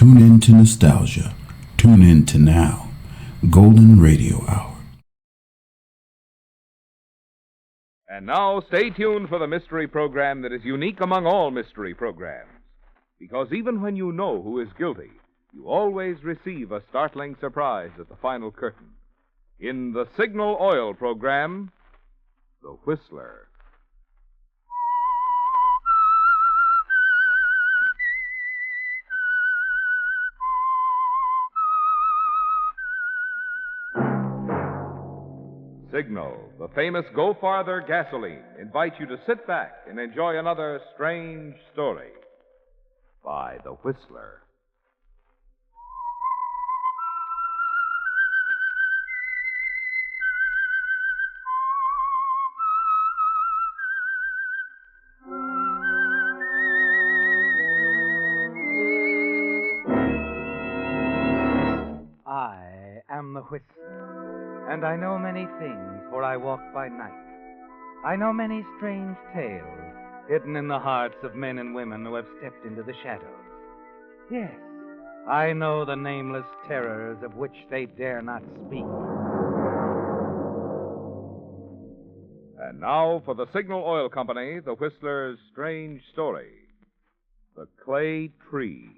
Tune in to nostalgia. Tune in to now. Golden Radio Hour. And now, stay tuned for the mystery program that is unique among all mystery programs. Because even when you know who is guilty, you always receive a startling surprise at the final curtain. In the Signal Oil program, The Whistler. Signal, the famous Go Farther gasoline, invites you to sit back and enjoy another strange story by The Whistler. I am the Whistler, and I know many things, for I walk by night. I know many strange tales hidden in the hearts of men and women who have stepped into the shadows. Yes, I know the nameless terrors of which they dare not speak. And now for the Signal Oil Company, The Whistler's strange story, The Clay Tree.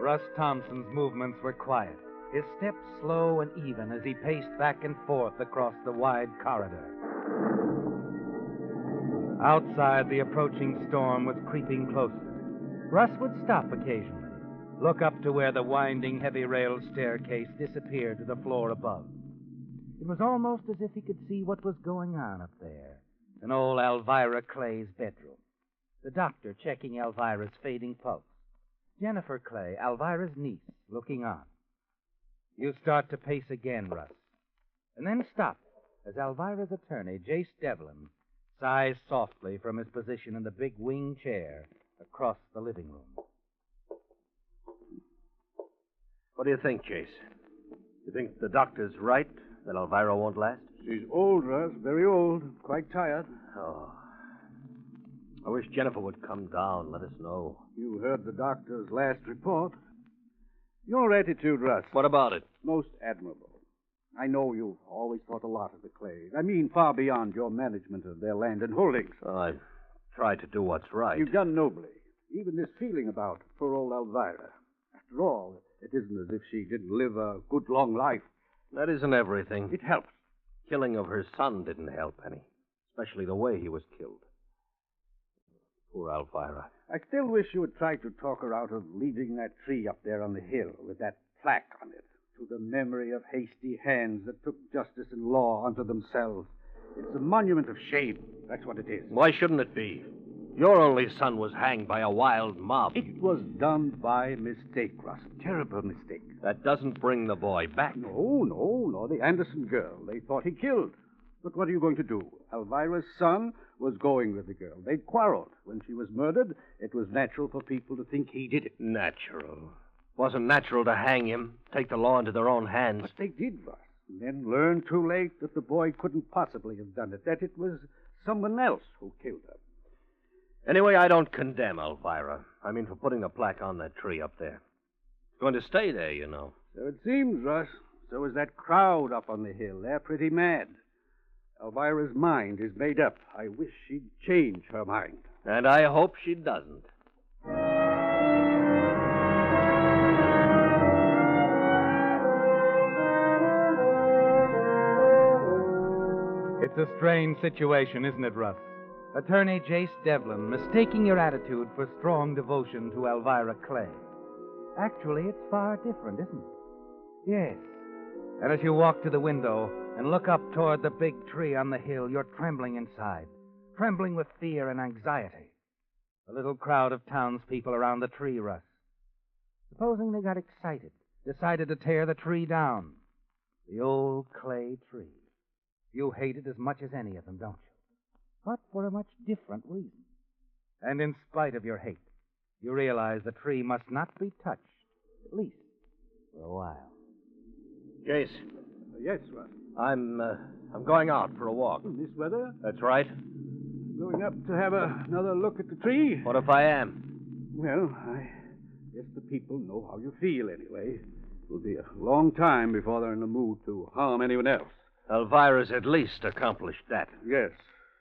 Russ Thompson's movements were quiet, his steps slow and even as he paced back and forth across the wide corridor. Outside, the approaching storm was creeping closer. Russ would stop occasionally, look up to where the winding, heavy-railed staircase disappeared to the floor above. It was almost as if he could see what was going on up there, in old Elvira Clay's bedroom. The doctor checking Elvira's fading pulse. Jennifer Clay, Elvira's niece, looking on. You start to pace again, Russ, and then stop as Elvira's attorney, Jace Devlin, sighs softly from his position in the big wing chair across the living room. What do you think, Jace? You think the doctor's right that Elvira won't last? She's old, Russ, very old, quite tired. Oh. I wish Jennifer would come down, let us know. You heard the doctor's last report. Your attitude, Russ. What about it? Most admirable. I know you've always thought a lot of the Clays. I mean, far beyond your management of their land and holdings. I've tried to do what's right. You've done nobly. Even this feeling about poor old Elvira. After all, it isn't as if she didn't live a good, long life. That isn't everything. It helps. Killing of her son didn't help any, especially the way he was killed. Poor Elvira. I still wish you would try to talk her out of leaving that tree up there on the hill with that plaque on it, to the memory of hasty hands that took justice and law unto themselves. It's a monument of shame. That's what it is. Why shouldn't it be? Your only son was hanged by a wild mob. It was done by mistake, Russ. Terrible mistake. That doesn't bring the boy back. No. The Anderson girl they thought he killed. But what are you going to do? Elvira's son was going with the girl. They'd quarreled. When she was murdered, it was natural for people to think he did it. Natural. Wasn't natural to hang him, take the law into their own hands. But they did, Russ. And then learned too late that the boy couldn't possibly have done it, that it was someone else who killed her. Anyway, I don't condemn Elvira. I mean, for putting a plaque on that tree up there. It's going to stay there, you know. So it seems, Russ. So is that crowd up on the hill. They're pretty mad. Elvira's mind is made up. I wish she'd change her mind. And I hope she doesn't. It's a strange situation, isn't it, Russ? Attorney Jace Devlin mistaking your attitude for strong devotion to Elvira Clay. Actually, it's far different, isn't it? Yes. And as you walk to the window and look up toward the big tree on the hill, you're trembling inside, trembling with fear and anxiety. The little crowd of townspeople around the tree, Russ. Supposing they got excited, decided to tear the tree down. The old clay tree. You hate it as much as any of them, don't you? But for a much different reason. And in spite of your hate, you realize the tree must not be touched, at least for a while. Jace. Yes, Russ. I'm going out for a walk. In this weather? That's right. Going up to have another look at the tree? What if I am? Well, I guess the people know how you feel anyway. It'll be a long time before they're in the mood to harm anyone else. Elvira's at least accomplished that. Yes,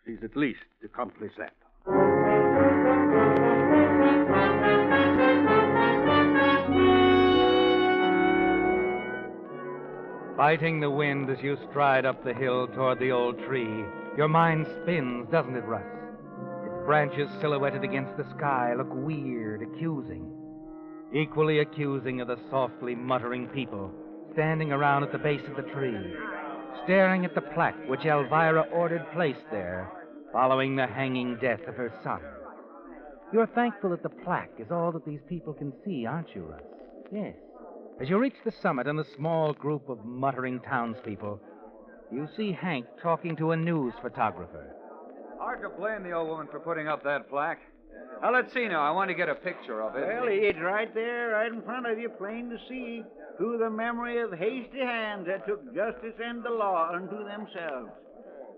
she's at least accomplished that. Fighting the wind as you stride up the hill toward the old tree, your mind spins, doesn't it, Russ? Its branches silhouetted against the sky look weird, accusing. Equally accusing of the softly muttering people standing around at the base of the tree, staring at the plaque which Elvira ordered placed there following the hanging death of her son. You're thankful that the plaque is all that these people can see, aren't you, Russ? Yes. As you reach the summit and the small group of muttering townspeople, you see Hank talking to a news photographer. Hard to blame the old woman for putting up that plaque. Now, let's see now. I want to get a picture of it. Well, it's right there, right in front of you, plain to see. To the memory of hasty hands that took justice and the law unto themselves.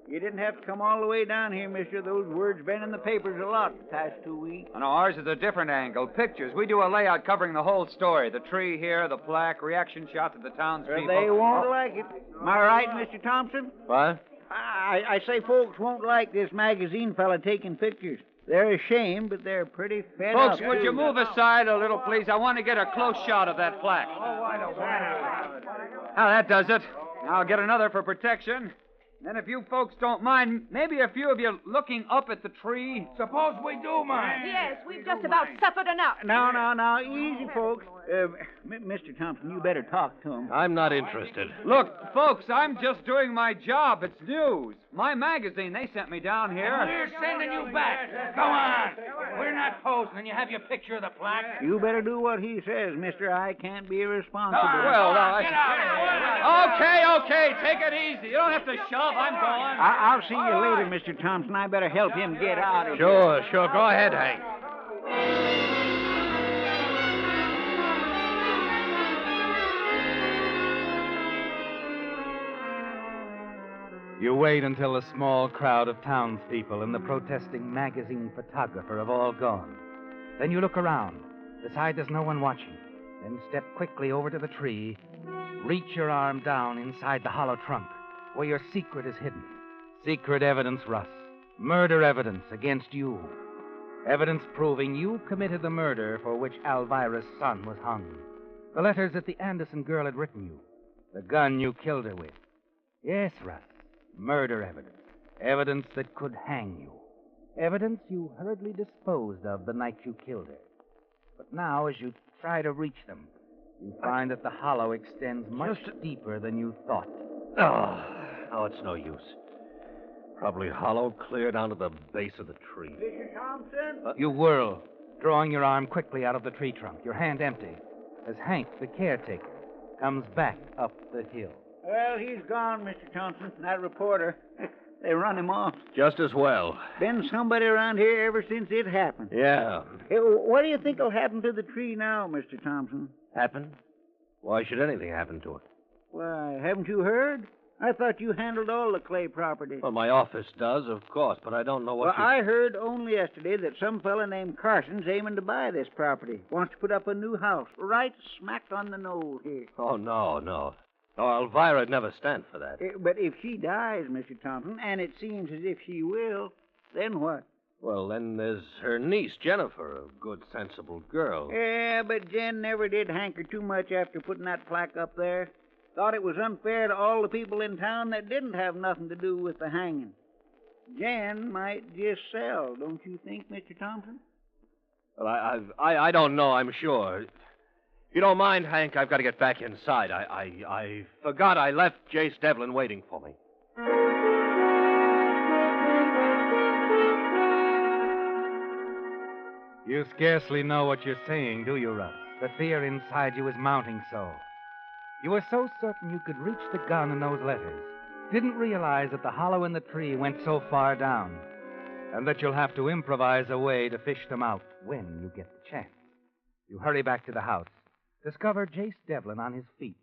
You didn't have to come all the way down here, mister. Those words been in the papers a lot the past 2 weeks. Oh, no, ours is a different angle. Pictures. We do a layout covering the whole story. The tree here, the plaque, reaction shots of the townspeople. They won't like it. Am I right, Mr. Thompson? What? I say folks won't like this magazine fella taking pictures. They're ashamed, but they're pretty fed up. Folks, would you move aside a little, please? I want to get a close shot of that plaque. Now, that does it. Now, I'll get another for protection. Then, if you folks don't mind, maybe a few of you looking up at the tree. Suppose we do mind. Yes, we've just about suffered enough. Now, easy, folks. Mr. Thompson, you better talk to him. I'm not interested. Look, folks, I'm just doing my job. It's news. My magazine, they sent me down here. We're sending you back. Go on. We're not posing, and you have your picture of the plaque. You better do what he says, mister. I can't be responsible. Well, now, Get out of here. Okay, take it easy. You don't have to shove. I'm going. I'll see you later, Mr. Thompson. I better help him get out of here. Sure. Go ahead, Hank. You wait until the small crowd of townspeople and the protesting magazine photographer have all gone. Then you look around, decide there's no one watching, then step quickly over to the tree, reach your arm down inside the hollow trunk where your secret is hidden. Secret evidence, Russ. Murder evidence against you. Evidence proving you committed the murder for which Elvira's son was hung. The letters that the Anderson girl had written you. The gun you killed her with. Yes, Russ. Murder evidence. Evidence that could hang you. Evidence you hurriedly disposed of the night you killed her. But now, as you try to reach them, you find that the hollow extends much deeper than you thought. Oh, it's no use. Probably hollow clear down to the base of the tree. Mr. Thompson? You whirl, drawing your arm quickly out of the tree trunk, your hand empty, as Hank, the caretaker, comes back up the hill. Well, he's gone, Mr. Thompson. That reporter. They run him off. Just as well. Been somebody around here ever since it happened. Yeah. Hey, what do you think will happen to the tree now, Mr. Thompson? Happen? Why should anything happen to it? Why, haven't you heard? I thought you handled all the Clay property. Well, my office does, of course, but I don't know what I heard only yesterday that some fella named Carson's aiming to buy this property. Wants to put up a new house right smack on the nose here. Oh, no. No, Elvira'd never stand for that. But if she dies, Mr. Thompson, and it seems as if she will, then what? Well, then there's her niece, Jennifer, a good, sensible girl. Yeah, but Jen never did hanker too much after putting that plaque up there. Thought it was unfair to all the people in town that didn't have nothing to do with the hanging. Jen might just sell, don't you think, Mr. Thompson? Well, I don't know, I'm sure. If you don't mind, Hank, I've got to get back inside. I forgot I left Jace Devlin waiting for me. You scarcely know what you're saying, do you, Russ? The fear inside you is mounting so. You were so certain you could reach the gun and those letters, didn't realize that the hollow in the tree went so far down, and that you'll have to improvise a way to fish them out when you get the chance. You hurry back to the house, discover Jace Devlin on his feet,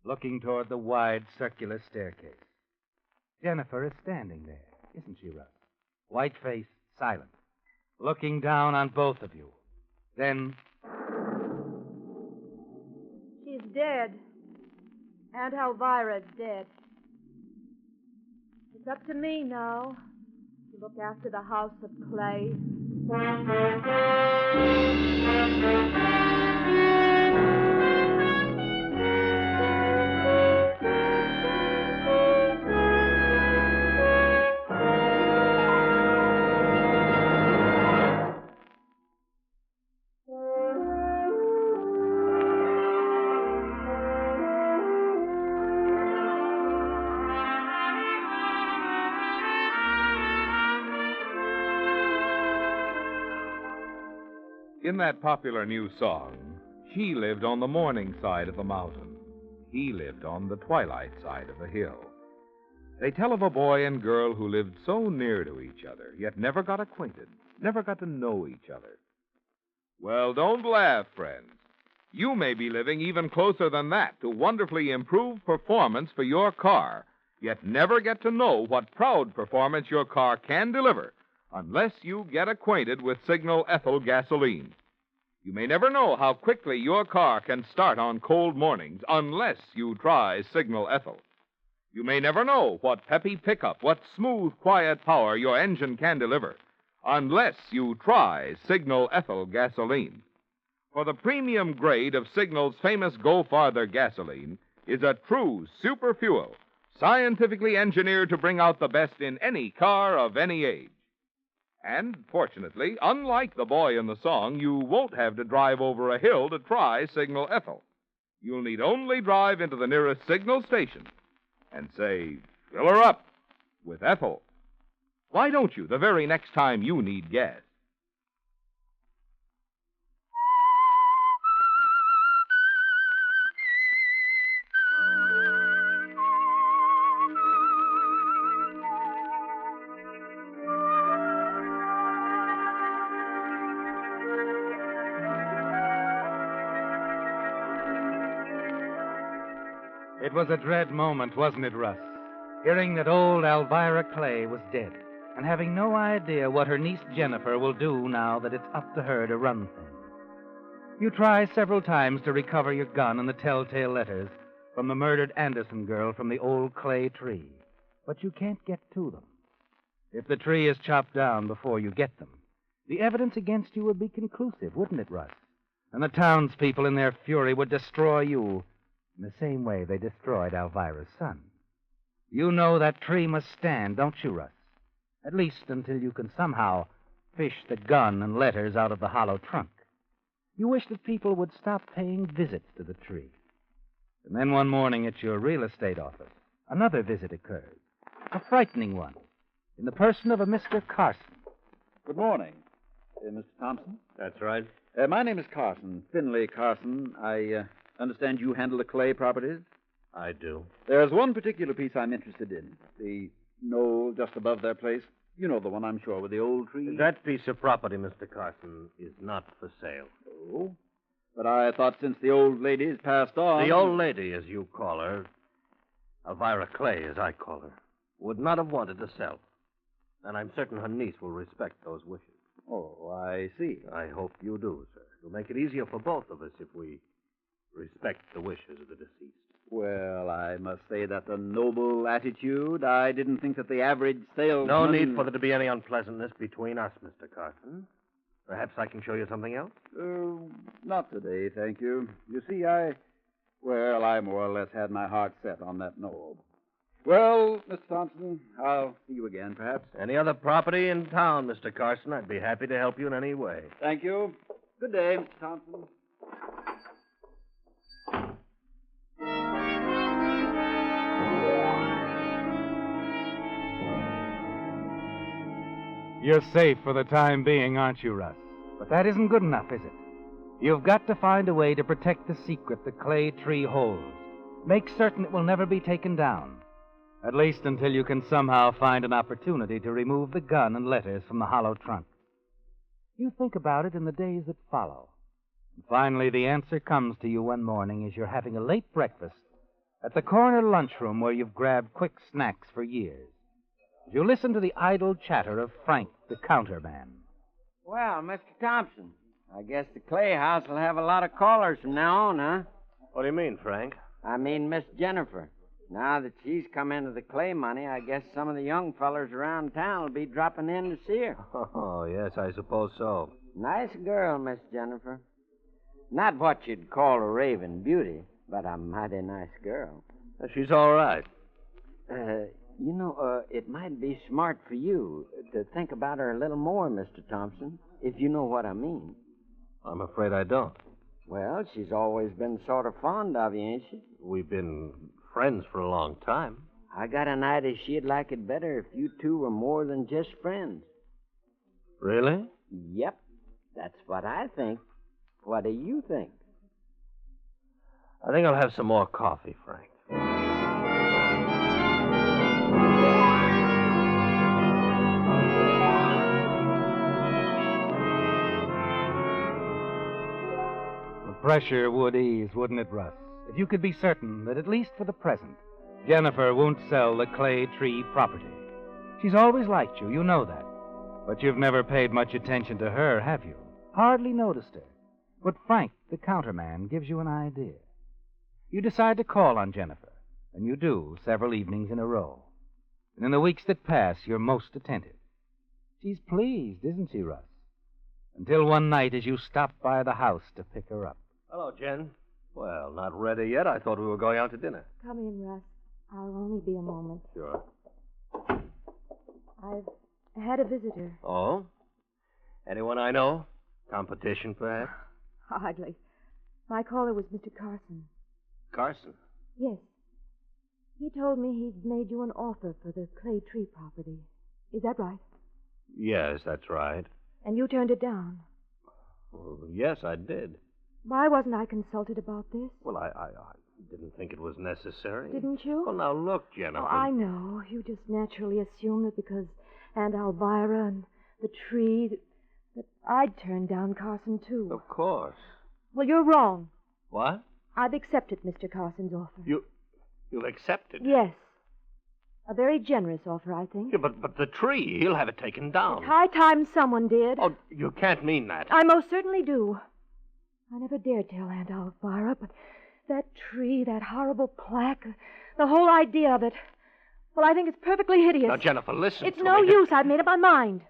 looking toward the wide circular staircase. Jennifer is standing there, isn't she, Russ? White-faced, silent, looking down on both of you. Then, She's dead. Aunt Elvira's dead. It's up to me now to look after the house of clay. In that popular new song, she lived on the morning side of the mountain. He lived on the twilight side of the hill. They tell of a boy and girl who lived so near to each other, yet never got acquainted, never got to know each other. Well, don't laugh, friends. You may be living even closer than that to wonderfully improved performance for your car, yet never get to know what proud performance your car can deliver unless you get acquainted with Signal Ethyl gasoline. You may never know how quickly your car can start on cold mornings unless you try Signal Ethyl. You may never know what peppy pickup, what smooth, quiet power your engine can deliver unless you try Signal Ethyl gasoline. For the premium grade of Signal's famous Go Farther gasoline is a true super fuel, scientifically engineered to bring out the best in any car of any age. And, fortunately, unlike the boy in the song, you won't have to drive over a hill to try Signal Ethyl. You'll need only drive into the nearest Signal station and say, "Fill her up with ethyl." Why don't you the very next time you need gas? it was a dread moment, wasn't it, Russ? Hearing that old Elvira Clay was dead, and having no idea what her niece Jennifer will do now that it's up to her to run things. You try several times to recover your gun and the telltale letters from the murdered Anderson girl from the old clay tree, but you can't get to them. If the tree is chopped down before you get them, the evidence against you would be conclusive, wouldn't it, Russ? And the townspeople in their fury would destroy you in the same way they destroyed Elvira's son. You know that tree must stand, don't you, Russ? At least until you can somehow fish the gun and letters out of the hollow trunk. You wish that people would stop paying visits to the tree. And then one morning at your real estate office, another visit occurs. A frightening one, in the person of a Mr. Carson. Good morning, Mr. Thompson. That's right. My name is Carson, Finley Carson. I understand you handle the clay properties? I do. There's one particular piece I'm interested in. The knoll just above their place. You know the one, I'm sure, with the old tree. That piece of property, Mr. Carson, is not for sale. Oh? But I thought since the old lady's passed on... The old lady, as you call her, Elvira Clay, as I call her, would not have wanted to sell. And I'm certain her niece will respect those wishes. Oh, I see. I hope you do, sir. It'll make it easier for both of us if we respect the wishes of the deceased. Well, I must say that's a noble attitude. I didn't think that the average salesman... No need for there to be any unpleasantness between us, Mr. Carson. Perhaps I can show you something else? Not today, thank you. You see, I more or less had my heart set on that knoll. Well, Mr. Thompson, I'll see you again, perhaps. Any other property in town, Mr. Carson, I'd be happy to help you in any way. Thank you. Good day, Mr. Thompson. You're safe for the time being, aren't you, Russ? But that isn't good enough, is it? You've got to find a way to protect the secret the clay tree holds. Make certain it will never be taken down. At least until you can somehow find an opportunity to remove the gun and letters from the hollow trunk. You think about it in the days that follow. And finally, the answer comes to you one morning as you're having a late breakfast at the corner lunchroom where you've grabbed quick snacks for years, as you listen to the idle chatter of Frank, the counterman. Well, Mr. Thompson, I guess the Clay House will have a lot of callers from now on, huh? What do you mean, Frank? I mean Miss Jennifer. Now that she's come into the Clay money, I guess some of the young fellers around town will be dropping in to see her. Oh, yes, I suppose so. Nice girl, Miss Jennifer. Not what you'd call a raving beauty, but a mighty nice girl. She's all right. It might be smart for you to think about her a little more, Mr. Thompson, if you know what I mean. I'm afraid I don't. Well, she's always been sort of fond of you, ain't she? We've been friends for a long time. I got an idea she'd like it better if you two were more than just friends. Really? Yep. That's what I think. What do you think? I think I'll have some more coffee, Frank. The pressure would ease, wouldn't it, Russ? If you could be certain that, at least for the present, Jennifer won't sell the Clay Tree property. She's always liked you, you know that. But you've never paid much attention to her, have you? Hardly noticed her. But Frank, the counterman, gives you an idea. You decide to call on Jennifer, and you do several evenings in a row. And in the weeks that pass, you're most attentive. She's pleased, isn't she, Russ? Until one night as you stop by the house to pick her up. Hello, Jen. Well, not ready yet. I thought we were going out to dinner. Come in, Russ. I'll only be a moment. Sure. I've had a visitor. Oh? Anyone I know? Competition, perhaps? Hardly. My caller was Mr. Carson. Carson? Yes. He told me he'd made you an offer for the Clay Tree property. Is that right? Yes, that's right. And you turned it down. Well, yes, I did. Why wasn't I consulted about this? Well, I didn't think it was necessary. Didn't you? Well, now, look, Jennifer. Oh, I know. You just naturally assume that because Aunt Elvira and the tree, that I'd turn down Carson, too. Of course. Well, you're wrong. What? I've accepted Mr. Carson's offer. You'll accept it? Yes. A very generous offer, I think. Yeah, but the tree, he'll have it taken down. It's high time someone did. Oh, you can't mean that. I most certainly do. I never dared tell Aunt Elvira, but that tree, that horrible plaque, the whole idea of it, well, I think it's perfectly hideous. Now, Jennifer, listen It's to no me. use. I've made up my mind.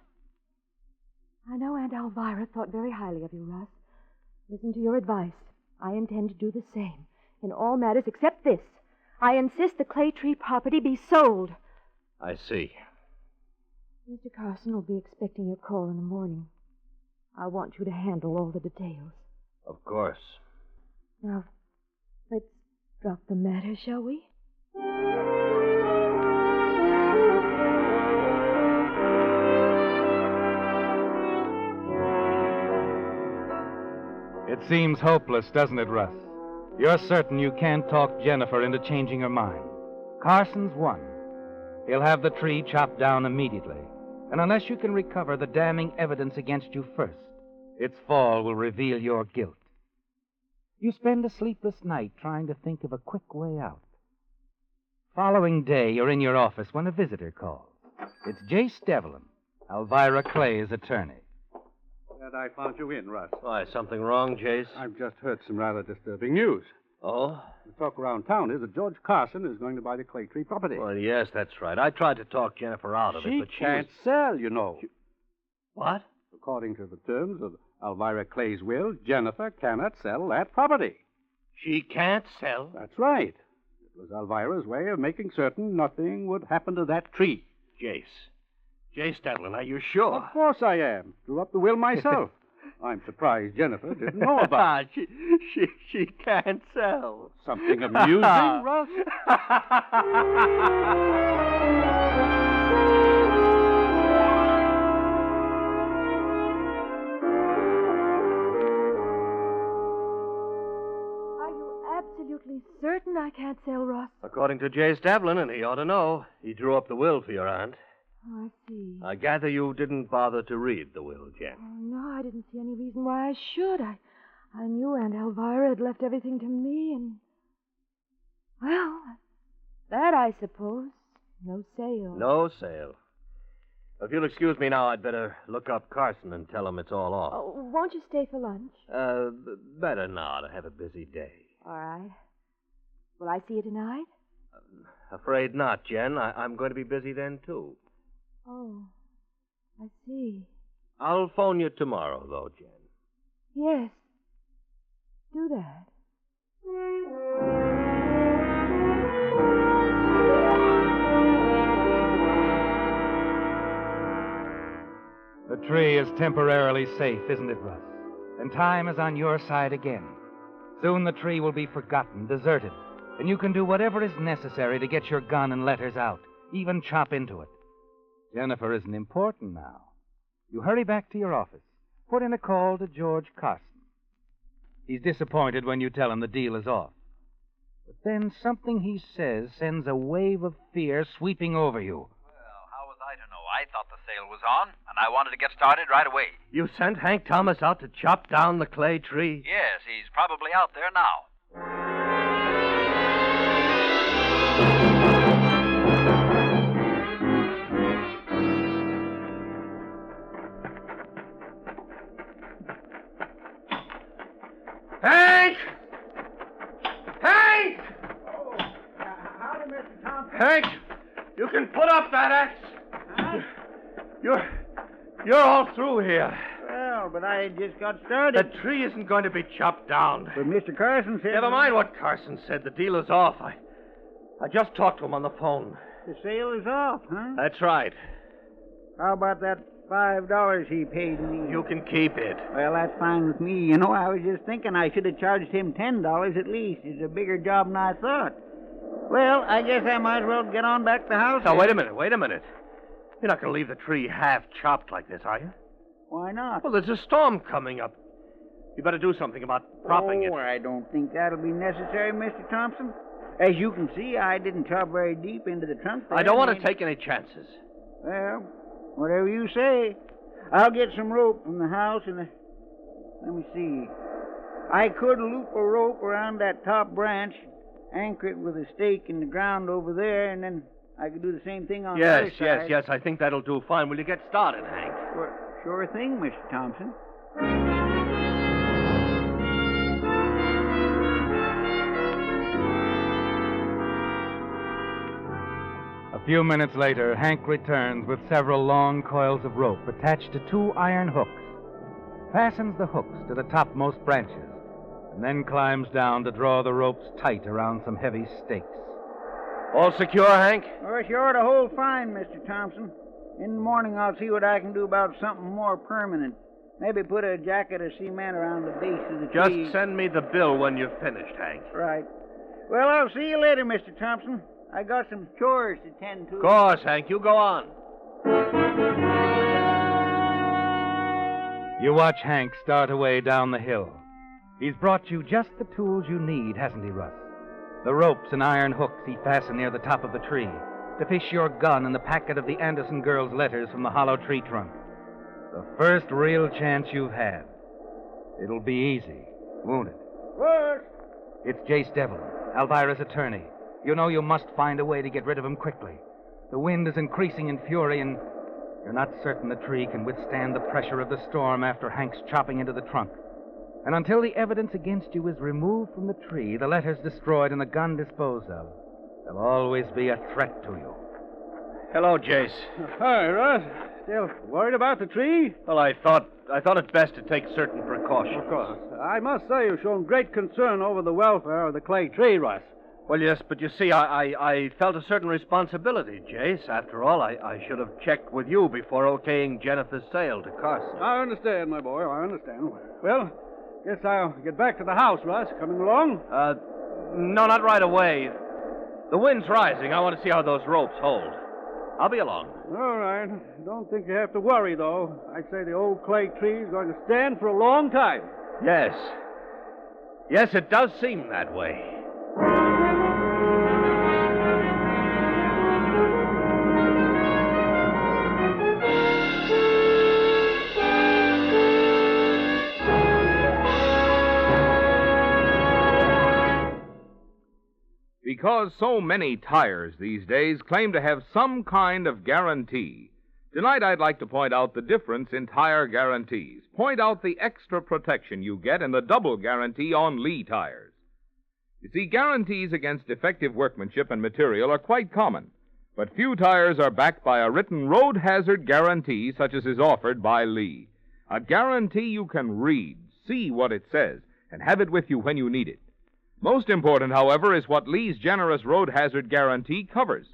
I know Aunt Elvira thought very highly of you, Russ. Listen to your advice. I intend to do the same in all matters except this. I insist the Clay Tree property be sold. I see. Mr. Carson will be expecting your call in the morning. I want you to handle all the details. Of course. Now, let's drop the matter, shall we? It seems hopeless, doesn't it, Russ? You're certain you can't talk Jennifer into changing her mind. Carson's won. He'll have the tree chopped down immediately. And unless you can recover the damning evidence against you first, its fall will reveal your guilt. You spend a sleepless night trying to think of a quick way out. Following day, you're in your office when a visitor calls. It's Jace Devlin, Elvira Clay's attorney. Glad I found you in, Russ. Why, something wrong, Jace? I've just heard some rather disturbing news. Oh? The talk around town is that George Carson is going to buy the Clay Tree property. Well, yes, that's right. I tried to talk Jennifer out of it, but she can't sell, you know. What? According to the terms of Elvira Clay's will, Jennifer cannot sell that property. She can't sell? That's right. It was Elvira's way of making certain nothing would happen to that tree. Jace Devlin, are you sure? Of course I am. Drew up the will myself. I'm surprised Jennifer didn't know about it. She can't sell. Something amusing, Russ? Are you absolutely certain I can't sell, Russ? According to Jace Devlin, and he ought to know, he drew up the will for your aunt. Oh, I see. I gather you didn't bother to read the will, Jen. Oh, no, I didn't see any reason why I should. I knew Aunt Elvira had left everything to me, and Well, that I suppose. No sale. No sale. If you'll excuse me now, I'd better look up Carson and tell him it's all off. Oh, won't you stay for lunch? Better not. I have a busy day. All right. Will I see you tonight? Afraid not, Jen. I'm going to be busy then, too. Oh, I see. I'll phone you tomorrow, though, Jen. Yes. Do that. The tree is temporarily safe, isn't it, Russ? And time is on your side again. Soon the tree will be forgotten, deserted, and you can do whatever is necessary to get your gun and letters out, even chop into it. Jennifer isn't important now. You hurry back to your office, put in a call to George Carson. He's disappointed when you tell him the deal is off. But then something he says sends a wave of fear sweeping over you. Well, how was I to know? I thought the sale was on, and I wanted to get started right away. You sent Hank Thomas out to chop down the clay tree? Yes, he's probably out there now. Hank! Hank! Howdy, Mr. Thompson. Hank, you can put up that axe. Huh? You're all through here. Well, but I just got started. The tree isn't going to be chopped down. But Mr. Carson said... Never mind what Carson said. The deal is off. I just talked to him on the phone. The sale is off, huh? That's right. How about that $5 he paid me? You can keep it. Well, that's fine with me. You know, I was just thinking I should have charged him $10 at least. It's a bigger job than I thought. Well, I guess I might as well get on back to the house. Now, wait a minute. You're not going to leave the tree half chopped like this, are you? Why not? Well, there's a storm coming up. You better do something about propping it. I don't think that'll be necessary, Mr. Thompson. As you can see, I didn't chop very deep into the trunk there. I don't want to take any chances. Well, whatever you say. I'll get some rope from the house and... Let me see. I could loop a rope around that top branch, anchor it with a stake in the ground over there, and then I could do the same thing on the other side. Yes. I think that'll do fine. Will you get started, Hank? Sure thing, Mr. Thompson. A few minutes later, Hank returns with several long coils of rope attached to 2 iron hooks, fastens the hooks to the topmost branches, and then climbs down to draw the ropes tight around some heavy stakes. All secure, Hank? Oh, sure to hold fine, Mr. Thompson. In the morning, I'll see what I can do about something more permanent. Maybe put a jacket of cement around the base of the tree. Just send me the bill when you've finished, Hank. Right. Well, I'll see you later, Mr. Thompson. I got some chores to tend to. Of course, Hank. You go on. You watch Hank start away down the hill. He's brought you just the tools you need, hasn't he, Russ? The ropes and iron hooks he fastened near the top of the tree to fish your gun and the packet of the Anderson girl's letters from the hollow tree trunk. The first real chance you've had. It'll be easy, won't it? What? It's Jace Devlin, Elvira's attorney. You know you must find a way to get rid of him quickly. The wind is increasing in fury, and you're not certain the tree can withstand the pressure of the storm after Hank's chopping into the trunk. And until the evidence against you is removed from the tree, the letters destroyed, and the gun disposed of, there'll always be a threat to you. Hello, Jace. Hi, Russ. Still worried about the tree? Well, I thought it best to take certain precautions. Of course. I must say you've shown great concern over the welfare of the clay tree, Russ. Well, yes, but you see, I felt a certain responsibility, Jace. After all, I should have checked with you before okaying Jennifer's sale to Carson. I understand, my boy. I understand. Well, guess I'll get back to the house, Russ. Coming along? No, not right away. The wind's rising. I want to see how those ropes hold. I'll be along. All right. Don't think you have to worry, though. I'd say the old clay tree is going to stand for a long time. Yes. Yes, it does seem that way. Because so many tires these days claim to have some kind of guarantee, tonight I'd like to point out the difference in tire guarantees. Point out the extra protection you get in the double guarantee on Lee tires. You see, guarantees against defective workmanship and material are quite common, but few tires are backed by a written road hazard guarantee such as is offered by Lee. A guarantee you can read, see what it says, and have it with you when you need it. Most important, however, is what Lee's generous road hazard guarantee covers.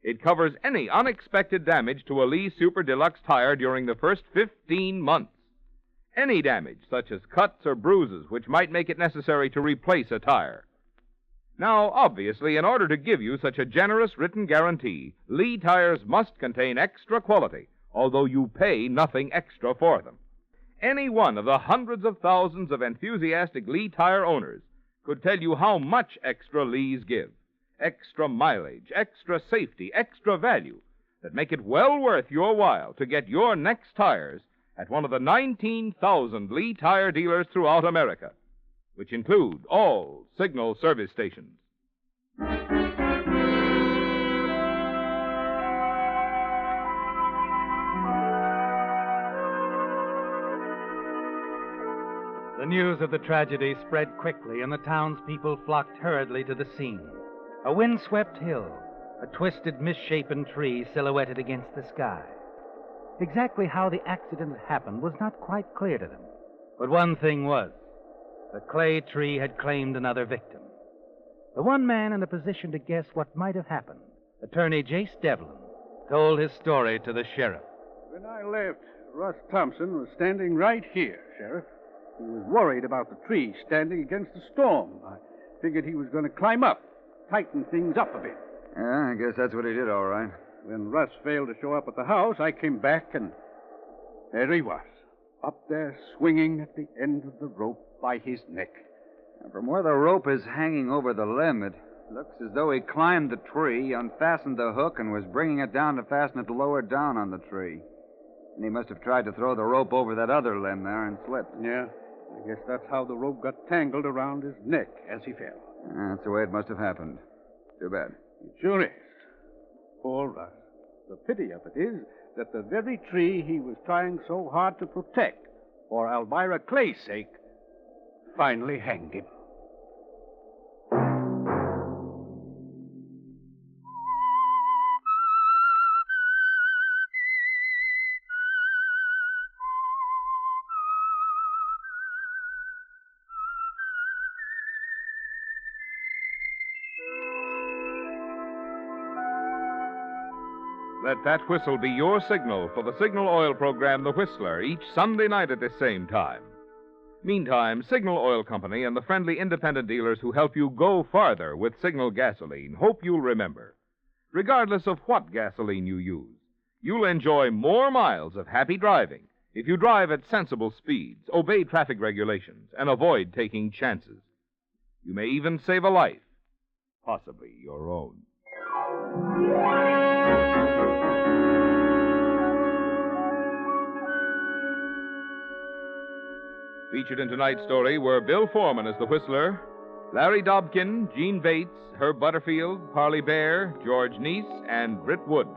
It covers any unexpected damage to a Lee Super Deluxe tire during the first 15 months. Any damage, such as cuts or bruises, which might make it necessary to replace a tire. Now, obviously, in order to give you such a generous written guarantee, Lee tires must contain extra quality, although you pay nothing extra for them. Any one of the hundreds of thousands of enthusiastic Lee tire owners could tell you how much extra Lees give. Extra mileage, extra safety, extra value that make it well worth your while to get your next tires at one of the 19,000 Lee tire dealers throughout America, which include all Signal service stations. The news of the tragedy spread quickly, and the townspeople flocked hurriedly to the scene. A windswept hill, a twisted, misshapen tree silhouetted against the sky. Exactly how the accident had happened was not quite clear to them. But one thing was, the clay tree had claimed another victim. The one man in a position to guess what might have happened, Attorney Jace Devlin, told his story to the sheriff. When I left, Russ Thompson was standing right here, Sheriff. He was worried about the tree standing against the storm. I figured he was going to climb up, tighten things up a bit. Yeah, I guess that's what he did, all right. When Russ failed to show up at the house, I came back, and there he was, up there swinging at the end of the rope by his neck. And from where the rope is hanging over the limb, it looks as though he climbed the tree, unfastened the hook, and was bringing it down to fasten it lower down on the tree. And he must have tried to throw the rope over that other limb there and slipped. Yeah, I guess that's how the rope got tangled around his neck as he fell. That's the way it must have happened. Too bad. It sure is. Poor Russ. The pity of it is that the very tree he was trying so hard to protect for Elvira Clay's sake finally hanged him. Let that whistle be your signal for the Signal Oil program, The Whistler, each Sunday night at this same time. Meantime, Signal Oil Company and the friendly independent dealers who help you go farther with Signal gasoline hope you'll remember. Regardless of what gasoline you use, you'll enjoy more miles of happy driving if you drive at sensible speeds, obey traffic regulations, and avoid taking chances. You may even save a life, possibly your own. Featured in tonight's story were Bill Foreman as the Whistler, Larry Dobkin, Gene Bates, Herb Butterfield, Parley Bear, George Neese, and Britt Wood.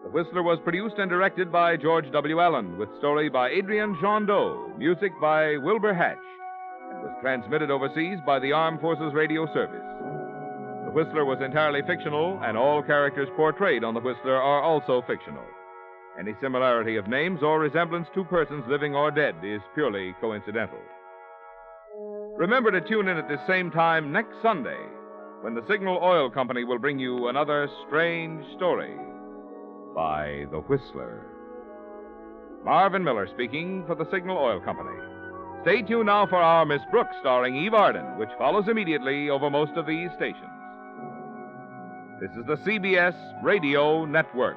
The Whistler was produced and directed by George W. Allen, with story by Adrian Jondeau, music by Wilbur Hatch, and was transmitted overseas by the Armed Forces Radio Service. The Whistler was entirely fictional, and all characters portrayed on The Whistler are also fictional. Any similarity of names or resemblance to persons living or dead is purely coincidental. Remember to tune in at this same time next Sunday, when the Signal Oil Company will bring you another strange story by The Whistler. Marvin Miller speaking for the Signal Oil Company. Stay tuned now for our Miss Brooks starring Eve Arden, which follows immediately over most of these stations. This is the CBS Radio Network.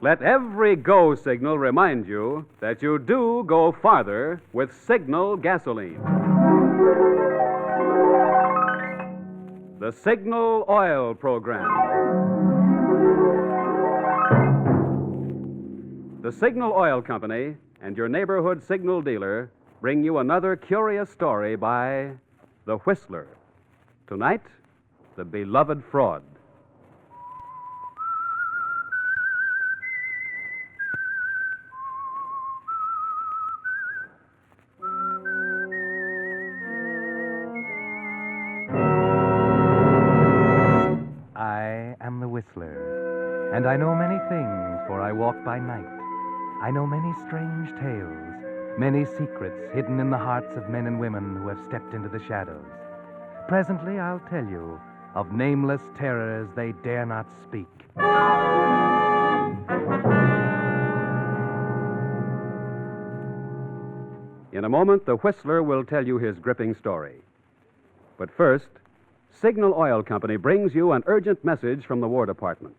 Let every go signal remind you that you do go farther with Signal gasoline. The Signal Oil Program. The Signal Oil Company and your neighborhood signal dealer bring you another curious story by The Whistler. Tonight, The Beloved Fraud. I am the Whistler, and I know many things, for I walk by night. I know many strange tales, many secrets hidden in the hearts of men and women who have stepped into the shadows. Presently, I'll tell you of nameless terrors they dare not speak. In a moment, the Whistler will tell you his gripping story. But first, Signal Oil Company brings you an urgent message from the War Department.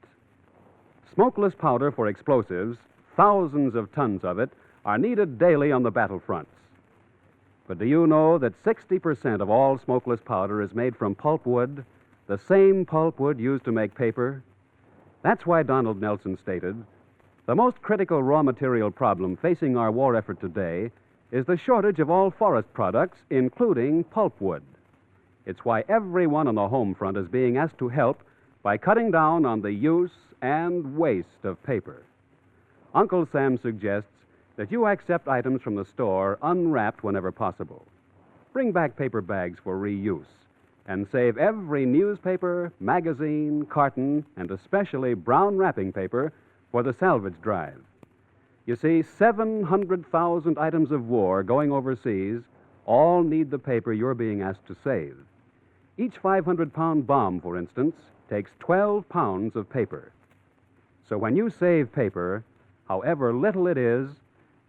Smokeless powder for explosives, thousands of tons of it, are needed daily on the battlefronts. But do you know that 60% of all smokeless powder is made from pulpwood, the same pulpwood used to make paper? That's why Donald Nelson stated, "The most critical raw material problem facing our war effort today is the shortage of all forest products, including pulpwood." It's why everyone on the home front is being asked to help by cutting down on the use and waste of paper. Uncle Sam suggests that you accept items from the store unwrapped whenever possible. Bring back paper bags for reuse and save every newspaper, magazine, carton, and especially brown wrapping paper for the salvage drive. You see, 700,000 items of war going overseas all need the paper you're being asked to save. Each 500-pound bomb, for instance, takes 12 pounds of paper. So when you save paper, however little it is,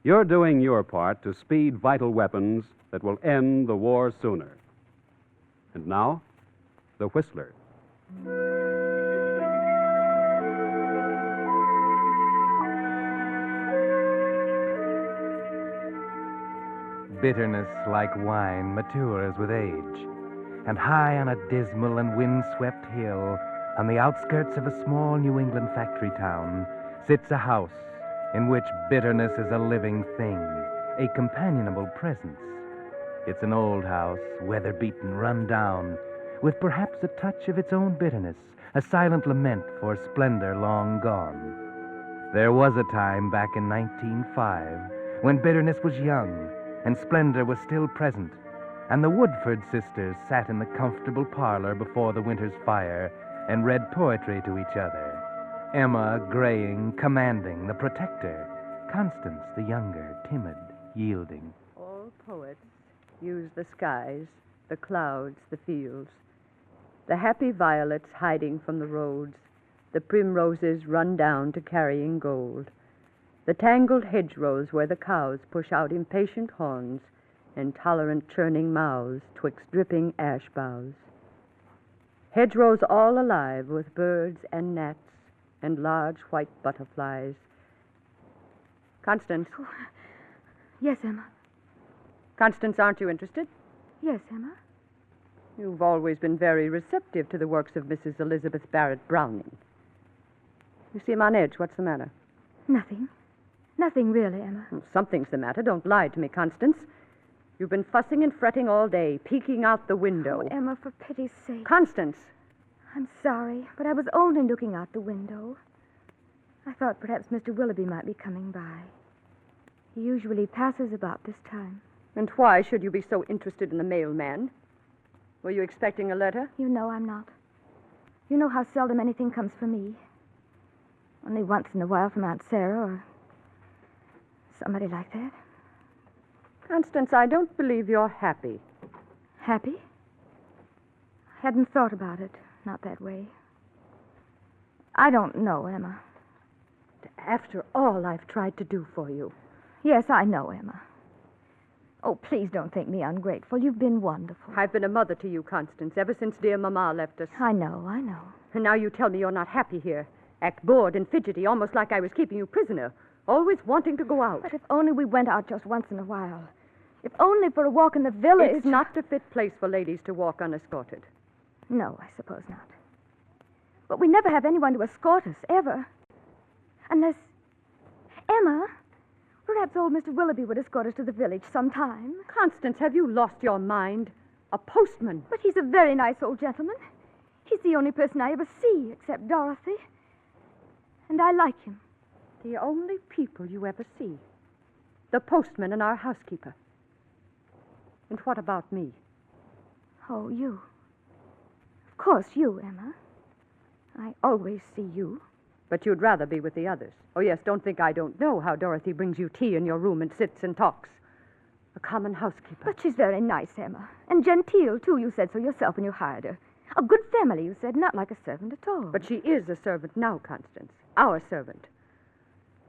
you're doing your part to speed vital weapons that will end the war sooner. And now, The Whistler. Bitterness, like wine, matures with age. And high on a dismal and wind-swept hill, on the outskirts of a small New England factory town, sits a house in which bitterness is a living thing, a companionable presence. It's an old house, weather-beaten, run down, with perhaps a touch of its own bitterness, a silent lament for splendor long gone. There was a time back in 1905 when bitterness was young and splendor was still present, and the Woodford sisters sat in the comfortable parlor before the winter's fire and read poetry to each other. Emma, graying, commanding, the protector. Constance, the younger, timid, yielding. All poets use the skies, the clouds, the fields. The happy violets hiding from the roads, the primroses run down to carrying gold. The tangled hedgerows where the cows push out impatient horns, and tolerant churning mouths twixt dripping ash boughs. Hedgerows all alive with birds and gnats and large white butterflies. Constance. Oh. Yes, Emma. Constance, aren't you interested? Yes, Emma. You've always been very receptive to the works of Mrs. Elizabeth Barrett Browning. You seem on edge. What's the matter? Nothing. Nothing really, Emma. Something's the matter. Don't lie to me, Constance. You've been fussing and fretting all day, peeking out the window. Oh, Emma, for pity's sake. Constance! I'm sorry, but I was only looking out the window. I thought perhaps Mr. Willoughby might be coming by. He usually passes about this time. And why should you be so interested in the mailman? Were you expecting a letter? You know I'm not. You know how seldom anything comes for me. Only once in a while from Aunt Sarah or somebody like that. Constance, I don't believe you're happy. Happy? I hadn't thought about it. Not that way. I don't know, Emma. After all I've tried to do for you. Yes, I know, Emma. Oh, please don't think me ungrateful. You've been wonderful. I've been a mother to you, Constance, ever since dear Mama left us. I know. And now you tell me you're not happy here. Act bored and fidgety, almost like I was keeping you prisoner, always wanting to go out. But if only we went out just once in a while. If only for a walk in the village. It's not a fit place for ladies to walk unescorted. No, I suppose not. But we never have anyone to escort us, ever. Unless... Emma, perhaps old Mr. Willoughby would escort us to the village sometime. Constance, have you lost your mind? A postman. But he's a very nice old gentleman. He's the only person I ever see, except Dorothy. And I like him. The only people you ever see. The postman and our housekeeper. And what about me? Oh, you. Of course, you, Emma. I always see you. But you'd rather be with the others. Oh, yes, don't think I don't know how Dorothy brings you tea in your room and sits and talks. A common housekeeper. But she's very nice, Emma. And genteel, too. You said so yourself when you hired her. A good family, you said, not like a servant at all. But she is a servant now, Constance. Our servant.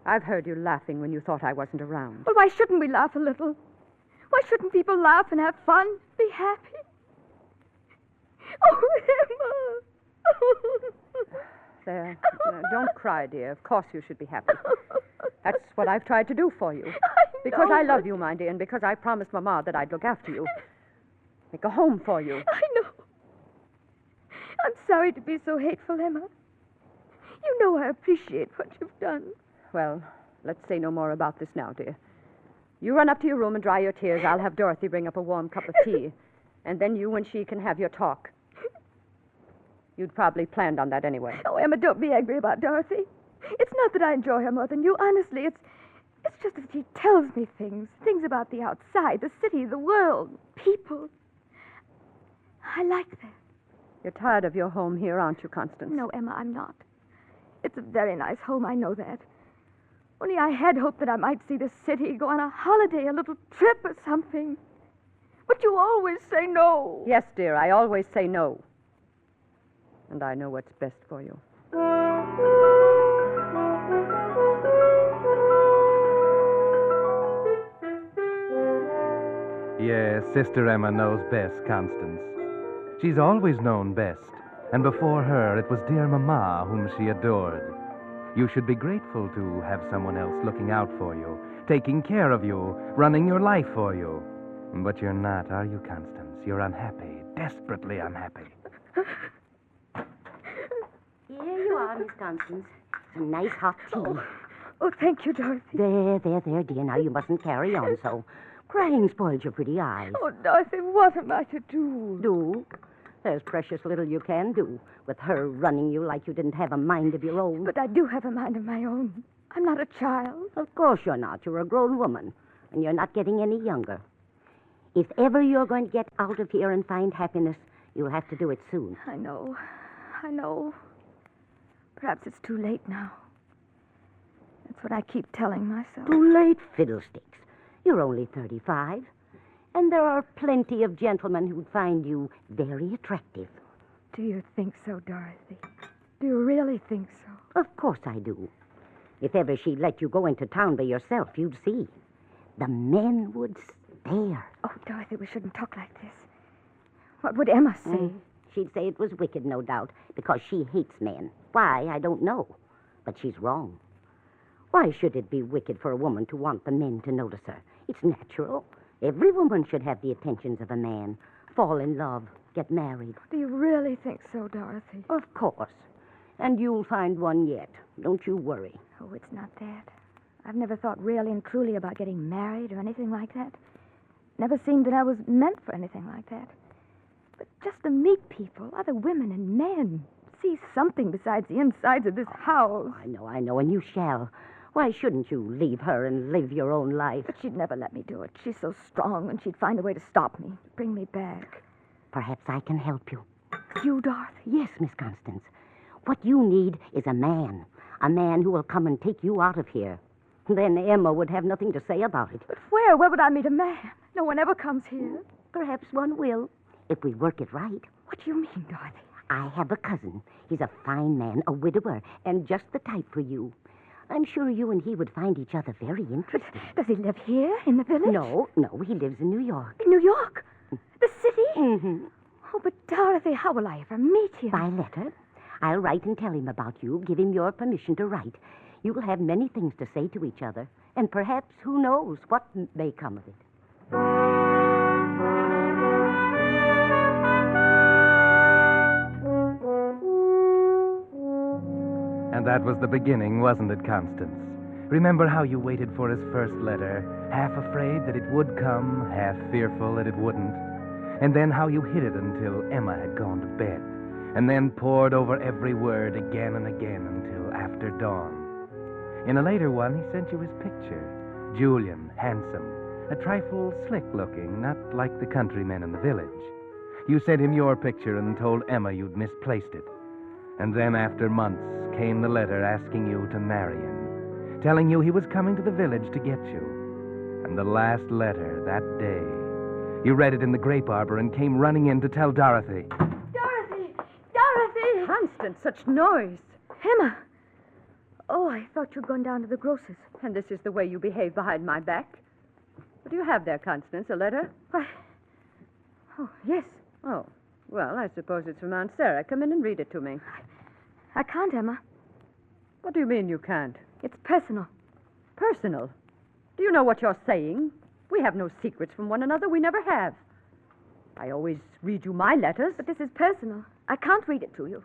I've heard you laughing when you thought I wasn't around. Well, why shouldn't we laugh a little? Why shouldn't people laugh and have fun, be happy? Oh, Emma! There. Don't cry, dear. Of course you should be happy. That's what I've tried to do for you. Because I love you, my dear, and because I promised Mama that I'd look after you. Make a home for you. I know. I'm sorry to be so hateful, Emma. You know I appreciate what you've done. Well, let's say no more about this now, dear. You run up to your room and dry your tears. I'll have Dorothy bring up a warm cup of tea. And then you and she can have your talk. You'd probably planned on that anyway. Oh, Emma, don't be angry about Dorothy. It's not that I enjoy her more than you. Honestly, it's just that she tells me things about the outside, the city, the world, people. I like that. You're tired of your home here, aren't you, Constance? No, Emma, I'm not. It's a very nice home, I know that. Only I had hoped that I might see the city, go on a holiday, a little trip or something. But you always say no. Yes, dear, I always say no. And I know what's best for you. Yes, Sister Emma knows best, Constance. She's always known best, and before her it was dear Mama whom she adored. You should be grateful to have someone else looking out for you, taking care of you, running your life for you. But you're not, are you, Constance? You're unhappy, desperately unhappy. Here you are, Miss Constance. Some nice hot tea. Oh, thank you, Dorothy. There, dear. Now you mustn't carry on so. Crying spoils your pretty eyes. Oh, Dorothy, what am I to do? Do? There's precious little you can do with her running you like you didn't have a mind of your own. But I do have a mind of my own. I'm not a child. Of course you're not. You're a grown woman, and you're not getting any younger. If ever you're going to get out of here and find happiness, you'll have to do it soon. I know. Perhaps it's too late now. That's what I keep telling myself. Too late, fiddlesticks. You're only 35, and there are plenty of gentlemen who'd find you very attractive. Do you think so, Dorothy? Do you really think so? Of course I do. If ever she'd let you go into town by yourself, you'd see. The men would stare. Oh, Dorothy, we shouldn't talk like this. What would Emma say? She'd say it was wicked, no doubt, because she hates men. Why, I don't know. But she's wrong. Why should it be wicked for a woman to want the men to notice her? It's natural. Every woman should have the attentions of a man, fall in love, get married. Do you really think so, Dorothy? Of course. And you'll find one yet. Don't you worry. Oh, it's not that. I've never thought really and truly about getting married or anything like that. Never seemed that I was meant for anything like that. But just to meet people, other women and men, see something besides the insides of this house. I know, and you shall. Why shouldn't you leave her and live your own life? But she'd never let me do it. She's so strong, and she'd find a way to stop me, bring me back. Perhaps I can help you. You, Dorothy? Yes, Miss Constance. What you need is a man who will come and take you out of here. Then Emma would have nothing to say about it. But where? Where would I meet a man? No one ever comes here. Perhaps one will, if we work it right. What do you mean, Dorothy? I have a cousin. He's a fine man, a widower, and just the type for you. I'm sure you and he would find each other very interesting. Does he live here, in the village? No, he lives in New York. In New York? The city? Mm-hmm. Oh, but Dorothy, how will I ever meet him? By letter. I'll write and tell him about you, give him your permission to write. You'll have many things to say to each other, and perhaps, who knows, what may come of it. And that was the beginning, wasn't it, Constance? Remember how you waited for his first letter, half afraid that it would come, half fearful that it wouldn't? And then how you hid it until Emma had gone to bed, and then pored over every word again and again until after dawn. In a later one, he sent you his picture. Julian, handsome, a trifle slick-looking, not like the countrymen in the village. You sent him your picture and told Emma you'd misplaced it. And then, after months, came the letter asking you to marry him, telling you he was coming to the village to get you. And the last letter, that day, you read it in the grape arbor and came running in to tell Dorothy. Dorothy! Dorothy! Constance, such noise. Emma! Oh, I thought you'd gone down to the grocer's. And this is the way you behave behind my back? What do you have there, Constance? A letter? Why? Oh, yes. Oh, well, I suppose it's from Aunt Sarah. Come in and read it to me. I can't, Emma. What do you mean you can't? It's personal. Personal? Do you know what you're saying? We have no secrets from one another. We never have. I always read you my letters. But this is personal. I can't read it to you.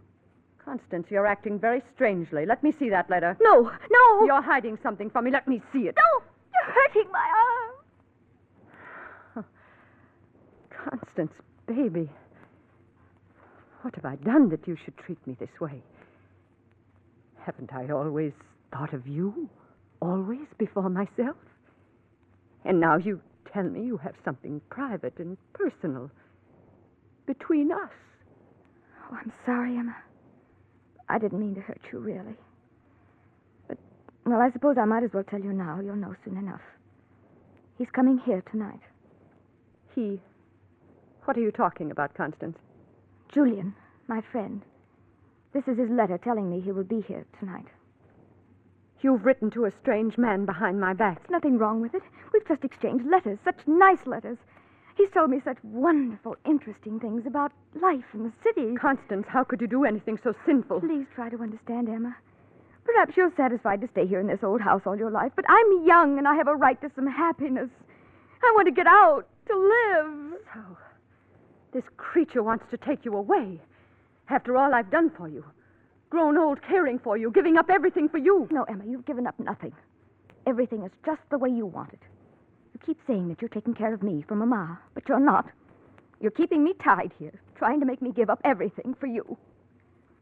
Constance, you're acting very strangely. Let me see that letter. No, no! You're hiding something from me. Let me see it. No! You're hurting my arm. Constance, baby. What have I done that you should treat me this way? Haven't I always thought of you? Always before myself? And now you tell me you have something private and personal between us. Oh, I'm sorry, Emma. I didn't mean to hurt you, really. But, well, I suppose I might as well tell you now. You'll know soon enough. He's coming here tonight. He? What are you talking about, Constance? Julian, my friend. This is his letter telling me he will be here tonight. You've written to a strange man behind my back. There's nothing wrong with it. We've just exchanged letters, such nice letters. He's told me such wonderful, interesting things about life in the city. Constance, how could you do anything so sinful? Please try to understand, Emma. Perhaps you're satisfied to stay here in this old house all your life, but I'm young and I have a right to some happiness. I want to get out, to live. So, this creature wants to take you away. After all I've done for you. Grown old caring for you, giving up everything for you. No, Emma, you've given up nothing. Everything is just the way you want it. You keep saying that you're taking care of me for Mama, but you're not. You're keeping me tied here, trying to make me give up everything for you.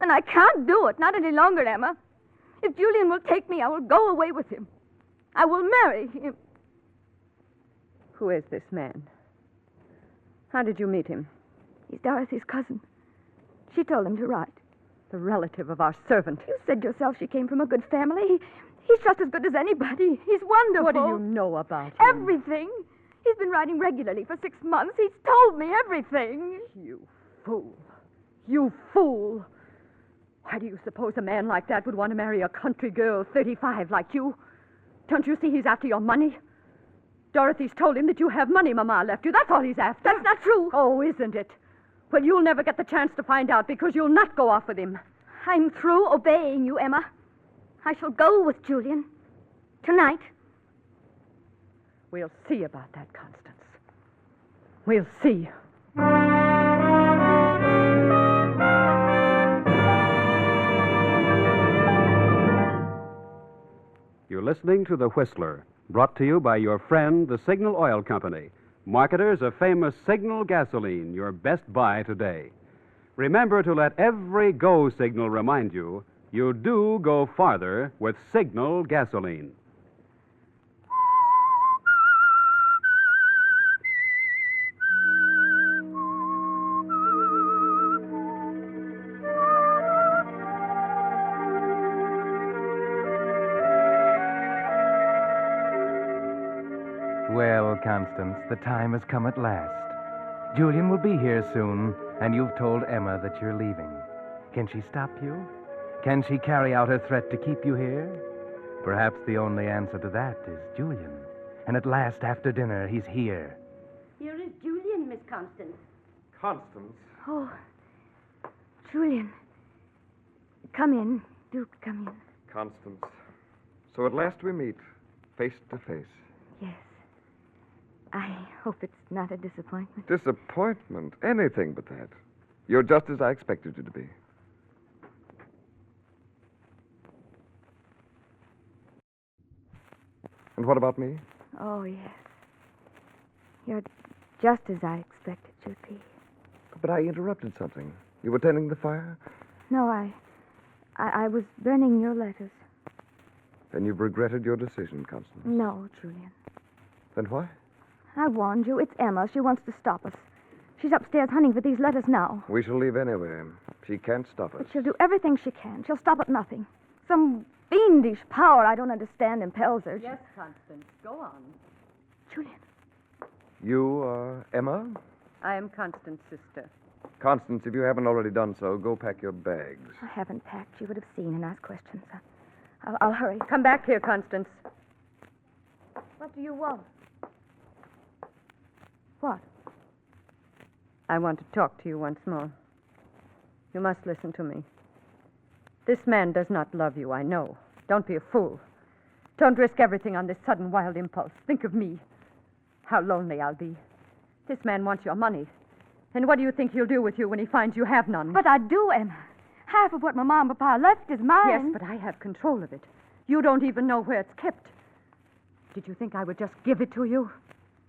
And I can't do it, not any longer, Emma. If Julian will take me, I will go away with him. I will marry him. Who is this man? How did you meet him? He's Dorothy's cousin. She told him to write. The relative of our servant. You said yourself she came from a good family. He's just as good as anybody. He's wonderful. What do you know about him? Everything. He's been writing regularly for 6 months. He's told me everything. You fool. You fool. Why do you suppose a man like that would want to marry a country girl 35 like you? Don't you see he's after your money? Dorothy's told him that you have money Mama left you. That's all he's after. That's not true. Oh, isn't it? Well, you'll never get the chance to find out because you'll not go off with him. I'm through obeying you, Emma. I shall go with Julian. Tonight. We'll see about that, Constance. We'll see. You're listening to The Whistler, brought to you by your friend, the Signal Oil Company, marketers of famous Signal gasoline, your best buy today. Remember to let every go signal remind you do go farther with Signal gasoline. Well, Constance, the time has come at last. Julian will be here soon, and you've told Emma that you're leaving. Can she stop you? Can she carry out her threat to keep you here? Perhaps the only answer to that is Julian. And at last, after dinner, he's here. Here is Julian, Miss Constance. Constance? Oh, Julian. Come in. Do come in. Constance. So at last we meet, face to face. Yes. I hope it's not a disappointment. Disappointment? Anything but that. You're just as I expected you to be. And what about me? Oh, yes. You're just as I expected you'd be. But I interrupted something. You were tending the fire? No, I was burning your letters. Then you've regretted your decision, Constance. No, Julian. Then why? I warned you. It's Emma. She wants to stop us. She's upstairs hunting for these letters now. We shall leave anyway. She can't stop us. But she'll do everything she can. She'll stop at nothing. Some fiendish power I don't understand impels her. Yes, Constance. Go on. Julian. You are Emma? I am Constance's sister. Constance, if you haven't already done so, go pack your bags. I haven't packed. You would have seen and asked questions. I'll hurry. Come back here, Constance. What do you want? What? I want to talk to you once more. You must listen to me. This man does not love you, I know. Don't be a fool. Don't risk everything on this sudden wild impulse. Think of me. How lonely I'll be. This man wants your money. And what do you think he'll do with you when he finds you have none? But I do, Emma. Half of what my mom and papa left is mine. Yes, but I have control of it. You don't even know where it's kept. Did you think I would just give it to you?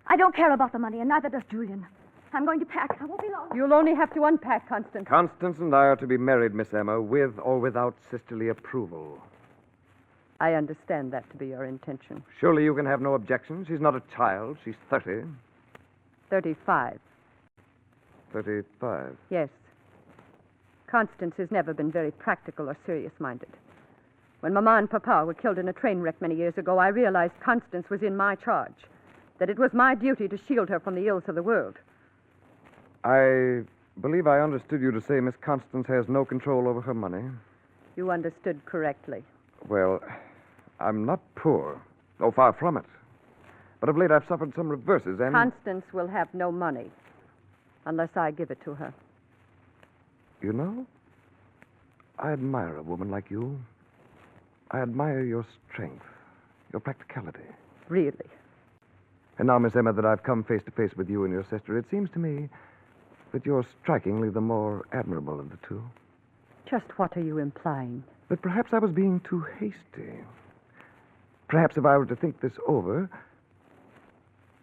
I don't care about the money, and neither does Julian. I'm going to pack. I won't be long. You'll only have to unpack, Constance. Constance and I are to be married, Miss Emma, with or without sisterly approval. I understand that to be your intention. Surely you can have no objection. She's not a child. She's 30. 35. 35. Yes. Constance has never been very practical or serious-minded. When Mama and Papa were killed in a train wreck many years ago, I realized Constance was in my charge, that it was my duty to shield her from the ills of the world. I believe I understood you to say Miss Constance has no control over her money. You understood correctly. Well, I'm not poor. Oh, far from it. But of late I've suffered some reverses, and... Constance will have no money unless I give it to her. You know, I admire a woman like you. I admire your strength, your practicality. Really? And now, Miss Emma, that I've come face to face with you and your sister, it seems to me that you're strikingly the more admirable of the two. Just what are you implying? That perhaps I was being too hasty. Perhaps if I were to think this over...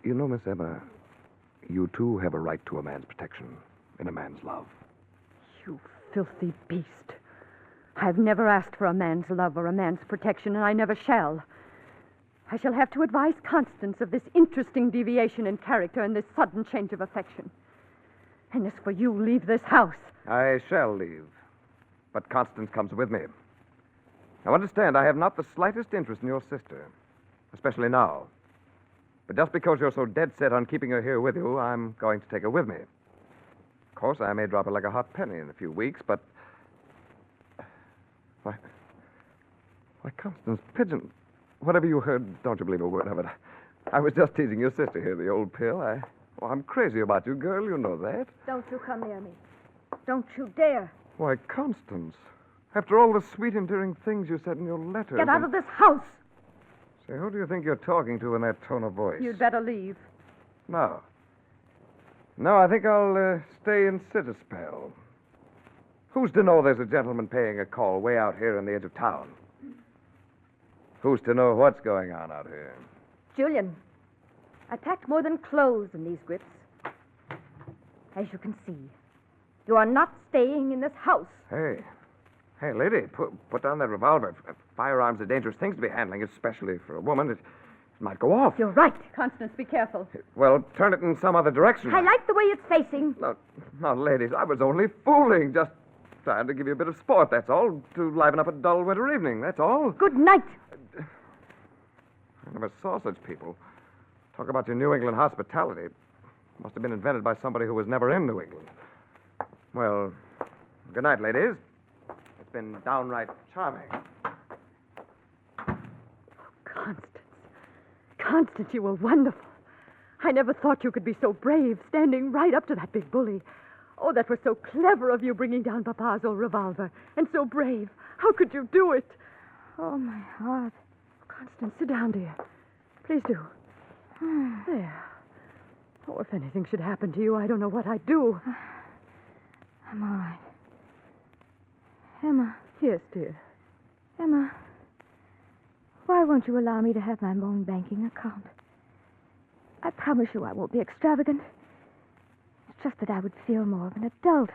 You know, Miss Emma, you too have a right to a man's protection and a man's love. You filthy beast. I've never asked for a man's love or a man's protection, and I never shall. I shall have to advise Constance of this interesting deviation in character and this sudden change of affection. And as for you, leave this house. I shall leave. But Constance comes with me. Now, understand, I have not the slightest interest in your sister, especially now. But just because you're so dead set on keeping her here with you, I'm going to take her with me. Of course, I may drop her like a hot penny in a few weeks, but... Why, Constance, Pigeon, whatever you heard, don't you believe a word of it. I was just teasing your sister here, the old pill. I'm crazy about you, girl. You know that. Don't you come near me. Don't you dare. Why, Constance, after all the sweet, endearing things you said in your letters... Get out of this house. Say, who do you think you're talking to in that tone of voice? You'd better leave. No. No, I think I'll stay and sit a spell. Who's to know there's a gentleman paying a call way out here on the edge of town? Who's to know what's going on out here? Julian, I packed more than clothes in these grips. As you can see, you are not staying in this house. Hey, lady, put down that revolver. Firearms are dangerous things to be handling, especially for a woman. It might go off. You're right. Constance, be careful. Well, turn it in some other direction. I like the way it's facing. No, ladies, I was only fooling. Just trying to give you a bit of sport, that's all. To liven up a dull winter evening, that's all. Good night. I never saw such people. Talk about your New England hospitality. Must have been invented by somebody who was never in New England. Well, good night, ladies. It's been downright charming. Constance, you were wonderful. I never thought you could be so brave, standing right up to that big bully. Oh, that was so clever of you bringing down Papa's old revolver. And so brave. How could you do it? Oh, my heart. Constance, sit down, dear. Please do. There. Oh, if anything should happen to you, I don't know what I'd do. I'm all right. Emma. Yes, dear. Emma, why won't you allow me to have my own banking account? I promise you I won't be extravagant. It's just that I would feel more of an adult.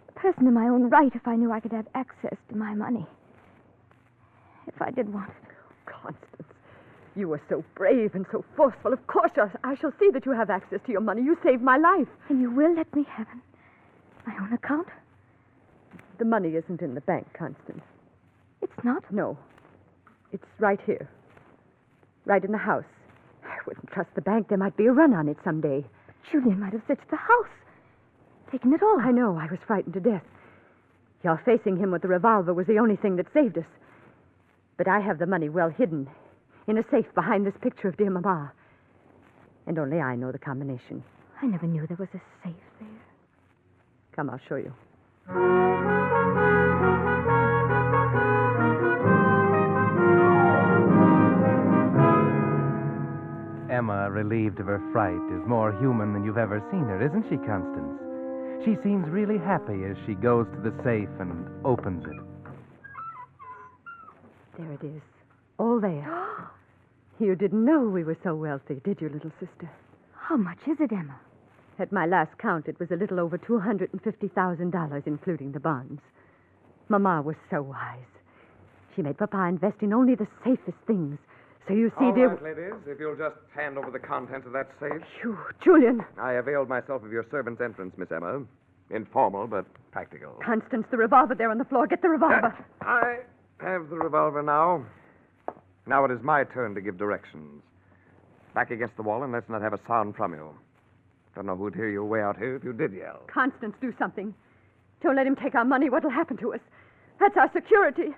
A person in my own right if I knew I could have access to my money. If I did want it. Constance, you were so brave and so forceful. Of course, I shall see that you have access to your money. You saved my life. And you will let me have my own account? The money isn't in the bank, Constance. It's not? No. It's right here. Right in the house. I wouldn't trust the bank. There might be a run on it someday. But Julian might have searched the house. Taken it all. I know. I was frightened to death. Your facing him with the revolver was the only thing that saved us. But I have the money well hidden in a safe behind this picture of dear Mama. And only I know the combination. I never knew there was a safe there. Come, I'll show you. Emma, relieved of her fright, is more human than you've ever seen her, isn't she, Constance? She seems really happy as she goes to the safe and opens it. There it is. All there. You didn't know we were so wealthy, did you, little sister? How much is it, Emma? At my last count, it was a little over $250,000, including the bonds. Mama was so wise. She made Papa invest in only the safest things. So you see, All dear... right, ladies, if you'll just hand over the contents of that safe. Phew, Julian. I availed myself of your servant's entrance, Miss Emma. Informal, but practical. Constance, the revolver there on the floor. Get the revolver. I have the revolver now. Now it is my turn to give directions. Back against the wall, and let's not have a sound from you. Don't know who'd hear you way out here if you did yell. Constance, do something. Don't let him take our money. What'll happen to us? That's our security.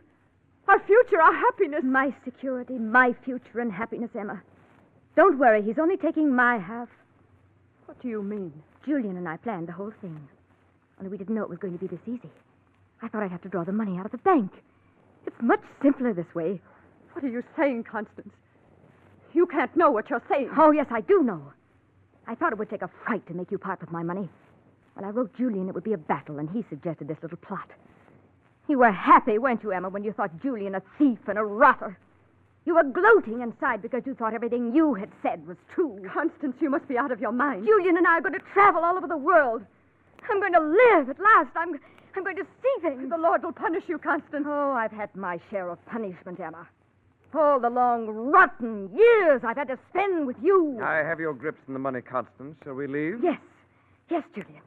Our future, our happiness. My security, my future and happiness, Emma. Don't worry, he's only taking my half. What do you mean? Julian and I planned the whole thing. Only we didn't know it was going to be this easy. I thought I'd have to draw the money out of the bank. It's much simpler this way. What are you saying, Constance? You can't know what you're saying. Oh, yes, I do know. I thought it would take a fright to make you part with my money. When I wrote Julian it would be a battle, and he suggested this little plot. You were happy, weren't you, Emma, when you thought Julian a thief and a rotter? You were gloating inside because you thought everything you had said was true. Constance, you must be out of your mind. Julian and I are going to travel all over the world. I'm going to live at last. I'm going to see things. The Lord will punish you, Constance. Oh, I've had my share of punishment, Emma. All the long, rotten years I've had to spend with you. I have your grips in the money, Constance. Shall we leave? Yes. Yes, Julian.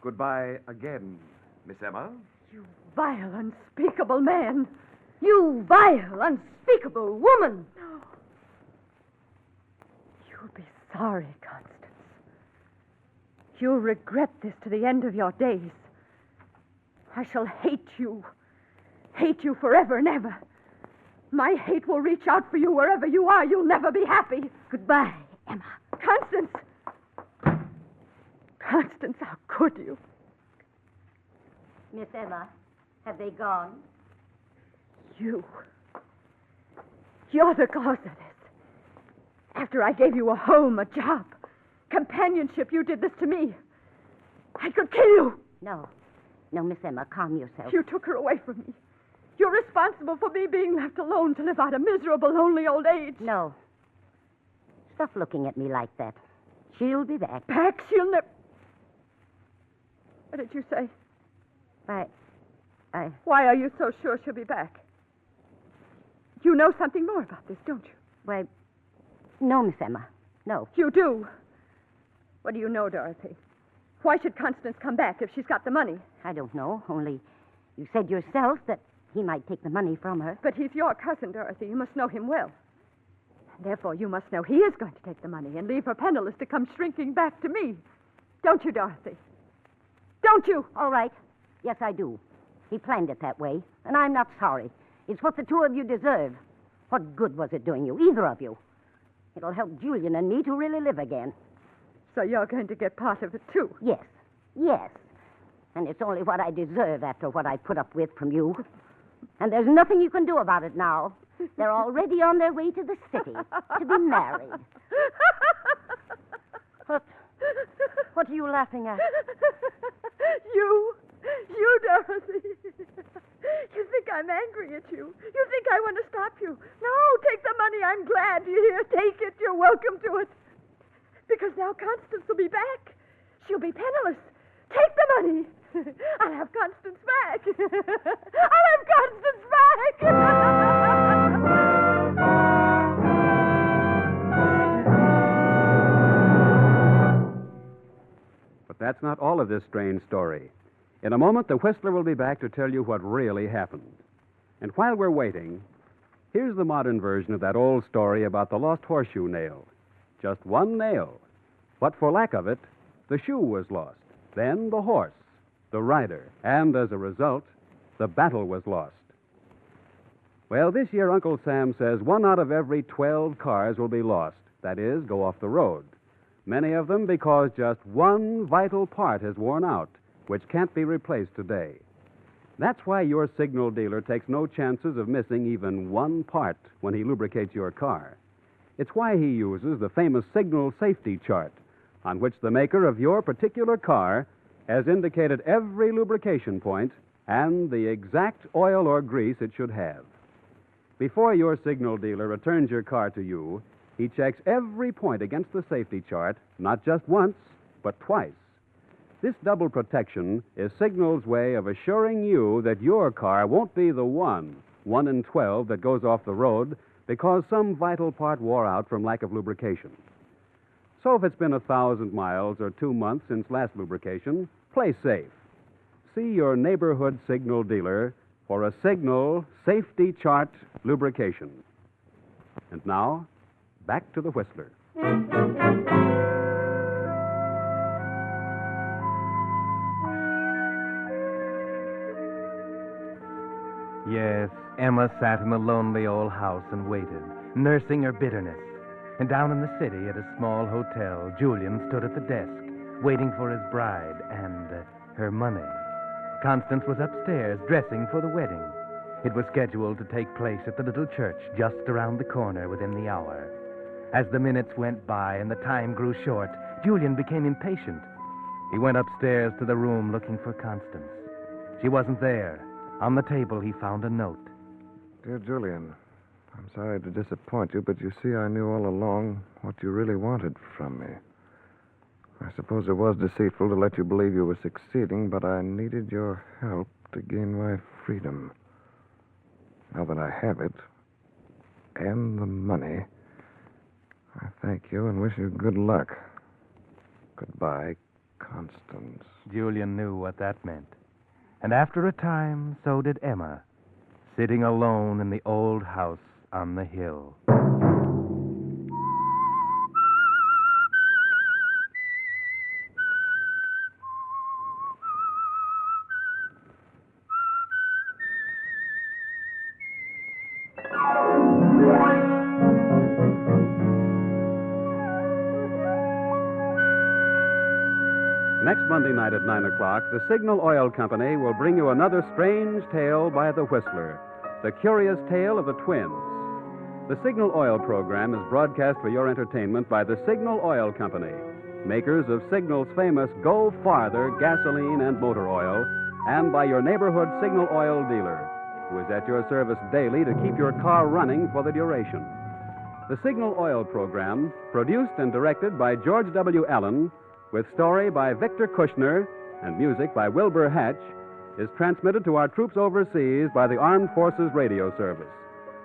Goodbye again, Miss Emma. You vile, unspeakable man. You vile, unspeakable woman. You'll be sorry, Constance. You'll regret this to the end of your days. I shall hate you. Hate you forever and ever. My hate will reach out for you wherever you are. You'll never be happy. Goodbye, Emma. Constance! Constance, how could you? Miss Emma, have they gone? You're the cause of this. After I gave you a home, a job, companionship, you did this to me. I could kill you. No. No, Miss Emma, calm yourself. You took her away from me. You're responsible for me being left alone to live out a miserable, lonely old age. No. Stop looking at me like that. She'll be back. Back? She'll never... What did you say? Why are you so sure she'll be back? You know something more about this, don't you? Why, no, Miss Emma. No. You do? What do you know, Dorothy? Why should Constance come back if she's got the money? I don't know. Only you said yourself that he might take the money from her. But he's your cousin, Dorothy. You must know him well. Therefore, you must know he is going to take the money and leave her penniless to come shrinking back to me. Don't you, Dorothy? Don't you? All right. Yes, I do. He planned it that way, and I'm not sorry. It's what the two of you deserve. What good was it doing you, either of you? It'll help Julian and me to really live again. So you're going to get part of it, too? Yes. Yes. And it's only what I deserve after what I put up with from you. And there's nothing you can do about it now. They're already on their way to the city to be married. What are you laughing at? You, Dorothy. You think I'm angry at you. You think I want to stop you. No, take the money. I'm glad you're here. Take it. You're welcome to it. Because now Constance will be back. She'll be penniless. Take the money. I'll have Constance back. I'll have Constance back. But that's not all of this strange story. In a moment, the Whistler will be back to tell you what really happened. And while we're waiting, here's the modern version of that old story about the lost horseshoe nail. Just one nail. But for lack of it, the shoe was lost. Then the horse, the rider, and as a result, the battle was lost. Well, this year, Uncle Sam says 1 out of every 12 cars will be lost. That is, go off the road. Many of them because just one vital part has worn out, which can't be replaced today. That's why your signal dealer takes no chances of missing even one part when he lubricates your car. It's why he uses the famous signal safety chart, on which the maker of your particular car has indicated every lubrication point and the exact oil or grease it should have. Before your signal dealer returns your car to you, he checks every point against the safety chart, not just once, but twice. This double protection is Signal's way of assuring you that your car won't be the one in 12 that goes off the road because some vital part wore out from lack of lubrication. So if it's been 1,000 miles or 2 months since last lubrication, play safe. See your neighborhood Signal dealer for a Signal safety chart lubrication. And now, back to the Whistler. Yes, Emma sat in the lonely old house and waited, nursing her bitterness. And down in the city at a small hotel, Julian stood at the desk, waiting for his bride and her money. Constance was upstairs, dressing for the wedding. It was scheduled to take place at the little church just around the corner within the hour. As the minutes went by and the time grew short, Julian became impatient. He went upstairs to the room looking for Constance. She wasn't there. On the table, he found a note. Dear Julian, I'm sorry to disappoint you, but you see, I knew all along what you really wanted from me. I suppose it was deceitful to let you believe you were succeeding, but I needed your help to gain my freedom. Now that I have it, and the money, I thank you and wish you good luck. Goodbye, Constance. Julian knew what that meant. And after a time, so did Emma, sitting alone in the old house on the hill. Next Monday night at 9 o'clock, the Signal Oil Company will bring you another strange tale by the Whistler, the curious tale of the twins. The Signal Oil program is broadcast for your entertainment by the Signal Oil Company, makers of Signal's famous Go Farther gasoline and motor oil, and by your neighborhood Signal Oil dealer, who is at your service daily to keep your car running for the duration. The Signal Oil program, produced and directed by George W. Allen, with story by Victor Kushner and music by Wilbur Hatch, is transmitted to our troops overseas by the Armed Forces Radio Service.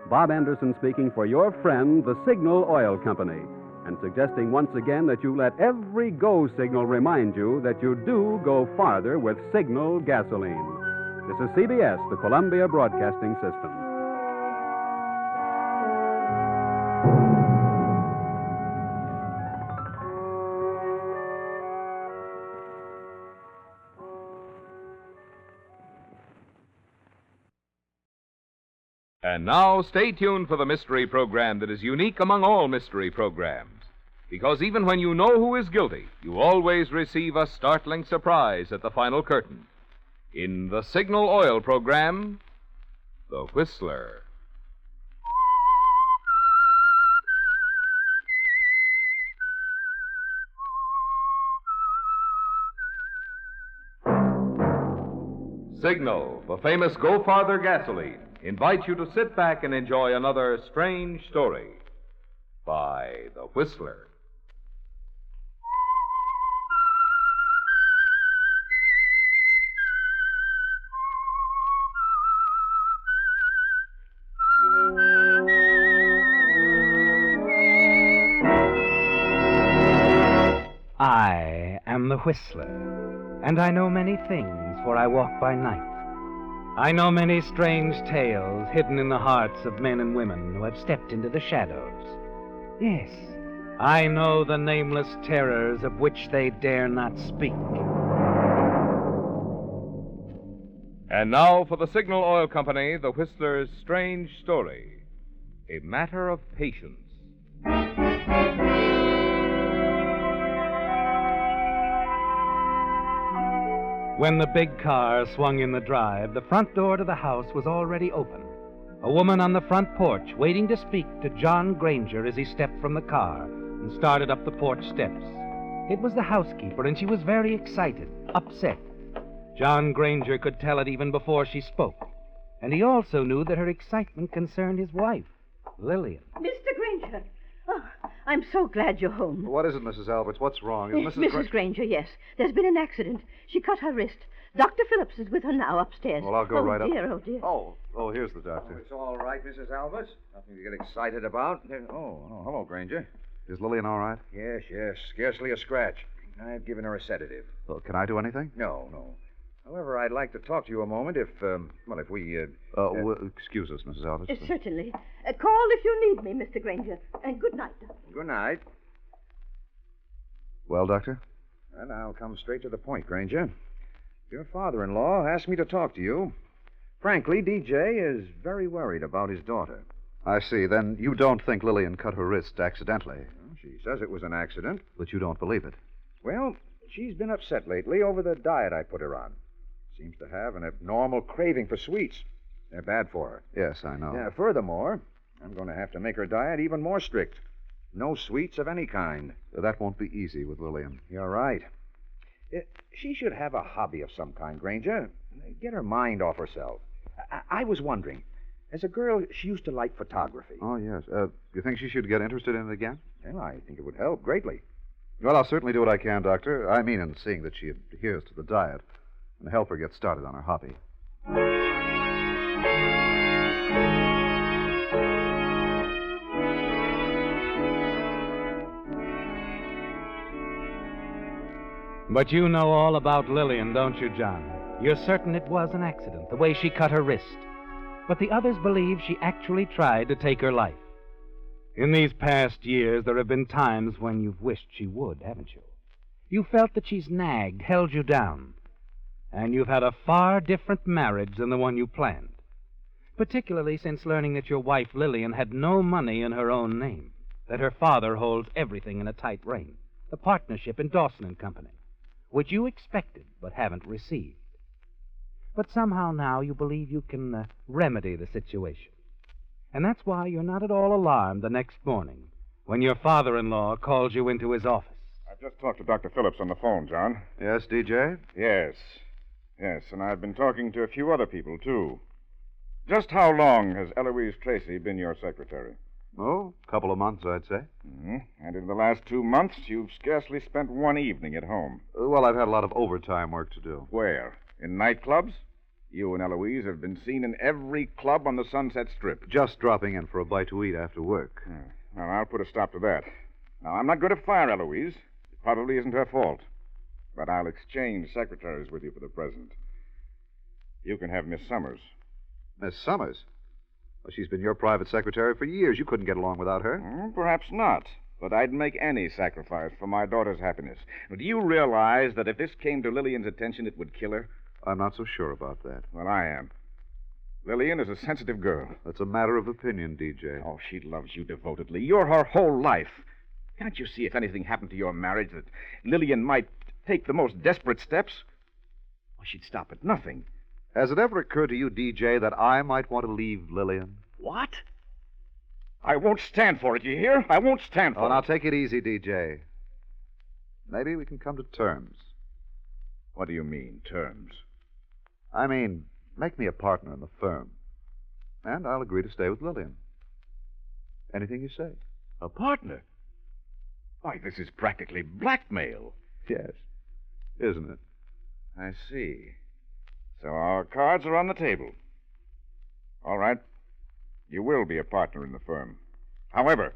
Bob Anderson speaking for your friend, the Signal Oil Company, and suggesting once again that you let every go signal remind you that you do go farther with Signal gasoline. This is CBS, the Columbia Broadcasting System. And now, stay tuned for the mystery program that is unique among all mystery programs. Because even when you know who is guilty, you always receive a startling surprise at the final curtain. In the Signal Oil program, The Whistler. Signal, the famous Go Farther gasoline, invites you to sit back and enjoy another strange story by The Whistler. I am the Whistler, and I know many things, for I walk by night. I know many strange tales hidden in the hearts of men and women who have stepped into the shadows. Yes, I know the nameless terrors of which they dare not speak. And now for the Signal Oil Company, The Whistler's strange story, A Matter of Patience. When the big car swung in the drive, the front door to the house was already open. A woman on the front porch waiting to speak to John Granger as he stepped from the car and started up the porch steps. It was the housekeeper, and she was very excited, upset. John Granger could tell it even before she spoke. And he also knew that her excitement concerned his wife, Lillian. Mr. Granger. Oh, I'm so glad you're home. What is it, Mrs. Alberts? What's wrong? Is Mrs. Granger, yes. There's been an accident. She cut her wrist. Dr. Phillips is with her now upstairs. Well, I'll go right up. Oh, dear. Oh, here's the doctor. It's all right, Mrs. Alberts. Nothing to get excited about. Hello, Granger. Is Lillian all right? Yes. Scarcely a scratch. I've given her a sedative. Well, can I do anything? No. However, I'd like to talk to you a moment if we... excuse us, Mrs. Alberts. Certainly. Call if you need me, Mr. Granger. And good night, Doctor. Good night. Well, Doctor? And I'll come straight to the point, Granger. Your father-in-law asked me to talk to you. Frankly, DJ is very worried about his daughter. I see. Then you don't think Lillian cut her wrist accidentally? Well, she says it was an accident. But you don't believe it? Well, she's been upset lately over the diet I put her on. Seems to have an abnormal craving for sweets. They're bad for her. Yes, I know. Furthermore, I'm going to have to make her diet even more strict. No sweets of any kind. That won't be easy with Lillian. You're right. She should have a hobby of some kind, Granger. Get her mind off herself. I was wondering, as a girl, she used to like photography. Oh, yes. You think she should get interested in it again? Well, I think it would help greatly. Well, I'll certainly do what I can, Doctor. I mean, in seeing that she adheres to the diet and help her get started on her hobby. But you know all about Lillian, don't you, John? You're certain it was an accident, the way she cut her wrist. But the others believe she actually tried to take her life. In these past years, there have been times when you've wished she would, haven't you? You felt that she's nagged, held you down. And you've had a far different marriage than the one you planned. Particularly since learning that your wife, Lillian, had no money in her own name. That her father holds everything in a tight rein. The partnership in Dawson and Company, which you expected but haven't received. But somehow now you believe you can remedy the situation. And that's why you're not at all alarmed the next morning when your father-in-law calls you into his office. I've just talked to Dr. Phillips on the phone, John. Yes, DJ? Yes, and I've been talking to a few other people, too. Just how long has Eloise Tracy been your secretary? Oh, a couple of months, I'd say. Mm-hmm. And in the last 2 months, you've scarcely spent one evening at home. Well, I've had a lot of overtime work to do. Where? In nightclubs? You and Eloise have been seen in every club on the Sunset Strip. Just dropping in for a bite to eat after work. Well, I'll put a stop to that. Now, I'm not going to fire Eloise. It probably isn't her fault. But I'll exchange secretaries with you for the present. You can have Miss Summers. Miss Summers? Well, she's been your private secretary for years. You couldn't get along without her. Perhaps not. But I'd make any sacrifice for my daughter's happiness. Do you realize that if this came to Lillian's attention, it would kill her? I'm not so sure about that. Well, I am. Lillian is a sensitive girl. That's a matter of opinion, DJ. Oh, she loves you devotedly. You're her whole life. Can't you see if anything happened to your marriage that Lillian might take the most desperate steps? Well, she'd stop at nothing. Has it ever occurred to you, DJ, that I might want to leave Lillian? What? I won't stand for it, you hear? I won't stand for Oh, it. now take it easy, DJ. Maybe we can come to terms. What do you mean, terms? I mean, make me a partner in the firm. And I'll agree to stay with Lillian. Anything you say. A partner? Why, this is practically blackmail. Yes. Isn't it? I see. So our cards are on the table. All right. You will be a partner in the firm. However,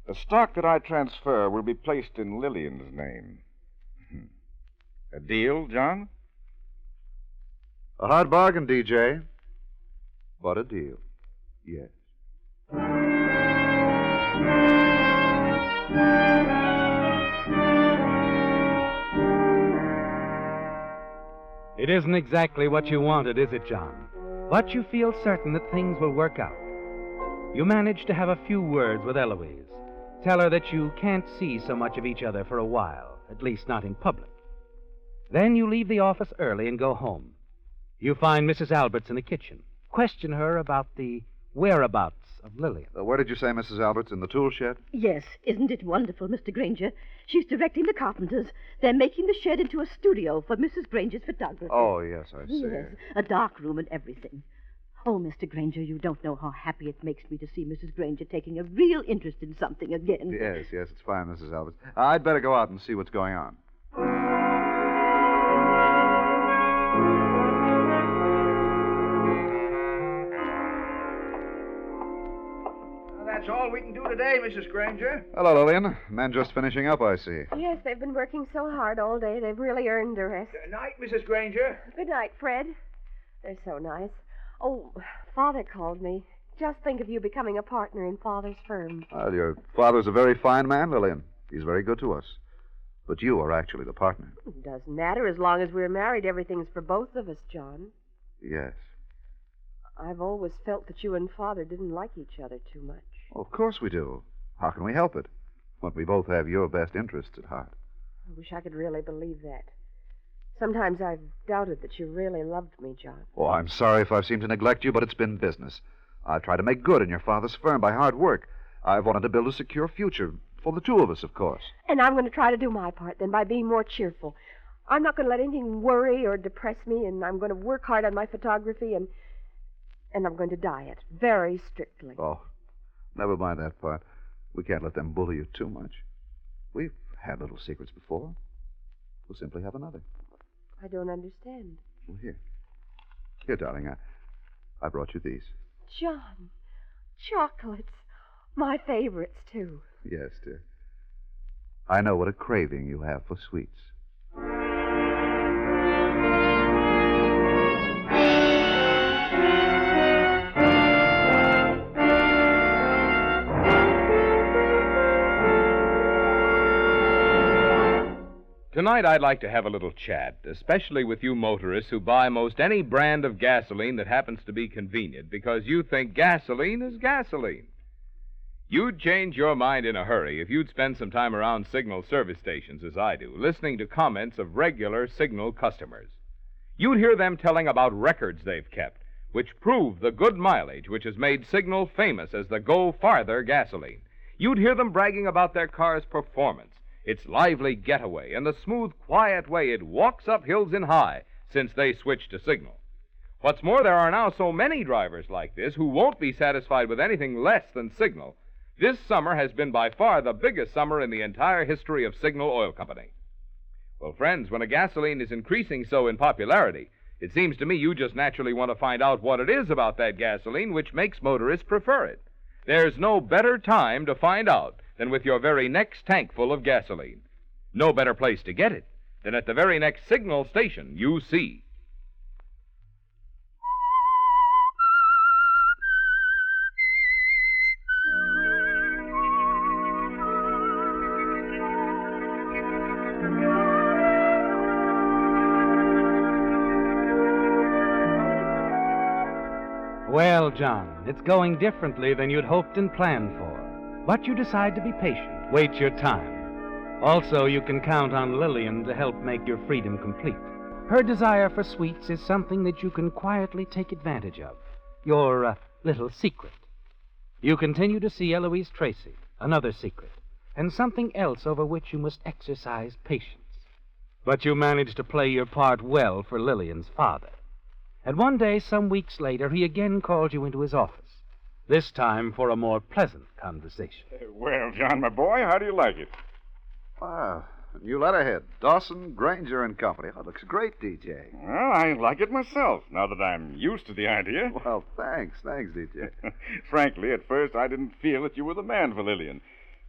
the stock that I transfer will be placed in Lillian's name. A deal, John? A hard bargain, DJ. But a deal. Yes. It isn't exactly what you wanted, is it, John? But you feel certain that things will work out. You manage to have a few words with Eloise. Tell her that you can't see so much of each other for a while, at least not in public. Then you leave the office early and go home. You find Mrs. Alberts in the kitchen. Question her about the whereabouts of Lillian. Where did you say, Mrs. Alberts? In the tool shed? Yes, isn't it wonderful, Mr. Granger? She's directing the carpenters. They're making the shed into a studio for Mrs. Granger's photography. Oh, yes, I see. Yes, a dark room and everything. Oh, Mr. Granger, you don't know how happy it makes me to see Mrs. Granger taking a real interest in something again. Yes, it's fine, Mrs. Alberts. I'd better go out and see what's going on. That's all we can do today, Mrs. Granger. Hello, Lillian. Men just finishing up, I see. Yes, they've been working so hard all day. They've really earned a rest. Good night, Mrs. Granger. Good night, Fred. They're so nice. Oh, Father called me. Just think of you becoming a partner in Father's firm. Well, your father's a very fine man, Lillian. He's very good to us. But you are actually the partner. It doesn't matter as long as we're married. Everything's for both of us, John. Yes. I've always felt that you and Father didn't like each other too much. Well, of course we do. How can we help it? When we both have your best interests at heart. I wish I could really believe that. Sometimes I've doubted that you really loved me, John. Oh, I'm sorry if I've seemed to neglect you, but it's been business. I've tried to make good in your father's firm by hard work. I've wanted to build a secure future for the two of us, of course. And I'm going to try to do my part then by being more cheerful. I'm not going to let anything worry or depress me, and I'm going to work hard on my photography, and I'm going to diet very strictly. Oh, never mind that part. We can't let them bully you too much. We've had little secrets before. We'll simply have another. I don't understand. Well, here. Here, darling, I brought you these. John, chocolates. My favorites, too. Yes, dear. I know what a craving you have for sweets. Tonight, I'd like to have a little chat, especially with you motorists who buy most any brand of gasoline that happens to be convenient because you think gasoline is gasoline. You'd change your mind in a hurry if you'd spend some time around Signal service stations, as I do, listening to comments of regular Signal customers. You'd hear them telling about records they've kept, which prove the good mileage which has made Signal famous as the Go Farther gasoline. You'd hear them bragging about their car's performance, its lively getaway, and the smooth, quiet way it walks up hills in high since they switched to Signal. What's more, there are now so many drivers like this who won't be satisfied with anything less than Signal. This summer has been by far the biggest summer in the entire history of Signal Oil Company. Well, friends, when a gasoline is increasing so in popularity, it seems to me you just naturally want to find out what it is about that gasoline which makes motorists prefer it. There's no better time to find out than with your very next tank full of gasoline. No better place to get it than at the very next Signal station you see. Well, John, it's going differently than you'd hoped and planned for. But you decide to be patient, Wait your time. Also, you can count on Lillian to help make your freedom complete. Her desire for sweets is something that you can quietly take advantage of. Your little secret. You continue to see Eloise Tracy, another secret, and something else over which you must exercise patience. But you manage to play your part well for Lillian's father. And one day, some weeks later, he again called you into his office, this time for a more pleasant conversation. Well, John, my boy, how do you like it? Wow, new letterhead. Dawson, Granger and Company. Oh, it looks great, DJ. Well, I like it myself, now that I'm used to the idea. Well, thanks, DJ. Frankly, at first I didn't feel that you were the man for Lillian.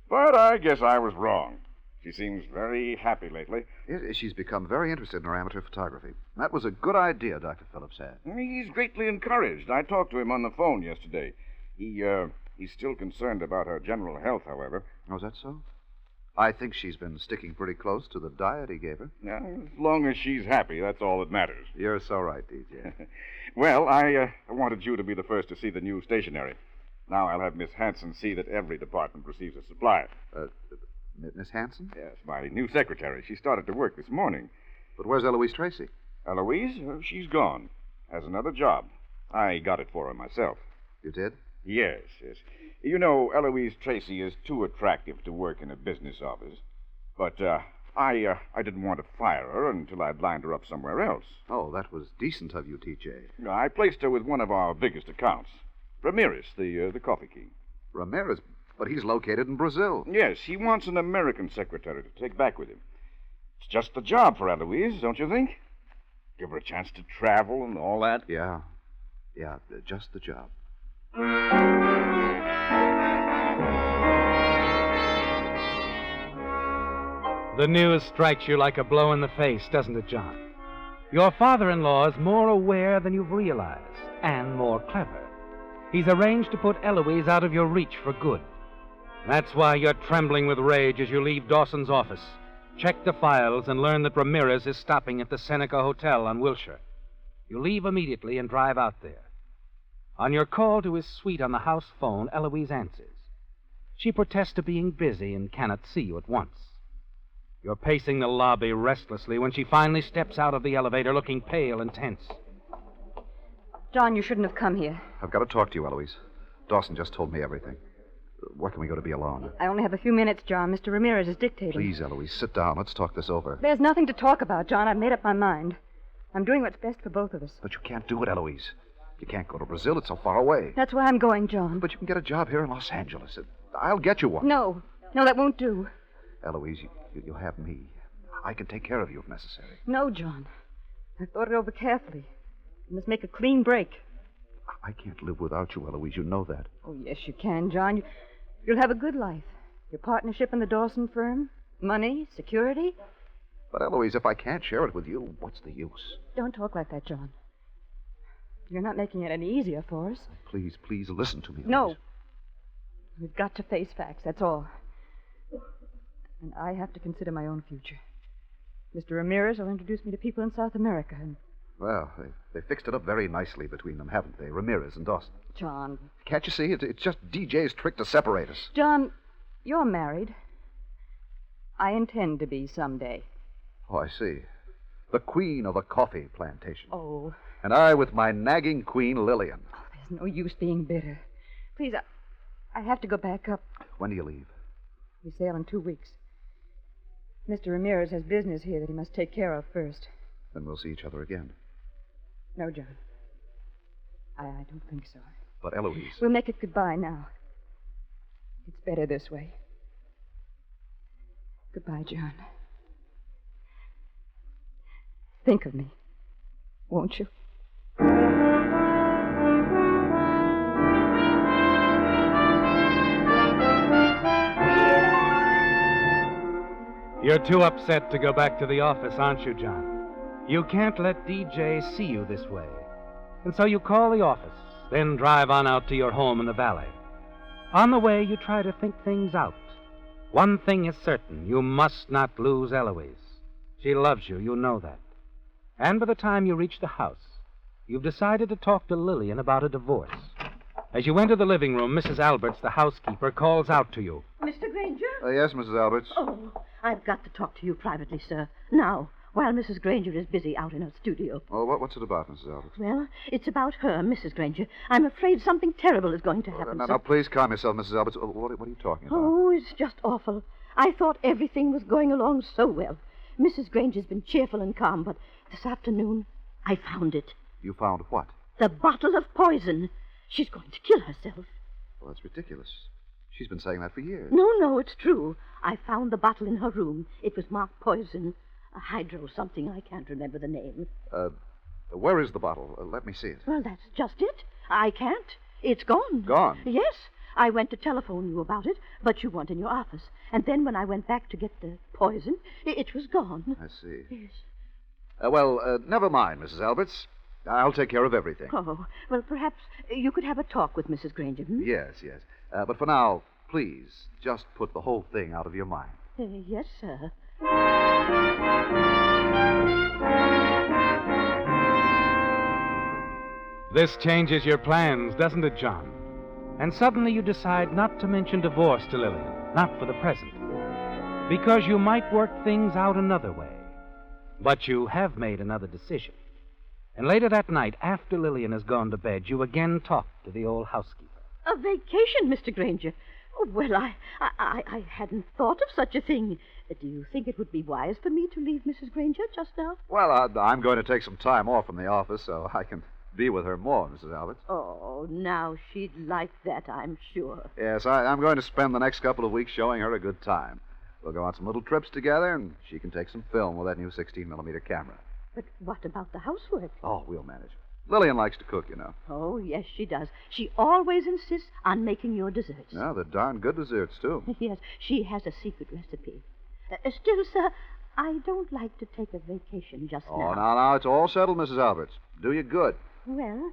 But I guess I was wrong. She seems very happy lately. She's become very interested in her amateur photography. That was a good idea Dr. Phillips had. He's greatly encouraged. I talked to him on the phone yesterday. He's still concerned about her general health, however. Oh, is that so? I think she's been sticking pretty close to the diet he gave her. Yeah, as long as she's happy, that's all that matters. You're so right, DJ. Well, I wanted you to be the first to see the new stationery. Now I'll have Miss Hanson see that every department receives a supply. Miss Hanson? Yes, my new secretary. She started to work this morning. But where's Eloise Tracy? Eloise? She's gone. Has another job. I got it for her myself. You did? Yes. You know, Eloise Tracy is too attractive to work in a business office. But I didn't want to fire her until I'd lined her up somewhere else. Oh, that was decent of you, TJ. I placed her with one of our biggest accounts. Ramirez, the coffee king. Ramirez? But he's located in Brazil. Yes, he wants an American secretary to take back with him. It's just the job for Eloise, don't you think? Give her a chance to travel and all that. Yeah, just the job. The news strikes you like a blow in the face, doesn't it, John? Your father-in-law is more aware than you've realized, and more clever. He's arranged to put Eloise out of your reach for good. That's why you're trembling with rage as you leave Dawson's office. Check the files and learn that Ramirez is stopping at the Seneca Hotel on Wilshire. You leave immediately and drive out there. On your call to his suite on the house phone, Eloise answers. She protests to being busy and cannot see you at once. You're pacing the lobby restlessly when she finally steps out of the elevator looking pale and tense. John, you shouldn't have come here. I've got to talk to you, Eloise. Dawson just told me everything. Where can we go to be alone? I only have a few minutes, John. Mr. Ramirez is dictating. Please, Eloise, sit down. Let's talk this over. There's nothing to talk about, John. I've made up my mind. I'm doing what's best for both of us. But you can't do it, Eloise. You can't go to Brazil. It's so far away. That's why I'm going, John. But you can get a job here in Los Angeles. I'll get you one. No, that won't do. Eloise, you'll have me. I can take care of you if necessary. No, John. I've thought it over carefully. You must make a clean break. I can't live without you, Eloise. You know that. Oh, yes, you can, John. You'll have a good life. Your partnership in the Dawson firm, money, security. But, Eloise, if I can't share it with you, what's the use? Don't talk like that, John. You're not making it any easier for us. Please listen to me, Eloise. No. We've got to face facts, that's all. And I have to consider my own future. Mr. Ramirez will introduce me to people in South America, and... Well, they fixed it up very nicely between them, haven't they? Ramirez and Dawson. John. Can't you see? It's just DJ's trick to separate us. John, you're married. I intend to be someday. Oh, I see. The queen of the coffee plantation. Oh. And I with my nagging queen, Lillian. Oh, there's no use being bitter. Please, I have to go back up. When do you leave? We sail in 2 weeks. Mr. Ramirez has business here that he must take care of first. Then we'll see each other again. No, John. I don't think so. But, Eloise... We'll make it goodbye now. It's better this way. Goodbye, John. Think of me, won't you? You're too upset to go back to the office, aren't you, John? You can't let DJ see you this way. And so you call the office, then drive on out to your home in the valley. On the way, you try to think things out. One thing is certain, you must not lose Eloise. She loves you, you know that. And by the time you reach the house, you've decided to talk to Lillian about a divorce. As you enter the living room, Mrs. Alberts, the housekeeper, calls out to you. Mr. Granger? Yes, Mrs. Alberts. Oh, I've got to talk to you privately, sir. Now, while Mrs. Granger is busy out in her studio. Oh, what's it about, Mrs. Alberts? Well, it's about her, Mrs. Granger. I'm afraid something terrible is going to happen, Now, sir. please calm yourself, Mrs. Alberts. What are you talking about? Oh, it's just awful. I thought everything was going along so well. Mrs. Granger's been cheerful and calm, but this afternoon, I found it. You found what? The bottle of poison. She's going to kill herself. Well, that's ridiculous. She's been saying that for years. No, it's true. I found the bottle in her room. It was marked poison. A hydro something. I can't remember the name. Where is the bottle? Let me see it. Well, that's just it. I can't. It's gone. Gone? Yes. I went to telephone you about it, but you weren't in your office. And then when I went back to get the poison, it was gone. I see. Yes. Well, never mind, Mrs. Alberts. I'll take care of everything. Oh, well, perhaps you could have a talk with Mrs. Granger, hmm? Yes. But for now, please, just put the whole thing out of your mind. Yes, sir. This changes your plans, doesn't it, John? And suddenly you decide not to mention divorce to Lillian, not for the present, because you might work things out another way. But you have made another decision. And later that night, after Lillian has gone to bed, you again talk to the old housekeeper. A vacation, Mr. Granger. Oh, well, I hadn't thought of such a thing. Do you think it would be wise for me to leave Mrs. Granger just now? Well, I'm going to take some time off from the office so I can be with her more, Mrs. Alberts. Oh, now she'd like that, I'm sure. Yes, I'm going to spend the next couple of weeks showing her a good time. We'll go on some little trips together, and she can take some film with that new 16-millimeter camera. But what about the housework? Oh, we'll manage. Lillian likes to cook, you know. Oh, yes, she does. She always insists on making your desserts. Yeah, they're darn good desserts, too. Yes, she has a secret recipe. Still, sir, I don't like to take a vacation just Oh, now. now, it's all settled, Mrs. Alberts. Do you good. Well,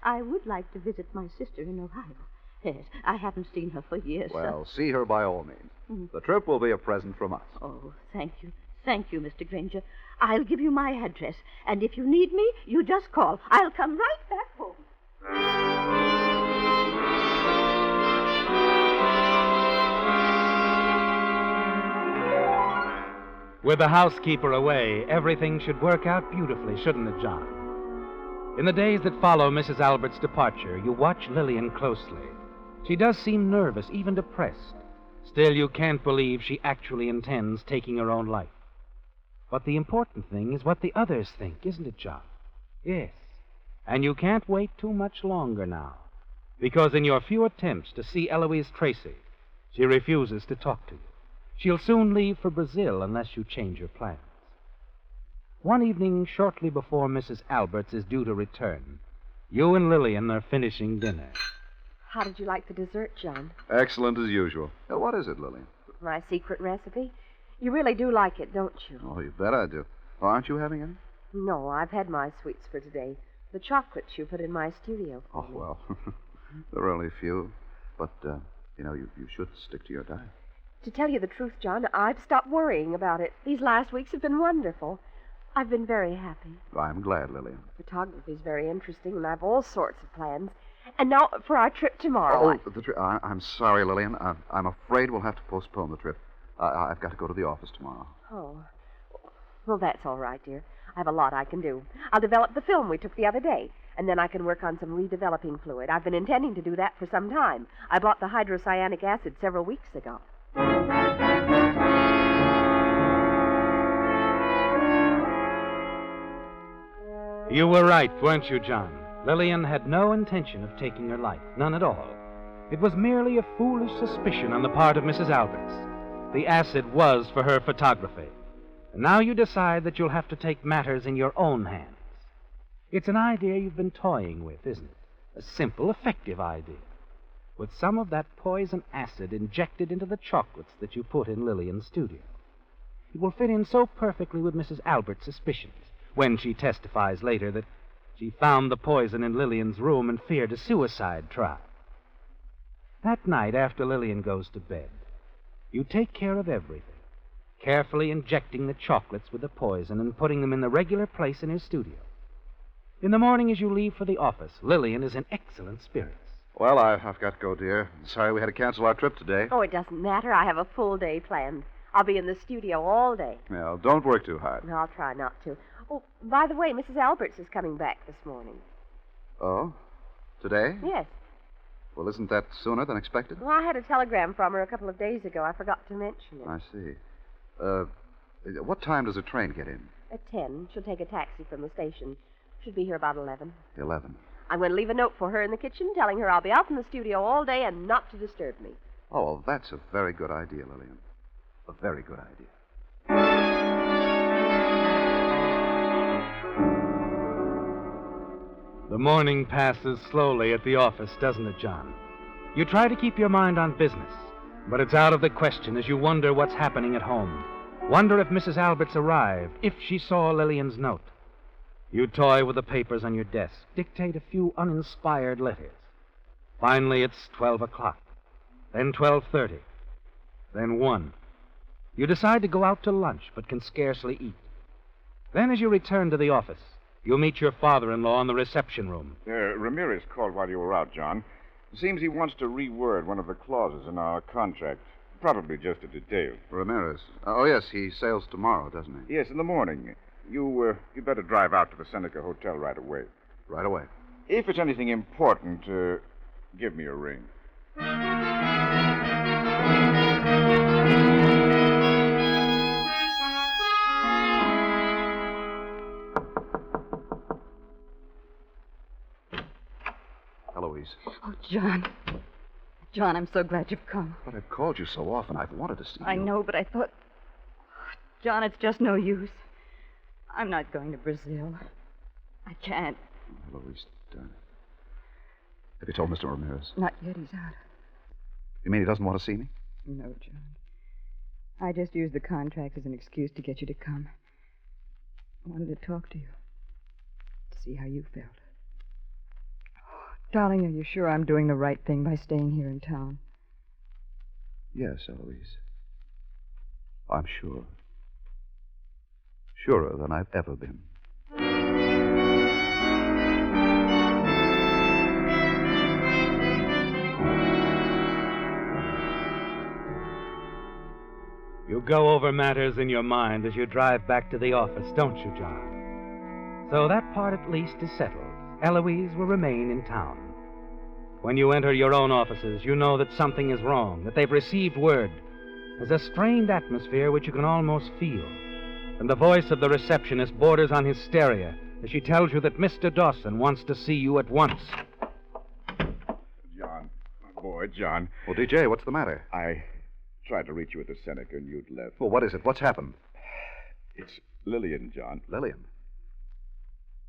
I would like to visit my sister in Ohio. Yes, I haven't seen her for years. Well, see her by all means. Mm. The trip will be a present from us. Oh, thank you. Thank you, Mr. Granger. I'll give you my address, and if you need me, you just call. I'll come right back home. With the housekeeper away, everything should work out beautifully, shouldn't it, John? In the days that follow Mrs. Albert's departure, you watch Lillian closely. She does seem nervous, even depressed. Still, you can't believe she actually intends taking her own life. But the important thing is what the others think, isn't it, John? Yes. And you can't wait too much longer now, because in your few attempts to see Eloise Tracy, she refuses to talk to you. She'll soon leave for Brazil unless you change your plans. One evening, shortly before Mrs. Alberts is due to return, you and Lillian are finishing dinner. How did you like the dessert, John? Excellent as usual. What is it, Lillian? My secret recipe? You really do like it, don't you? Oh, you bet I do. Aren't you having any? No, I've had my sweets for today. The chocolates you put in my studio. Oh, well, there are only a few. But, you should stick to your diet. To tell you the truth, John, I've stopped worrying about it. These last weeks have been wonderful. I've been very happy. I'm glad, Lillian. Photography's very interesting, and I've all sorts of plans. And now for our trip tomorrow. Oh, the trip. I'm sorry, Lillian. I'm afraid we'll have to postpone the trip. I've got to go to the office tomorrow. Oh. Well, that's all right, dear. I have a lot I can do. I'll develop the film we took the other day, and then I can work on some redeveloping fluid. I've been intending to do that for some time. I bought the hydrocyanic acid several weeks ago. You were right, weren't you, John? Lillian had no intention of taking her life, none at all. It was merely a foolish suspicion on the part of Mrs. Alberts. The acid was for her photography. And now you decide that you'll have to take matters in your own hands. It's an idea you've been toying with, isn't it? A simple, effective idea. With some of that poison acid injected into the chocolates that you put in Lillian's studio. It will fit in so perfectly with Mrs. Albert's suspicions when she testifies later that she found the poison in Lillian's room and feared a suicide try. That night, after Lillian goes to bed, you take care of everything, carefully injecting the chocolates with the poison and putting them in the regular place in her studio. In the morning, as you leave for the office, Lillian is in excellent spirits. Well, I've got to go, dear. Sorry we had to cancel our trip today. Oh, it doesn't matter. I have a full day planned. I'll be in the studio all day. Well, don't work too hard. No, I'll try not to. Oh, by the way, Mrs. Alberts is coming back this morning. Oh? Today? Yes. Well, isn't that sooner than expected? Well, I had a telegram from her a couple of days ago. I forgot to mention it. I see. What time does the train get in? At 10. She'll take a taxi from the station. Should be here about 11. 11. I'm going to leave a note for her in the kitchen telling her I'll be out in the studio all day and not to disturb me. Oh, well, that's a very good idea, Lillian. A very good idea. The morning passes slowly at the office, doesn't it, John? You try to keep your mind on business, but it's out of the question as you wonder what's happening at home. Wonder if Mrs. Alberts arrived, if she saw Lillian's note. You toy with the papers on your desk, dictate a few uninspired letters. Finally, it's 12 o'clock, then 12:30, then 1. You decide to go out to lunch, but can scarcely eat. Then, as you return to the office, you meet your father-in-law in the reception room. Ramirez called while you were out, John. It seems he wants to reword one of the clauses in our contract. Probably just a detail. Ramirez. Oh, yes, he sails tomorrow, doesn't he? Yes, in the morning. You'd better drive out to the Seneca Hotel right away. Right away. If it's anything important, give me a ring. Eloise. Oh, John. John, I'm so glad you've come. But I've called you so often. I've wanted to see you. I know, but I thought... John, it's just no use. I'm not going to Brazil. I can't. Eloise, darling. Have you told Mr. Ramirez? Not yet. He's out. You mean he doesn't want to see me? No, John. I just used the contract as an excuse to get you to come. I wanted to talk to you. To see how you felt. Darling, are you sure I'm doing the right thing by staying here in town? Yes, Eloise. I'm sure. Surer than I've ever been. You go over matters in your mind as you drive back to the office, don't you, John? So that part at least is settled. Eloise will remain in town. When you enter your own offices, you know that something is wrong, that they've received word. There's a strained atmosphere which you can almost feel. And the voice of the receptionist borders on hysteria as she tells you that Mr. Dawson wants to see you at once. John, my boy, John. Well, DJ, what's the matter? I tried to reach you at the Seneca and you'd left. Well, what is it? What's happened? It's Lillian, John. Lillian?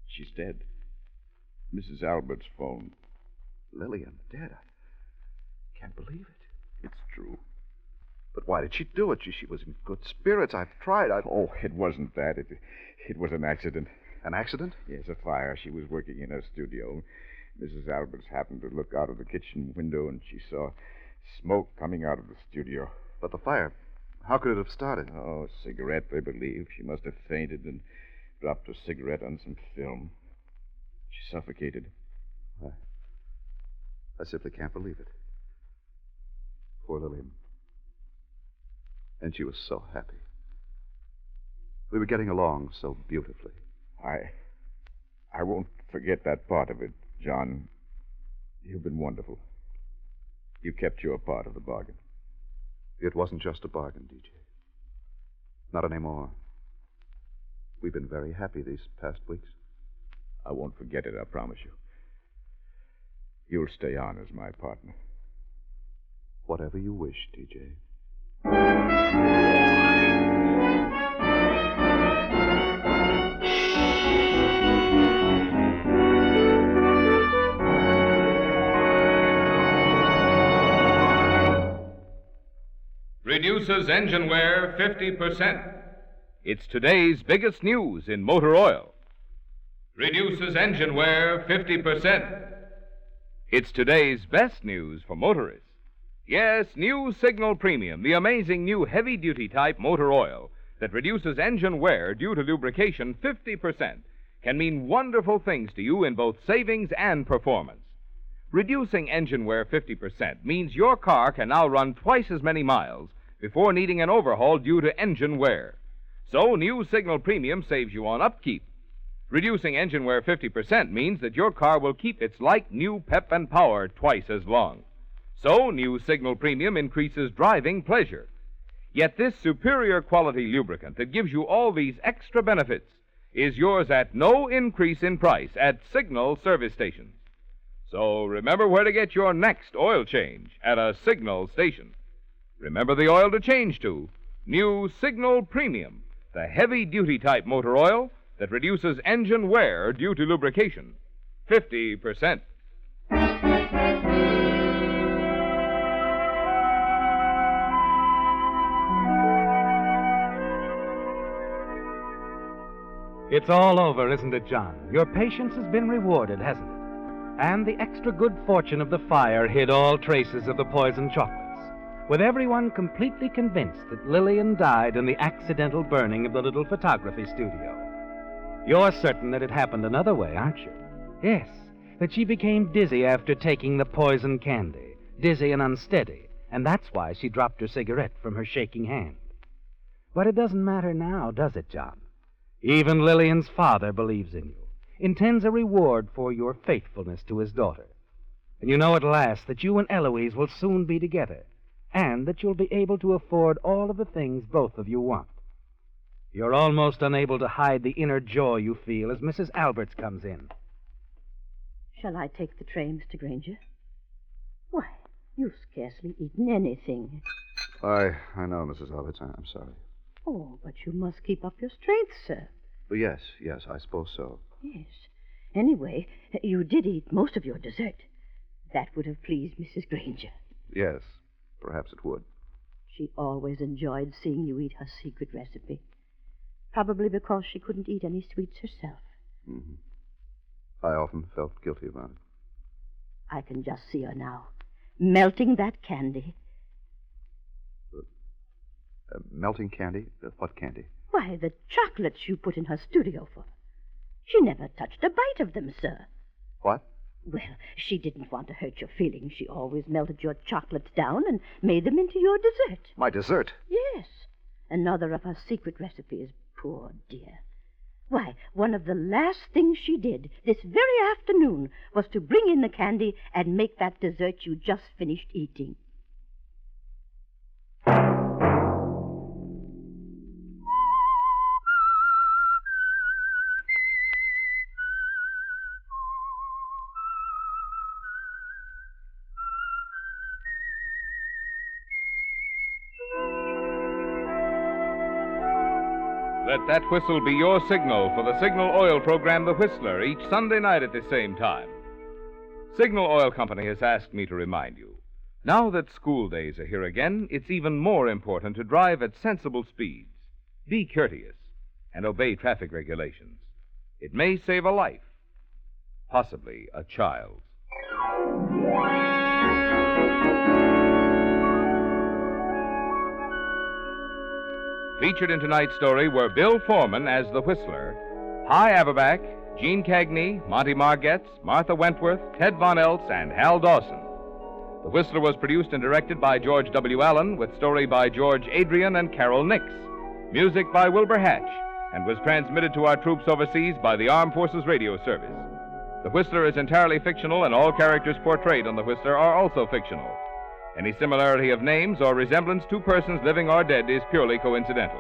She's dead. Mrs. Albert's phone. Lillian dead? I can't believe it. It's true. But why did she do it? She was in good spirits. I've tried. Oh, it wasn't that. It was an accident. An accident? Yes, a fire. She was working in her studio. Mrs. Alberts happened to look out of the kitchen window, and she saw smoke coming out of the studio. But the fire, how could it have started? Oh, a cigarette, they believe. She must have fainted and dropped her cigarette on some film. She suffocated. I simply can't believe it. Poor Lillian. And she was so happy. We were getting along so beautifully. I won't forget that part of it, John. You've been wonderful. You kept your part of the bargain. It wasn't just a bargain, DJ. Not anymore. We've been very happy these past weeks. I won't forget it, I promise you. You'll stay on as my partner. Whatever you wish, DJ. Reduces engine wear 50%. It's today's biggest news in motor oil. Reduces engine wear 50%. It's today's best news for motorists. Yes, new Signal Premium, the amazing new heavy-duty type motor oil that reduces engine wear due to lubrication 50%, can mean wonderful things to you in both savings and performance. Reducing engine wear 50% means your car can now run twice as many miles before needing an overhaul due to engine wear. So, new Signal Premium saves you on upkeep. Reducing engine wear 50% means that your car will keep its like-new pep and power twice as long. So, new Signal Premium increases driving pleasure. Yet this superior quality lubricant that gives you all these extra benefits is yours at no increase in price at Signal service stations. So remember where to get your next oil change, at a Signal station. Remember the oil to change to. New Signal Premium, the heavy-duty type motor oil that reduces engine wear due to lubrication. 50%. It's all over, isn't it, John? Your patience has been rewarded, hasn't it? And the extra good fortune of the fire hid all traces of the poisoned chocolates, with everyone completely convinced that Lillian died in the accidental burning of the little photography studio. You're certain that it happened another way, aren't you? Yes, that she became dizzy after taking the poison candy, dizzy and unsteady, and that's why she dropped her cigarette from her shaking hand. But it doesn't matter now, does it, John? Even Lillian's father believes in you, intends a reward for your faithfulness to his daughter. And you know at last that you and Eloise will soon be together, and that you'll be able to afford all of the things both of you want. You're almost unable to hide the inner joy you feel as Mrs. Alberts comes in. Shall I take the tray, Mr. Granger? Why, you've scarcely eaten anything. I know, Mrs. Alberts. I'm sorry. Oh, but you must keep up your strength, sir. But yes, I suppose so. Yes. Anyway, you did eat most of your dessert. That would have pleased Mrs. Granger. Yes, perhaps it would. She always enjoyed seeing you eat her secret recipe. Probably because she couldn't eat any sweets herself. Mm-hmm. I often felt guilty about it. I can just see her now, melting that candy. Melting candy? What candy? Why, the chocolates you put in her studio for her. She never touched a bite of them, sir. What? Well, she didn't want to hurt your feelings. She always melted your chocolates down and made them into your dessert. My dessert? Yes. Another of her secret recipes, poor dear. Why, one of the last things she did this very afternoon was to bring in the candy and make that dessert you just finished eating. Let that whistle be your signal for the Signal Oil program, The Whistler, each Sunday night at the same time. Signal Oil Company has asked me to remind you, now that school days are here again, it's even more important to drive at sensible speeds, be courteous, and obey traffic regulations. It may save a life, possibly a child's. Featured in tonight's story were Bill Foreman as the Whistler, Hy Averback, Gene Cagney, Monty Margetts, Martha Wentworth, Ted Von Eltz, and Hal Dawson. The Whistler was produced and directed by George W. Allen, with story by George Adrian and Carol Nix, music by Wilbur Hatch, and was transmitted to our troops overseas by the Armed Forces Radio Service. The Whistler is entirely fictional, and all characters portrayed on The Whistler are also fictional. Any similarity of names or resemblance to persons living or dead is purely coincidental.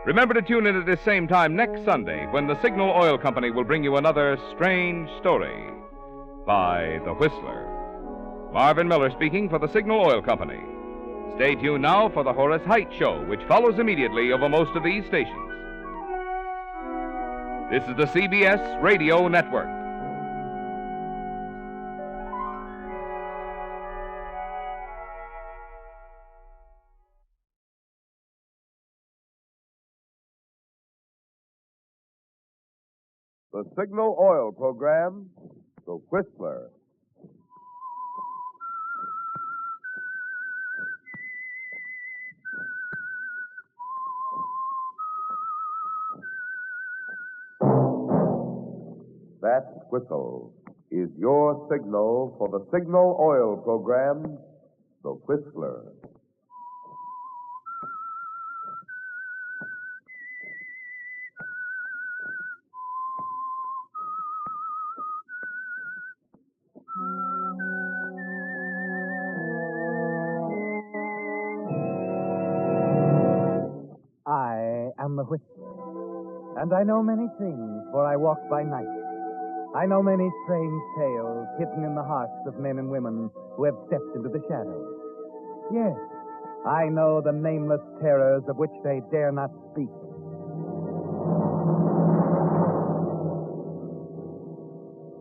Remember to tune in at this same time next Sunday when the Signal Oil Company will bring you another strange story by The Whistler. Marvin Miller speaking for the Signal Oil Company. Stay tuned now for the Horace Heidt Show, which follows immediately over most of these stations. This is the CBS Radio Network. The Signal Oil program, The Whistler. That whistle is your signal for the Signal Oil program, The Whistler. I am the Whistler, and I know many things, for I walk by night. I know many strange tales hidden in the hearts of men and women who have stepped into the shadows. Yes, I know the nameless terrors of which they dare not speak.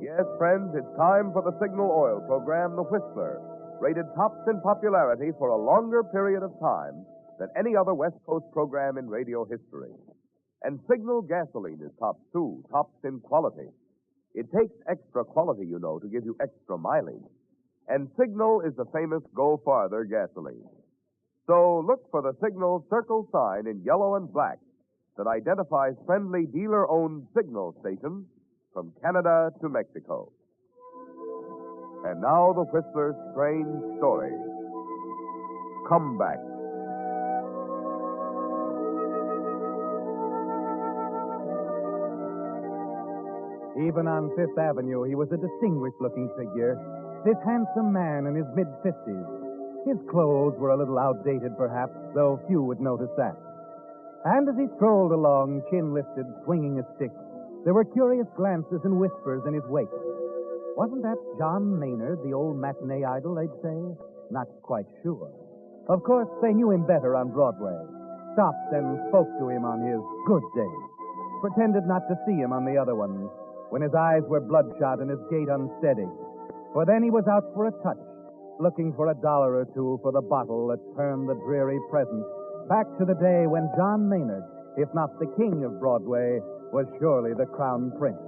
Yes, friends, it's time for the Signal Oil program, The Whistler, rated tops in popularity for a longer period of time than any other West Coast program in radio history. And Signal gasoline is tops, too, tops in quality. It takes extra quality, you know, to give you extra mileage. And Signal is the famous Go Farther gasoline. So look for the Signal circle sign in yellow and black that identifies friendly dealer-owned Signal stations from Canada to Mexico. And now the Whistler's strange story. Come back. Even on Fifth Avenue, he was a distinguished-looking figure, this handsome man in his mid-50s. His clothes were a little outdated, perhaps, though few would notice that. And as he strolled along, chin lifted, swinging a stick, there were curious glances and whispers in his wake. Wasn't that John Maynard, the old matinee idol, they'd say? Not quite sure. Of course, they knew him better on Broadway, stopped and spoke to him on his good days, pretended not to see him on the other ones, when his eyes were bloodshot and his gait unsteady. For then he was out for a touch, looking for $1 or two for the bottle that turned the dreary present back to the day when John Maynard, if not the king of Broadway, was surely the crown prince.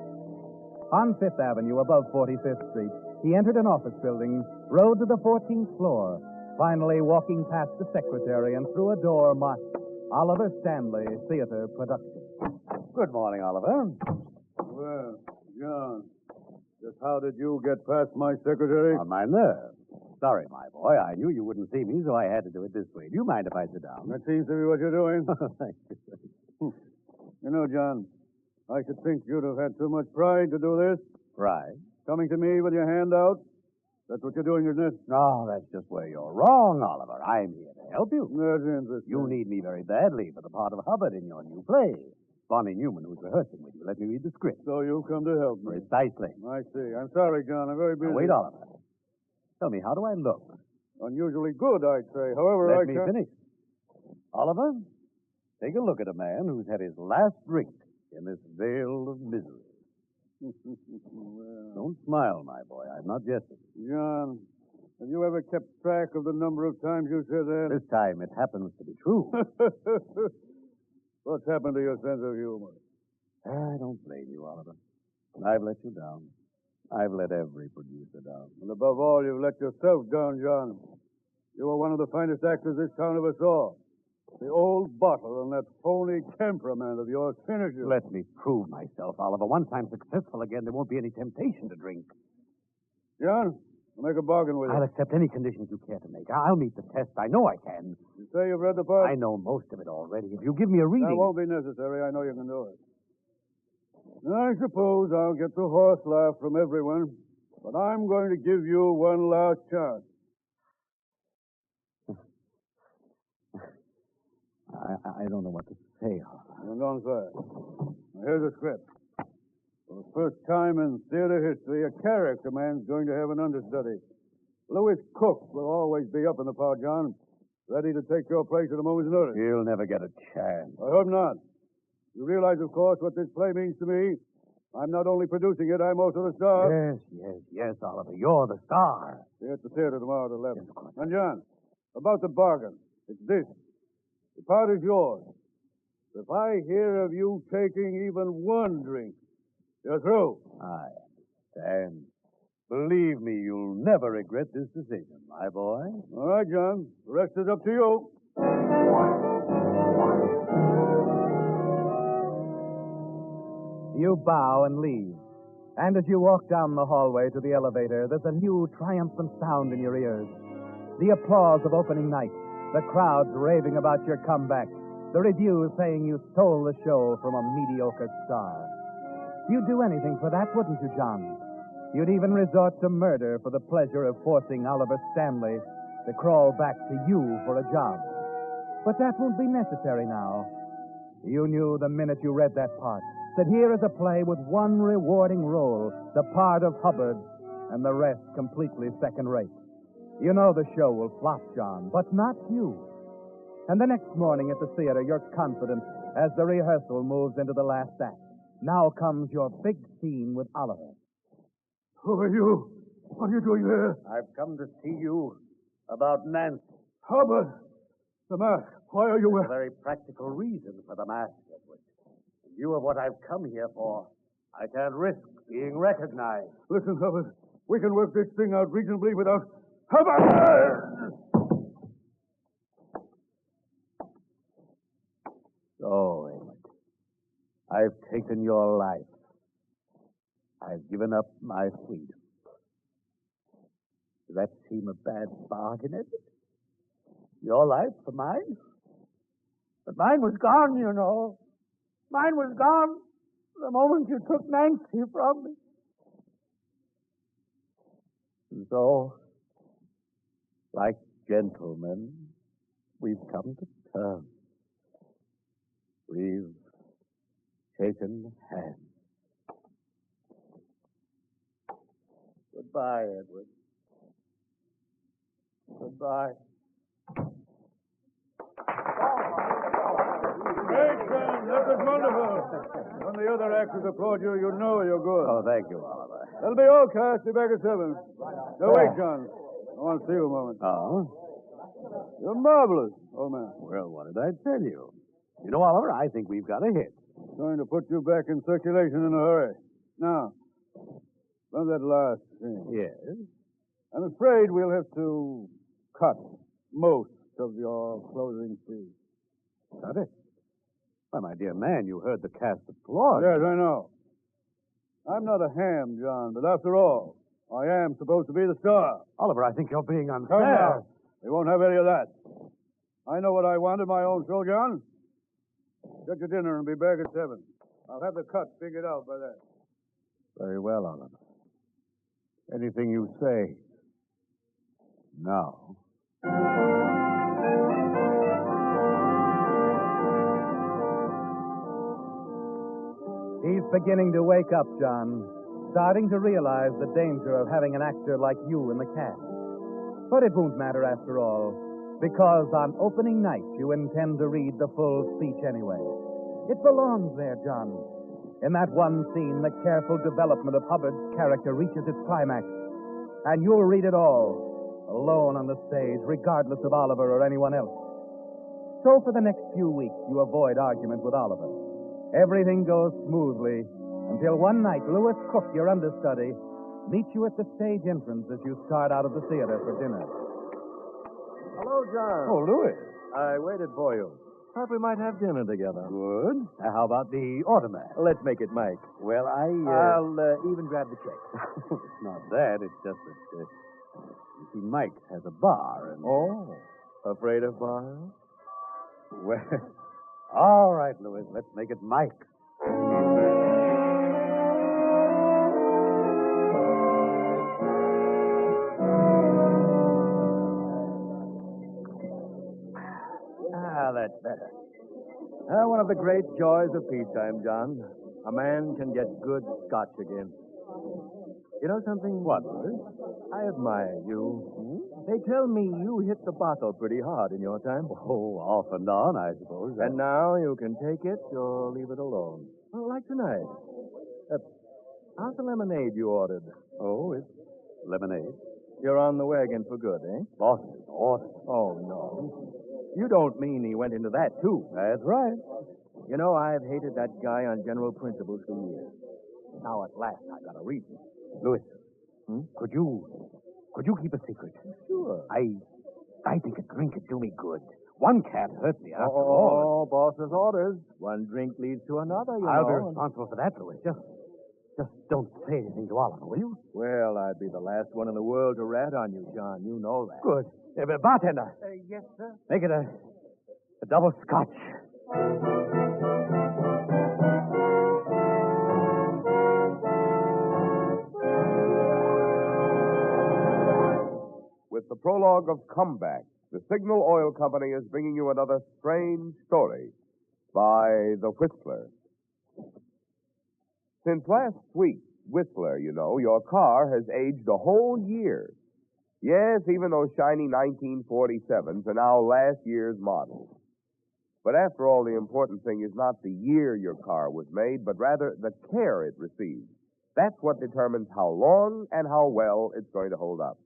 On Fifth Avenue, above 45th Street, he entered an office building, rode to the 14th floor, finally walking past the secretary and through a door marked Oliver Stanley Theater Production. Good morning, Oliver. Well, John, just how did you get past my secretary? On my nerve. Sorry, my boy. I knew you wouldn't see me, so I had to do it this way. Do you mind if I sit down? That seems to be what you're doing. Thank you. You know, John, I should think you'd have had too much pride to do this. Pride? Coming to me with your hand out. That's what you're doing, isn't it? No, that's just where you're wrong, Oliver. I'm here to help you. That's interesting. You need me very badly for the part of Hubbard in your new play. Bonnie Newman, who's rehearsing with you, let me read the script. So you've come to help me. Precisely. I see. I'm sorry, John. I'm very busy. Now, wait, Oliver. Tell me, how do I look? Unusually good, I'd say. However, Let me finish. Oliver, take a look at a man who's had his last drink in this vale of misery. Well, Don't smile, my boy. I'm not jesting. John, have you ever kept track of the number of times you said that? This time it happens to be true. What's happened to your sense of humor? I don't blame you, Oliver. I've let you down. I've let every producer down. And above all, you've let yourself down, John. You were one of the finest actors this town ever saw. The old bottle and that phony temperament of yours finishes. Let me prove myself, Oliver. Once I'm successful again, there won't be any temptation to drink. John, I'll make a bargain with you. I'll accept any conditions you care to make. I'll meet the test. I know I can. You say you've read the part? I know most of it already. If you give me a reading... That won't be necessary. I know you can do it. I suppose I'll get the horse laugh from everyone, but I'm going to give you one last chance. I don't know what to say, Oliver. And don't say. Now, here's the script. For the first time in theater history, a character man's going to have an understudy. Louis Cook will always be up in the part, John, ready to take your place at a moment's notice. He'll never get a chance. I hope not. You realize, of course, what this play means to me. I'm not only producing it, I'm also the star. Yes, Oliver. You're the star. See you at the theater tomorrow at 11. Yes, of course. And, John, about the bargain, it's this. The part is yours. If I hear of you taking even one drink, you're through. I understand. Believe me, you'll never regret this decision, my boy. All right, John. The rest is up to you. You bow and leave. And as you walk down the hallway to the elevator, there's a new triumphant sound in your ears. The applause of opening night, the crowds raving about your comeback, the reviews saying you stole the show from a mediocre star. You'd do anything for that, wouldn't you, John? You'd even resort to murder for the pleasure of forcing Oliver Stanley to crawl back to you for a job. But that won't be necessary now. You knew the minute you read that part that here is a play with one rewarding role, the part of Hubbard, and the rest completely second-rate. You know the show will flop, John, but not you. And the next morning at the theater, you're confident as the rehearsal moves into the last act. Now comes your big scene with Oliver. Who are you? What are you doing here? I've come to see you about Nancy. Hubbard! The mask. Why are you There's a very practical reason for the mask, Edward. In view of what I've come here for, I can't risk being recognized. Listen, Hubbard. We can work this thing out reasonably without... Hubbard! So, Edward, I've taken your life. I've given up my freedom. Does that seem a bad bargain, Edward? Your life for mine? But mine was gone, you know. Mine was gone the moment you took Nancy from me. And so, like gentlemen, we've come to terms. We've taken hands. Goodbye, Edward. Goodbye. Great, John. That was wonderful. When the other actors applaud you, you know you're good. Oh, thank you, Oliver. That'll be all, Cass. Be back at 7. Now, wait, John. I want to see you a moment. Oh? You're marvelous, old man. Well, what did I tell you? You know, Oliver, I think we've got a hit. Going to put you back in circulation in a hurry. Now, from that last scene. Yes? I'm afraid we'll have to cut most of your closing scene. Cut it? Why, my dear man, you heard the cast applaud. Yes, I know. I'm not a ham, John, but after all, I am supposed to be the star. Oliver, I think you're being Come unfair. now. We won't have any of that. I know what I want in my own show, John. Get your dinner and be back at 7. I'll have the cut figured out by then. Very well, Oliver. Anything you say. Now. He's beginning to wake up, John, starting to realize the danger of having an actor like you in the cast. But it won't matter after all, because on opening night you intend to read the full speech anyway. It belongs there, John. In that one scene, the careful development of Hubbard's character reaches its climax, and you'll read it all, alone on the stage, regardless of Oliver or anyone else. So for the next few weeks, you avoid argument with Oliver. Everything goes smoothly until one night Lewis Cook, your understudy, meets you at the stage entrance as you start out of the theater for dinner. Hello, John. Oh, Louis. I waited for you. Thought we might have dinner together. Good. How about the automat? Let's make it Mike. Well, I'll even grab the check. It's not that. It's just that, you see, Mike has a bar. And... Oh, afraid of bars? Well, all right, Louis. Let's make it Mike. That's better. One of the great joys of peacetime, John. A man can get good scotch again. You know something? What, Louis? I admire you. They tell me you hit the bottle pretty hard in your time. Oh, off and on, I suppose. And now you can take it or leave it alone. Well, like tonight. How's the lemonade you ordered? Oh, it's lemonade. You're on the wagon for good, eh? Boss ordered. Oh, no. You don't mean he went into that, too. That's right. You know, I've hated that guy on general principles for years. Now, at last, I got a reason. Louis, could you keep a secret? Sure. I think a drink could do me good. One can't hurt me after all. Oh, boss's orders. One drink leads to another, you I'll know. be responsible for that, Louis. Just don't say anything to Oliver, will you? Well, I'd be the last one in the world to rat on you, John. You know that. Good. Bartender. Yes, sir. Make it a double scotch. With the prologue of Comeback, the Signal Oil Company is bringing you another strange story by The Whistler. Since last week, Whistler, you know, your car has aged a whole year. Yes, even those shiny 1947s are now last year's models. But after all, the important thing is not the year your car was made, but rather the care it received. That's what determines how long and how well it's going to hold up.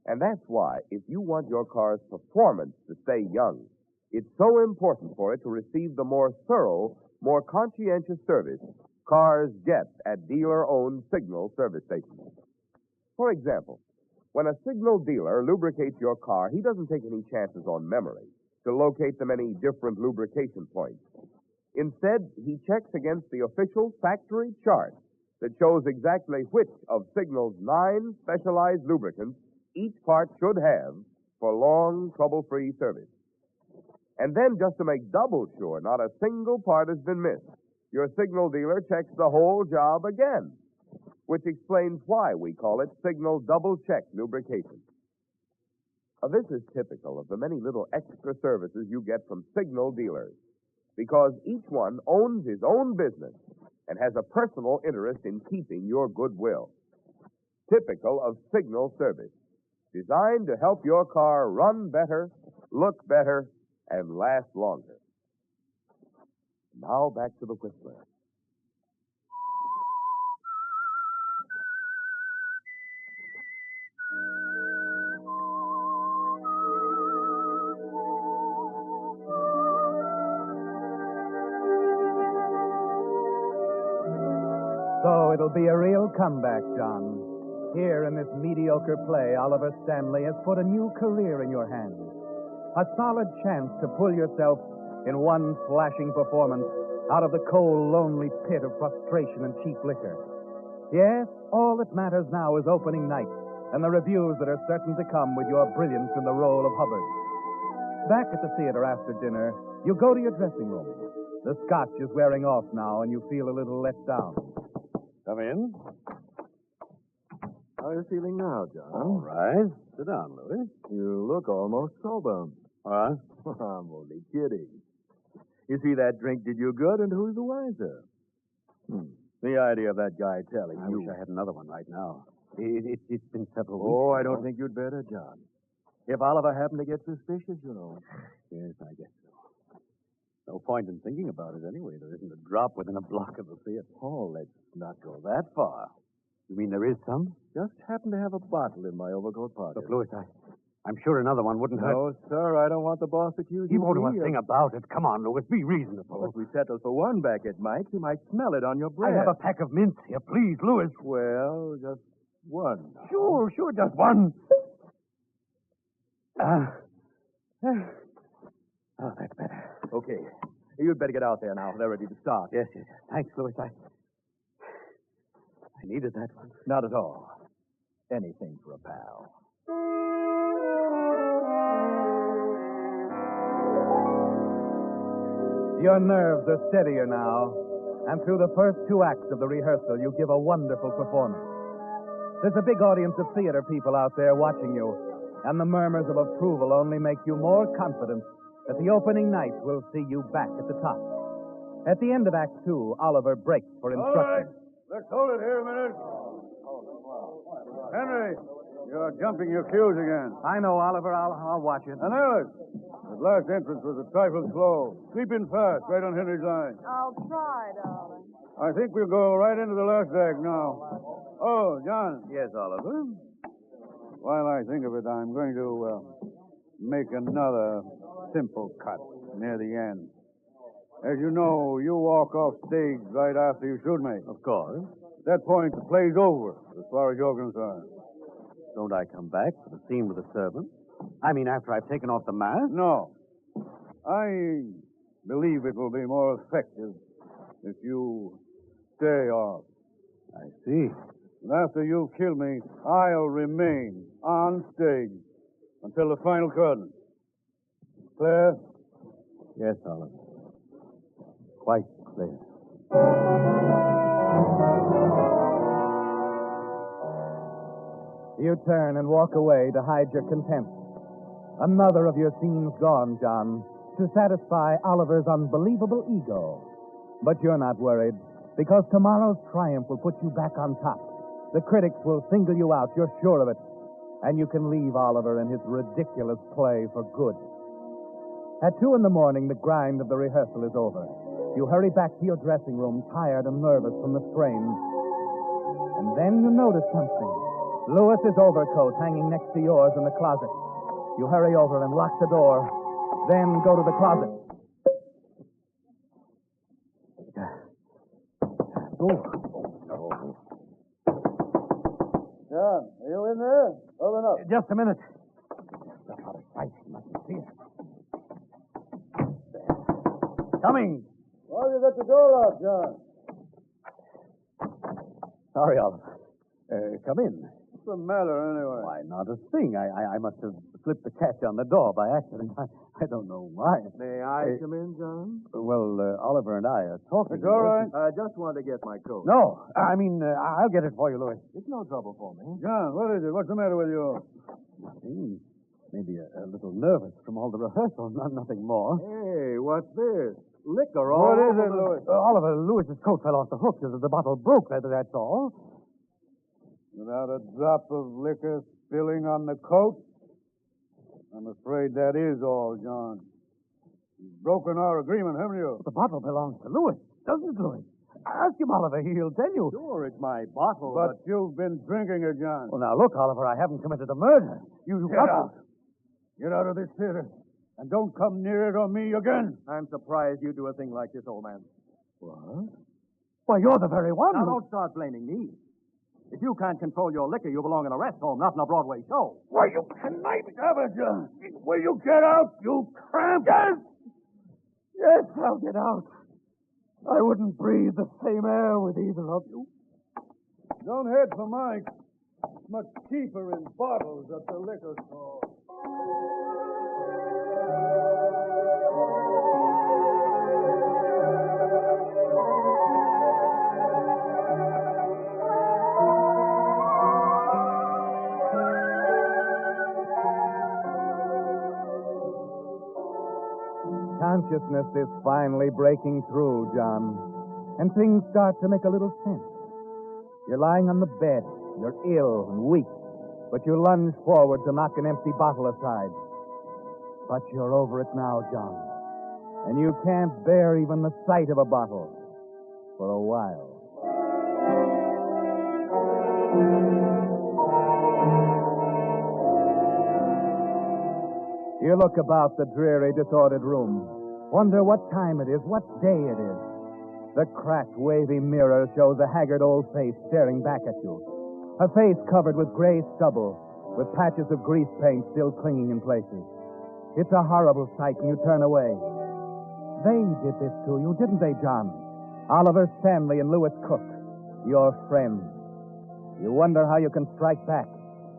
And that's why, if you want your car's performance to stay young, it's so important for it to receive the more thorough, more conscientious service cars get at dealer-owned Signal service stations. For example, when a Signal dealer lubricates your car, he doesn't take any chances on memory to locate the many different lubrication points. Instead, he checks against the official factory chart that shows exactly which of Signal's 9 specialized lubricants each part should have for long, trouble-free service. And then, just to make double sure not a single part has been missed, your Signal dealer checks the whole job again, which explains why we call it Signal Double Check Lubrication. Now, this is typical of the many little extra services you get from Signal dealers, because each one owns his own business and has a personal interest in keeping your goodwill. Typical of Signal service, designed to help your car run better, look better, and last longer. Now back to the Whistler. So it'll be a real comeback, John. Here in this mediocre play, Oliver Stanley has put a new career in your hands. A solid chance to pull yourself in one flashing performance out of the cold, lonely pit of frustration and cheap liquor. Yes, all that matters now is opening night and the reviews that are certain to come with your brilliance in the role of Hubbard. Back at the theater after dinner, you go to your dressing room. The scotch is wearing off now, and you feel a little let down. Come in. How are you feeling now, John? All right. Sit down, Louis. You look almost sober. Huh? I'm only kidding. You see, that drink did you good, and who's the wiser? The idea of that guy telling you... I wish I had another one right now. It's been several weeks. Oh, I don't think you'd better, John. If Oliver happened to get suspicious, you know. Yes, I guess so. No point in thinking about it anyway. There isn't a drop within a block of the theater. Oh, let's not go that far. You mean there is some? Just happen to have a bottle in my overcoat pocket. Look, Louis, I'm sure another one wouldn't hurt. No, sir, I don't want the boss accusing He won't me know a thing about it. Come on, Louis, be reasonable. If we settle for one back at Mike's, he might smell it on your breath. I have a pack of mints here. Please, Louis. Well, just one. Sure, just one. Oh, that's better. Okay. You'd better get out there now. They're ready to start. Yes. Thanks, Louis. I needed that one. Not at all. Anything for a pal. Your nerves are steadier now, and through the first 2 acts of the rehearsal, you give a wonderful performance. There's a big audience of theater people out there watching you, and the murmurs of approval only make you more confident that the opening night will see you back at the top. At the end of Act 2, Oliver breaks for instructions. All right. Let's hold it here a minute. Henry, you're jumping your cues again. I know, Oliver. I'll watch it. And Alice, that last entrance was a trifle slow. Sweep in fast, right on Henry's line. I'll try, darling. I think we'll go right into the last act now. Oh, John. Yes, Oliver? While I think of it, I'm going to make another simple cut near the end. As you know, you walk off stage right after you shoot me. Of course. At that point, the play's over, as far as you're concerned. Don't I come back for the scene with the servant? I mean, after I've taken off the mask? No. I believe it will be more effective if you stay off. I see. And after you kill me, I'll remain on stage until the final curtain. Clear? Yes, Oliver. Quite clear. You turn and walk away to hide your contempt. Another of your scenes gone, John, to satisfy Oliver's unbelievable ego. But you're not worried, because tomorrow's triumph will put you back on top. The critics will single you out, you're sure of it. And you can leave Oliver and his ridiculous play for good. At 2 in the morning, the grind of the rehearsal is over. You hurry back to your dressing room, tired and nervous from the strain. And then you notice something. Lewis's overcoat hanging next to yours in the closet. You hurry over and lock the door, then go to the closet. John, are you in there? Open up. Just a minute. Just out of sight. You mustn't see it. Coming. Why you got the door locked, John? Sorry, Oliver. Come in. What's the matter, anyway? Why, not a thing. I must have slipped the catch on the door by accident. I don't know why. May I come in, John? Well, Oliver and I are talking. It's all right. I just want to get my coat. No, I mean, I'll get it for you, Louis. It's no trouble for me. John, what is it? What's the matter with you? Nothing. Maybe a little nervous from all the rehearsal, nothing more. Hey, what's this? Liquor all What is over it, the- Louis? Oliver, Lewis's coat fell off the hook. The bottle broke, that's all. Without a drop of liquor spilling on the coat? I'm afraid that is all, John. You've broken our agreement, haven't you? The bottle belongs to Lewis, doesn't it, Louis? Ask him, Oliver. He'll tell you. Sure, it's my bottle, But you've been drinking it, John. Well, now, look, Oliver, I haven't committed a murder. You Get got out. Get out of this theater. And don't come near it or me again. I'm surprised you do a thing like this, old man. What? Why, you're the very one. Now, don't start blaming me. If you can't control your liquor, you belong in a rest home, not in a Broadway show. Why, you conniving John. Will you get out, you tramp? Yes! Yes, I'll get out. I wouldn't breathe the same air with either of you. Don't head for Mike. It's much cheaper in bottles at the liquor store. Consciousness is finally breaking through, John, and things start to make a little sense. You're lying on the bed. You're ill and weak, but you lunge forward to knock an empty bottle aside. But you're over it now, John, and you can't bear even the sight of a bottle for a while. You look about the dreary, disordered room. Wonder what time it is, what day it is. The cracked, wavy mirror shows a haggard old face staring back at you. A face covered with gray stubble, with patches of grease paint still clinging in places. It's a horrible sight, and you turn away. They did this to you, didn't they, John? Oliver Stanley and Lewis Cook, your friends. You wonder how you can strike back.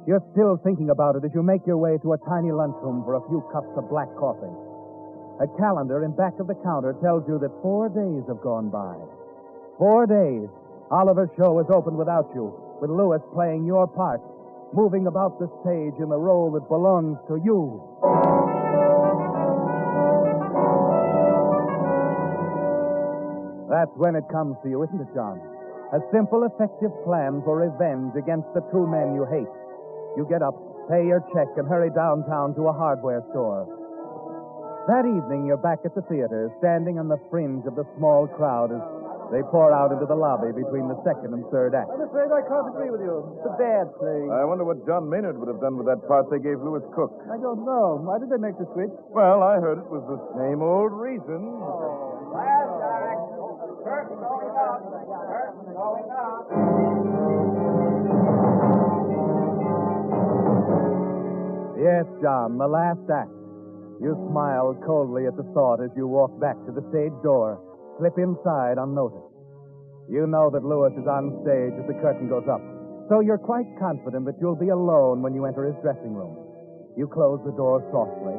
You're still thinking about it as you make your way to a tiny lunchroom for a few cups of black coffee. A calendar in back of the counter tells you that 4 days have gone by. 4 days. Oliver's show is opened without you, with Lewis playing your part, moving about the stage in the role that belongs to you. That's when it comes to you, isn't it, John? A simple, effective plan for revenge against the two men you hate. You get up, pay your check, and hurry downtown to a hardware store. That evening, you're back at the theater, standing on the fringe of the small crowd as they pour out into the lobby between the second and third act. I'm afraid I can't agree with you. It's a bad play. I wonder what John Maynard would have done with that part they gave Lewis Cook. I don't know. Why did they make the switch? Well, I heard it was the same old reason. Last act. Curtain going up. Curtain going up. Yes, John, the last act. You smile coldly at the thought as you walk back to the stage door, slip inside unnoticed. You know that Lewis is on stage as the curtain goes up, so you're quite confident that you'll be alone when you enter his dressing room. You close the door softly,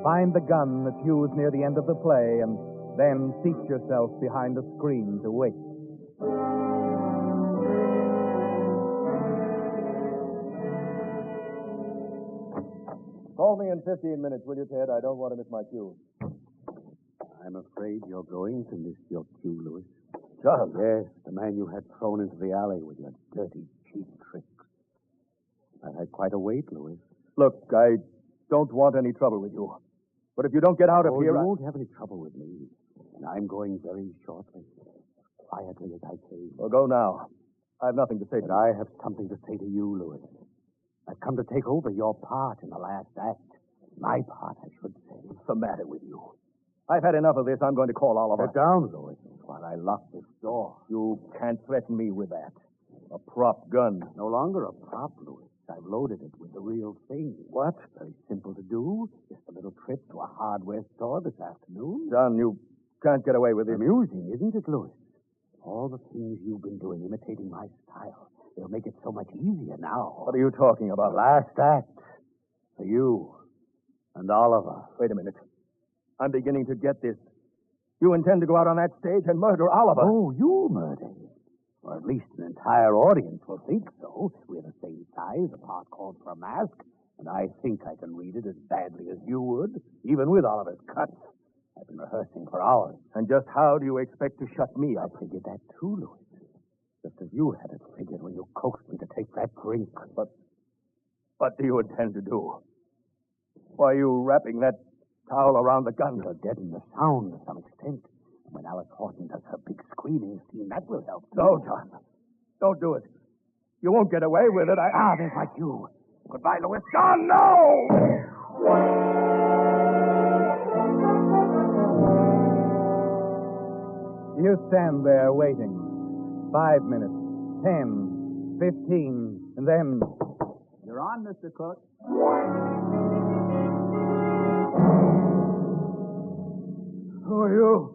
find the gun that's used near the end of the play, and then seat yourself behind the screen to wait. Call me in 15 minutes, will you, Ted? I don't want to miss my cue. I'm afraid you're going to miss your cue, Louis. John? Yes, the man you had thrown into the alley with your dirty, cheap tricks. I've had quite a wait, Louis. Look, I don't want any trouble with you. But if you don't get out of here... You won't have any trouble with me. And I'm going very shortly. Quietly as I came. Well, go now. I have nothing to say to you. I have something to say to you, Louis. I've come to take over your part in the last act. My part, I should say. What's the matter with you? I've had enough of this. I'm going to call Oliver. Sit down, Louis, while I lock this door. You can't threaten me with that. A prop gun. No longer a prop, Louis. I've loaded it with the real thing. What? Very simple to do. Just a little trip to a hardware store this afternoon. John, you can't get away with this. Amusing, isn't it, Louis? All the things you've been doing, imitating my style. They'll make it so much easier now. What are you talking about? Last act. For you. And Oliver. Wait a minute. I'm beginning to get this. You intend to go out on that stage and murder Oliver? Oh, you murder him. Or at least an entire audience will think so. We're the same size, the part called for a mask, and I think I can read it as badly as you would, even with Oliver's cuts. I've been rehearsing for hours. And just how do you expect to shut me up? I figured that too, Louis. Just as you had it figured when you coaxed me to take that drink. But what do you intend to do? Why are you wrapping that towel around the gun? You'll deaden the sound to some extent. And when Alice Horton does her big screaming scene, that will help. No, John. Don't do it. You won't get away with it. There's my cue. Goodbye, Louis. John, no! You stand there waiting. 5 minutes, 10, 15, and then... You're on, Mr. Cook. Who are you?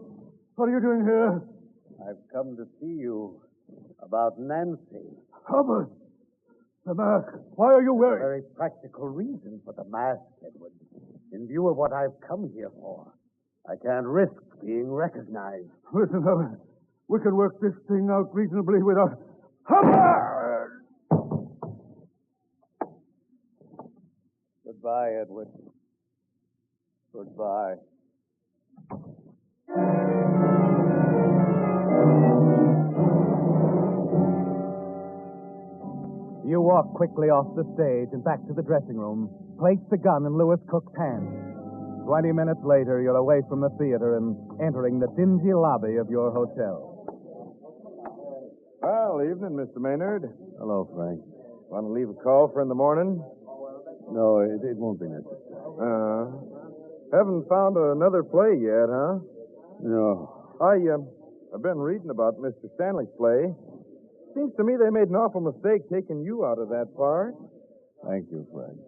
What are you doing here? I've come to see you about Nancy. Hubbard! The mask. Why are you wearing... A very practical reason for the mask, Edward. In view of what I've come here for, I can't risk being recognized. Listen, Hubbard. We can work this thing out reasonably without... Hubbard! Goodbye, Edward. Goodbye. You walk quickly off the stage and back to the dressing room, place the gun in Lewis Cook's hand. 20 minutes later, you're away from the theater and entering the dingy lobby of your hotel. Well, evening, Mr. Maynard. Hello, Frank. Want to leave a call for in the morning? No, it won't be necessary. Haven't found another play yet, huh? No. I've been reading about Mr. Stanley's play. Seems to me they made an awful mistake taking you out of that part. Thank you, Frank.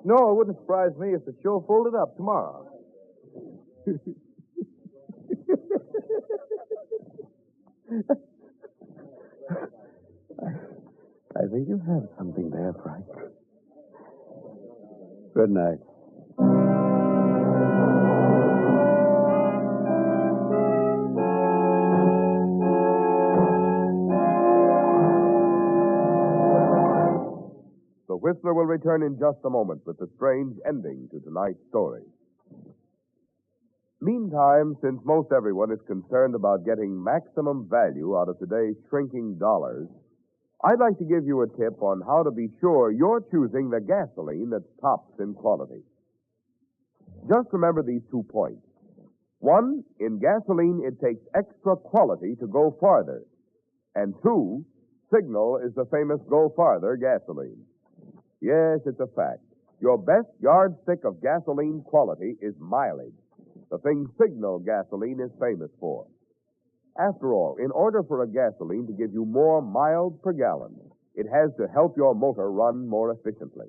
No, it wouldn't surprise me if the show folded up tomorrow. I think you have something there, Frank. Good night. The Whistler will return in just a moment with the strange ending to tonight's story. Meantime, since most everyone is concerned about getting maximum value out of today's shrinking dollars, I'd like to give you a tip on how to be sure you're choosing the gasoline that tops in quality. Just remember these 2 points. 1, in gasoline, it takes extra quality to go farther. And 2, Signal is the famous Go Farther gasoline. Yes, it's a fact. Your best yardstick of gasoline quality is mileage, the thing Signal gasoline is famous for. After all, in order for a gasoline to give you more miles per gallon, it has to help your motor run more efficiently.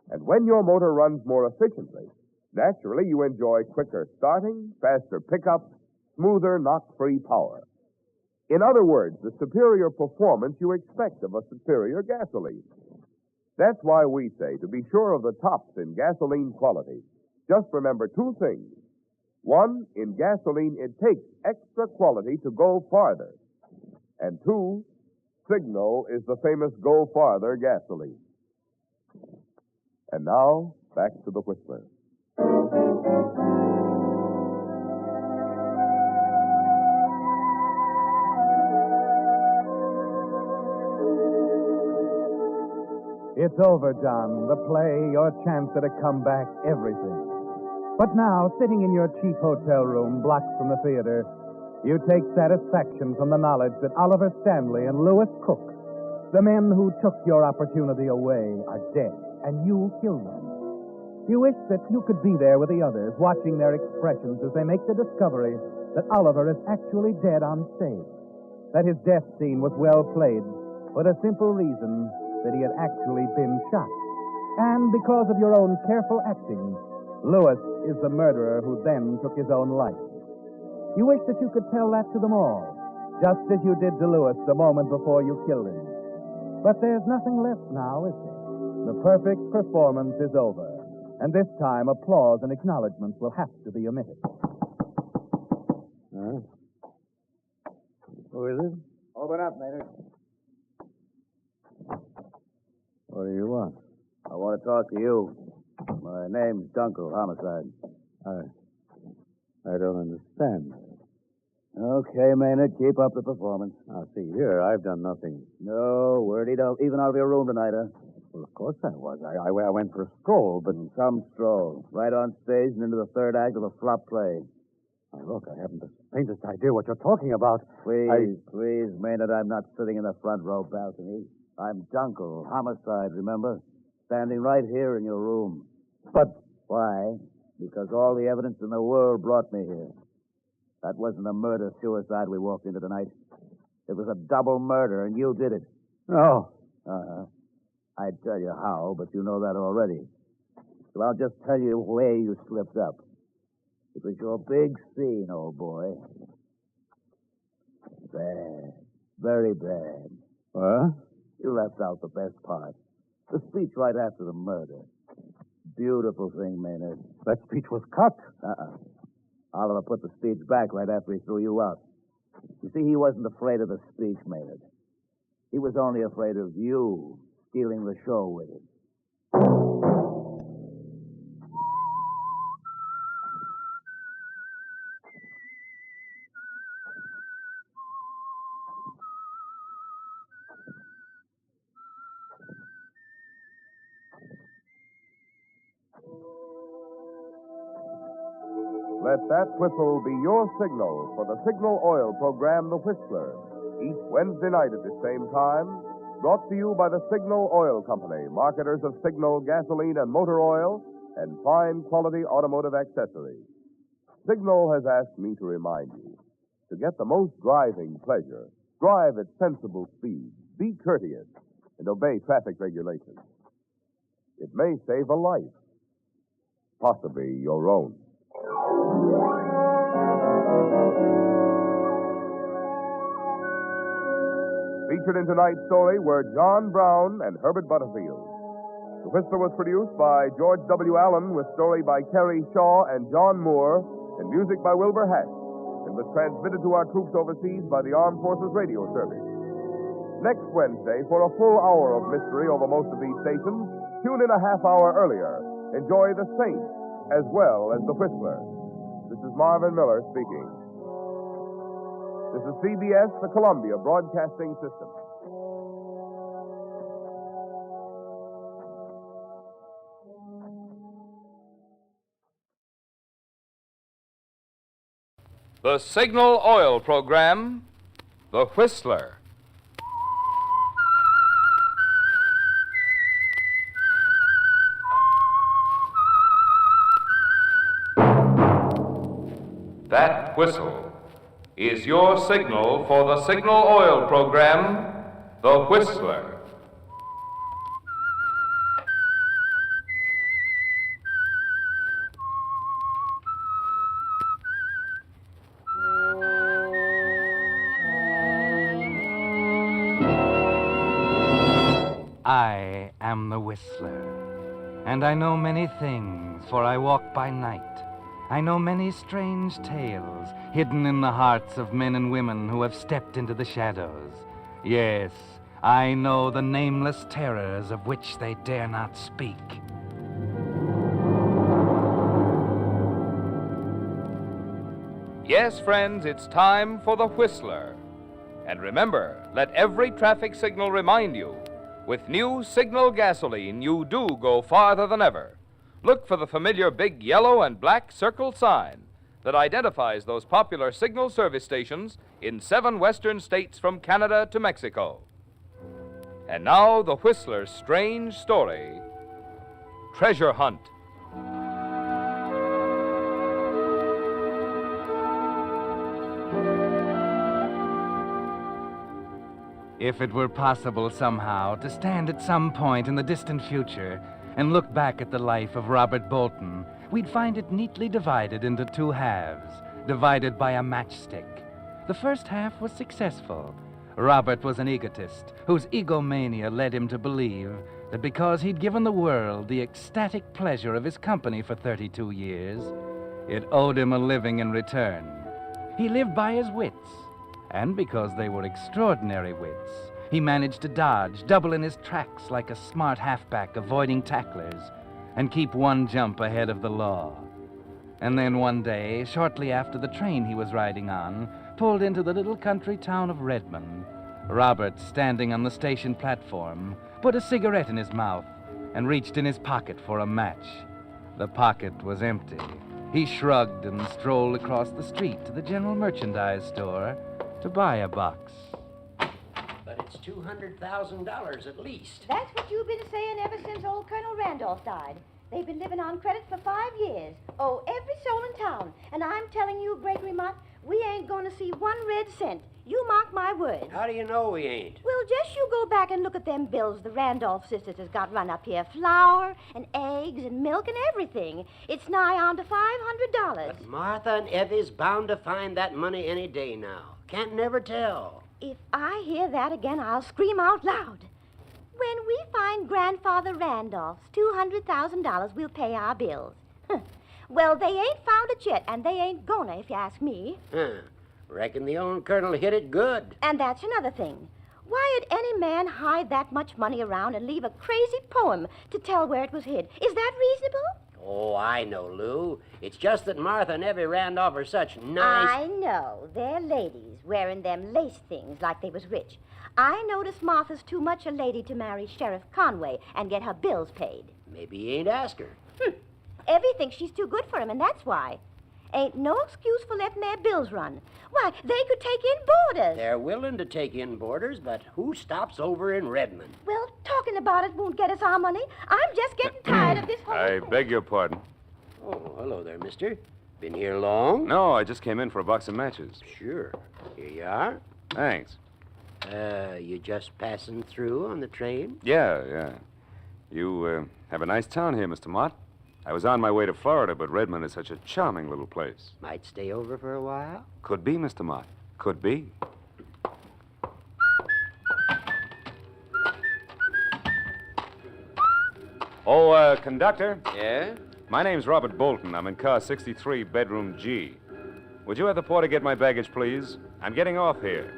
And when your motor runs more efficiently, naturally you enjoy quicker starting, faster pickup, smoother knock-free power. In other words, the superior performance you expect of a superior gasoline. That's why we say, to be sure of the tops in gasoline quality, just remember two things. One, in gasoline, it takes extra quality to go farther. And two, Signal is the famous Go Farther gasoline. And now, back to the Whistler. It's over, John. The play, your chance at a comeback, everything. But now, sitting in your cheap hotel room, blocks from the theater, you take satisfaction from the knowledge that Oliver Stanley and Lewis Cook, the men who took your opportunity away, are dead, and you killed them. You wish that you could be there with the others, watching their expressions as they make the discovery that Oliver is actually dead on stage, that his death scene was well played for the simple reason that he had actually been shot. And because of your own careful acting, Lewis is the murderer who then took his own life. You wish that you could tell that to them all, just as you did to Lewis the moment before you killed him. But there's nothing left now, is there? The perfect performance is over, and this time applause and acknowledgments will have to be omitted. Huh? Who is it? Open up, Maynard. What do you want? I want to talk to you. My name's Dunkel, homicide. I don't understand. Okay, Maynard, keep up the performance. Now, see here, I've done nothing. No, wordy don't even out of your room tonight, huh? Well, of course I was. I went for a stroll, but... Some stroll. Right on stage and into the third act of a flop play. Now, look, I haven't the faintest idea what you're talking about. Please, Maynard, I'm not sitting in the front row balcony. I'm Dunkel, homicide, remember? Standing right here in your room. But... Why? Because all the evidence in the world brought me here. That wasn't a murder-suicide we walked into tonight. It was a double murder, and you did it. Oh. Uh-huh. I'd tell you how, but you know that already. So I'll just tell you where you slipped up. It was your big scene, old boy. Bad. Very bad. What? You left out the best part. The speech right after the murder. Beautiful thing, Maynard. That speech was cut. Oliver put the speech back right after he threw you out. You see, he wasn't afraid of the speech, Maynard. He was only afraid of you stealing the show with him. Let that whistle be your signal for the Signal Oil program, The Whistler, each Wednesday night at the same time, brought to you by the Signal Oil Company, marketers of Signal gasoline and motor oil and fine quality automotive accessories. Signal has asked me to remind you, to get the most driving pleasure, drive at sensible speeds, be courteous, and obey traffic regulations. It may save a life, possibly your own. Featured in tonight's story were John Brown and Herbert Butterfield. The Whistler was produced by George W. Allen with story by Kerry Shaw and John Moore and music by Wilbur Hatch, and was transmitted to our troops overseas by the Armed Forces Radio Service. Next Wednesday, for a full hour of mystery over most of these stations, tune in a half hour earlier. Enjoy The Saint as well as The Whistler. This is Marvin Miller speaking. This is CBS, the Columbia Broadcasting System. The Signal Oil program, The Whistler. That whistle is your signal for the Signal Oil program, The Whistler. I am the Whistler, and I know many things, for I walk by night. I know many strange tales hidden in the hearts of men and women who have stepped into the shadows. Yes, I know the nameless terrors of which they dare not speak. Yes, friends, it's time for the Whistler. And remember, let every traffic signal remind you, with new Signal gasoline, you do go farther than ever. Look for the familiar big yellow and black circle sign that identifies those popular Signal service stations in 7 western states from Canada to Mexico. And now, the Whistler's strange story, Treasure Hunt. If it were possible somehow to stand at some point in the distant future and look back at the life of Robert Bolton, we'd find it neatly divided into 2 halves, divided by a matchstick. The first half was successful. Robert was an egotist whose egomania led him to believe that because he'd given the world the ecstatic pleasure of his company for 32 years, it owed him a living in return. He lived by his wits, and because they were extraordinary wits, he managed to dodge, double in his tracks like a smart halfback avoiding tacklers, and keep 1 jump ahead of the law. And then one day, shortly after the train he was riding on pulled into the little country town of Redmond, Robert, standing on the station platform, put a cigarette in his mouth and reached in his pocket for a match. The pocket was empty. He shrugged and strolled across the street to the general merchandise store to buy a box. But it's $200,000 at least. That's what you've been saying ever since old Colonel Randolph died. They've been living on credit for 5 years. Oh, every soul in town. And I'm telling you, Gregory Mott, we ain't going to see 1 red cent. You mark my words. How do you know we ain't? Well, just you go back and look at them bills the Randolph sisters has got run up here. Flour and eggs and milk and everything. It's nigh on to $500. But Martha and Effie's bound to find that money any day now. Can't never tell. If I hear that again, I'll scream out loud. When we find Grandfather Randolph's $200,000, we'll pay our bills. Well, they ain't found it yet, and they ain't gonna, if you ask me. Reckon the old colonel hit it good. And that's another thing. Why'd any man hide that much money around and leave a crazy poem to tell where it was hid? Is that reasonable? Oh, I know, Lou. It's just that Martha and Effie Randolph are such nice... I know. They're ladies, wearing them lace things like they was rich. I notice Martha's too much a lady to marry Sheriff Conway and get her bills paid. Maybe he ain't asked her. Effie thinks she's too good for him, and that's why. Ain't no excuse for letting their bills run. Why, they could take in boarders. They're willing to take in boarders, but who stops over in Redmond? Well, talking about it won't get us our money. I'm just getting tired of this whole I thing. beg your pardon. Oh, hello there, mister. Been here long? No, I just came in for a box of matches. Sure. Here you are. Thanks. You just passing through on the train? Yeah. You have a nice town here, Mr. Mott. I was on my way to Florida, but Redmond is such a charming little place. Might stay over for a while? Could be, Mr. Mott. Could be. Oh, conductor? Yeah? My name's Robert Bolton. I'm in car 63, bedroom G. Would you have the porter get my baggage, please? I'm getting off here.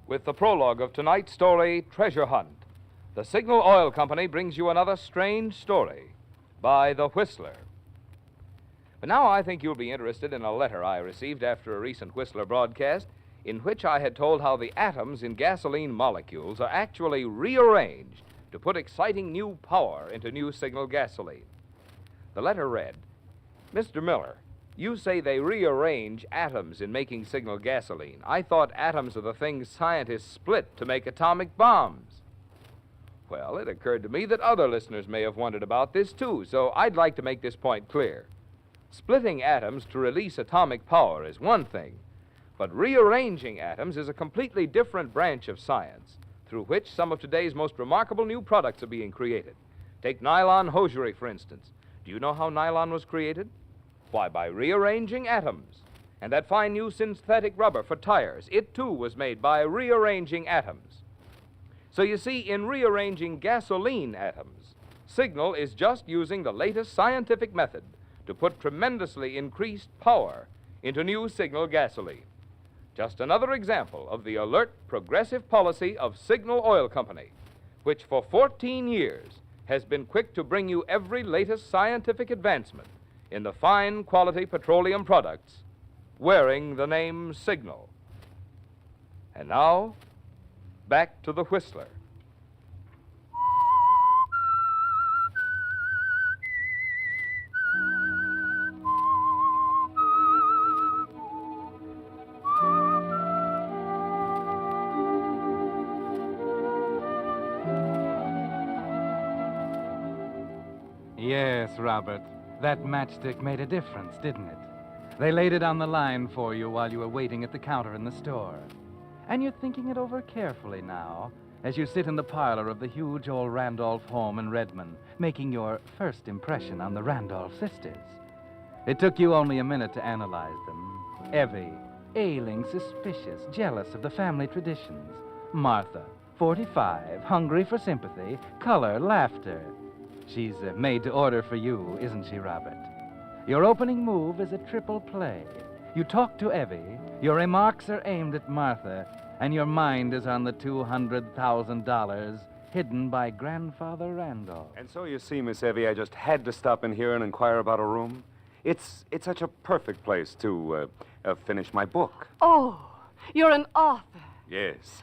With the prologue of tonight's story, Treasure Hunt, the Signal Oil Company brings you another strange story by The Whistler. But now I think you'll be interested in a letter I received after a recent Whistler broadcast in which I had told how the atoms in gasoline molecules are actually rearranged to put exciting new power into new Signal gasoline. The letter read, Mr. Miller, you say they rearrange atoms in making Signal gasoline. I thought atoms are the things scientists split to make atomic bombs. Well, it occurred to me that other listeners may have wondered about this, too, so I'd like to make this point clear. Splitting atoms to release atomic power is one thing, but rearranging atoms is a completely different branch of science, through which some of today's most remarkable new products are being created. Take nylon hosiery, for instance. Do you know how nylon was created? Why, by rearranging atoms. And that fine new synthetic rubber for tires, it too was made by rearranging atoms. So you see, in rearranging gasoline atoms, Signal is just using the latest scientific method to put tremendously increased power into new Signal gasoline. Just another example of the alert, progressive policy of Signal Oil Company, which for 14 years has been quick to bring you every latest scientific advancement in the fine quality petroleum products, wearing the name Signal. And now, back to the Whistler. Yes, Robert. That matchstick made a difference, didn't it? They laid it on the line for you while you were waiting at the counter in the store. And you're thinking it over carefully now as you sit in the parlor of the huge old Randolph home in Redmond, making your first impression on the Randolph sisters. It took you only a minute to analyze them. Evie, ailing, suspicious, jealous of the family traditions. Martha, 45, hungry for sympathy, color, laughter. She's made to order for you, isn't she, Robert? Your opening move is a triple play. You talk to Evie, your remarks are aimed at Martha, and your mind is on the $200,000 hidden by Grandfather Randolph. And so you see, Miss Evie, I just had to stop in here and inquire about a room. It's such a perfect place to finish my book. Oh, you're an author. Yes.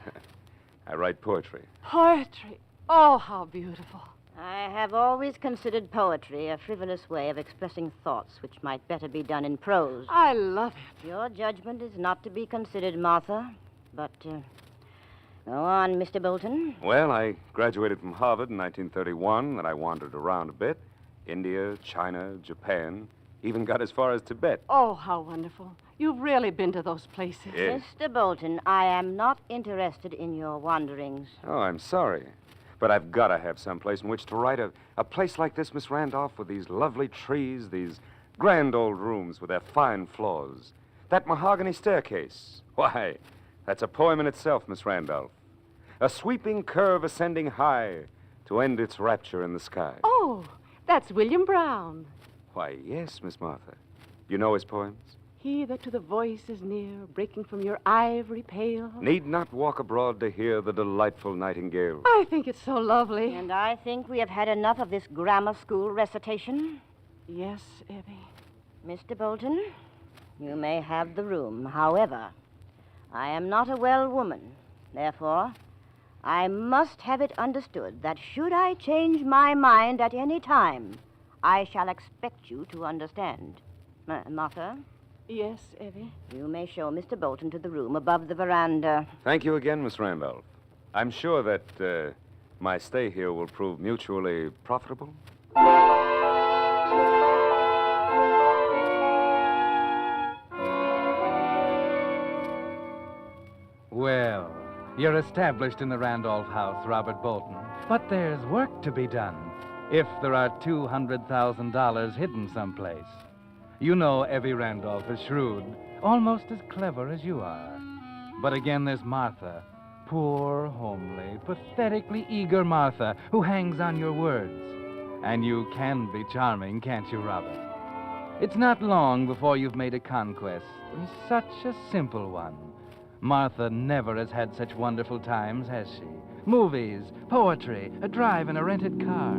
I write poetry. Poetry. Oh, how beautiful. I have always considered poetry a frivolous way of expressing thoughts which might better be done in prose. I love it. Your judgment is not to be considered, Martha. But, go on, Mr. Bolton. Well, I graduated from Harvard in 1931, and I wandered around a bit. India, China, Japan, even got as far as Tibet. Oh, how wonderful. You've really been to those places. Yes. Mr. Bolton, I am not interested in your wanderings. Oh, I'm sorry. But I've got to have some place in which to write. A place like this, Miss Randolph, with these lovely trees, these grand old rooms with their fine floors. That mahogany staircase. Why, that's a poem in itself, Miss Randolph. A sweeping curve ascending high to end its rapture in the sky. Oh, that's William Brown. Why, yes, Miss Martha. You know his poems? He that to the voice is near, breaking from your ivory pale. Need not walk abroad to hear the delightful nightingale. I think it's so lovely. And I think we have had enough of this grammar school recitation. Yes, Evie. Mr. Bolton, you may have the room. However, I am not a well woman. Therefore, I must have it understood that should I change my mind at any time, I shall expect you to understand. Martha? Yes, Evie? You may show Mr. Bolton to the room above the veranda. Thank you again, Miss Randolph. I'm sure that my stay here will prove mutually profitable. Well, you're established in the Randolph house, Robert Bolton. But there's work to be done if there are $200,000 hidden someplace. You know Evie Randolph is shrewd, almost as clever as you are. But again, there's Martha, poor, homely, pathetically eager Martha, who hangs on your words. And you can be charming, can't you, Robert? It's not long before you've made a conquest, and such a simple one. Martha never has had such wonderful times, has she? Movies, poetry, a drive in a rented car.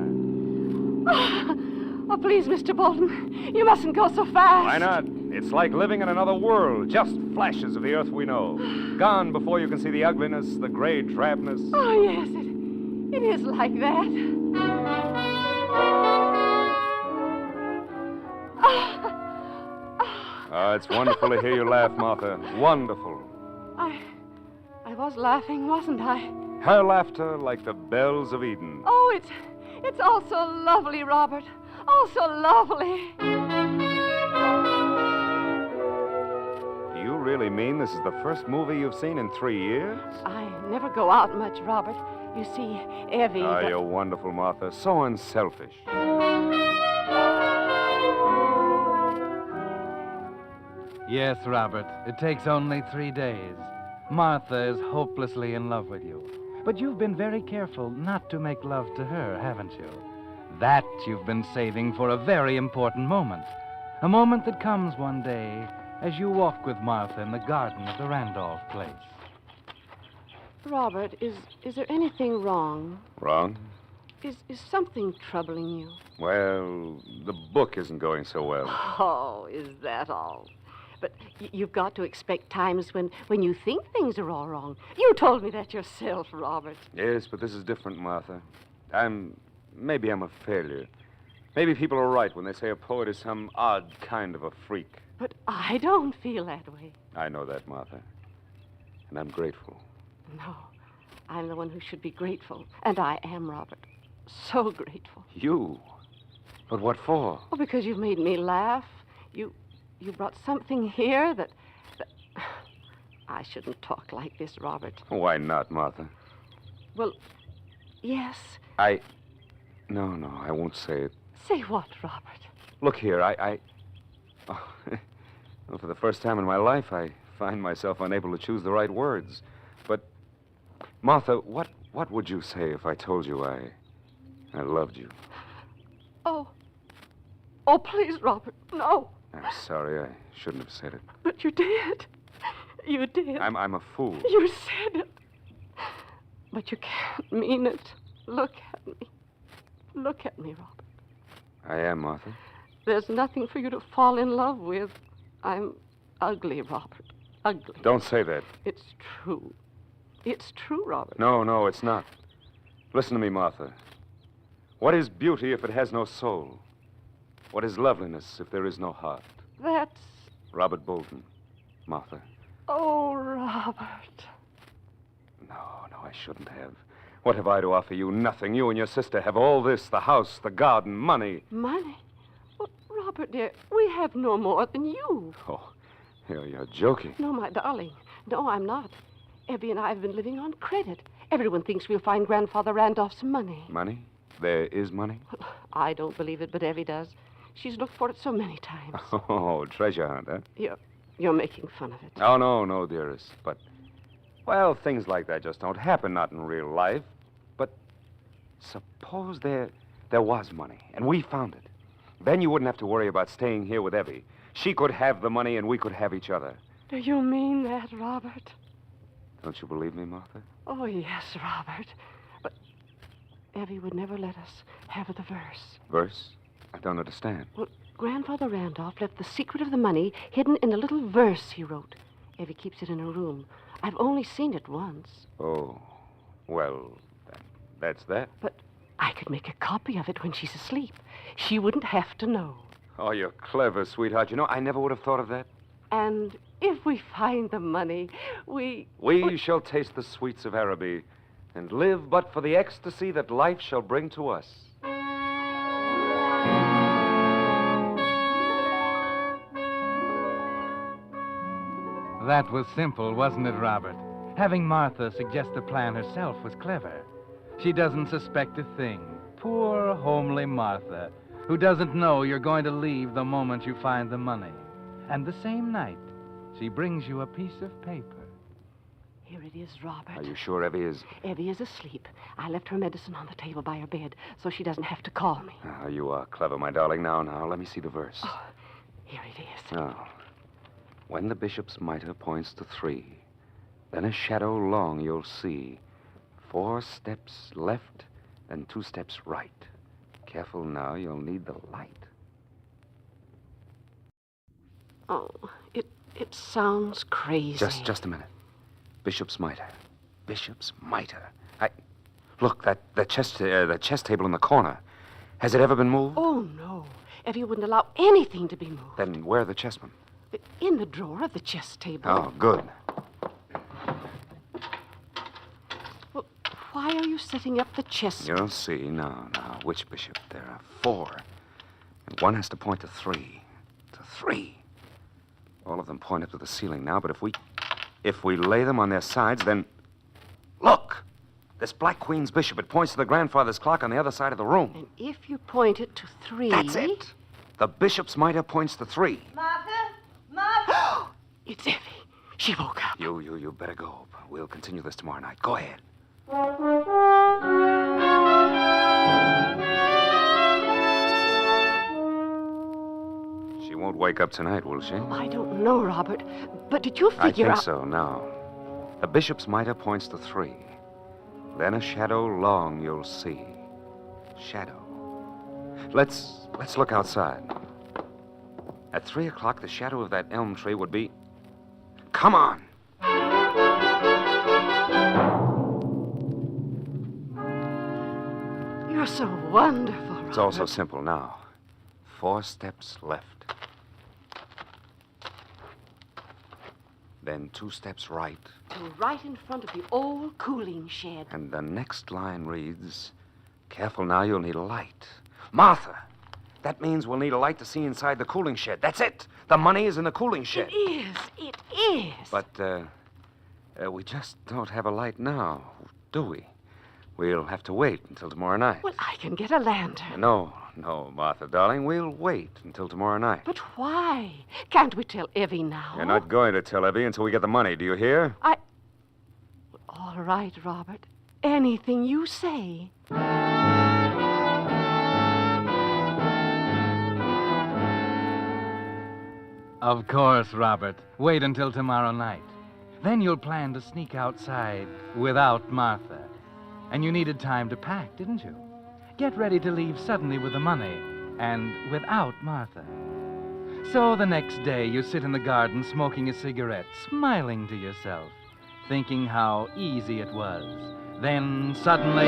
Oh, please, Mr. Bolton, you mustn't go so fast. Why not? It's like living in another world, just flashes of the earth we know. Gone before you can see the ugliness, the gray drabness. Oh, yes, it is like that. Oh, it's wonderful to hear you laugh, Martha. Wonderful. I was laughing, wasn't I? Her laughter like the bells of Eden. Oh, it's all so lovely, Robert. Oh, so lovely. Do you really mean this is the first movie you've seen in 3 years? I never go out much, Robert. You see, Evie... Oh, you're wonderful, Martha. So unselfish. Yes, Robert. It takes only 3 days. Martha is hopelessly in love with you. But you've been very careful not to make love to her, haven't you? That you've been saving for a very important moment. A moment that comes one day as you walk with Martha in the garden of the Randolph place. Robert, is there anything wrong? Wrong? Is something troubling you? Well, the book isn't going so well. Oh, is that all? But you've got to expect times when you think things are all wrong. You told me that yourself, Robert. Yes, but this is different, Martha. Maybe I'm a failure. Maybe people are right when they say a poet is some odd kind of a freak. But I don't feel that way. I know that, Martha. And I'm grateful. No, I'm the one who should be grateful. And I am, Robert. So grateful. You? But what for? Oh, because you've made me laugh. You brought something here that... I shouldn't talk like this, Robert. Why not, Martha? Well, yes. No, I won't say it. Say what, Robert? Look here, well, for the first time in my life, I find myself unable to choose the right words. But, Martha, what would you say if I told you I loved you? Oh, please, Robert, no. I'm sorry, I shouldn't have said it. But you did. You did. I'm a fool. You said it. But you can't mean it. Look at me. Look at me, Robert. I am, Martha. There's nothing for you to fall in love with. I'm ugly, Robert. Ugly. Don't say that. It's true. It's true, Robert. No, it's not. Listen to me, Martha. What is beauty if it has no soul? What is loveliness if there is no heart? That's... Robert Bolton. Martha. Oh, Robert. No, I shouldn't have. What have I to offer you? Nothing. You and your sister have all this, the house, the garden, money. Money? Well, Robert, dear, we have no more than you. Oh, you're joking. No, my darling. No, I'm not. Evie and I have been living on credit. Everyone thinks we'll find Grandfather Randolph's money. Money? There is money? I don't believe it, but Evie does. She's looked for it so many times. Oh, treasure hunt, huh? You're making fun of it. Oh, no, dearest. But, well, things like that just don't happen, not in real life. But suppose there was money, and we found it. Then you wouldn't have to worry about staying here with Evie. She could have the money, and we could have each other. Do you mean that, Robert? Don't you believe me, Martha? Oh, yes, Robert. But Evie would never let us have the verse. Verse? I don't understand. Well, Grandfather Randolph left the secret of the money hidden in a little verse he wrote. Evie keeps it in her room. I've only seen it once. Oh, well, that's that. But I could make a copy of it when she's asleep. She wouldn't have to know. Oh, you're clever, sweetheart. You know, I never would have thought of that. And if we find the money, we shall taste the sweets of Araby and live but for the ecstasy that life shall bring to us. That was simple, wasn't it, Robert? Having Martha suggest the plan herself was clever. She doesn't suspect a thing. Poor, homely Martha, who doesn't know you're going to leave the moment you find the money. And the same night, she brings you a piece of paper. Here it is, Robert. Are you sure Evie is... Evie is asleep. I left her medicine on the table by her bed, so she doesn't have to call me. Oh, you are clever, my darling. Now, let me see the verse. Oh, here it is. Oh. When the bishop's mitre points to 3, then a shadow long you'll see. 4 steps left and 2 steps right. Careful now, you'll need the light. Oh, it sounds crazy. Just a minute. Bishop's mitre. Bishop's mitre. Look, the chess table in the corner. Has it ever been moved? Oh, no. Evie wouldn't allow anything to be moved. Then where are the chessmen? In the drawer of the chess table. Oh, good. Well, why are you setting up the chess? You'll see. Now, which bishop? There are 4. And one has to point to 3. To 3. All of them point up to the ceiling now, but if we lay them on their sides, then... Look! This Black Queen's bishop, it points to the grandfather's clock on the other side of the room. And if you point it to 3... That's it. The bishop's mitre points to 3. Martha? It's Effie. She woke up. You better go. We'll continue this tomorrow night. Go ahead. She won't wake up tonight, will she? I don't know, Robert. But did you I figure think out... so, now. The bishop's mitre points to 3. Then a shadow long you'll see. Shadow. Let's look outside. At 3 o'clock, the shadow of that elm tree would be... Come on! You're so wonderful, Robert. It's all so simple now. 4 steps left. Then 2 steps right. And right in front of the old cooling shed. And the next line reads, careful now, you'll need a light. Martha! That means we'll need a light to see inside the cooling shed. That's it. The money is in the cooling shed. It is. But, we just don't have a light now, do we? We'll have to wait until tomorrow night. Well, I can get a lantern. No, Martha, darling. We'll wait until tomorrow night. But why? Can't we tell Evie now? You're not going to tell Evie until we get the money, do you hear? All right, Robert. Anything you say. Of course, Robert. Wait until tomorrow night. Then you'll plan to sneak outside without Martha. And you needed time to pack, didn't you? Get ready to leave suddenly with the money and without Martha. So the next day you sit in the garden smoking a cigarette, smiling to yourself, thinking how easy it was. Then suddenly...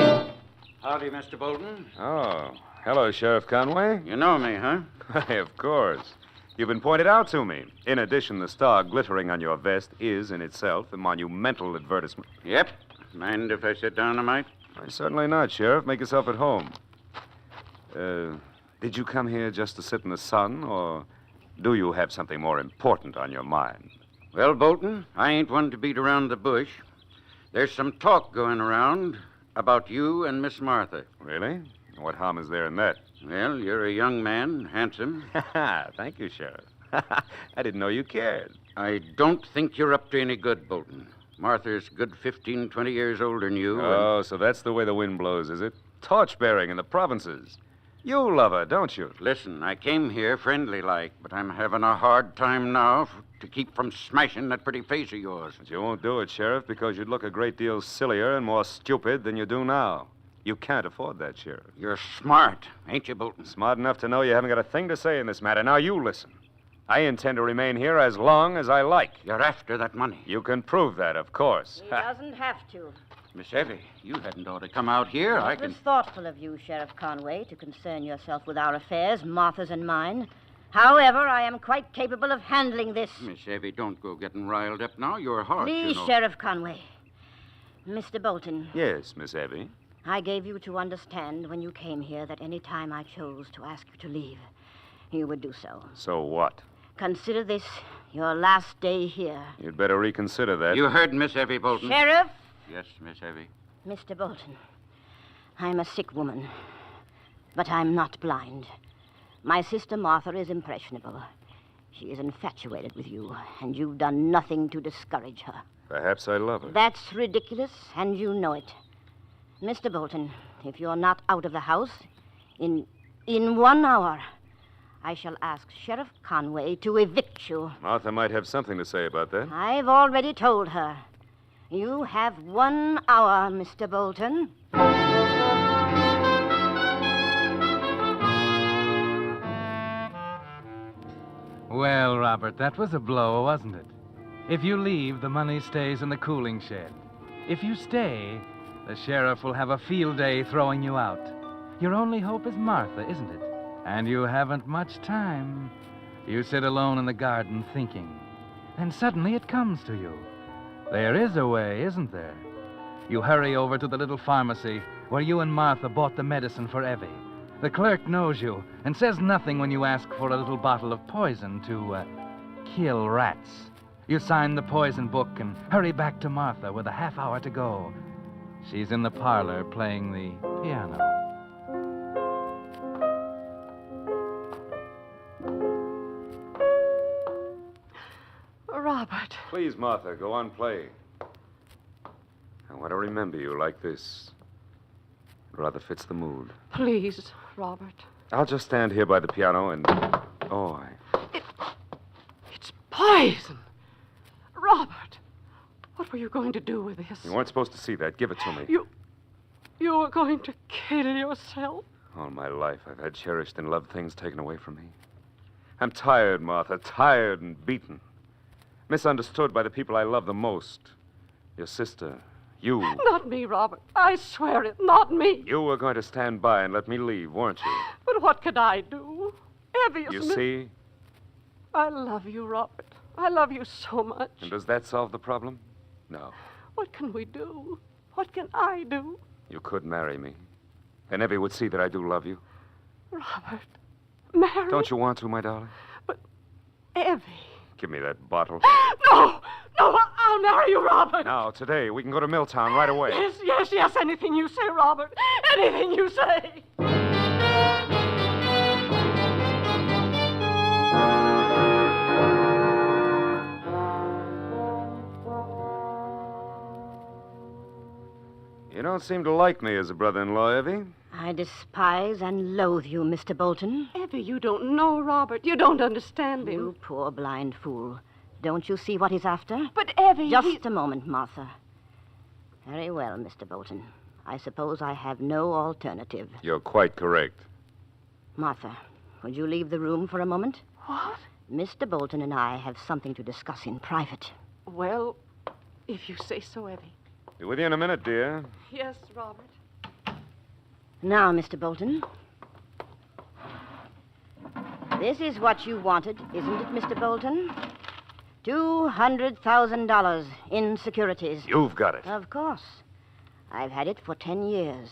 Howdy, Mr. Bolton. Oh, hello, Sheriff Conway. You know me, huh? Why, of course. You've been pointed out to me. In addition, the star glittering on your vest is, in itself, a monumental advertisement. Yep. Mind if I sit down a mite? Certainly not, Sheriff. Make yourself at home. Did you come here just to sit in the sun, or do you have something more important on your mind? Well, Bolton, I ain't one to beat around the bush. There's some talk going around about you and Miss Martha. Really? What harm is there in that? Well, you're a young man, handsome. Thank you, Sheriff. I didn't know you cared. I don't think you're up to any good, Bolton. Martha's good 15, 20 years older than you. Oh, so that's the way the wind blows, is it? Torch-bearing in the provinces. You love her, don't you? Listen, I came here friendly-like, but I'm having a hard time now to keep from smashing that pretty face of yours. But you won't do it, Sheriff, because you'd look a great deal sillier and more stupid than you do now. You can't afford that, Sheriff. You're smart, ain't you, Bolton? Smart enough to know you haven't got a thing to say in this matter. Now, you listen. I intend to remain here as long as I like. You're after that money. You can prove that, of course. He doesn't have to. Miss Effie, you hadn't ought to come out here. It was thoughtful of you, Sheriff Conway, to concern yourself with our affairs, Martha's and mine. However, I am quite capable of handling this. Miss Effie, don't go getting riled up now. You're hard, Please, you know. Sheriff Conway. Mr. Bolton. Yes, Miss Effie. I gave you to understand when you came here that any time I chose to ask you to leave, you would do so. So what? Consider this your last day here. You'd better reconsider that. You heard Miss Effie, Bolton. Sheriff? Yes, Miss Effie. Mr. Bolton, I'm a sick woman, but I'm not blind. My sister Martha is impressionable. She is infatuated with you, and you've done nothing to discourage her. Perhaps I love her. That's ridiculous, and you know it. Mr. Bolton, if you're not out of the house, in 1 hour, I shall ask Sheriff Conway to evict you. Martha might have something to say about that. I've already told her. You have 1 hour, Mr. Bolton. Well, Robert, that was a blow, wasn't it? If you leave, the money stays in the cooling shed. If you stay, the sheriff will have a field day throwing you out. Your only hope is Martha, isn't it? And you haven't much time. You sit alone in the garden thinking. And suddenly it comes to you. There is a way, isn't there? You hurry over to the little pharmacy where you and Martha bought the medicine for Evie. The clerk knows you and says nothing when you ask for a little bottle of poison to kill rats. You sign the poison book and hurry back to Martha with a half hour to go. She's in the parlor playing the piano. Robert. Please, Martha, go on playing. I want to remember you like this. It rather fits the mood. Please, Robert. I'll just stand here by the piano and... Oh, It's poison. Robert, what were you going to do with this? You weren't supposed to see that. Give it to me. You were going to kill yourself. All my life, I've had cherished and loved things taken away from me. I'm tired, Martha, tired and beaten. Misunderstood by the people I love the most. Your sister, you. Not me, Robert. I swear it, not me. You were going to stand by and let me leave, weren't you? But what could I do? Evie is... You see? I love you, Robert. I love you so much. And does that solve the problem? No. What can we do? What can I do? You could marry me. And Evie would see that I do love you. Robert, marry? Don't you want to, my darling? Evie. Give me that bottle. No! No, I'll marry you, Robert. Now, today, we can go to Milltown right away. Yes. Anything you say, Robert. Anything you say. You don't seem to like me as a brother-in-law, Evie. I despise and loathe you, Mr. Bolton. Evie, you don't know Robert. You don't understand him. You poor blind fool. Don't you see what he's after? But, Evie... Just a moment, Martha. Very well, Mr. Bolton. I suppose I have no alternative. You're quite correct. Martha, would you leave the room for a moment? What? Mr. Bolton and I have something to discuss in private. Well, if you say so, Evie. Be with you in a minute, dear. Yes, Robert. Now, Mr. Bolton. This is what you wanted, isn't it, Mr. Bolton? $200,000 in securities. You've got it. Of course. I've had it for 10 years.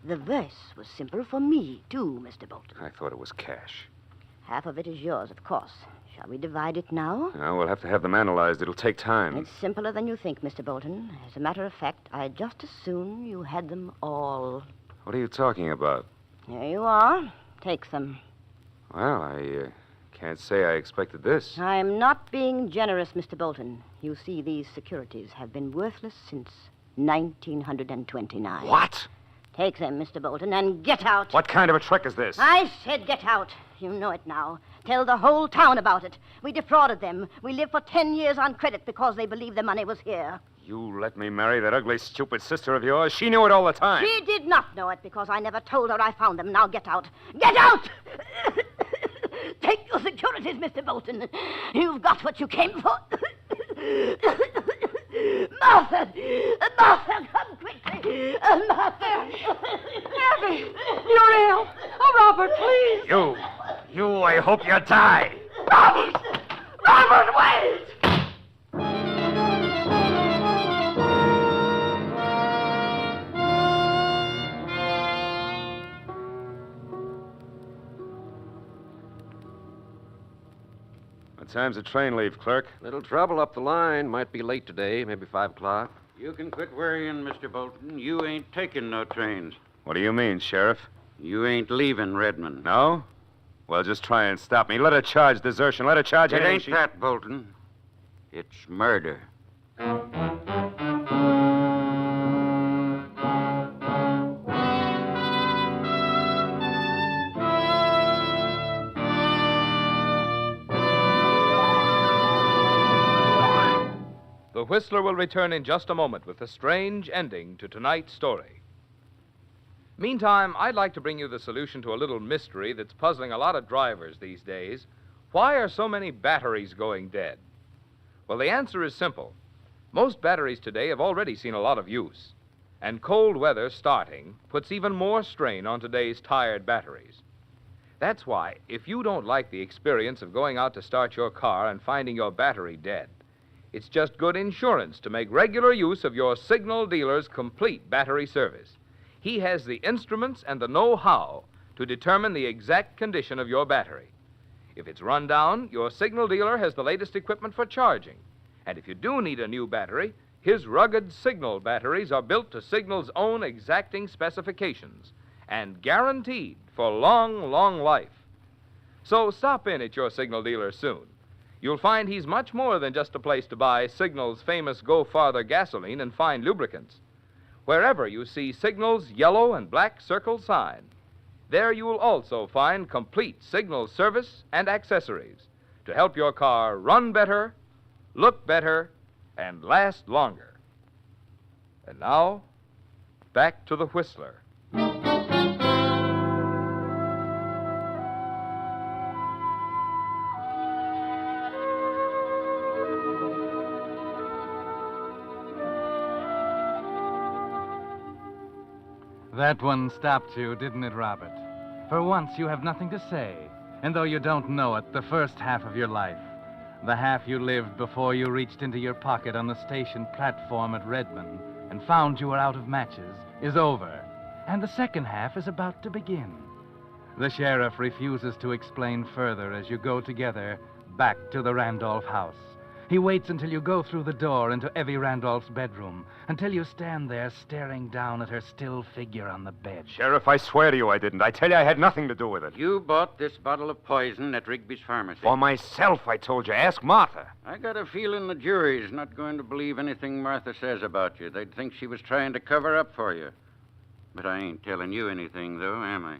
The verse was simple for me, too, Mr. Bolton. I thought it was cash. Half of it is yours, of course. Shall we divide it now? Now, we'll have to have them analyzed. It'll take time. It's simpler than you think, Mr. Bolton. As a matter of fact, I'd just as soon you had them all. What are you talking about? Here you are. Take them. Well, I can't say I expected this. I'm not being generous, Mr. Bolton. You see, these securities have been worthless since 1929. What? Take them, Mr. Bolton, and get out. What kind of a trick is this? I said get out. You know it now. Tell the whole town about it. We defrauded them. We lived for 10 years on credit because they believed the money was here. You let me marry that ugly, stupid sister of yours? She knew it all the time. She did not know it because I never told her I found them. Now get out. Get out! Take your securities, Mr. Bolton. You've got what you came for. Martha! Martha, come quickly! Martha! Evie, you're ill. Oh, Robert, please. You, I hope you die. Robert! Robert, wait! What time's the train leave, clerk? Little trouble up the line. Might be late today, maybe 5 o'clock. You can quit worrying, Mr. Bolton. You ain't taking no trains. What do you mean, Sheriff? You ain't leaving Redmond. No? Well, just try and stop me. Let her charge desertion. Let her charge It anything ain't that, Bolton. It's murder. The Whistler will return in just a moment with a strange ending to tonight's story. Meantime, I'd like to bring you the solution to a little mystery that's puzzling a lot of drivers these days. Why are so many batteries going dead? Well, the answer is simple. Most batteries today have already seen a lot of use, and cold weather starting puts even more strain on today's tired batteries. That's why, if you don't like the experience of going out to start your car and finding your battery dead, it's just good insurance to make regular use of your Signal dealer's complete battery service. He has the instruments and the know-how to determine the exact condition of your battery. If it's run down, your Signal dealer has the latest equipment for charging. And if you do need a new battery, his rugged Signal batteries are built to Signal's own exacting specifications and guaranteed for long, long life. So stop in at your Signal dealer soon. you'll find he's much more than just a place to buy Signal's famous Go Farther gasoline and fine lubricants. Wherever you see Signal's yellow and black circle sign, there you will also find complete Signal service and accessories to help your car run better, look better, and last longer. And now, back to the Whistler. That one stopped you, didn't it, Robert? For once, you have nothing to say. And though you don't know it, the first half of your life, the half you lived before you reached into your pocket on the station platform at Redmond and found you were out of matches, is over. And the second half is about to begin. The sheriff refuses to explain further as you go together back to the Randolph house. He waits until you go through the door into Evie Randolph's bedroom, until you stand there staring down at her still figure on the bed. Sheriff, I swear to you I didn't. I tell you I had nothing to do with it. You bought this bottle of poison at Rigby's pharmacy. For myself, I told you. Ask Martha. I got a feeling the jury's not going to believe anything Martha says about you. They'd think she was trying to cover up for you. But I ain't telling you anything, though, am I?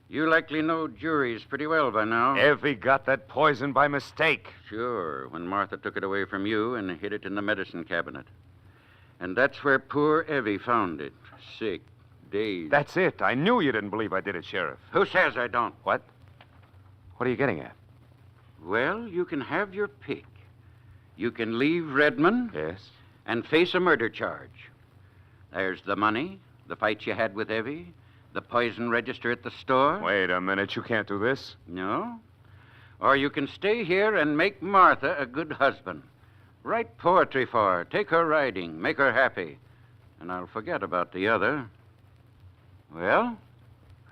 You likely know juries pretty well by now. Evie got that poison by mistake. Sure, when Martha took it away from you and hid it in the medicine cabinet. And that's where poor Evie found it. Sick, dazed. That's it. I knew you didn't believe I did it, Sheriff. Who says I don't? What? What are you getting at? Well, you can have your pick. You can leave Redmond. Yes. And face a murder charge. There's the money, the fight you had with Evie, the poison register at the store. Wait a minute. You can't do this. No? Or you can stay here and make Martha a good husband. Write poetry for her, take her riding, make her happy. And I'll forget about the other. Well?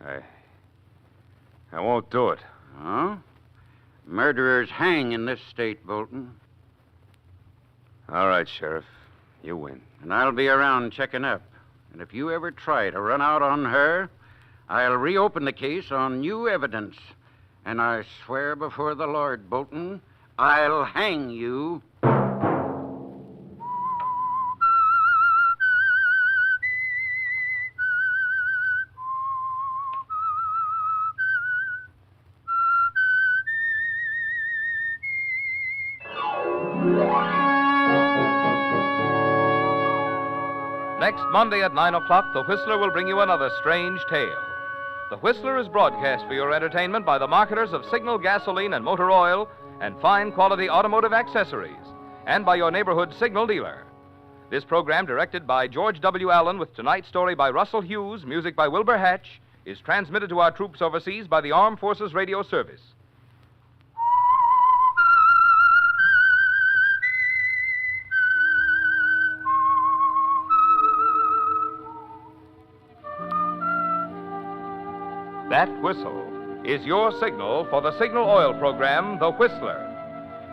I won't do it. Oh? Murderers hang in this state, Bolton. All right, Sheriff. You win. And I'll be around checking up. And if you ever try to run out on her, I'll reopen the case on new evidence. And I swear before the Lord, Bolton, I'll hang you. Next Monday at 9 o'clock, The Whistler will bring you another strange tale. The Whistler is broadcast for your entertainment by the marketers of Signal gasoline and motor oil and fine quality automotive accessories, and by your neighborhood Signal dealer. This program, directed by George W. Allen with tonight's story by Russell Hughes, music by Wilbur Hatch, is transmitted to our troops overseas by the Armed Forces Radio Service. That whistle is your signal for the Signal Oil program, The Whistler.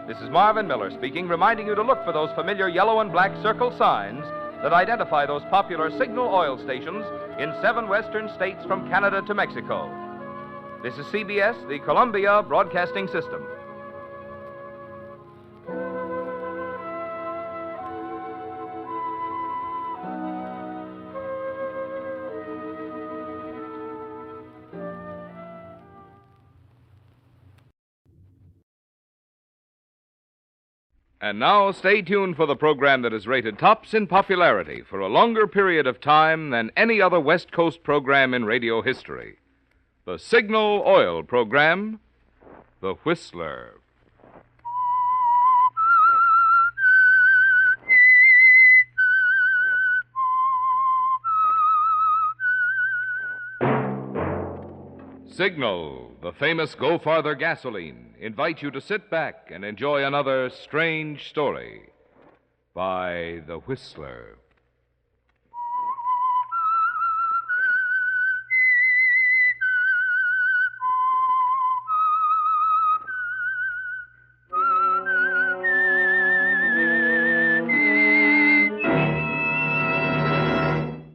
This is Marvin Miller speaking, reminding you to look for those familiar yellow and black circle signs that identify those popular Signal Oil stations in 7 western states from Canada to Mexico. This is CBS, the Columbia Broadcasting System. And now, stay tuned for the program that is rated tops in popularity for a longer period of time than any other West Coast program in radio history. The Signal Oil program, The Whistler. Signal, the famous Go Farther gasoline, invite you to sit back and enjoy another strange story by The Whistler.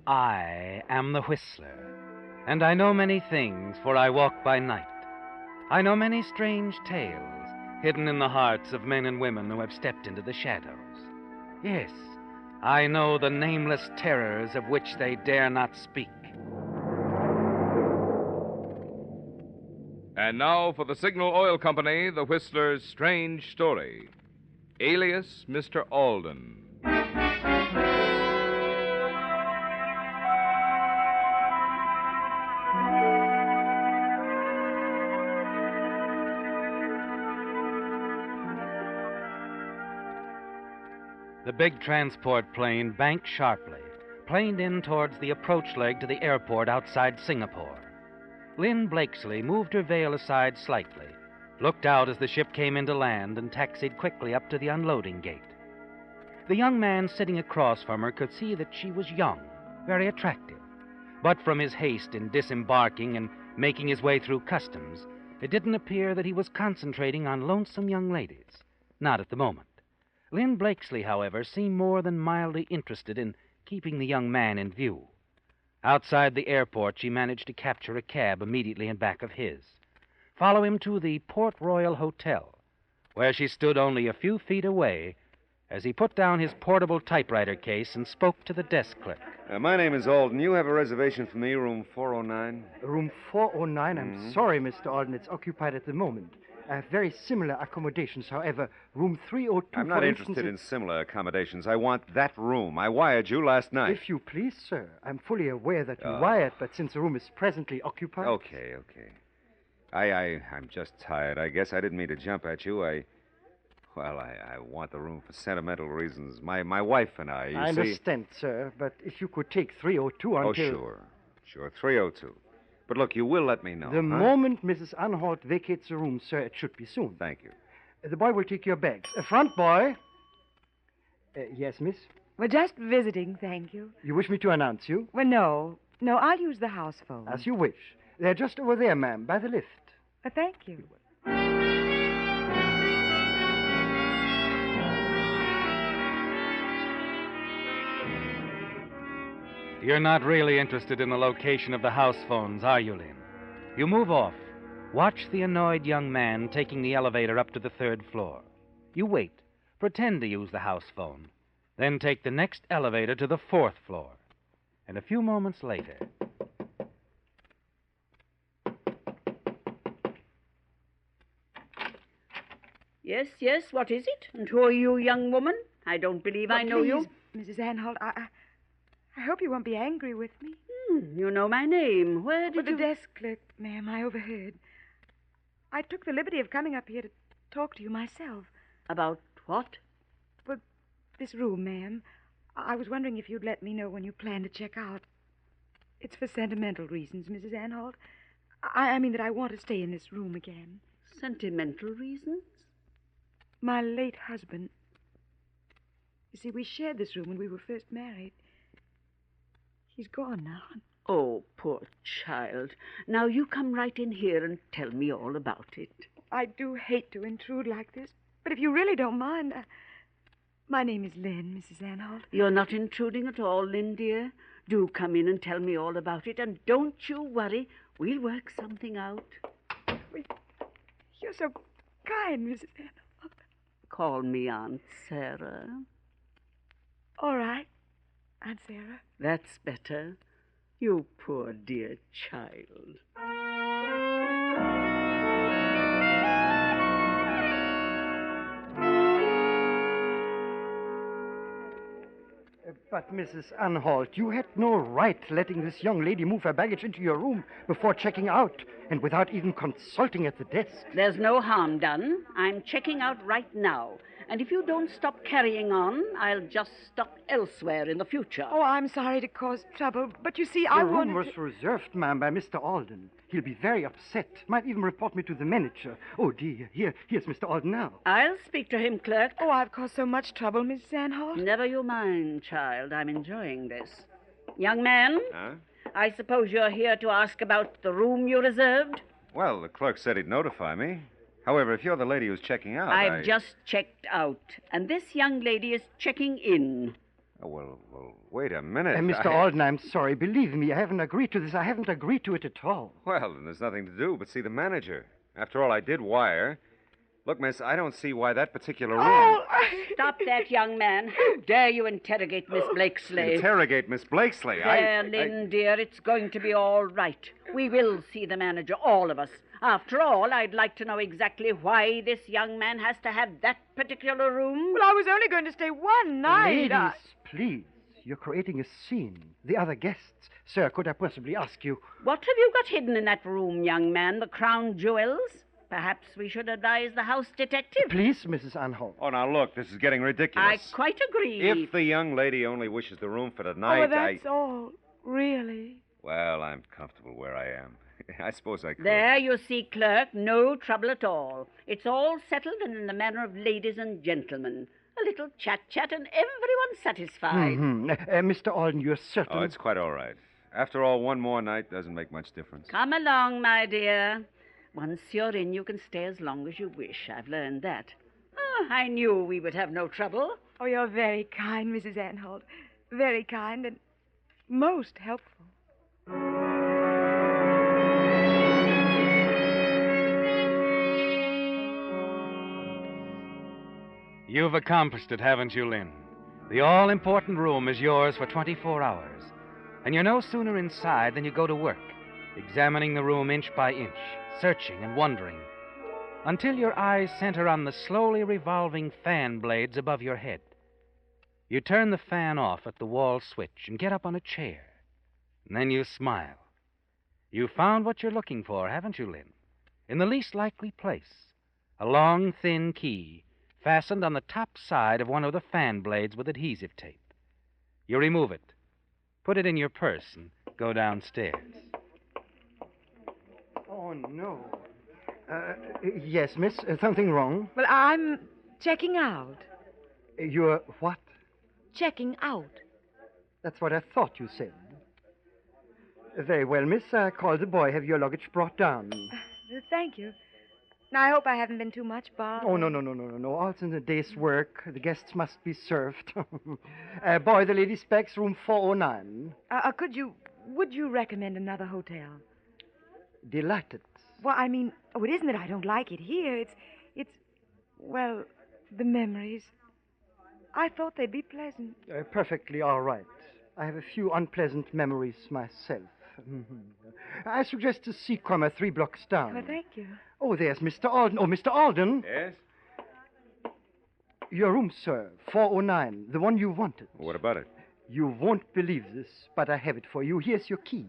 I am the Whistler, and I know many things, for I walk by night. I know many strange tales, hidden in the hearts of men and women who have stepped into the shadows. Yes, I know the nameless terrors of which they dare not speak. And now for the Signal Oil Company, the Whistler's strange story. Alias Mr. Alden. The big transport plane banked sharply, planed in towards the approach leg to the airport outside Singapore. Lynn Blakesley moved her veil aside slightly, looked out as the ship came into land, and taxied quickly up to the unloading gate. The young man sitting across from her could see that she was young, very attractive. But from his haste in disembarking and making his way through customs, it didn't appear that he was concentrating on lonesome young ladies. Not at the moment. Lynn Blakesley, however, seemed more than mildly interested in keeping the young man in view. Outside the airport, she managed to capture a cab immediately in back of his, follow him to the Port Royal Hotel, where she stood only a few feet away as he put down his portable typewriter case and spoke to the desk clerk. My name is Alden. You have a reservation for me, room 409? Room 409? I'm sorry, Mr. Alden. It's occupied at the moment. I have very similar accommodations. However, room 302, I'm not interested in similar accommodations. I want that room. I wired you last night. If you please, sir. I'm fully aware that you wired, but since the room is presently occupied... Okay. I'm just tired. I guess I didn't mean to jump at you. I want the room for sentimental reasons. My wife and I, I understand, sir, but if you could take 302 until... Oh, sure, 302. But look, you will let me know. The moment Mrs. Anhalt vacates the room, sir, it should be soon. Thank you. The boy will take your bags. Front boy. Yes, miss? We're just visiting, thank you. You wish me to announce you? Well, no. No, I'll use the house phone. As you wish. They're just over there, ma'am, by the lift. Thank you. You're not really interested in the location of the house phones, are you, Lynn? You move off. Watch the annoyed young man taking the elevator up to the 3rd floor. You wait. Pretend to use the house phone. Then take the next elevator to the 4th floor. And a few moments later... Yes, what is it? And who are you, young woman? I don't believe I know you. Mrs. Anhalt, I hope you won't be angry with me. You know my name. Where did you... The desk clerk, ma'am, I overheard. I took the liberty of coming up here to talk to you myself. About what? Well, this room, ma'am. I was wondering if you'd let me know when you plan to check out. It's for sentimental reasons, Mrs. Anhalt. I mean that I want to stay in this room again. Sentimental reasons? My late husband. You see, we shared this room when we were first married. He's gone now. Oh, poor child. Now you come right in here and tell me all about it. I do hate to intrude like this, but if you really don't mind... My name is Lynn, Mrs. Anhalt. You're not intruding at all, Lynn, dear. Do come in and tell me all about it, and don't you worry. We'll work something out. You're so kind, Mrs. Anhalt. Call me Aunt Sarah. All right, Aunt Sarah. That's better. You poor dear child. But, Mrs. Anhalt, you had no right letting this young lady move her baggage into your room before checking out, and without even consulting at the desk. There's no harm done. I'm checking out right now. And if you don't stop carrying on, I'll just stop elsewhere in the future. Oh, I'm sorry to cause trouble, but you see, The I room wanted was reserved, ma'am, by Mr. Alden. He'll be very upset. Might even report me to the manager. Oh, dear. Here's Mr. Alden now. I'll speak to him, clerk. Oh, I've caused so much trouble, Mrs. Anhalt. Never you mind, child. I'm enjoying this. Young man? Huh? I suppose you're here to ask about the room you reserved? Well, the clerk said he'd notify me. However, if you're the lady who's checking out, I've just checked out, and this young lady is checking in. Oh, well, wait a minute. Mr. Alden, I'm sorry. Believe me, I haven't agreed to this. I haven't agreed to it at all. Well, then there's nothing to do but see the manager. After all, I did wire. Look, miss, I don't see why that particular room... Oh, stop that, young man. How dare you interrogate Miss Blakesley? Interrogate Miss Blakesley? There, Lynn, dear, it's going to be all right. We will see the manager, all of us. After all, I'd like to know exactly why this young man has to have that particular room. Well, I was only going to stay one night. Ladies, please. You're creating a scene. The other guests. Sir, could I possibly ask you... What have you got hidden in that room, young man? The crown jewels? Perhaps we should advise the house detective. Please, Mrs. Anholt. Oh, now look, this is getting ridiculous. I quite agree. If the young lady only wishes the room for tonight, well, that's all. Really? Well, I'm comfortable where I am. I suppose I could. There, you see, clerk, no trouble at all. It's all settled and in the manner of ladies and gentlemen. A little chat-chat and everyone's satisfied. Mr. Alden, you're certain... Oh, it's quite all right. After all, one more night doesn't make much difference. Come along, my dear. Once you're in, you can stay as long as you wish. I've learned that. Oh, I knew we would have no trouble. Oh, you're very kind, Mrs. Anholt. Very kind and most helpful. You've accomplished it, haven't you, Lynn? The all-important room is yours for 24 hours. And you're no sooner inside than you go to work, examining the room inch by inch, searching and wondering, until your eyes center on the slowly revolving fan blades above your head. You turn the fan off at the wall switch and get up on a chair. And then you smile. You found what you're looking for, haven't you, Lynn? In the least likely place. A long, thin key fastened on the top side of one of the fan blades with adhesive tape. You remove it, put it in your purse, and go downstairs. Oh, no. Yes, miss, something wrong? Well, I'm checking out. You're what? Checking out. That's what I thought you said. Very well, miss. I called the boy. Have your luggage brought down? Thank you. Now, I hope I haven't been too much bothered. Oh, no. All's in the day's work. The guests must be served. Boy, the lady specs room 409. Would you recommend another hotel? Delighted. Well, I mean, it isn't that I don't like it here. Well, the memories. I thought they'd be pleasant. Perfectly all right. I have a few unpleasant memories myself. I suggest a Seacrummer 3 blocks down. Well, thank you. Oh, there's Mr. Alden. Oh, Mr. Alden. Yes? Your room, sir. 409. The one you wanted. What about it? You won't believe this, but I have it for you. Here's your key.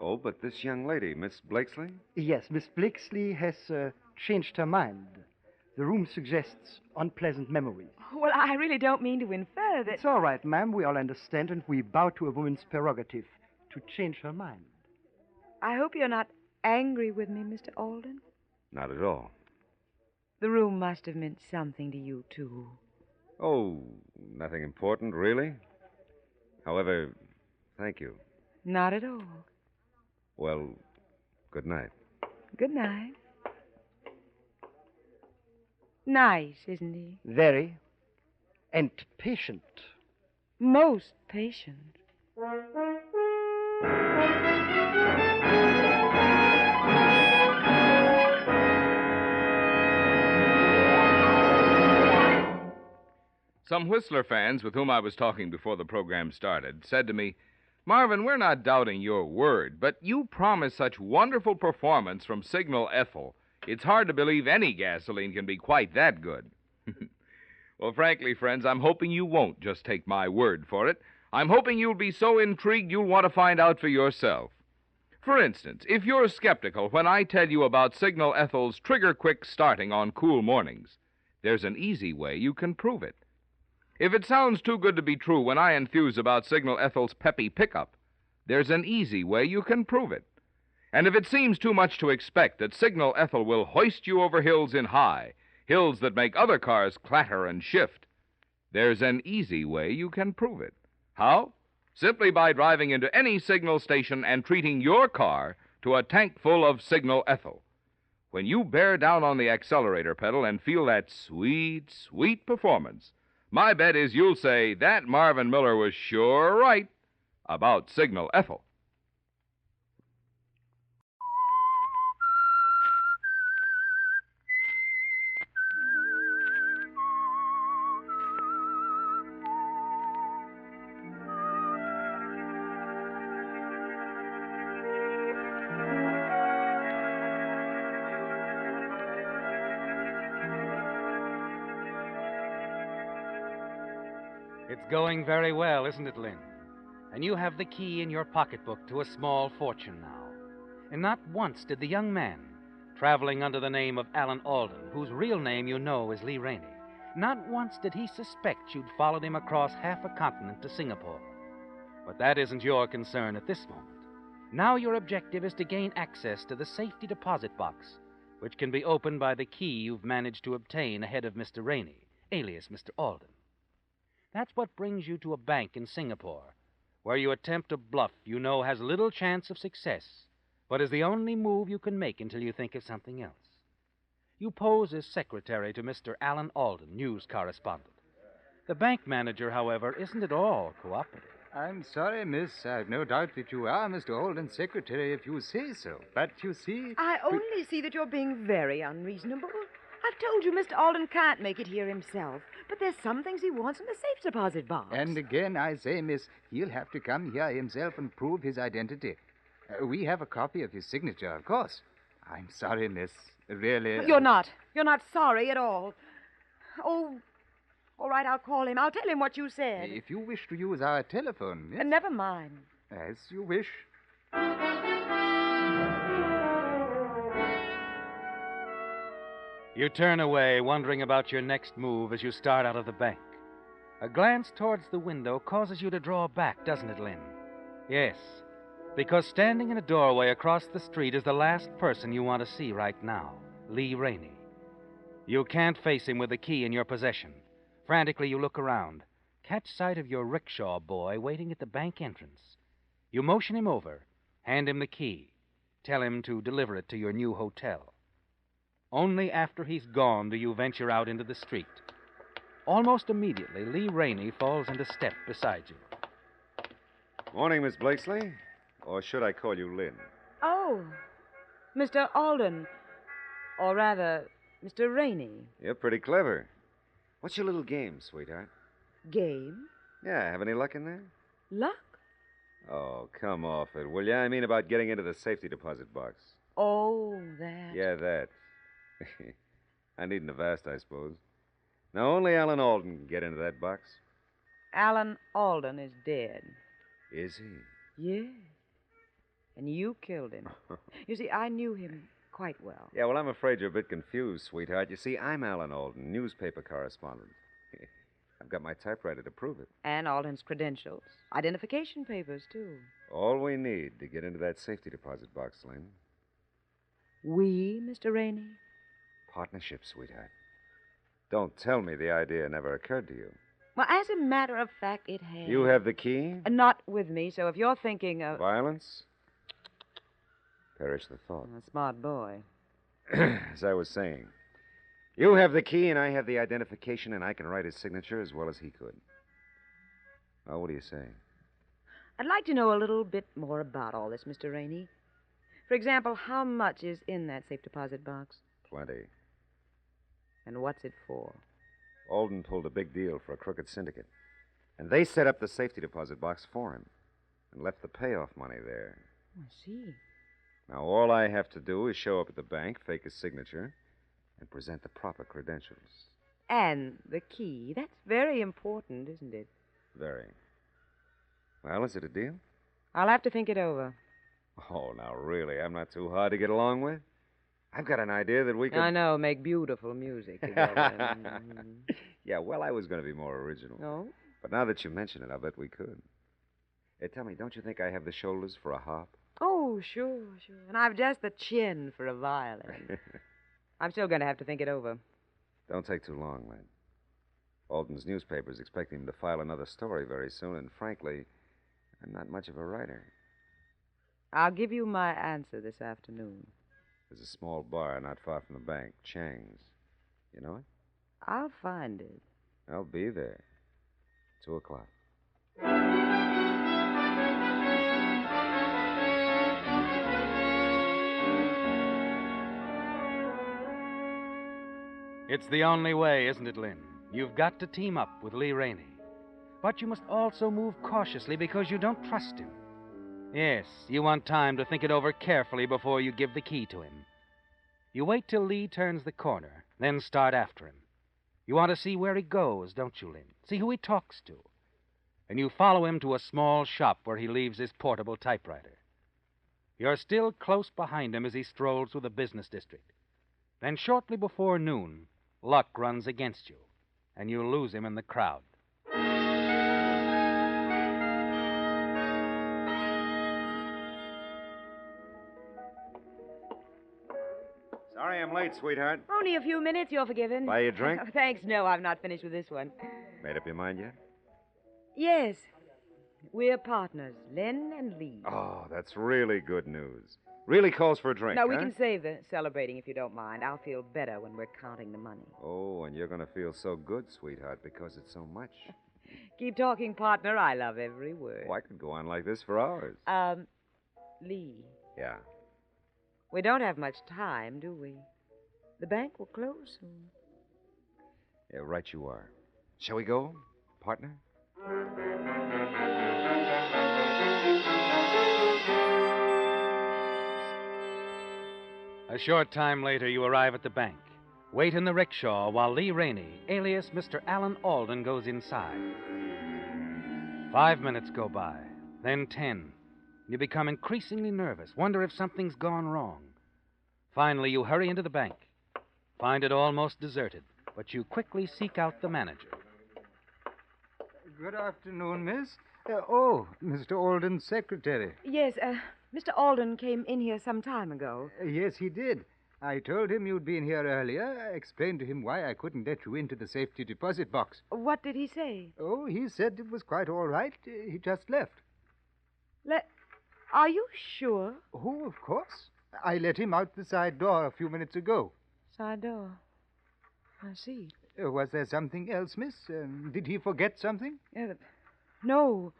Oh, but this young lady, Miss Blakesley? Yes, Miss Blakesley has changed her mind. The room suggests unpleasant memories. Well, I really don't mean to infer that... It's all right, ma'am. We all understand, and we bow to a woman's prerogative to change her mind. I hope you're not angry with me, Mr. Alden. Not at all. The room must have meant something to you, too. Oh, nothing important, really. However, thank you. Not at all. Well, good night. Good night. Nice, isn't he? Very. And patient. Most patient. Some Whistler fans with whom I was talking before the program started said to me, "Marvin, we're not doubting your word, but you promised such wonderful performance from Signal Ethel. It's hard to believe any gasoline can be quite that good." Well, frankly, friends, I'm hoping you won't just take my word for it. I'm hoping you'll be so intrigued you'll want to find out for yourself. For instance, if you're skeptical when I tell you about Signal Ethel's trigger-quick starting on cool mornings, there's an easy way you can prove it. If it sounds too good to be true when I enthuse about Signal Ethel's peppy pickup, there's an easy way you can prove it. And if it seems too much to expect that Signal Ethel will hoist you over hills in high, hills that make other cars clatter and shift, there's an easy way you can prove it. How? Simply by driving into any signal station and treating your car to a tank full of Signal Ethel. When you bear down on the accelerator pedal and feel that sweet, sweet performance, my bet is you'll say that Marvin Miller was sure right about Signal Ethel. It's going very well, isn't it, Lynn? And you have the key in your pocketbook to a small fortune now. And not once did the young man, traveling under the name of Alan Alden, whose real name you know is Lee Rainey, not once did he suspect you'd followed him across half a continent to Singapore. But that isn't your concern at this moment. Now your objective is to gain access to the safety deposit box, which can be opened by the key you've managed to obtain ahead of Mr. Rainey, alias Mr. Alden. That's what brings you to a bank in Singapore, where you attempt a bluff you know has little chance of success, but is the only move you can make until you think of something else. You pose as secretary to Mr. Alan Alden, news correspondent. The bank manager, however, isn't at all cooperative. I'm sorry, miss. I've no doubt that you are Mr. Alden's secretary if you say so. But you see... I only see that you're being very unreasonable. I've told you Mr. Alden can't make it here himself, but there's some things he wants in the safe deposit box. And again, I say, miss, he'll have to come here himself and prove his identity. We have a copy of his signature, of course. I'm sorry, miss. Really... You're not. You're not sorry at all. Oh, all right, I'll call him. I'll tell him what you said. If you wish to use our telephone, miss... Never mind. As you wish. You turn away, wondering about your next move as you start out of the bank. A glance towards the window causes you to draw back, doesn't it, Lynn? Yes, because standing in a doorway across the street is the last person you want to see right now, Lee Rainey. You can't face him with the key in your possession. Frantically, you look around, catch sight of your rickshaw boy waiting at the bank entrance. You motion him over, hand him the key, tell him to deliver it to your new hotel. Only after he's gone do you venture out into the street. Almost immediately, Lee Rainey falls into step beside you. Morning, Miss Blakesley. Or should I call you Lynn? Oh, Mr. Alden. Or rather, Mr. Rainey. You're pretty clever. What's your little game, sweetheart? Game? Yeah, have any luck in there? Luck? Oh, come off it, will you? I mean about getting into the safety deposit box. Oh, that. Yeah, that. I needn't have asked, I suppose. Now, only Alan Alden can get into that box. Alan Alden is dead. Is he? Yes. And you killed him. You see, I knew him quite well. Yeah, well, I'm afraid you're a bit confused, sweetheart. You see, I'm Alan Alden, newspaper correspondent. I've got my typewriter to prove it. And Alden's credentials. Identification papers, too. All we need to get into that safety deposit box, Lynn. We, Mr. Rainey? Partnership, sweetheart. Don't tell me the idea never occurred to you. Well, as a matter of fact, it has. You have the key? Not with me, so if you're thinking of... Violence? Perish the thought. A smart boy. As I was saying, you have the key and I have the identification, and I can write his signature as well as he could. Now, what do you say? I'd like to know a little bit more about all this, Mr. Rainey. For example, how much is in that safe deposit box? Plenty. And what's it for? Alden pulled a big deal for a crooked syndicate. And they set up the safety deposit box for him and left the payoff money there. I see. Now, all I have to do is show up at the bank, fake a signature, and present the proper credentials. And the key. That's very important, isn't it? Very. Well, is it a deal? I'll have to think it over. Oh, now, really, I'm not too hard to get along with. I've got an idea that we could... I know, make beautiful music together. Yeah, well, I was going to be more original. No? But now that you mention it, I'll bet we could. Hey, tell me, don't you think I have the shoulders for a harp? Oh, sure. And I've just the chin for a violin. I'm still going to have to think it over. Don't take too long, Lynn. Alden's newspaper's expecting him to file another story very soon, and frankly, I'm not much of a writer. I'll give you my answer this afternoon. There's a small bar not far from the bank, Chang's. You know it? I'll find it. I'll be there. 2:00. It's the only way, isn't it, Lynn? You've got to team up with Lee Rainey. But you must also move cautiously because you don't trust him. Yes, you want time to think it over carefully before you give the key to him. You wait till Lee turns the corner, then start after him. You want to see where he goes, don't you, Lynn? See who he talks to. and you follow him to a small shop where he leaves his portable typewriter. You're still close behind him as he strolls through the business district. Then, shortly before noon, luck runs against you, and you lose him in the crowd. Sorry I'm late, sweetheart. Only a few minutes, you're forgiven. Buy you a drink? Oh, thanks, no, I'm not finished with this one. Made up your mind yet? Yes. We're partners, Len and Lee. Oh, that's really good news. Really calls for a drink, Now, we huh? can save the celebrating if you don't mind. I'll feel better when we're counting the money. Oh, and you're going to feel so good, sweetheart, because it's so much. Keep talking, partner. I love every word. Oh, I could go on like this for hours. Lee, Yeah. we don't have much time, do we? The bank will close soon. Yeah, right you are. Shall we go, partner? A short time later, you arrive at the bank. Wait in the rickshaw while Lee Rainey, alias Mr. Alan Alden, goes inside. 5 minutes go by, then 10. You become increasingly nervous, wonder if something's gone wrong. Finally, you hurry into the bank. Find it almost deserted, but you quickly seek out the manager. Good afternoon, miss. Mr. Alden's secretary. Yes, Mr. Alden came in here some time ago. Yes, he did. I told him you'd been here earlier. I explained to him why I couldn't let you into the safety deposit box. What did he say? Oh, he said it was quite all right. He just left. Are you sure? Oh, of course. I let him out the side door a few minutes ago. Side door. I see. Was there something else, miss? Did he forget something? No,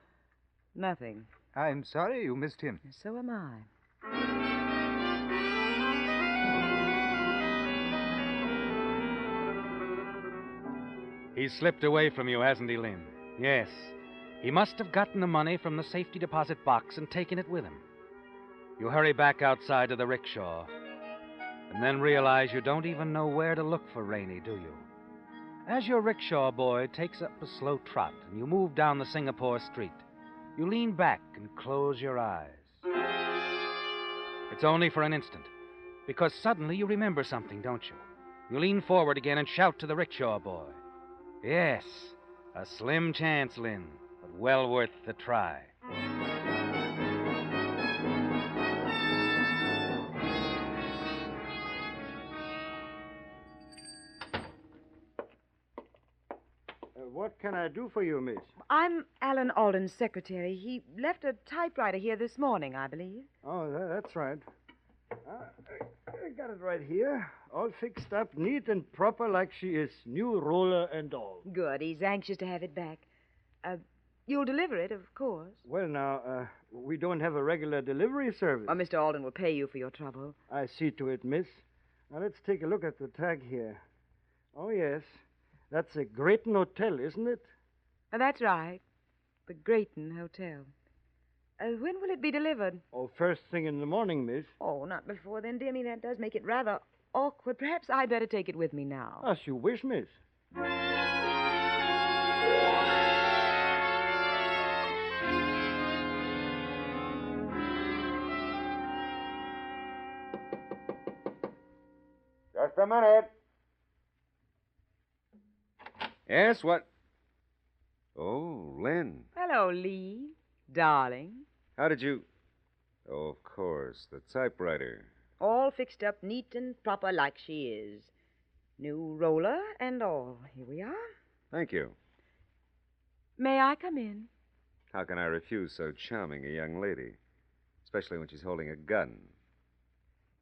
nothing. I'm sorry you missed him. So am I. He's slipped away from you, hasn't he, Lynn? Yes. He must have gotten the money from the safety deposit box and taken it with him. You hurry back outside to the rickshaw, and then realize you don't even know where to look for Rainey, do you? As your rickshaw boy takes up a slow trot and you move down the Singapore street, you lean back and close your eyes. It's only for an instant, because suddenly you remember something, don't you? You lean forward again and shout to the rickshaw boy. Yes, a slim chance, Lynn, but well worth the try. What can I do for you, miss? I'm Alan Alden's secretary. He left a typewriter here this morning, I believe. Oh, that's right. I got it right here. All fixed up, neat and proper like she is. New roller and all. Good. He's anxious to have it back. You'll deliver it, of course. Well, now, we don't have a regular delivery service. Well, Mr. Alden will pay you for your trouble. I see to it, miss. Now, let's take a look at the tag here. Oh, yes. That's a Grayton Hotel, isn't it? That's right. The Grayton Hotel. When will it be delivered? Oh, first thing in the morning, miss. Oh, not before then, dear me. That does make it rather awkward. Perhaps I'd better take it with me now. As you wish, miss. Just a minute. Yes, what? Oh, Lynn. Hello, Lee. Darling. How did you... Oh, of course, the typewriter. All fixed up neat and proper like she is. New roller and all. Here we are. Thank you. May I come in? How can I refuse so charming a young lady? Especially when she's holding a gun.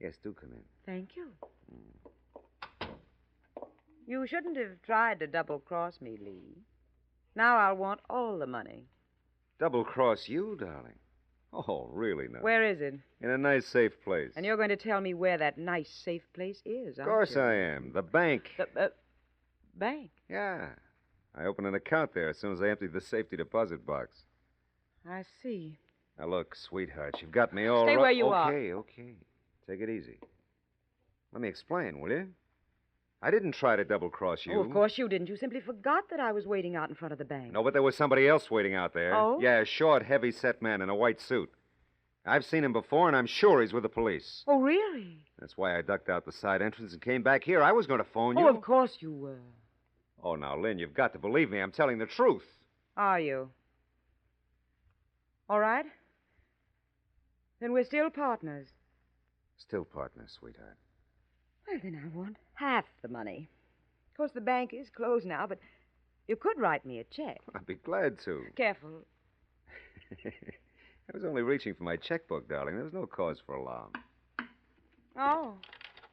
Yes, do come in. Thank you. You shouldn't have tried to double-cross me, Lee. Now I'll want all the money. Double-cross you, darling? Oh, really now? Where is it? In a nice, safe place. And you're going to tell me where that nice, safe place is, Of course I am. The bank. The bank? Yeah. I opened an account there as soon as I emptied the safety deposit box. I see. Now, look, sweetheart, you've got me all Stay where you are. Okay. Take it easy. Let me explain, will you? I didn't try to double-cross you. Oh, of course you didn't. You simply forgot that I was waiting out in front of the bank. No, but there was somebody else waiting out there. Oh? Yeah, a short, heavy-set man in a white suit. I've seen him before, and I'm sure he's with the police. Oh, really? That's why I ducked out the side entrance and came back here. I was going to phone you. Oh, of course you were. Oh, now, Lynn, you've got to believe me. I'm telling the truth. Are you? All right. Then we're still partners. Still partners, sweetheart. Well, then I want half the money. Of course, the bank is closed now, but you could write me a check. I'd be glad to. Careful. I was only reaching for my checkbook, darling. There was no cause for alarm. Oh,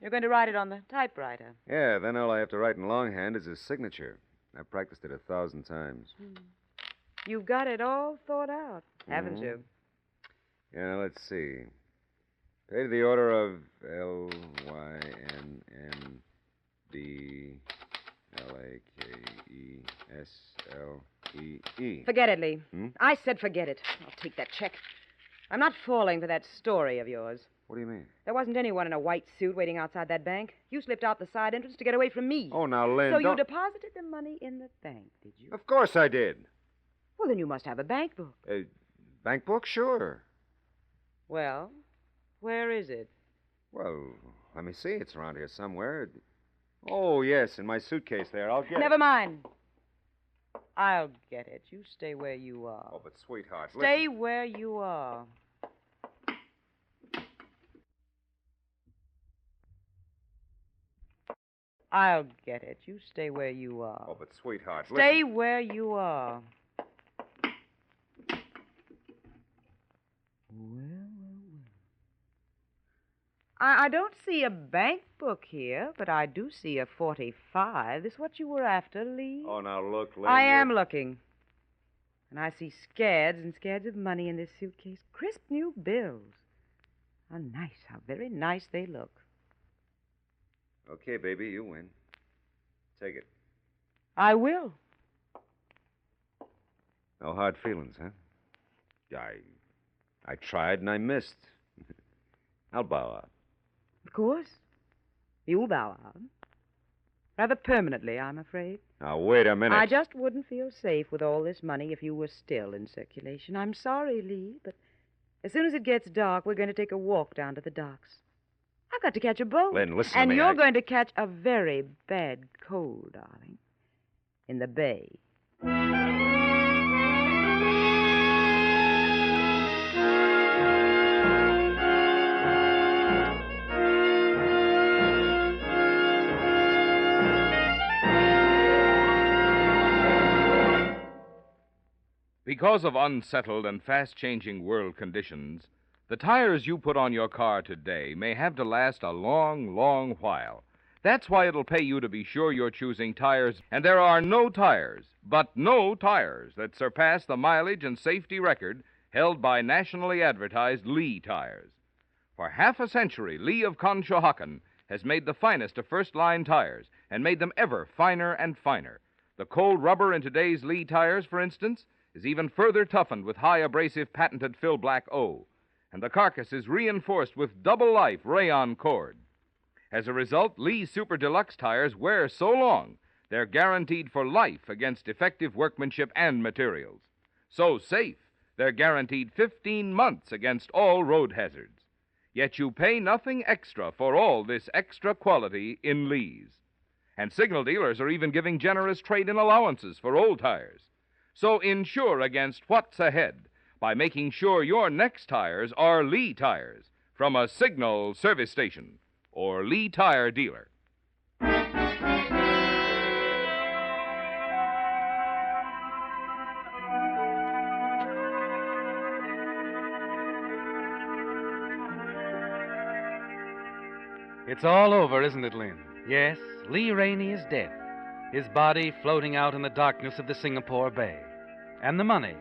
you're going to write it on the typewriter. Yeah, then all I have to write in longhand is his signature. I've practiced it 1,000 times. You've got it all thought out, haven't you? Yeah, let's see. Pay to the order of Lyndlekeslee. Forget it, Lee. Hmm? I said forget it. I'll take that check. I'm not falling for that story of yours. What do you mean? There wasn't anyone in a white suit waiting outside that bank. You slipped out the side entrance to get away from me. Oh, now, Lynn, So you don't... deposited the money in the bank, did you? Of course I did. Well, then you must have a bank book. Bank book? Sure. Well, where is it? Well, let me see. It's around here somewhere. Oh, yes, in my suitcase there. I'll get Never it. mind. I'll get it. You stay where you are. Oh, but sweetheart, Stay where you are. I'll get it. You stay where you are. Oh, but sweetheart, Stay where you are. I don't see a bank book here, but I do see a 45. This what you were after, Lee? Oh, now look, Lynn. I am looking. And I see scads and scads of money in this suitcase. Crisp new bills. How nice, how very nice they look. Okay, baby, you win. Take it. I will. No hard feelings, huh? I tried and I missed. I'll bow out. Of course. You'll bow out. Rather permanently, I'm afraid. Now, wait a minute. I just wouldn't feel safe with all this money if you were still in circulation. I'm sorry, Lee, but as soon as it gets dark, we're going to take a walk down to the docks. I've got to catch a boat. Lynn, listen and to me. you're going to catch a very bad cold, darling, in the bay. Because of unsettled and fast-changing world conditions, the tires you put on your car today may have to last a long, long while. That's why it'll pay you to be sure you're choosing tires, and there are no tires that surpass the mileage and safety record held by nationally advertised Lee tires. For half a century, Lee of Conshohocken has made the finest of first-line tires and made them ever finer and finer. The cold rubber in today's Lee tires, for instance, is even further toughened with high abrasive patented Fill Black O, and the carcass is reinforced with double-life rayon cord. As a result, Lee Super Deluxe tires wear so long, they're guaranteed for life against defective workmanship and materials. So safe, they're guaranteed 15 months against all road hazards. Yet you pay nothing extra for all this extra quality in Lee's. And signal dealers are even giving generous trade-in allowances for old tires. So insure against what's ahead by making sure your next tires are Lee tires from a Signal service station or Lee Tire dealer. It's all over, isn't it, Lynn? Yes, Lee Rainey is dead. His body floating out in the darkness of the Singapore Bay. And the money.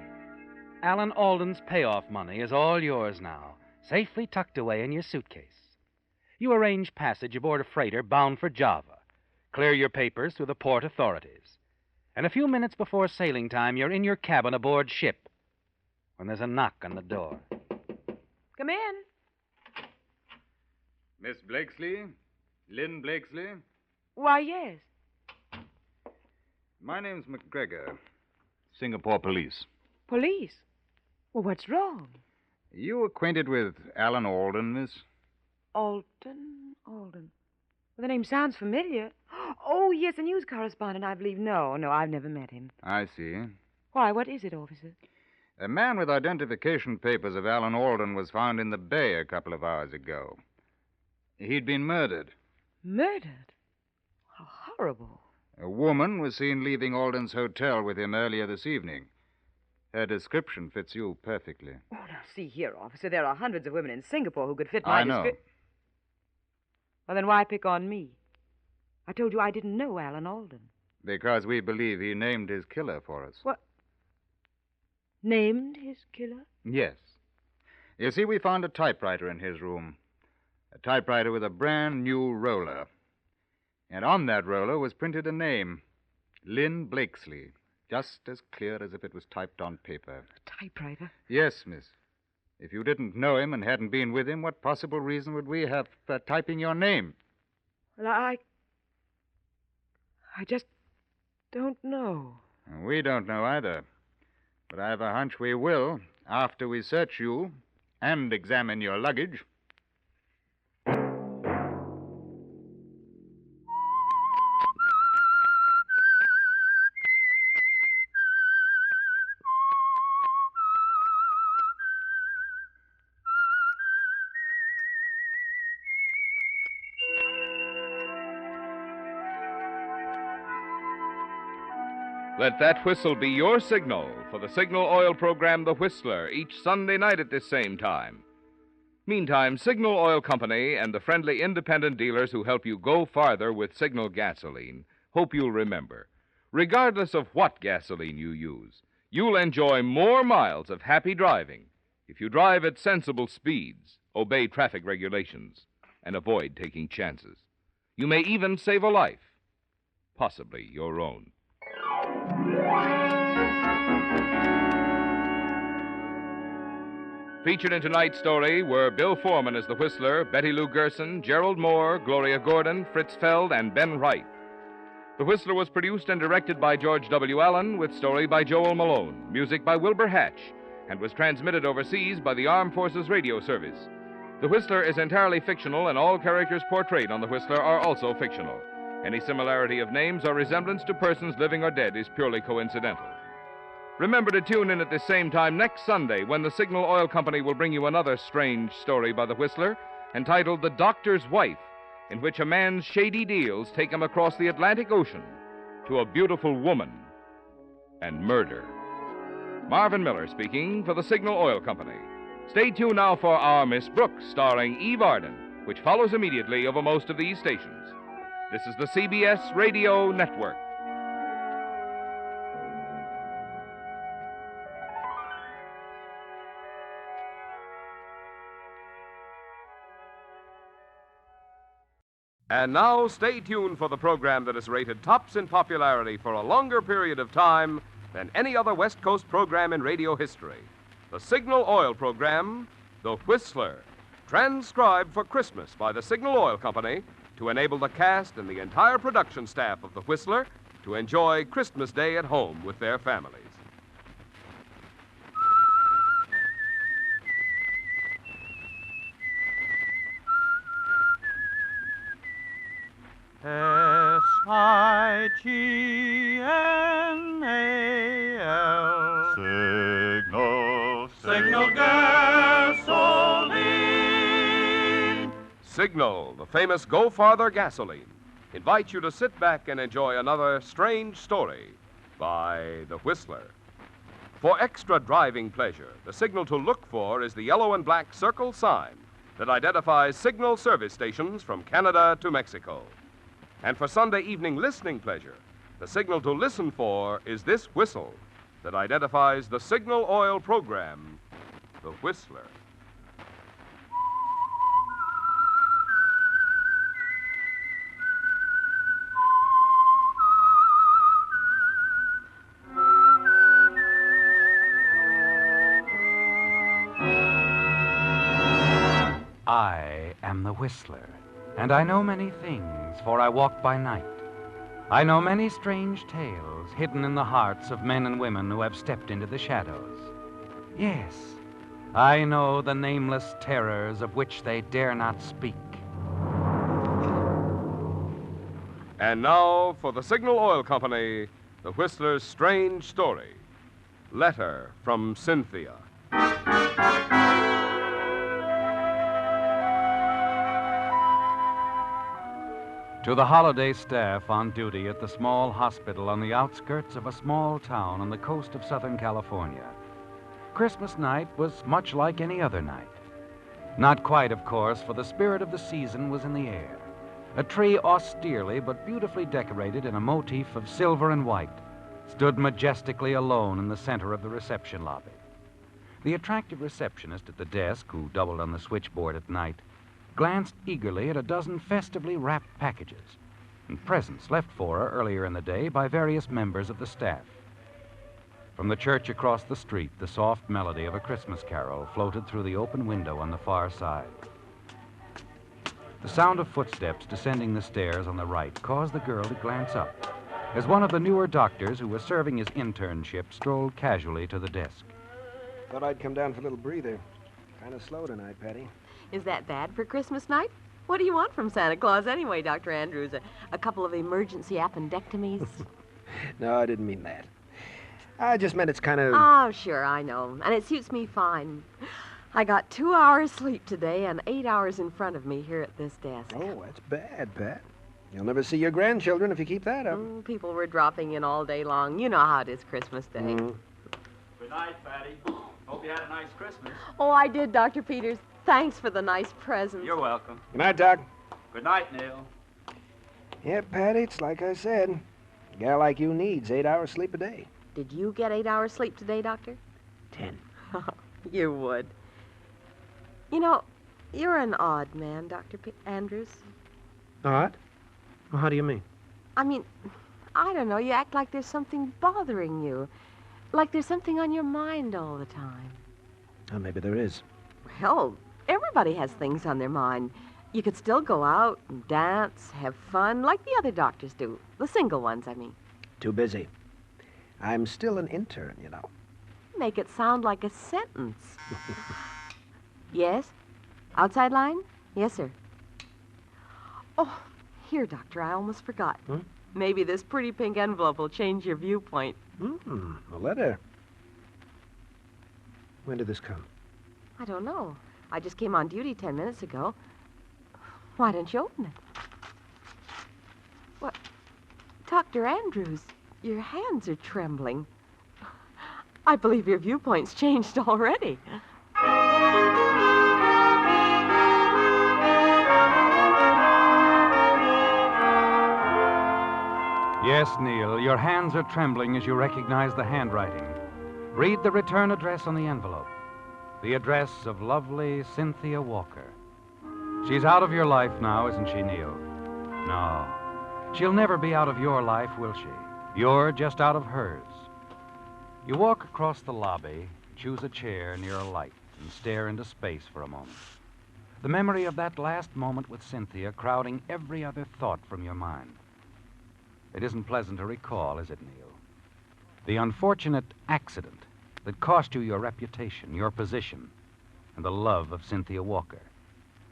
Alan Alden's payoff money is all yours now, safely tucked away in your suitcase. You arrange passage aboard a freighter bound for Java. Clear your papers through the port authorities. And a few minutes before sailing time, you're in your cabin aboard ship when there's a knock on the door. Come in. Miss Blakesley? Lynn Blakesley? Why, yes. My name's McGregor. Singapore Police. Police? Well, what's wrong? You acquainted with Alan Alden, miss? Alden? Well, the name sounds familiar. Oh, yes, a news correspondent, I believe. No, I've never met him. I see. Why, what is it, officer? A man with identification papers of Alan Alden was found in the bay a couple of hours ago. He'd been murdered. Murdered? How horrible. A woman was seen leaving Alden's hotel with him earlier this evening. Her description fits you perfectly. Oh, now, see here, officer. There are hundreds of women in Singapore who could fit my I know. Well, then why pick on me? I told you I didn't know Alan Alden. Because we believe he named his killer for us. What? Named his killer? Yes. You see, we found a typewriter in his room. A typewriter with a brand new roller. And on that roller was printed a name, Lynn Blakesley, just as clear as if it was typed on paper. A typewriter? Yes, miss. If you didn't know him and hadn't been with him, what possible reason would we have for typing your name? Well, I just don't know. We don't know either. But I have a hunch we will after we search you and examine your luggage. Let that whistle be your signal for the Signal Oil program, The Whistler, each Sunday night at this same time. Meantime, Signal Oil Company and the friendly independent dealers who help you go farther with Signal gasoline hope you'll remember, regardless of what gasoline you use, you'll enjoy more miles of happy driving if you drive at sensible speeds, obey traffic regulations, and avoid taking chances. You may even save a life, possibly your own. Featured in tonight's story were Bill Foreman as the Whistler, Betty Lou Gerson, Gerald Moore, Gloria Gordon, Fritz Feld, and Ben Wright. The Whistler was produced and directed by George W. Allen, with story by Joel Malone, music by Wilbur Hatch, and was transmitted overseas by the Armed Forces Radio Service. The Whistler is entirely fictional, and all characters portrayed on The Whistler are also fictional. Any similarity of names or resemblance to persons living or dead is purely coincidental. Remember to tune in at this same time next Sunday when the Signal Oil Company will bring you another strange story by the Whistler entitled The Doctor's Wife, in which a man's shady deals take him across the Atlantic Ocean to a beautiful woman and murder. Marvin Miller speaking for the Signal Oil Company. Stay tuned now for Our Miss Brooks, starring Eve Arden, which follows immediately over most of these stations. This is the CBS Radio Network. And now, stay tuned for the program that is rated tops in popularity for a longer period of time than any other West Coast program in radio history. The Signal Oil program, The Whistler, transcribed for Christmas by the Signal Oil Company to enable the cast and the entire production staff of The Whistler to enjoy Christmas Day at home with their families. S-I-G-N-A-L Signal gasoline. Signal, the famous Go Farther gasoline, invites you to sit back and enjoy another strange story by The Whistler. For extra driving pleasure, the signal to look for is the yellow and black circle sign that identifies signal service stations from Canada to Mexico. And for Sunday evening listening pleasure, the signal to listen for is this whistle that identifies the Signal Oil program, The Whistler. I am the Whistler, And I know many things, for I walk by night. I know many strange tales hidden in the hearts of men and women who have stepped into the shadows. Yes, I know the nameless terrors of which they dare not speak. And now, for the Signal Oil Company, the Whistler's strange story. Letter from Cynthia. To the holiday staff on duty at the small hospital on the outskirts of a small town on the coast of Southern California, Christmas night was much like any other night. Not quite, of course, for the spirit of the season was in the air. A tree austerely but beautifully decorated in a motif of silver and white stood majestically alone in the center of the reception lobby. The attractive receptionist at the desk, who doubled on the switchboard at night, glanced eagerly at a dozen festively wrapped packages and presents left for her earlier in the day by various members of the staff. From the church across the street, the soft melody of a Christmas carol floated through the open window on the far side. The sound of footsteps descending the stairs on the right caused the girl to glance up as one of the newer doctors who was serving his internship strolled casually to the desk. Thought I'd come down for a little breather. Kind of slow tonight, Patty. Is that bad for Christmas night? What do you want from Santa Claus anyway, Dr. Andrews? A couple of emergency appendectomies? No, I didn't mean that. I just meant it's kind of... Oh, sure, I know. And it suits me fine. I got 2 hours sleep today and 8 hours in front of me here at this desk. Oh, that's bad, Pat. You'll never see your grandchildren if you keep that up. People were dropping in all day long. You know how it is Christmas Day. Good night, Patty. Hope you had a nice Christmas. Oh, I did, Dr. Peters. Thanks for the nice presents. You're welcome. Good night, Doc. Good night, Neil. Yeah, Patty, it's like I said. A gal like you needs 8 hours sleep a day. Did you get 8 hours sleep today, Doctor? 10. You would. You know, you're an odd man, Dr. Andrews. Odd? Well, how do you mean? I mean, I don't know. You act like there's something bothering you. Like there's something on your mind all the time. Oh, maybe there is. Well, everybody has things on their mind. You could still go out and dance, have fun, like the other doctors do. The single ones, I mean. Too busy. I'm still an intern, you know. Make it sound like a sentence. Yes? Outside line? Yes, sir. Oh, here, Doctor, I almost forgot. Maybe this pretty pink envelope will change your viewpoint. A letter. When did this come? I don't know. I just came on duty 10 minutes ago. Why don't you open it? What? Dr. Andrews, your hands are trembling. I believe your viewpoint's changed already. Yes, Neil, your hands are trembling as you recognize the handwriting. Read the return address on the envelope. The address of lovely Cynthia Walker. She's out of your life now, isn't she, Neil? No. She'll never be out of your life, will she? You're just out of hers. You walk across the lobby, choose a chair near a light, and stare into space for a moment. The memory of that last moment with Cynthia crowding every other thought from your mind. It isn't pleasant to recall, is it, Neil? The unfortunate accident that cost you your reputation, your position, and the love of Cynthia Walker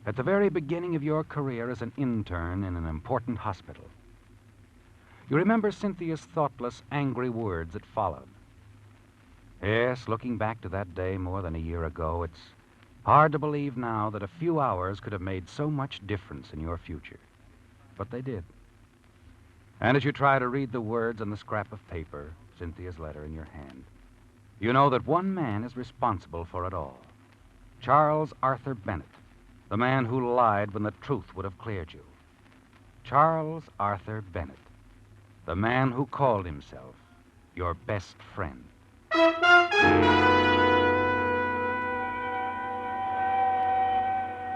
at the very beginning of your career as an intern in an important hospital. You remember Cynthia's thoughtless, angry words that followed. Yes, looking back to that day more than a year ago, it's hard to believe now that a few hours could have made so much difference in your future. But they did. And as you try to read the words on the scrap of paper, Cynthia's letter in your hand, you know that one man is responsible for it all. Charles Arthur Bennett, the man who lied when the truth would have cleared you. Charles Arthur Bennett, the man who called himself your best friend.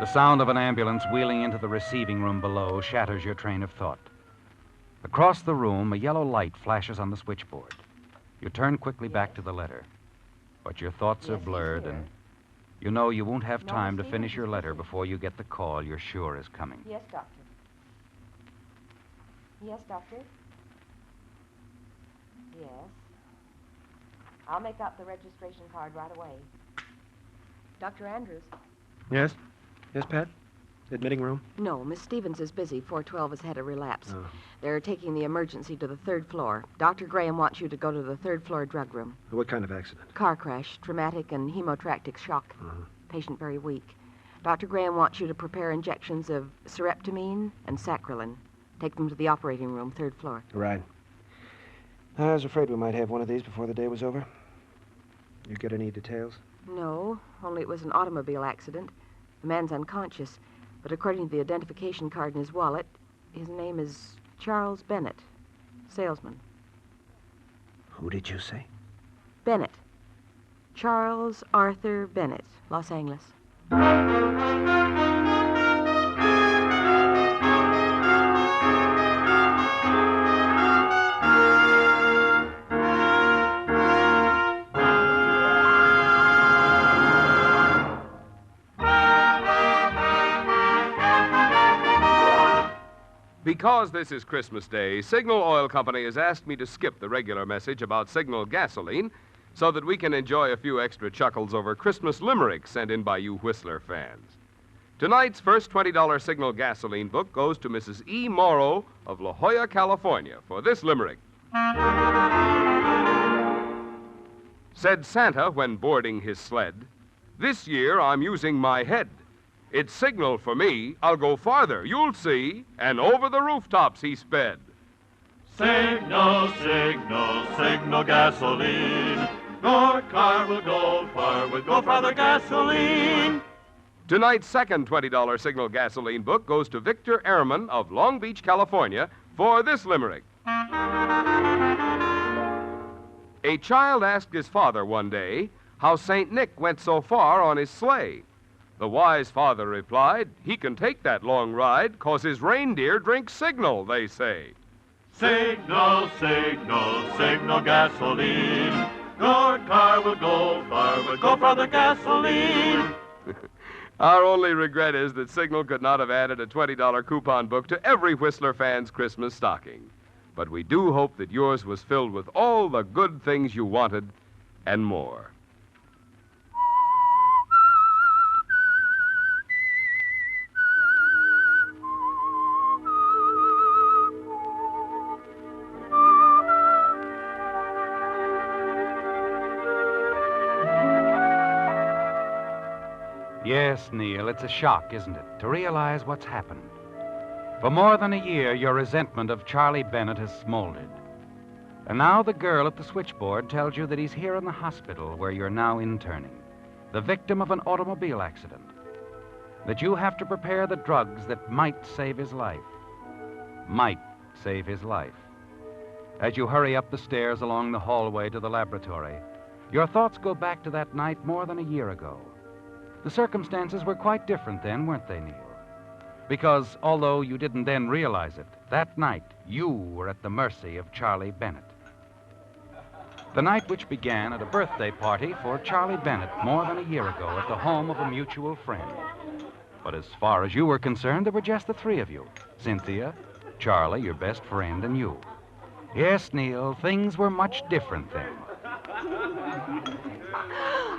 The sound of an ambulance wheeling into the receiving room below shatters your train of thought. Across the room, a yellow light flashes on the switchboard. You turn quickly back to the letter, but your thoughts are blurred and You know you won't have time to finish your letter before you get the call you're sure is coming. Yes, Doctor. Yes, Doctor? Yes. I'll make out the registration card right away. Dr. Andrews? Yes? Yes, Pat? Admitting room? No, Miss Stevens is busy. 412 has had a relapse. Oh. They're taking the emergency to the 3rd floor. Dr. Graham wants you to go to the 3rd floor drug room. What kind of accident? Car crash, traumatic and hemotractic shock. Uh-huh. Patient very weak. Dr. Graham wants you to prepare injections of sereptamine and sacralin. Take them to the operating room, 3rd floor. Right. I was afraid we might have one of these before the day was over. You get any details? No, only it was an automobile accident. The man's unconscious, but according to the identification card in his wallet, his name is Charles Bennett, salesman. Who did you say? Bennett. Charles Arthur Bennett, Los Angeles. Because this is Christmas Day, Signal Oil Company has asked me to skip the regular message about Signal gasoline so that we can enjoy a few extra chuckles over Christmas limericks sent in by you Whistler fans. Tonight's first $20 Signal gasoline book goes to Mrs. E. Morrow of La Jolla, California, for this limerick. Said Santa when boarding his sled, "This year I'm using my head. It's signal for me, I'll go farther, you'll see," and over the rooftops he sped. Signal, signal, signal gasoline. Your car will go far with Go Farther gasoline. Tonight's second $20 Signal gasoline book goes to Victor Ehrman of Long Beach, California, for this limerick. A child asked his father one day how St. Nick went so far on his sleigh. The wise father replied, he can take that long ride 'cause his reindeer drink signal, they say. Signal, signal, signal gasoline. Your car will go far with Go Farther gasoline. Our only regret is that Signal could not have added a $20 coupon book to every Whistler fan's Christmas stocking. But we do hope that yours was filled with all the good things you wanted and more. Yes, Neil, it's a shock, isn't it, to realize what's happened. For more than a year, your resentment of Charlie Bennett has smoldered. And now the girl at the switchboard tells you that he's here in the hospital where you're now interning, the victim of an automobile accident. That you have to prepare the drugs that might save his life. Might save his life. As you hurry up the stairs along the hallway to the laboratory, your thoughts go back to that night more than a year ago. The circumstances were quite different then, weren't they, Neil? Because although you didn't then realize it, that night you were at the mercy of Charlie Bennett. The night which began at a birthday party for Charlie Bennett more than a year ago at the home of a mutual friend. But as far as you were concerned, there were just the three of you. Cynthia, Charlie, your best friend, and you. Yes, Neil, things were much different then.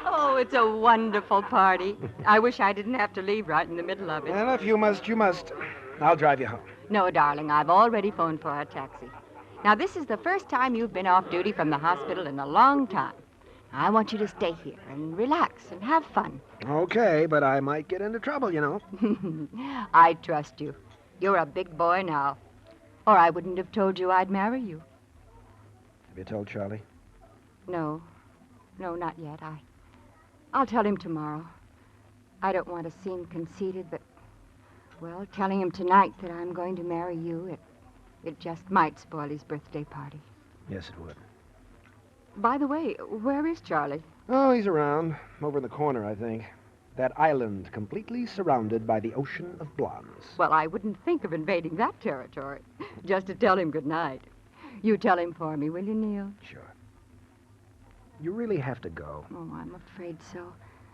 Oh, it's a wonderful party. I wish I didn't have to leave right in the middle of it. Well, if you must, you must. I'll drive you home. No, darling, I've already phoned for a taxi. Now, this is the first time you've been off duty from the hospital in a long time. I want you to stay here and relax and have fun. Okay, but I might get into trouble, you know. I trust you. You're a big boy now. Or I wouldn't have told you I'd marry you. Have you told Charlie? No, not yet. I'll tell him tomorrow. I don't want to seem conceited, but, well, telling him tonight that I'm going to marry you, it just might spoil his birthday party. Yes, it would. By the way, where is Charlie? Oh, he's around. Over in the corner, I think. That island completely surrounded by the ocean of blondes. Well, I wouldn't think of invading that territory. Just to tell him good night. You tell him for me, will you, Neil? Sure. You really have to go. Oh, I'm afraid so.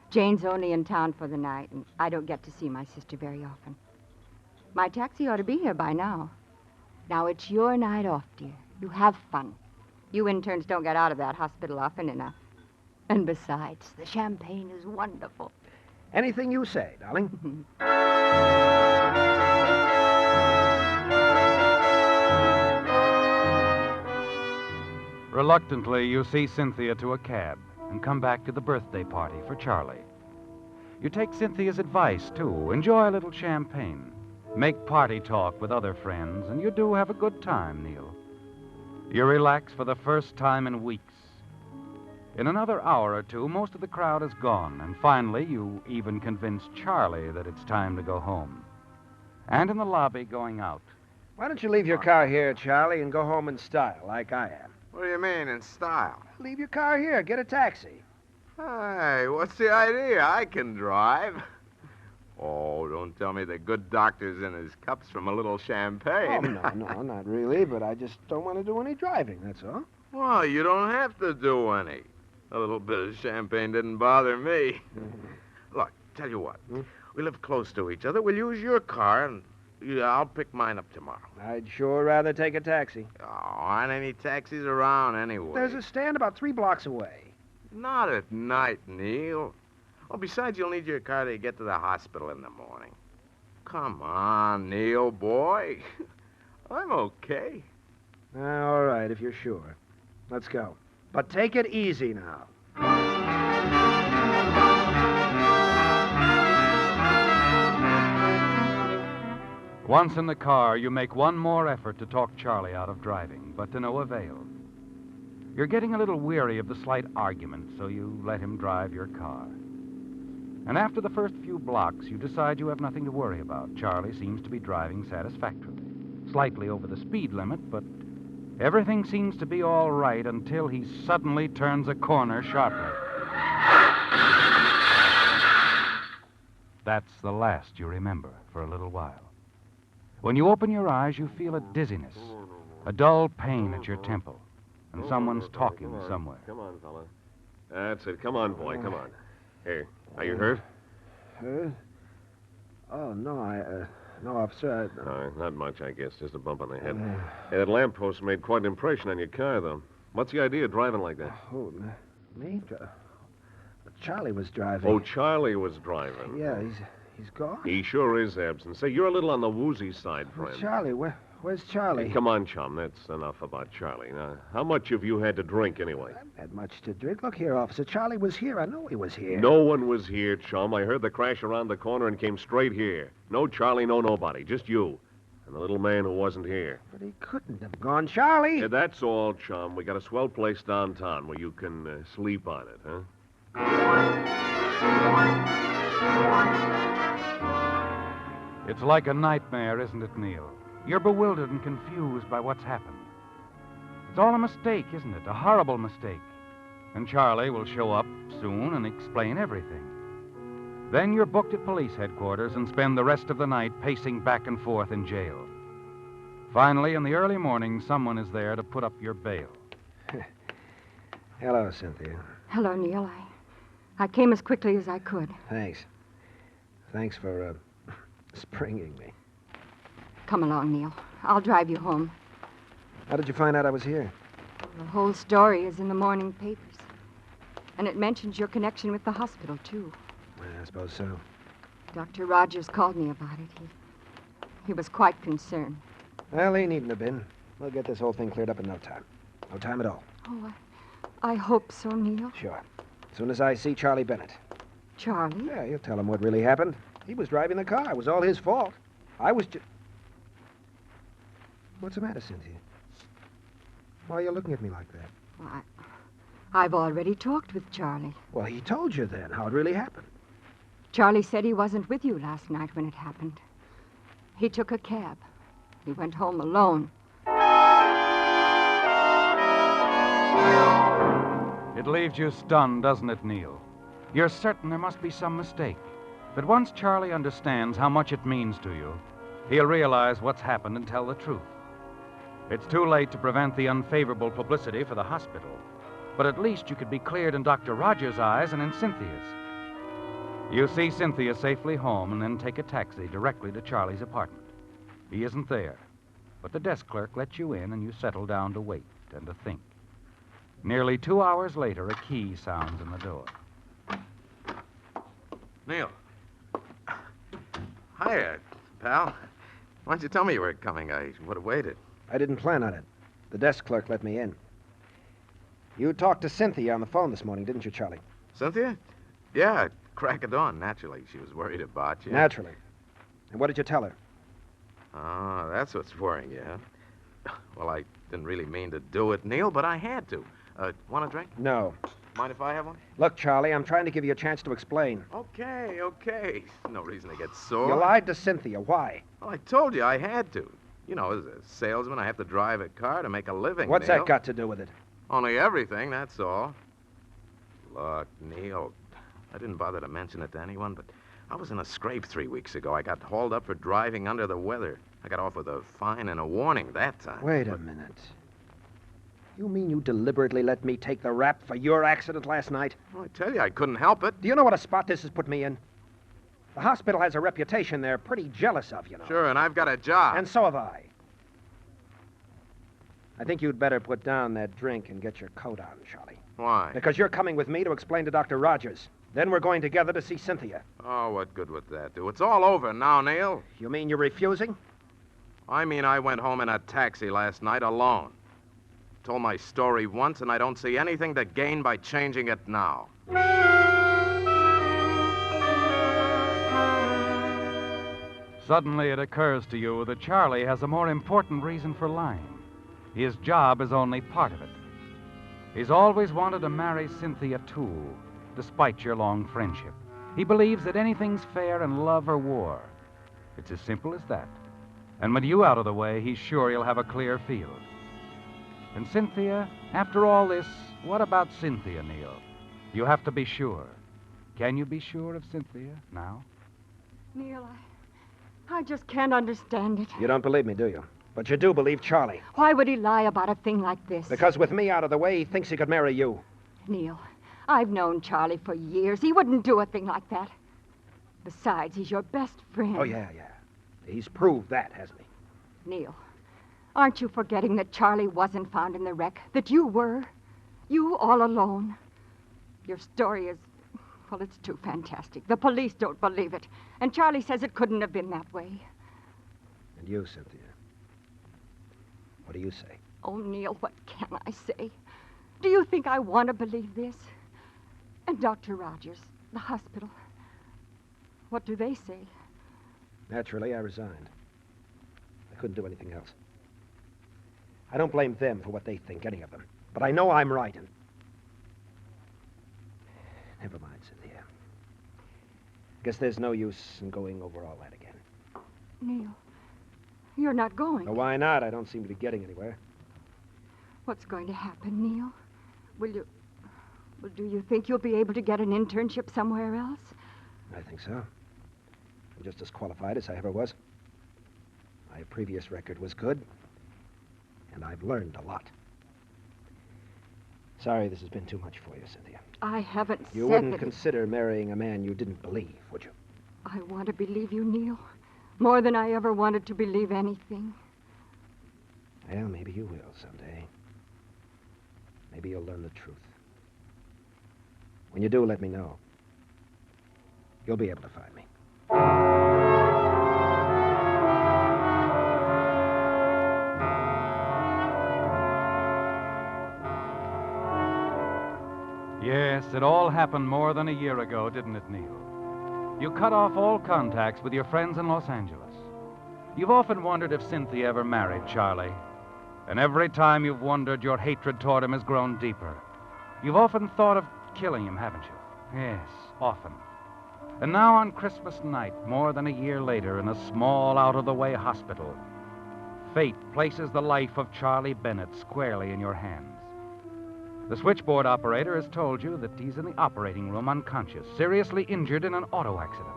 Jane's only in town for the night, and I don't get to see my sister very often. My taxi ought to be here by now. Now it's your night off, dear. You have fun. You interns don't get out of that hospital often enough. And besides, the champagne is wonderful. Anything you say, darling. Reluctantly, you see Cynthia to a cab and come back to the birthday party for Charlie. You take Cynthia's advice, too. Enjoy a little champagne. Make party talk with other friends, and you do have a good time, Neil. You relax for the first time in weeks. In another hour or two, most of the crowd is gone, and finally you even convince Charlie that it's time to go home. And in the lobby going out. Why don't you leave your car here, Charlie, and go home in style, like I am? What do you mean, in style? Leave your car here. Get a taxi. Hey, what's the idea? I can drive. Oh, don't tell me the good doctor's in his cups from a little champagne. Oh, no, not really, but I just don't want to do any driving, that's all. Well, you don't have to do any. A little bit of champagne didn't bother me. Look, tell you what. We live close to each other. We'll use your car, and I'll pick mine up tomorrow. I'd sure rather take a taxi. Oh, aren't any taxis around anyway? There's a stand about 3 blocks away. Not at night, Neil. Oh, besides, you'll need your car to get to the hospital in the morning. Come on, Neil, boy. I'm okay. All right, if you're sure. Let's go. But take it easy now. Once in the car, you make one more effort to talk Charlie out of driving, but to no avail. You're getting a little weary of the slight argument, so you let him drive your car. And after the first few blocks, you decide you have nothing to worry about. Charlie seems to be driving satisfactorily. Slightly over the speed limit, but everything seems to be all right until he suddenly turns a corner sharply. That's the last you remember for a little while. When you open your eyes, you feel a dizziness, a dull pain at your temple, and someone's talking somewhere. Come on, fella. That's it. Come on, boy. Come on. Here. Are you hurt? Hurt? Oh, no, no, officer, Not much, I guess. Just a bump on the head. Hey, that lamppost made quite an impression on your car, though. What's the idea of driving like that? Oh, me? Charlie was driving. Oh, Charlie was driving. Yeah, he's gone. He sure is absent. Say, you're a little on the woozy side, friend. Charlie, where's Charlie? Hey, come on, chum. That's enough about Charlie. Now, how much have you had to drink, anyway? I haven't had much to drink. Look here, officer. Charlie was here. I know he was here. No one was here, chum. I heard the crash around the corner and came straight here. No Charlie, no nobody. Just you. And the little man who wasn't here. But he couldn't have gone. Charlie! Yeah, that's all, chum. We got a swell place downtown where you can sleep on it, huh? It's like a nightmare, isn't it, Neil? You're bewildered and confused by what's happened. It's all a mistake, isn't it? A horrible mistake. And Charlie will show up soon and explain everything. Then you're booked at police headquarters and spend the rest of the night pacing back and forth in jail. Finally, in the early morning, someone is there to put up your bail. Hello, Cynthia. Hello, Neil. I came as quickly as I could. Thanks. Thanks for, springing me. Come along, Neil. I'll drive you home. How did you find out I was here? The whole story is in the morning papers. And it mentions your connection with the hospital, too. I suppose so. Dr. Rogers called me about it. He was quite concerned. Well, he needn't have been. We'll get this whole thing cleared up in no time. No time at all. Oh, I hope so, Neil. Sure. As soon as I see Charlie Bennett. Charlie? Yeah, you'll tell him what really happened. He was driving the car. It was all his fault. I was just... What's the matter, Cynthia? Why are you looking at me like that? Well, I've already talked with Charlie. Well, he told you then how it really happened. Charlie said he wasn't with you last night when it happened. He took a cab. He went home alone. It leaves you stunned, doesn't it, Neil? You're certain there must be some mistake. But once Charlie understands how much it means to you, he'll realize what's happened and tell the truth. It's too late to prevent the unfavorable publicity for the hospital, but at least you could be cleared in Dr. Rogers' eyes and in Cynthia's. You see Cynthia safely home and then take a taxi directly to Charlie's apartment. He isn't there, but the desk clerk lets you in and you settle down to wait and to think. Nearly 2 hours later, a key sounds in the door. Neil. Hiya, pal. Why didn't you tell me you were coming? I would have waited. I didn't plan on it. The desk clerk let me in. You talked to Cynthia on the phone this morning, didn't you, Charlie? Cynthia? Yeah, crack of dawn. Naturally, she was worried about you. Naturally. And what did you tell her? Oh, that's what's worrying you, huh? Well, I didn't really mean to do it, Neil, but I had to. Want a drink? No. Mind if I have one? Look, Charlie, I'm trying to give you a chance to explain. Okay. No reason to get sore. You lied to Cynthia. Why? Well, I told you I had to. You know, as a salesman, I have to drive a car to make a living, What's Neil. that got to do with it? Only everything, that's all. Look, Neil, I didn't bother to mention it to anyone, but I was in a scrape 3 weeks ago. I got hauled up for driving under the weather. I got off with a fine and a warning that time. Wait a minute. You mean you deliberately let me take the rap for your accident last night? Well, I tell you, I couldn't help it. Do you know what a spot this has put me in? The hospital has a reputation they're pretty jealous of, you know. Sure, and I've got a job. And so have I. I think you'd better put down that drink and get your coat on, Charlie. Why? Because you're coming with me to explain to Dr. Rogers. Then we're going together to see Cynthia. Oh, what good would that do? It's all over now, Neil. You mean you're refusing? I mean I went home in a taxi last night alone. Told my story once, and I don't see anything to gain by changing it now. Suddenly it occurs to you that Charlie has a more important reason for lying. His job is only part of it. He's always wanted to marry Cynthia, too, despite your long friendship. He believes that anything's fair in love or war. It's as simple as that. And with you out of the way, he's sure he'll have a clear field. And Cynthia, after all this, what about Cynthia, Neil? You have to be sure. Can you be sure of Cynthia now? Neil, I just can't understand it. You don't believe me, do you? But you do believe Charlie. Why would he lie about a thing like this? Because with me out of the way, he thinks he could marry you. Neil, I've known Charlie for years. He wouldn't do a thing like that. Besides, he's your best friend. Oh, yeah. He's proved that, hasn't he? Neil, aren't you forgetting that Charlie wasn't found in the wreck? That you were? You all alone? Your story is, well, it's too fantastic. The police don't believe it. And Charlie says it couldn't have been that way. And you, Cynthia? What do you say? Oh, Neil, what can I say? Do you think I want to believe this? And Dr. Rogers, the hospital, what do they say? Naturally, I resigned. I couldn't do anything else. I don't blame them for what they think, any of them. But I know I'm right, and... Never mind, Cynthia. Guess there's no use in going over all that again. Neil, you're not going. Well, why not? I don't seem to be getting anywhere. What's going to happen, Neil? Well, do you think you'll be able to get an internship somewhere else? I think so. I'm just as qualified as I ever was. My previous record was good, and I've learned a lot. Sorry this has been too much for you, Cynthia. I haven't You said wouldn't that consider marrying a man you didn't believe, would you? I want to believe you, Neil. More than I ever wanted to believe anything. Well, maybe you will someday. Maybe you'll learn the truth. When you do, let me know. You'll be able to find me. Yes, it all happened more than a year ago, didn't it, Neil? You cut off all contacts with your friends in Los Angeles. You've often wondered if Cynthia ever married Charlie. And every time you've wondered, your hatred toward him has grown deeper. You've often thought of killing him, haven't you? Yes, often. And now on Christmas night, more than a year later, in a small, out-of-the-way hospital, fate places the life of Charlie Bennett squarely in your hands. The switchboard operator has told you that he's in the operating room unconscious, seriously injured in an auto accident.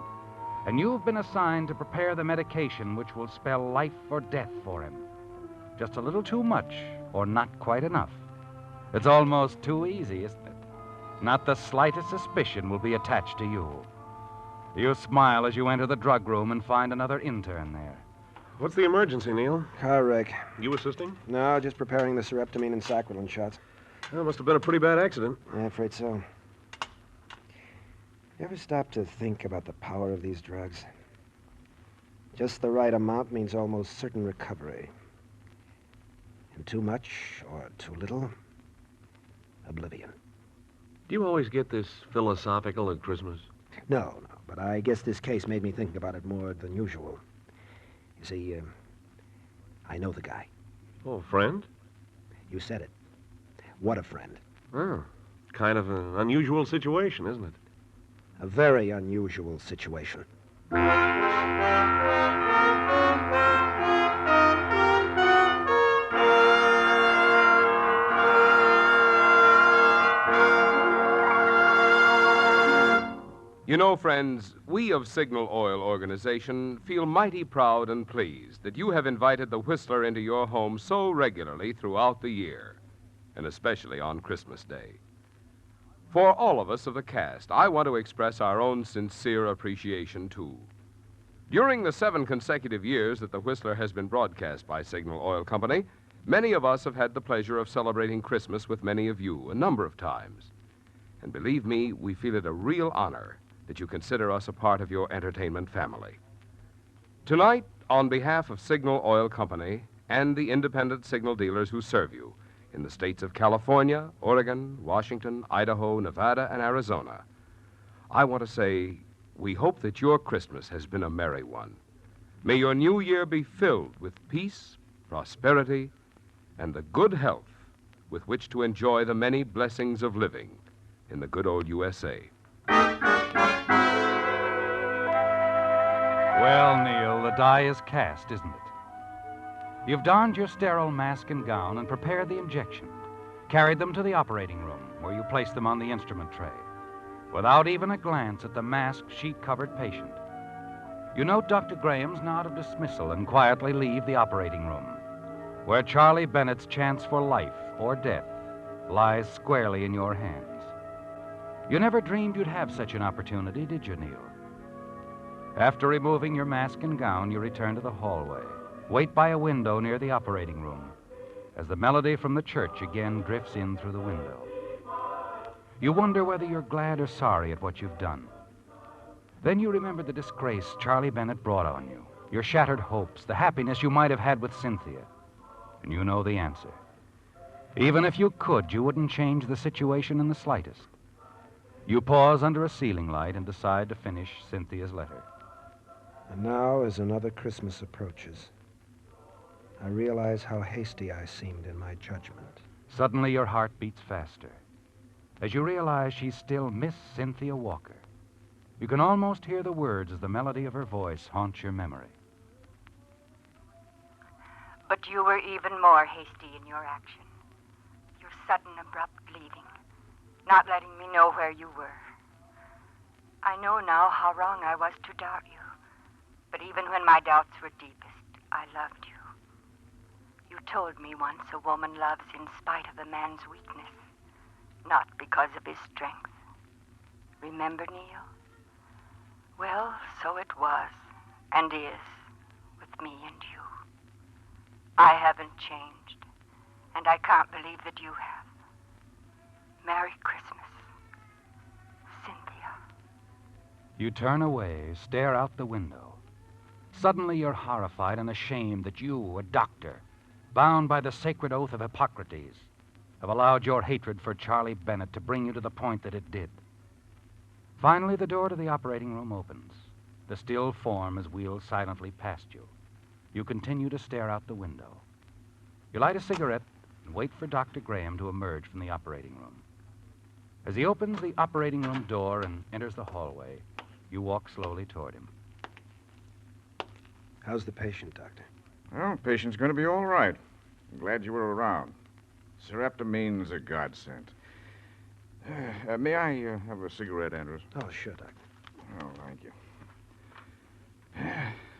And you've been assigned to prepare the medication which will spell life or death for him. Just a little too much, or not quite enough. It's almost too easy, isn't it? Not the slightest suspicion will be attached to you. You smile as you enter the drug room and find another intern there. What's the emergency, Neil? Car wreck. You assisting? No, just preparing the sereptamine and saccharin shots. Well, must have been a pretty bad accident. Yeah, afraid so. You ever stop to think about the power of these drugs? Just the right amount means almost certain recovery. And too much or too little, oblivion. Do you always get this philosophical at Christmas? No, but I guess this case made me think about it more than usual. You see, I know the guy. Oh, friend? You said it. What a friend. Oh, kind of an unusual situation, isn't it? A very unusual situation. You know, friends, we of Signal Oil Organization feel mighty proud and pleased that you have invited the Whistler into your home so regularly throughout the year, and especially on Christmas Day. For all of us of the cast, I want to express our own sincere appreciation, too. During the 7 consecutive years that the Whistler has been broadcast by Signal Oil Company, many of us have had the pleasure of celebrating Christmas with many of you a number of times. And believe me, we feel it a real honor that you consider us a part of your entertainment family. Tonight, on behalf of Signal Oil Company and the independent signal dealers who serve you in the states of California, Oregon, Washington, Idaho, Nevada, and Arizona, I want to say we hope that your Christmas has been a merry one. May your new year be filled with peace, prosperity, and the good health with which to enjoy the many blessings of living in the good old USA. Well, Neil, the die is cast, isn't it? You've donned your sterile mask and gown and prepared the injection, carried them to the operating room, where you placed them on the instrument tray, without even a glance at the masked, sheet-covered patient. You note Dr. Graham's nod of dismissal and quietly leave the operating room, where Charlie Bennett's chance for life or death lies squarely in your hands. You never dreamed you'd have such an opportunity, did you, Neil? After removing your mask and gown, you return to the hallway. Wait by a window near the operating room as the melody from the church again drifts in through the window. You wonder whether you're glad or sorry at what you've done. Then you remember the disgrace Charlie Bennett brought on you, your shattered hopes, the happiness you might have had with Cynthia. And you know the answer. Even if you could, you wouldn't change the situation in the slightest. You pause under a ceiling light and decide to finish Cynthia's letter. And now, as another Christmas approaches, I realize how hasty I seemed in my judgment. Suddenly, your heart beats faster as you realize she's still Miss Cynthia Walker. You can almost hear the words as the melody of her voice haunts your memory. But you were even more hasty in your action. Your sudden, abrupt leaving, not letting me know where you were. I know now how wrong I was to doubt you. But even when my doubts were deepest, I loved you. You told me once a woman loves in spite of a man's weakness, not because of his strength. Remember, Neil? Well, so it was, and is, with me and you. I haven't changed, and I can't believe that you have. Merry Christmas, Cynthia. You turn away, stare out the window. Suddenly you're horrified and ashamed that you, a doctor, bound by the sacred oath of Hippocrates, have allowed your hatred for Charlie Bennett to bring you to the point that it did. Finally, the door to the operating room opens. The still form is wheeled silently past you. You continue to stare out the window. You light a cigarette and wait for Dr. Graham to emerge from the operating room. As he opens the operating room door and enters the hallway, you walk slowly toward him. How's the patient, Doctor? Well, patient's going to be all right. I'm glad you were around. Sereptamine's a godsend. May I have a cigarette, Andrews? Oh, sure, Doctor. Oh, thank you.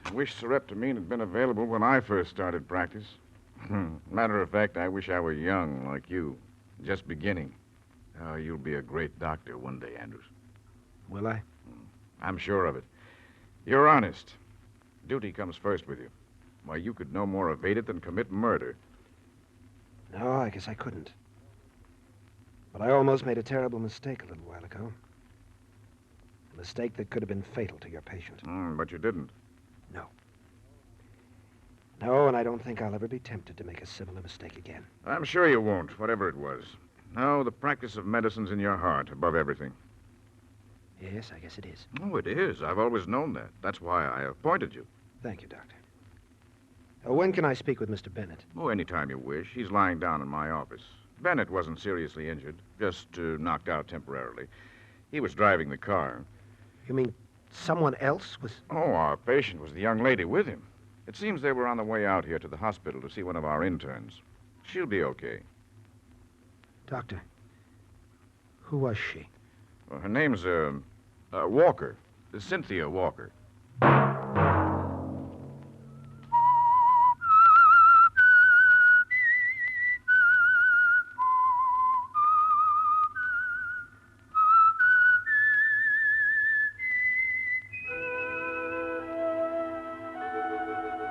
I wish sereptamine had been available when I first started practice. Matter of fact, I wish I were young like you, just beginning. You'll be a great doctor one day, Andrews. Will I? I'm sure of it. You're honest. Duty comes first with you. Why, you could no more evade it than commit murder. No, I guess I couldn't. But I almost made a terrible mistake a little while ago. A mistake that could have been fatal to your patient. But you didn't. No. No, and I don't think I'll ever be tempted to make a similar mistake again. I'm sure you won't, whatever it was. No, the practice of medicine's in your heart, above everything. Yes, I guess it is. Oh, it is. I've always known that. That's why I appointed you. Thank you, Doctor. When can I speak with Mr. Bennett? Oh, anytime you wish. He's lying down in my office. Bennett wasn't seriously injured, just knocked out temporarily. He was driving the car. You mean someone else was... Oh, our patient was the young lady with him. It seems they were on the way out here to the hospital to see one of our interns. She'll be okay. Doctor, who was she? Well, her name's, Walker. Cynthia Walker.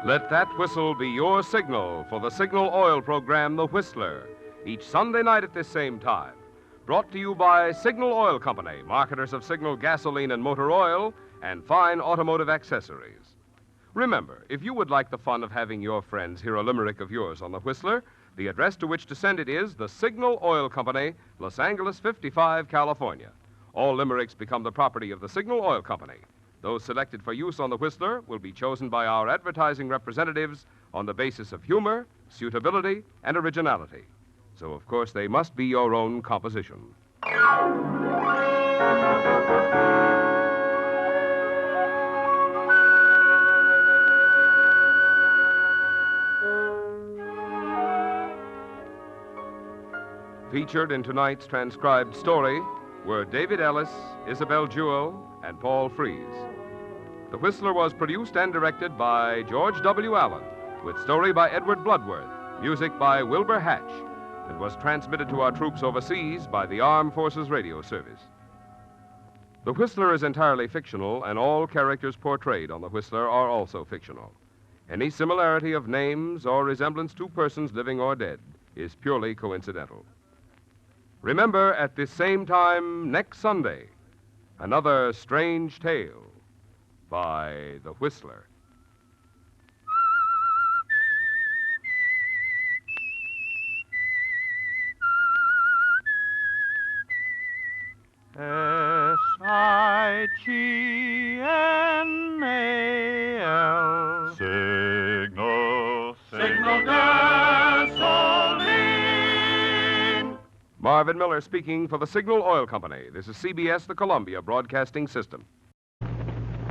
Let that whistle be your signal for the Signal Oil program, The Whistler, each Sunday night at this same time. Brought to you by Signal Oil Company, marketers of Signal gasoline and motor oil and fine automotive accessories. Remember, if you would like the fun of having your friends hear a limerick of yours on The Whistler, the address to which to send it is the Signal Oil Company, Los Angeles 55, California. All limericks become the property of the Signal Oil Company. Those selected for use on the Whistler will be chosen by our advertising representatives on the basis of humor, suitability, and originality. So, of course, they must be your own composition. Featured in tonight's transcribed story were David Ellis, Isabel Jewell, and Paul Frees. The Whistler was produced and directed by George W. Allen, with story by Edward Bloodworth, music by Wilbur Hatch. It was transmitted to our troops overseas by the Armed Forces Radio Service. The Whistler is entirely fictional, and all characters portrayed on The Whistler are also fictional. Any similarity of names or resemblance to persons living or dead is purely coincidental. Remember, at this same time next Sunday, another strange tale by The Whistler. S-I-G-N-A-L Signal, Signal gasoline. Marvin Miller speaking for the Signal Oil Company. This is CBS, the Columbia Broadcasting System.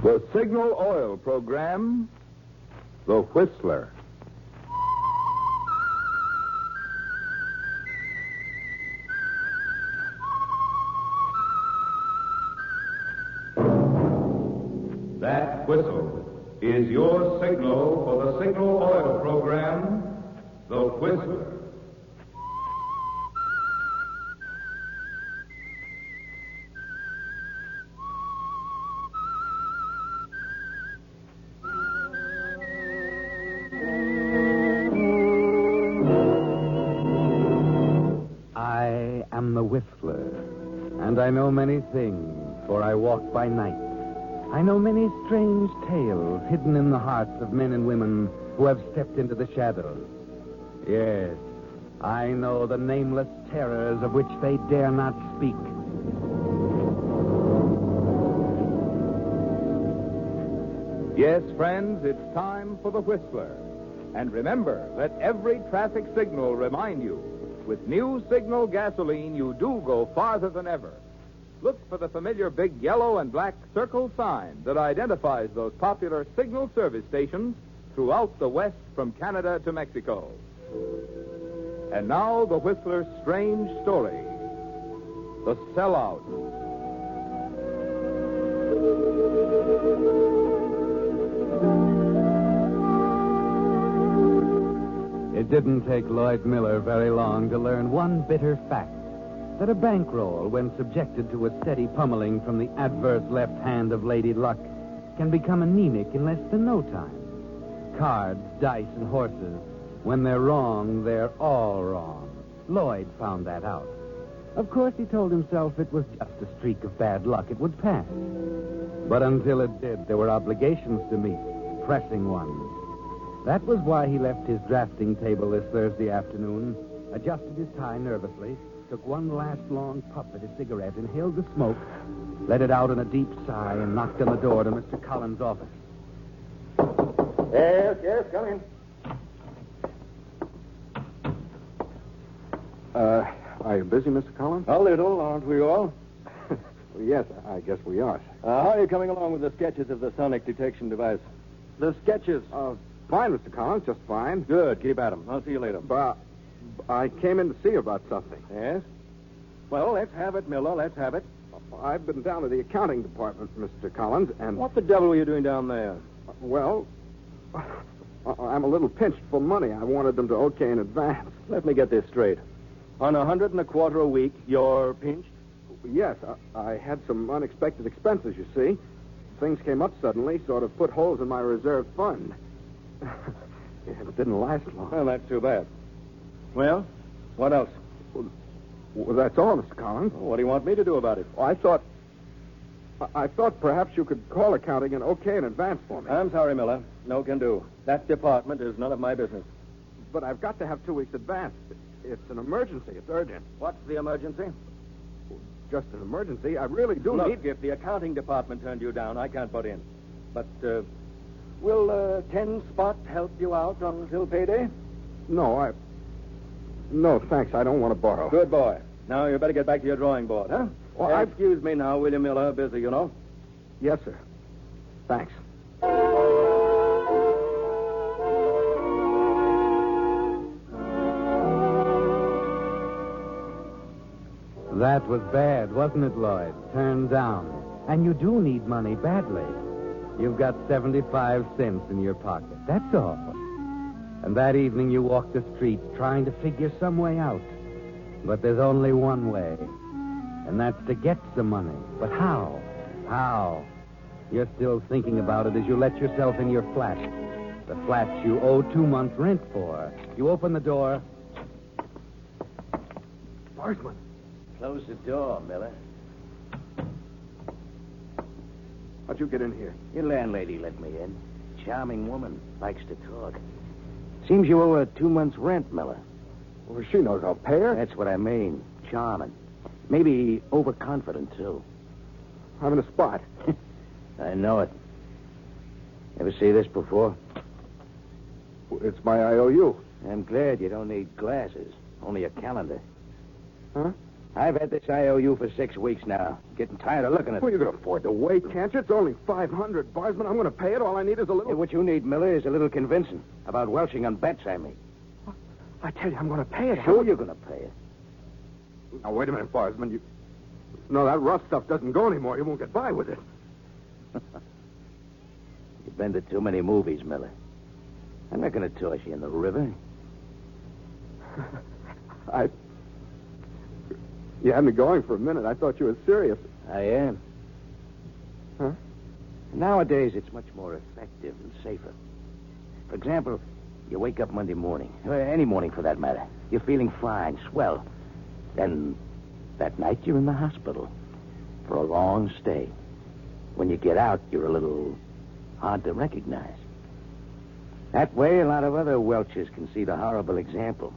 The Signal Oil program, The Whistler. That whistle is your signal for the Signal Oil program, The Whistler. I am the Whistler, and I know many things, for I walk by night. I know many strange tales hidden in the hearts of men and women who have stepped into the shadows. Yes, I know the nameless terrors of which they dare not speak. Yes, friends, it's time for The Whistler. And remember, let every traffic signal remind you, with new Signal gasoline, you do go farther than ever. Look for the familiar big yellow and black circle sign that identifies those popular signal service stations throughout the West from Canada to Mexico. And now, the Whistler's strange story, The Sellout. It didn't take Lloyd Miller very long to learn one bitter fact. that a bankroll, when subjected to a steady pummeling from the adverse left hand of Lady Luck, can become anemic in less than no time. Cards, dice, and horses, when they're wrong, they're all wrong. Lloyd found that out. Of course, he told himself it was just a streak of bad luck. It would pass. But until it did, there were obligations to meet, pressing ones. That was why he left his drafting table this Thursday afternoon, adjusted his tie nervously, took one last long puff at his cigarette, inhaled the smoke, let it out in a deep sigh, and knocked on the door to Mr. Collins' office. Yes, come in. Are you busy, Mr. Collins? A little, aren't we all? Yes, I guess we are. How are you coming along with the sketches of the sonic detection device? The sketches? Fine, Mr. Collins, just fine. Good, keep at 'em. I'll see you later. I came in to see you about something. Yes? Well, let's have it, Miller, let's have it. I've been down to the accounting department, Mr. Collins, and... What the devil were you doing down there? Well, I'm a little pinched for money. I wanted them to okay in advance. Let me get this straight. On $125 a week, you're pinched? Yes, I had some unexpected expenses, you see. Things came up suddenly, sort of put holes in my reserve fund. It didn't last long. Well, that's too bad. Well, what else? Well, that's all, Mr. Collins. What do you want me to do about it? I thought perhaps you could call accounting and okay in advance for me. I'm sorry, Miller. No can do. That department is none of my business. But I've got to have 2 weeks advance. It's an emergency. It's urgent. What's the emergency? Just an emergency. I really do Look, need... if the accounting department turned you down, I can't butt in. But, will 10 Spot help you out until payday? No, thanks. I don't want to borrow. Good boy. Now, you better get back to your drawing board, huh? Well, Excuse me now, William Miller. Busy, you know. Yes, sir. Thanks. That was bad, wasn't it, Lloyd? Turned down. And you do need money badly. You've got 75 cents in your pocket. That's all. And that evening you walked the streets trying to figure some way out. But there's only one way. And that's to get some money. But how? How? You're still thinking about it as you let yourself in your flat. The flat you owe 2 months' rent for. You open the door. Barsman. Close the door, Miller. How'd you get in here? Your landlady let me in. Charming woman. Likes to talk. Seems you owe her 2 months' rent, Miller. Well, she knows I'll pay her. That's what I mean. Charming. Maybe overconfident, too. I'm in a spot. I know it. Ever see this before? It's my IOU. I'm glad you don't need glasses. Only a calendar. Huh? I've had this IOU for 6 weeks now. Getting tired of looking at it. Well, you can afford to wait, can't you? It's only $500, Barsman. I'm going to pay it. All I need is a little... Hey, what you need, Miller, is a little convincing. About welching on bets, I mean. I tell you, I'm going to pay it. Sure you're going to pay it. Now, wait a minute, Barsman. No, that rough stuff doesn't go anymore. You won't get by with it. You've been to too many movies, Miller. I'm not going to toss you in the river. You had me going for a minute. I thought you were serious. I am. Huh? Nowadays, it's much more effective and safer. For example, you wake up Monday morning, or any morning for that matter. You're feeling fine, swell. Then, that night, you're in the hospital for a long stay. When you get out, you're a little hard to recognize. That way, a lot of other welchers can see the horrible example.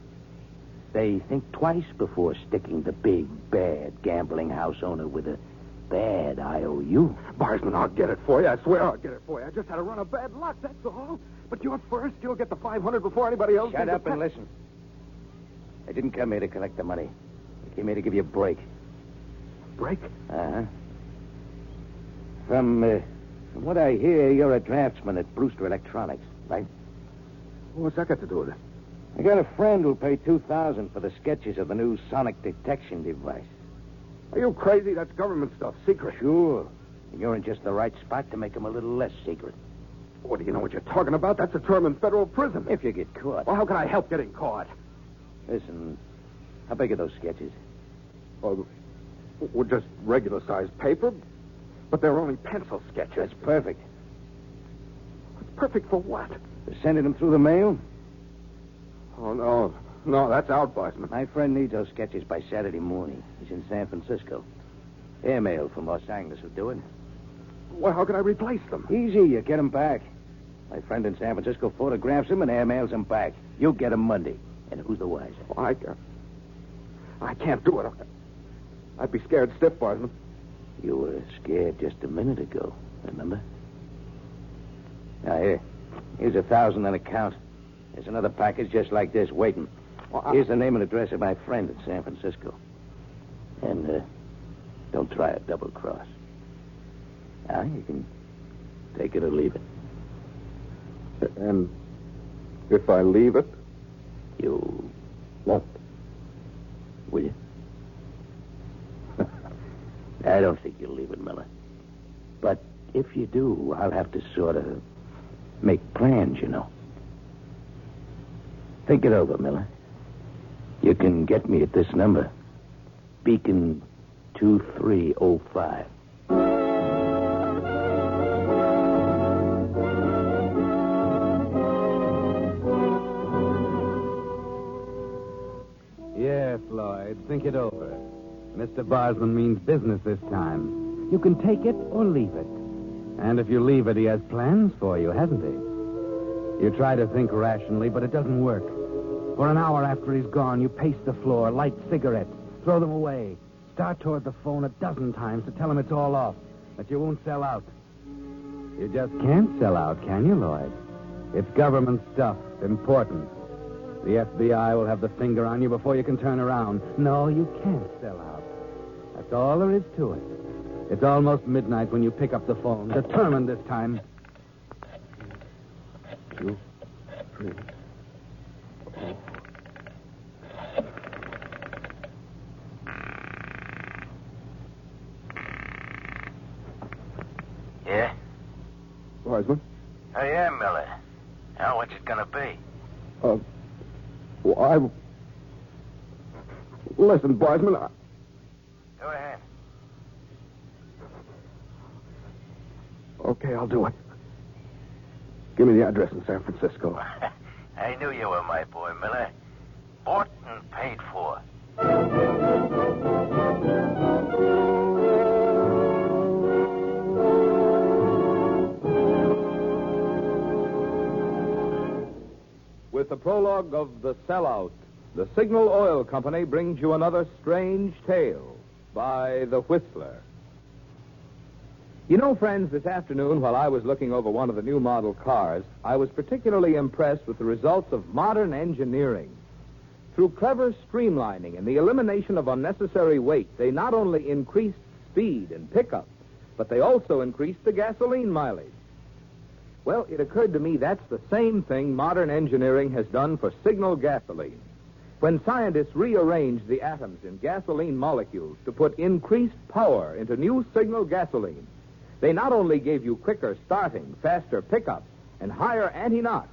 They think twice before sticking the big, bad gambling house owner with a bad IOU. Barsman, I'll get it for you. I swear I'll get it for you. I just had a run of bad luck, that's all. But you're first. You'll get the $500 before anybody else. Shut up and listen. I didn't come here to collect the money. I came here to give you a break. Break? Uh-huh. From what I hear, you're a draftsman at Brewster Electronics, right? What's that got to do with it? I got a friend who'll pay $2,000 for the sketches of the new sonic detection device. Are you crazy? That's government stuff. Secret. Sure. And you're in just the right spot to make them a little less secret. What do you know what you're talking about? That's a term in federal prison. If you get caught. Well, how can I help getting caught? Listen, how big are those sketches? Oh, well, just regular-sized paper, but they're only pencil sketches. That's perfect. It's perfect for what? For sending them through the mail? Oh, no. No, that's out, Bossman. My friend needs those sketches by Saturday morning. He's in San Francisco. Airmail from Los Angeles will do it. Well, how can I replace them? Easy. You get them back. My friend in San Francisco photographs them and airmails them back. You'll get them Monday. And who's the wiser? Oh, I can't do it. I'd be scared stiff, Bossman. You were scared just a minute ago, remember? Now, here's $1,000 on account. There's another package just like this waiting. Well, here's the name and address of my friend in San Francisco. And don't try a double cross. Now, you can take it or leave it. And if I leave it? You won't. Will you? I don't think you'll leave it, Miller. But if you do, I'll have to sort of make plans, you know. Think it over, Miller. You can get me at this number. Beacon 2305. Yes, Lloyd, think it over. Mr. Barsman means business this time. You can take it or leave it. And if you leave it, he has plans for you, hasn't he? You try to think rationally, but it doesn't work. For an hour after he's gone, you pace the floor, light cigarettes, throw them away, start toward the phone 12 times to tell him it's all off, that you won't sell out. You just can't sell out, can you, Lloyd? It's government stuff, important. The FBI will have the finger on you before you can turn around. No, you can't sell out. That's all there is to it. It's almost midnight when you pick up the phone, determined this time. 2, 3. Yeah? Wiseman? Yeah, Miller. Now, what's it gonna be? Well, Listen, Wiseman, Go ahead. Okay, I'll do it. Give me the address in San Francisco. I knew you were my boy, Miller. Bought and paid for. With the prologue of The Sellout, the Signal Oil Company brings you another strange tale by The Whistler. You know, friends, this afternoon while I was looking over one of the new model cars, I was particularly impressed with the results of modern engineering. Through clever streamlining and the elimination of unnecessary weight, they not only increased speed and pickup, but they also increased the gasoline mileage. Well, it occurred to me that's the same thing modern engineering has done for Signal gasoline. When scientists rearranged the atoms in gasoline molecules to put increased power into new Signal gasoline, they not only gave you quicker starting, faster pickup, and higher anti-knock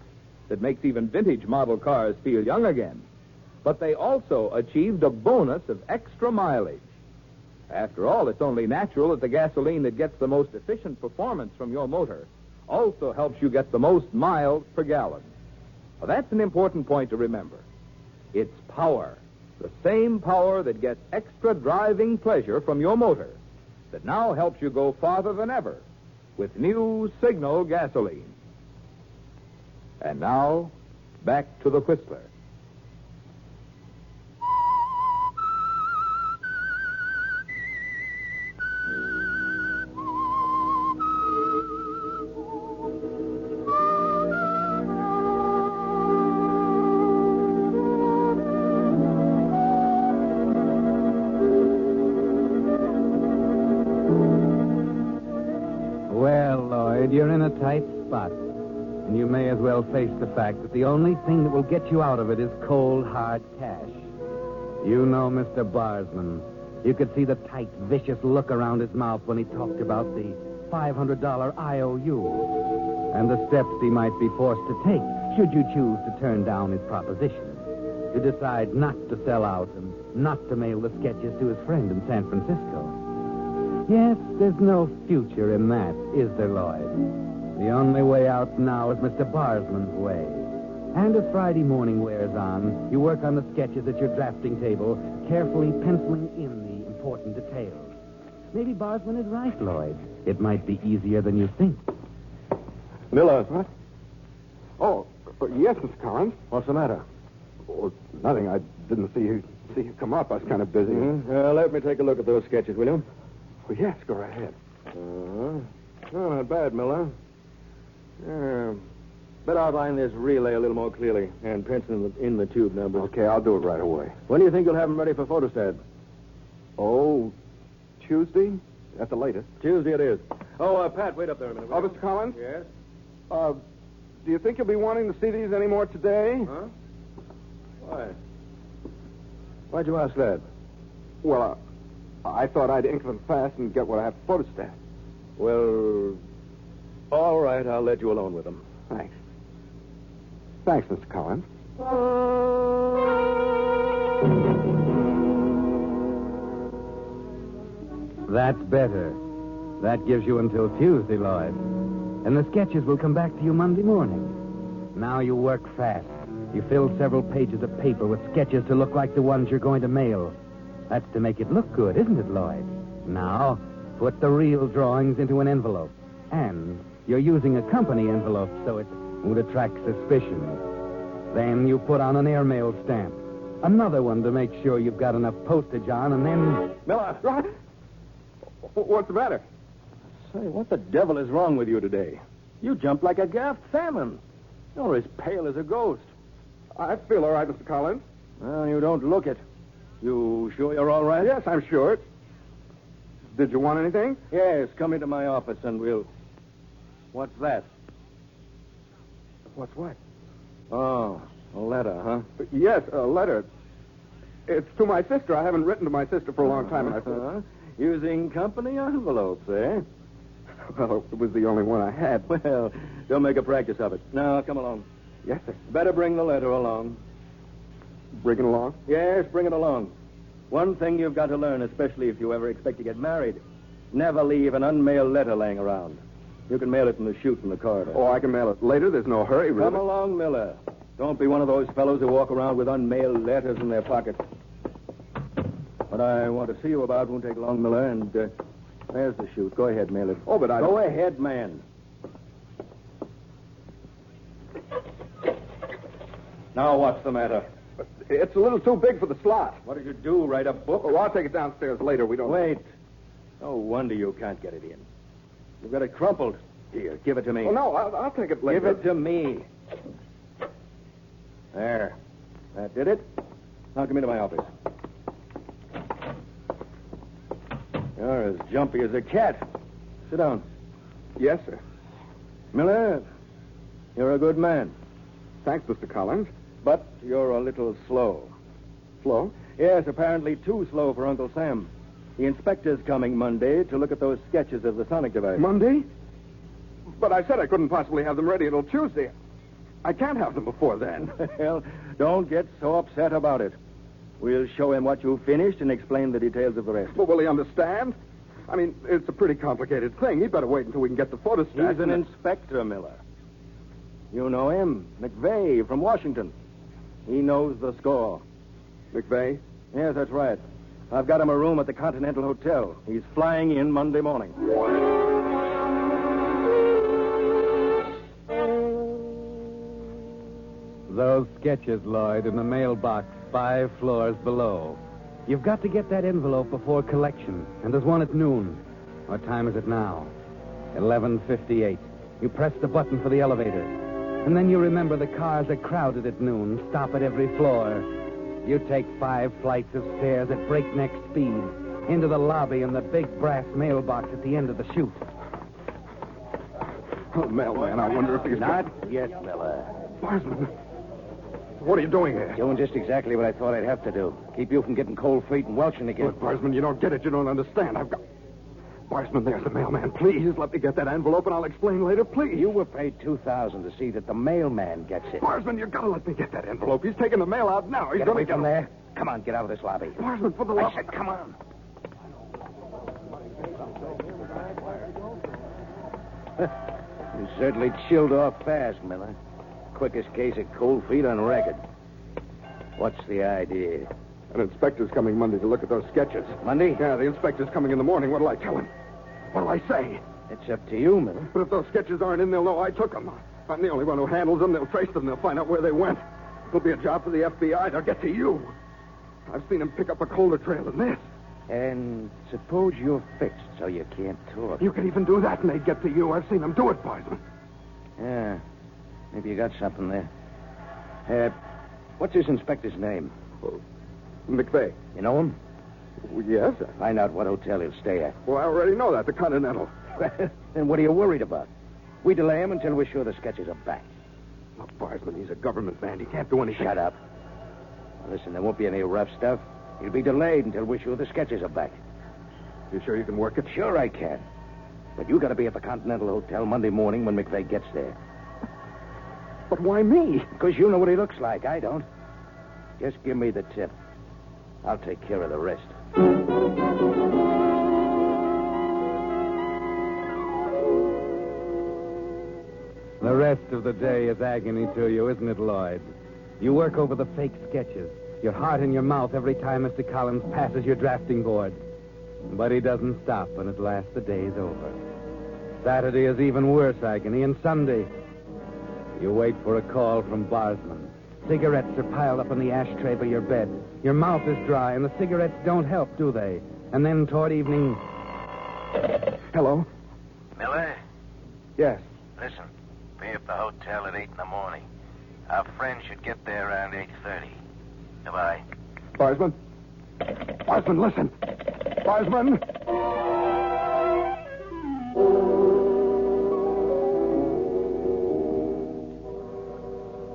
that makes even vintage model cars feel young again, but they also achieved a bonus of extra mileage. After all, it's only natural that the gasoline that gets the most efficient performance from your motor also helps you get the most miles per gallon. Well, that's an important point to remember. It's power, the same power that gets extra driving pleasure from your motor, that now helps you go farther than ever with new Signal gasoline. And now, back to the Whistler. You're in a tight spot, and you may as well face the fact that the only thing that will get you out of it is cold, hard cash. You know Mr. Barsman. You could see the tight, vicious look around his mouth when he talked about the $500 IOU and the steps he might be forced to take should you choose to turn down his proposition. to decide not to sell out and not to mail the sketches to his friend in San Francisco. Yes, there's no future in that, is there, Lloyd? The only way out now is Mr. Barsman's way. And as Friday morning wears on, you work on the sketches at your drafting table, carefully penciling in the important details. Maybe Barsman is right, Lloyd. It might be easier than you think. Miller. What? Oh, yes, Mr. Collins. What's the matter? Oh, nothing. I didn't see you come up. I was kind of busy. Let me take a look at those sketches, will you? Oh, yes, go right ahead. No, not bad, Miller. Better outline this relay a little more clearly and pencil in the tube numbers. Okay, I'll do it right away. When do you think you'll have them ready for photostat? Oh, Tuesday at the latest. Tuesday it is. Oh, Pat, wait up there a minute. Oh, Mr. Collins? Yes? Do you think you'll be wanting to see these any more today? Huh? Why? Why'd you ask that? Well, I thought I'd ink them fast and get what I have to photostat. Well, all right, I'll let you alone with them. Thanks. Thanks, Mr. Collins. That's better. That gives you until Tuesday, Lloyd. And the sketches will come back to you Monday morning. Now you work fast. You fill several pages of paper with sketches to look like the ones you're going to mail. That's to make it look good, isn't it, Lloyd? Now, put the real drawings into an envelope. And you're using a company envelope, so it won't attract suspicion. Then you put on an airmail stamp. Another one to make sure you've got enough postage on, and then... Miller! What's the matter? Say, what the devil is wrong with you today? You jumped like a gaffed salmon. You're as pale as a ghost. I feel all right, Mr. Collins. Well, you don't look it. You sure you're all right? Yes, I'm sure. Did you want anything? Yes, come into my office and we'll... What's that? What's what? Oh, a letter, huh? Yes, a letter. It's to my sister. I haven't written to my sister for a long time, and I thought... Using company envelopes, eh? Well, it was the only one I had. Well, don't make a practice of it. Now, come along. Yes, sir. Better bring the letter along. Bring it along? Yes, bring it along. One thing you've got to learn, especially if you ever expect to get married. Never leave an unmailed letter laying around. You can mail it from the chute in the corridor. Oh, I can mail it later. There's no hurry, really. Come along, Miller. Don't be one of those fellows who walk around with unmailed letters in their pockets. What I want to see you about won't take long, Miller, and there's the chute. Go ahead, mail it. Oh, but I... Go ahead, man. Now, what's the matter? It's a little too big for the slot. What did you do, write a book? Oh, I'll take it downstairs later. We don't... Wait. No wonder you can't get it in. You've got it crumpled. Here, give it to me. Oh, no, I'll take it later. Give it to me. There. That did it. Now come into my office. You're as jumpy as a cat. Sit down. Yes, sir. Miller, you're a good man. Thanks, Mr. Collins. But you're a little slow. Slow? Yes, apparently too slow for Uncle Sam. The inspector's coming Monday to look at those sketches of the sonic device. Monday? But I said I couldn't possibly have them ready until Tuesday. I can't have them before then. Well, don't get so upset about it. We'll show him what you finished and explain the details of the rest. Well, will he understand? I mean, it's a pretty complicated thing. He'd better wait until we can get the photostat. He's an inspector, Miller. You know him, McVeigh from Washington. He knows the score. McVeigh? Yes, that's right. I've got him a room at the Continental Hotel. He's flying in Monday morning. Those sketches, Lloyd, in the mailbox 5 floors below. You've got to get that envelope before collection, and there's one at noon. What time is it now? 11:58. You press the button for the elevator, and then you remember the cars are crowded at noon, stop at every floor. You take 5 flights of stairs at breakneck speed into the lobby and the big brass mailbox at the end of the chute. Oh, mailman, I wonder if he's... Not yet, Miller. Barsman, what are you doing here? Doing just exactly what I thought I'd have to do. Keep you from getting cold feet and welching again. Look, Barsman, you don't get it. You don't understand. Barsman, there's the mailman. Please let me get that envelope and I'll explain later, please. You were paid $2,000 to see that the mailman gets it. Barsman, you've got to let me get that envelope. He's taking the mail out now. He's Get going away to from there. Come on, get out of this lobby. Barsman, for the love... I said, come on. You certainly chilled off fast, Miller. Quickest case of cold feet on record. What's the idea? An inspector's coming Monday to look at those sketches. Monday? Yeah, the inspector's coming in the morning. What'll I tell him? What'll I say? It's up to you, Miller. But if those sketches aren't in, they'll know I took them. I'm the only one who handles them. They'll trace them. They'll find out where they went. It'll be a job for the FBI. They'll get to you. I've seen them pick up a colder trail than this. And suppose you're fixed so you can't talk. You can even do that and they'd get to you. I've seen them do it, Barsman. Yeah. Maybe you got something there. What's this inspector's name? McVeigh. You know him? Well, yes. Find out what hotel he'll stay at. Well, I already know that. The Continental. Then what are you worried about? We delay him until we're sure the sketches are back. Look, Barsman, he's a government man. He can't do anything. Shut up. Listen, there won't be any rough stuff. He'll be delayed until we're sure the sketches are back. You sure you can work it? Sure I can. But you got to be at the Continental Hotel Monday morning when McVeigh gets there. But why me? Because you know what he looks like. I don't. Just give me the tip. I'll take care of the rest. The rest of the day is agony to you, isn't it, Lloyd? You work over the fake sketches, your heart in your mouth every time Mr. Collins passes your drafting board. But he doesn't stop, and at last the day's over. Saturday is even worse agony, and Sunday. You wait for a call from Barsman. Cigarettes are piled up on the ashtray by your bed. Your mouth is dry, and the cigarettes don't help, do they? And then toward evening... Hello? Miller? Yes. Listen, be at the hotel at 8 in the morning. Our friend should get there around 8:30. Goodbye. Barsman? Barsman, listen. Barsman?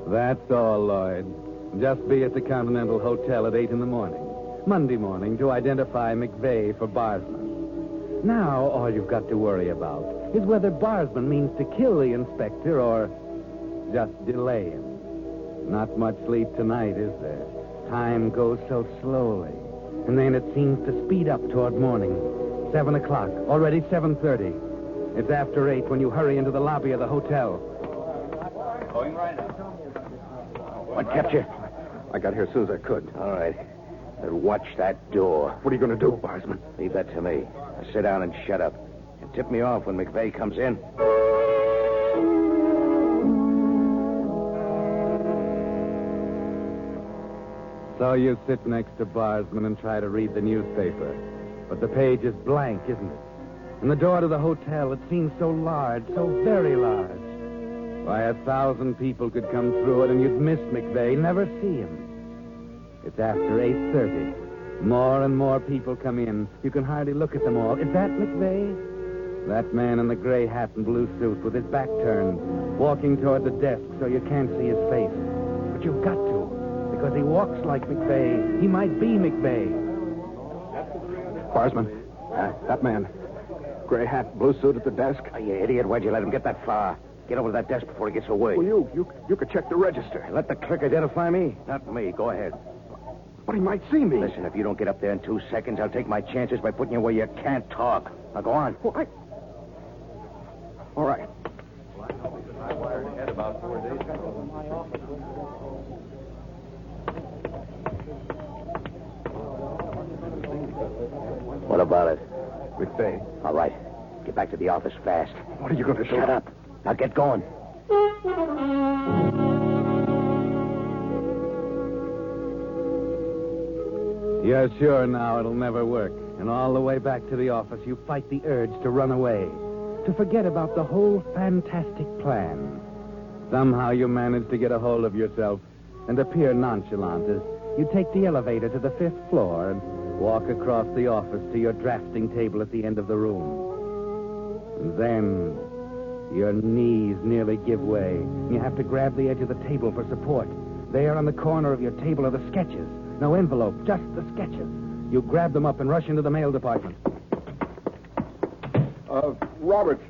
That's all, Lloyd. Just be at the Continental Hotel at 8 in the morning. Monday morning to identify McVeigh for Barsman. Now, all you've got to worry about is whether Barsman means to kill the inspector or just delay him. Not much sleep tonight, is there? Time goes so slowly. And then it seems to speed up toward morning. 7 o'clock, already 7:30. It's after 8 when you hurry into the lobby of the hotel. Going right now. What kept you? I got here as soon as I could. All right. Then watch that door. What are you going to do, Barsman? Leave that to me. Now sit down and shut up. And tip me off when McVeigh comes in. So you sit next to Barsman and try to read the newspaper. But the page is blank, isn't it? And the door to the hotel, it seems so large, so very large. Why, 1,000 people could come through it and you'd miss McVeigh, never see him. It's after 8:30. More and more people come in. You can hardly look at them all. Is that McVeigh? That man in the gray hat and blue suit with his back turned, walking toward the desk so you can't see his face. But you've got to, because he walks like McVeigh. He might be McVeigh. Barsman, that man. Gray hat, blue suit at the desk. Oh, you idiot. Why'd you let him get that far? Get over to that desk before he gets away. Well, you could check the register. Let the clerk identify me? Not me. Go ahead. But he might see me. Listen, if you don't get up there in 2 seconds, I'll take my chances by putting you where you can't talk. Now, go on. Well, All right. What about it? McVeigh. All right. Get back to the office fast. What are you going to do? Shut up. Now get going. You're sure now it'll never work. And all the way back to the office, you fight the urge to run away, to forget about the whole fantastic plan. Somehow you manage to get a hold of yourself and appear nonchalant as you take the elevator to the 5th floor and walk across the office to your drafting table at the end of the room. And then your knees nearly give way. You have to grab the edge of the table for support. There on the corner of your table are the sketches. No envelope, just the sketches. You grab them up and rush into the mail department. Roberts.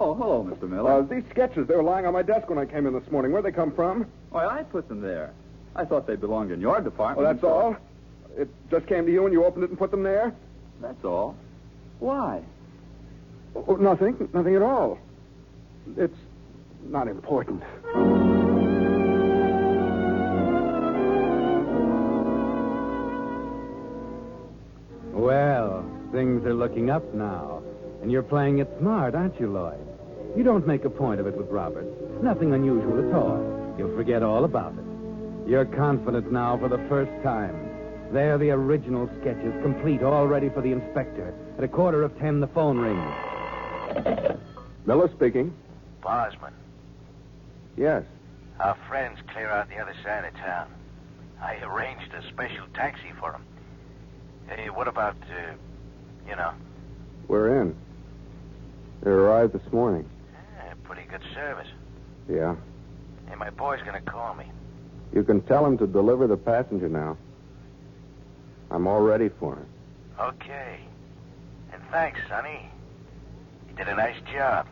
Oh, hello, Mr. Miller. These sketches, they were lying on my desk when I came in this morning. Where'd they come from? Why, I put them there. I thought they belonged in your department. Oh, that's all? It just came to you and you opened it and put them there? That's all. Why? Oh, nothing. Nothing at all. It's not important. Well, things are looking up now. And you're playing it smart, aren't you, Lloyd? You don't make a point of it with Robert. Nothing unusual at all. You'll forget all about it. You're confident now for the first time. There, the original sketches, complete, all ready for the inspector. At 9:45, the phone rings. Miller speaking. Bosman, Yes. our friend's clear out the other side of town. I arranged a special taxi for him. Hey, what about, We're in. They arrived this morning. pretty good service. Yeah. Hey, my boy's gonna call me. You can tell him to deliver the passenger now. I'm all ready for him. Okay. And thanks, Sonny. You did a nice job.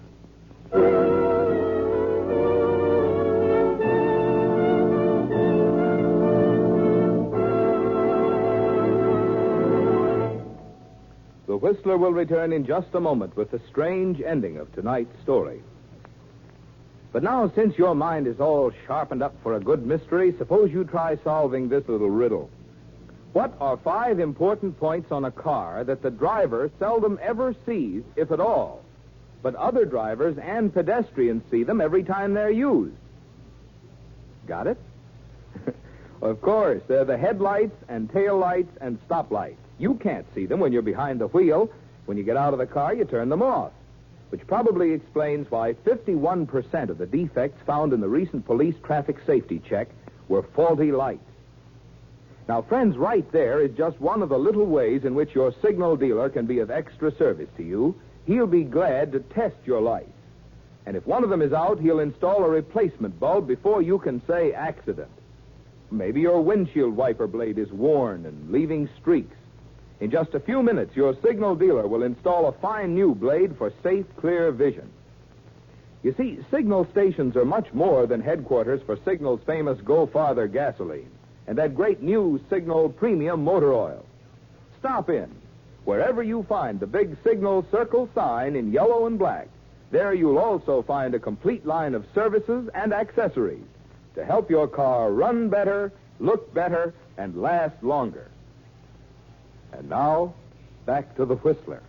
The Whistler will return in just a moment with the strange ending of tonight's story. But now, since your mind is all sharpened up for a good mystery, suppose you try solving this little riddle. What are 5 important points on a car that the driver seldom ever sees, if at all, but other drivers and pedestrians see them every time they're used? Got it? Of course, they're the headlights and taillights and stoplights. You can't see them when you're behind the wheel. When you get out of the car, you turn them off, which probably explains why 51% of the defects found in the recent police traffic safety check were faulty lights. Now, friends, right there is just one of the little ways in which your signal dealer can be of extra service to you. He'll be glad to test your lights. And if one of them is out, he'll install a replacement bulb before you can say accident. Maybe your windshield wiper blade is worn and leaving streaks. In just a few minutes, your signal dealer will install a fine new blade for safe, clear vision. You see, signal stations are much more than headquarters for Signal's famous Go Farther gasoline and that great new Signal Premium motor oil. Stop in. Wherever you find the big Signal Circle sign in yellow and black, there you'll also find a complete line of services and accessories to help your car run better, look better, and last longer. And now, back to the Whistler.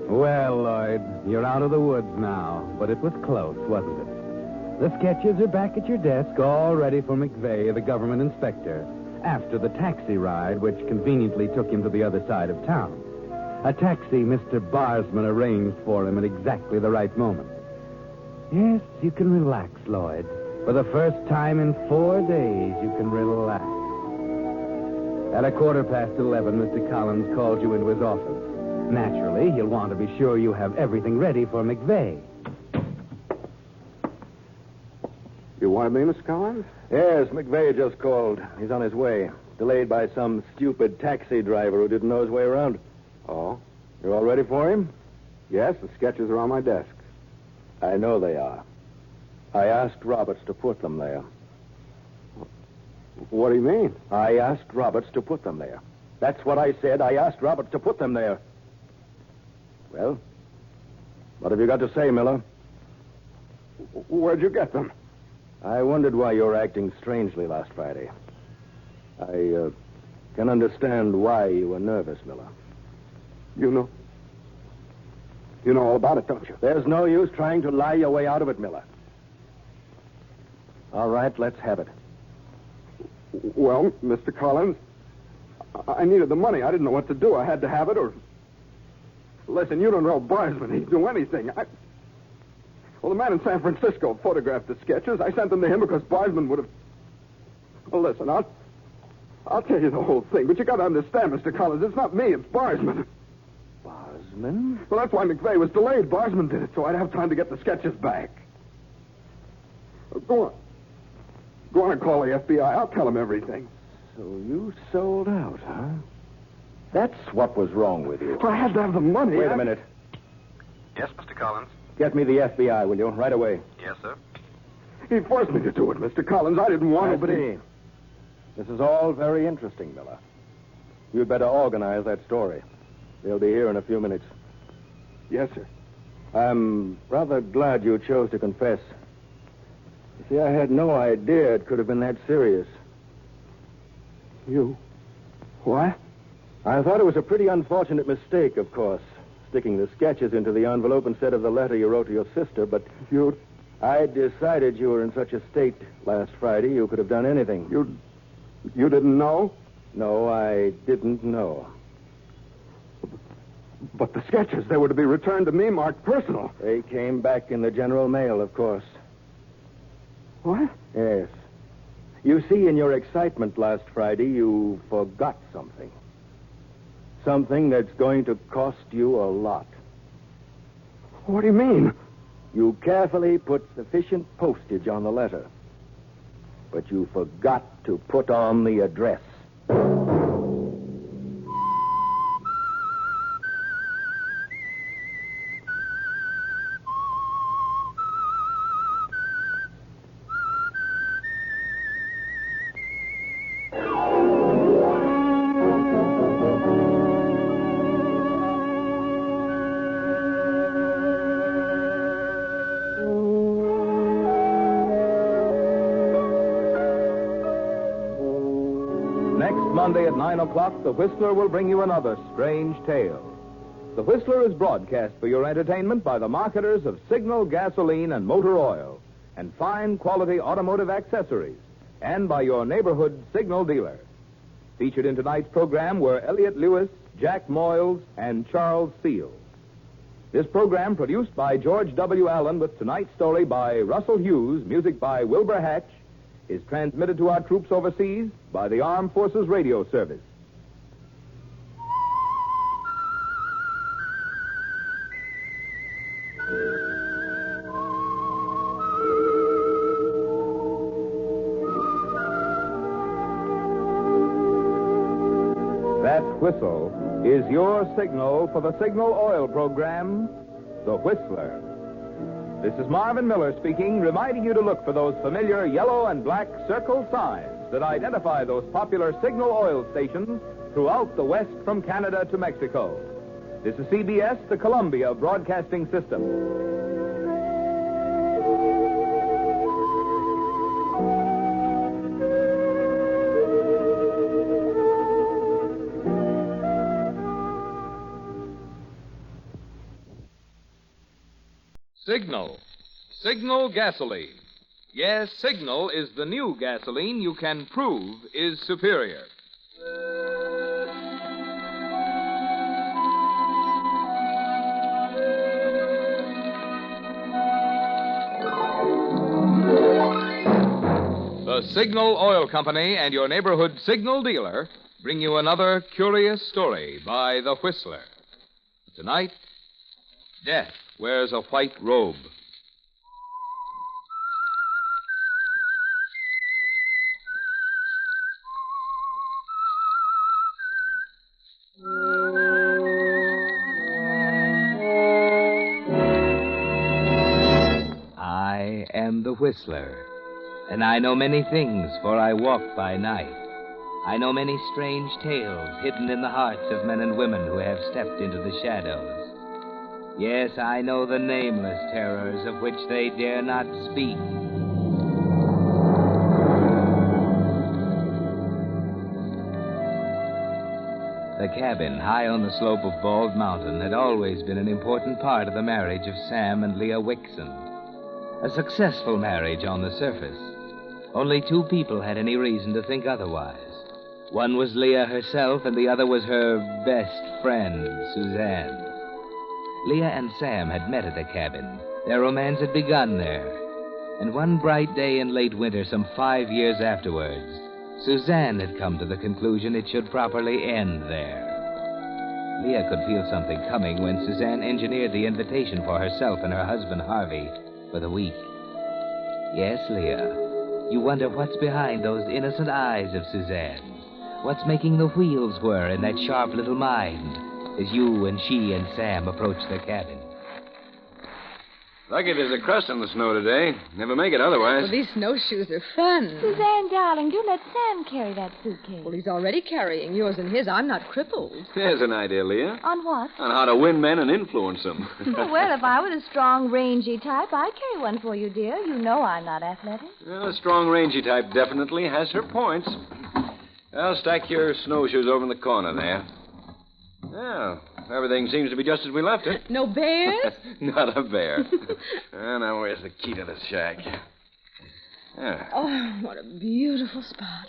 Well, Lloyd, you're out of the woods now, but it was close, wasn't it? The sketches are back at your desk, all ready for McVeigh, the government inspector, after the taxi ride, which conveniently took him to the other side of town. A taxi Mr. Barsman arranged for him at exactly the right moment. Yes, you can relax, Lloyd. For the first time in 4 days, you can relax. At 11:15, Mr. Collins called you into his office. Naturally, he'll want to be sure you have everything ready for McVeigh. You wanted me, Miss Collins? Yes, McVeigh just called. He's on his way. Delayed by some stupid taxi driver who didn't know his way around. Oh? You all ready for him? Yes, the sketches are on my desk. I know they are. I asked Roberts to put them there. What do you mean? I asked Roberts to put them there. That's what I said. I asked Roberts to put them there. Well, what have you got to say, Miller? Where'd you get them? I wondered why you were acting strangely last Friday. I can understand why you were nervous, Miller. You know all about it, don't you? There's no use trying to lie your way out of it, Miller. All right, let's have it. Well, Mr. Collins, I needed the money. I didn't know what to do. I had to have it or... Listen, you don't know Barsman. He'd do anything. Well, the man in San Francisco photographed the sketches. I sent them to him because Barsman would have... Well, listen, I'll tell you the whole thing, but you got to understand, Mr. Collins, it's not me, it's Barsman. Barsman? Well, that's why McVeigh was delayed. Barsman did it, so I'd have time to get the sketches back. Go on. Go on and call the FBI. I'll tell them everything. So you sold out, huh? That's what was wrong with you. I had to have the money. Wait a minute. Yes, Mr. Collins? Get me the FBI, will you? Right away. Yes, sir. He forced me to do it, Mr. Collins. I didn't want to, but he... This is all very interesting, Miller. You'd better organize that story. They'll be here in a few minutes. Yes, sir. I'm rather glad you chose to confess. You see, I had no idea it could have been that serious. You? What? I thought it was a pretty unfortunate mistake, of course, sticking the sketches into the envelope instead of the letter you wrote to your sister, but... I decided you were in such a state last Friday you could have done anything. You didn't know? No, I didn't know. But the sketches, they were to be returned to me marked personal. They came back in the general mail, of course. What? Yes. You see, in your excitement last Friday, you forgot something. Something that's going to cost you a lot. What do you mean? You carefully put sufficient postage on the letter. But you forgot to put on the address. Monday at 9 o'clock, The Whistler will bring you another strange tale. The Whistler is broadcast for your entertainment by the marketers of Signal gasoline and motor oil and fine quality automotive accessories, and by your neighborhood Signal dealer. Featured in tonight's program were Elliott Lewis, Jack Moyles, and Charles Seal. This program, produced by George W. Allen with tonight's story by Russell Hughes, music by Wilbur Hatch, is transmitted to our troops overseas by the Armed Forces Radio Service. That whistle is your signal for the Signal Oil program, The Whistler. This is Marvin Miller speaking, reminding you to look for those familiar yellow and black circle signs that identify those popular Signal oil stations throughout the West from Canada to Mexico. This is CBS, the Columbia Broadcasting System. Signal. Signal gasoline. Yes, Signal is the new gasoline you can prove is superior. The Signal Oil Company and your neighborhood Signal dealer bring you another curious story by The Whistler. Tonight, Death wears a white robe. I am the Whistler, and I know many things, for I walk by night. I know many strange tales hidden in the hearts of men and women who have stepped into the shadows. Yes, I know the nameless terrors of which they dare not speak. The cabin high on the slope of Bald Mountain had always been an important part of the marriage of Sam and Leah Wixon. A successful marriage on the surface. Only two people had any reason to think otherwise. One was Leah herself, and the other was her best friend, Suzanne. Leah and Sam had met at the cabin. Their romance had begun there. And one bright day in late winter, some 5 years afterwards, Suzanne had come to the conclusion it should properly end there. Leah could feel something coming when Suzanne engineered the invitation for herself and her husband, Harvey, for the week. Yes, Leah, You wonder what's behind those innocent eyes of Suzanne's. What's making the wheels whir in that sharp little mind as you and she and Sam approach their cabin. Lucky there's a crust on the snow today. Never make it otherwise. Well, these snowshoes are fun. Suzanne, darling, do let Sam carry that suitcase. Well, he's already carrying yours and his. I'm not crippled. There's an idea, Leah. On what? On how to win men and influence them. Well, if I was a strong, rangy type, I'd carry one for you, dear. You know I'm not athletic. Well, a strong, rangy type definitely has her points. Well, stack your snowshoes over in the corner there. Well, everything seems to be just as we left it. No bears? Not a bear. Now, where's the key to the shack? Oh, what a beautiful spot.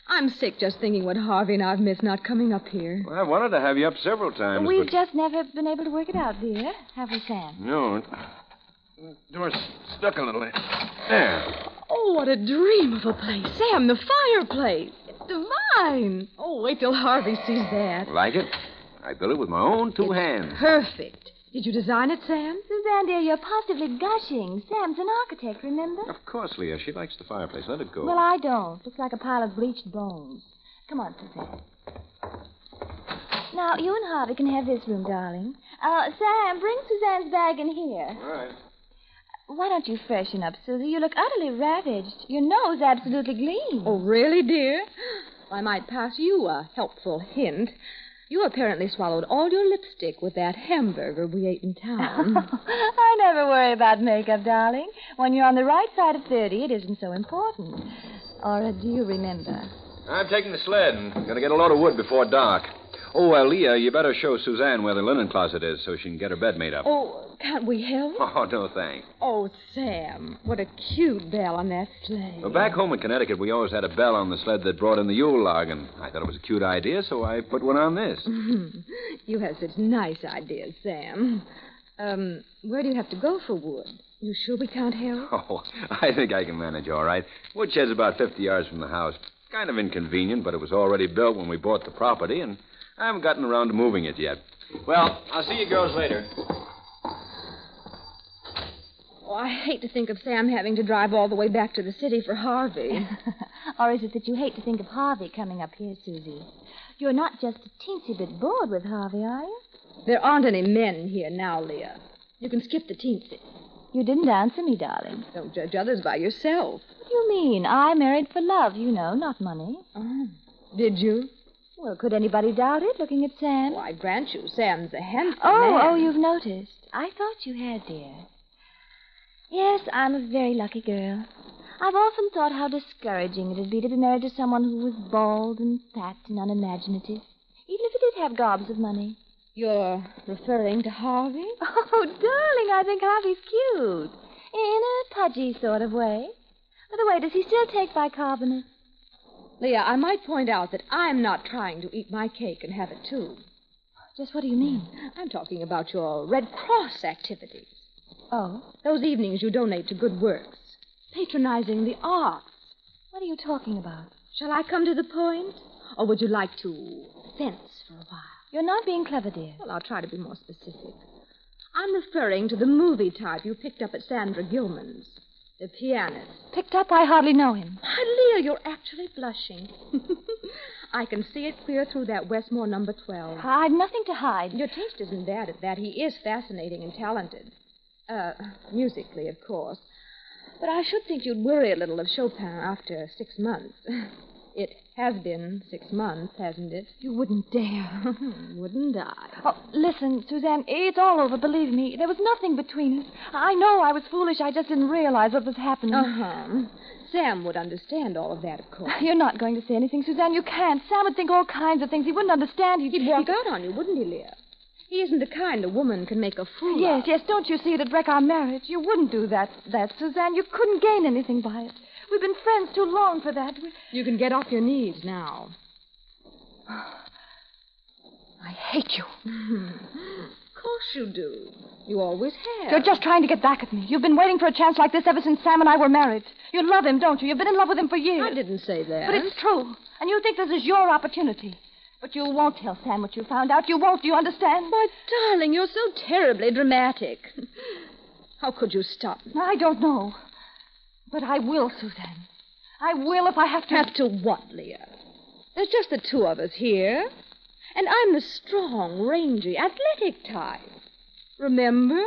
I'm sick just thinking what Harvey and I've missed not coming up here. Well, I wanted to have you up several times, We've but... just never been able to work it out, dear. Have we, Sam? No. The door's stuck a little. There. Oh, what a dream of a place. Sam, the fireplace. It's divine. Oh, wait till Harvey sees that. Like it? I built it with my own two hands. Perfect. Did you design it, Sam? Suzanne, dear, you're positively gushing. Sam's an architect, remember? Of course, Leah. She likes the fireplace. Let it go. Well, I don't. Looks like a pile of bleached bones. Come on, Suzanne. Now, you and Harvey can have this room, darling. Sam, bring Suzanne's bag in here. All right. Why don't you freshen up, Susie? You look utterly ravaged. Your nose absolutely gleams. Oh, really, dear? I might pass you a helpful hint. You apparently swallowed all your lipstick with that hamburger we ate in town. I never worry about makeup, darling. When you're on the right side of 30, it isn't so important. Or do you remember? I'm taking the sled and going to get a load of wood before dark. Oh, Leah, you better show Suzanne where the linen closet is so she can get her bed made up. Oh, can't we help? Oh, no thanks. Oh, Sam, what a cute bell on that sleigh. Well, back home in Connecticut, we always had a bell on the sled that brought in the Yule log, and I thought it was a cute idea, so I put one on this. You have such nice ideas, Sam. Where do you have to go for wood? You sure we can't help? Oh, I think I can manage all right. Woodshed's about 50 yards from the house. Kind of inconvenient, but it was already built when we bought the property, and I haven't gotten around to moving it yet. Well, I'll see you girls later. Oh, I hate to think of Sam having to drive all the way back to the city for Harvey. Or is it that you hate to think of Harvey coming up here, Susie? You're not just a teensy bit bored with Harvey, are you? There aren't any men here now, Leah. You can skip the teensy. You didn't answer me, darling. Don't judge others by yourself. What do you mean? I married for love, you know, not money. Oh, did you? Well, could anybody doubt it, looking at Sam? Well, I grant you, Sam's a handsome man. Oh, you've noticed. I thought you had, dear. Yes, I'm a very lucky girl. I've often thought how discouraging it'd be to be married to someone who was bald and fat and unimaginative, even if he did have gobs of money. You're referring to Harvey? Oh, darling, I think Harvey's cute. In a pudgy sort of way. By the way, does he still take bicarbonate? Leah, I might point out that I'm not trying to eat my cake and have it, too. Just what do you mean? I'm talking about your Red Cross activities. Oh? Those evenings you donate to good works. Patronizing the arts. What are you talking about? Shall I come to the point? Or would you like to fence for a while? You're not being clever, dear. Well, I'll try to be more specific. I'm referring to the movie type you picked up at Sandra Gilman's. The pianist. Picked up? I hardly know him. Why, Leah, you're actually blushing. I can see it clear through that Westmore number 12. I've nothing to hide. Your taste isn't bad at that. He is fascinating and talented. Musically, of course. But I should think you'd worry a little of Chopin after 6 months. It has been 6 months, hasn't it? You wouldn't dare. Wouldn't I? Oh, listen, Suzanne, it's all over, believe me. There was nothing between us. I know I was foolish. I just didn't realize what was happening. Uh-huh. Sam would understand all of that, of course. You're not going to say anything, Suzanne. You can't. Sam would think all kinds of things. He wouldn't understand. He'd walk out on you, wouldn't he, Leah? He isn't the kind a woman can make a fool Yes, of. yes. Don't you see it'd wreck our marriage? You wouldn't do that, Suzanne. You couldn't gain anything by it. We've been friends too long for that. You can get off your knees now. I hate you. Of course you do. You always have. You're just trying to get back at me. You've been waiting for a chance like this ever since Sam and I were married. You love him, don't you? You've been in love with him for years. I didn't say that. But it's true. And you think this is your opportunity. But you won't tell Sam what you found out. You won't. Do you understand? Why, darling, you're so terribly dramatic. How could you stop me? I don't know. But I will, Suzanne. I will if I have to. Have to what, Leah? There's just the two of us here. And I'm the strong, rangy, athletic type. Remember?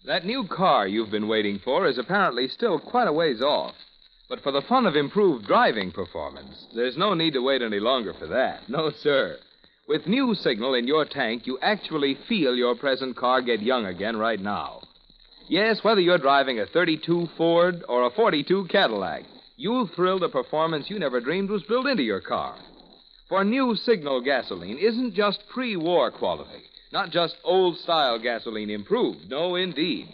That new car you've been waiting for is apparently still quite a ways off. But for the fun of improved driving performance, there's no need to wait any longer for that. No, sir. With new signal in your tank, you actually feel your present car get young again right now. Yes, whether you're driving a 32 Ford or a 42 Cadillac, you'll thrill to performance you never dreamed was built into your car. For new signal gasoline isn't just pre-war quality, not just old-style gasoline improved. No, indeed.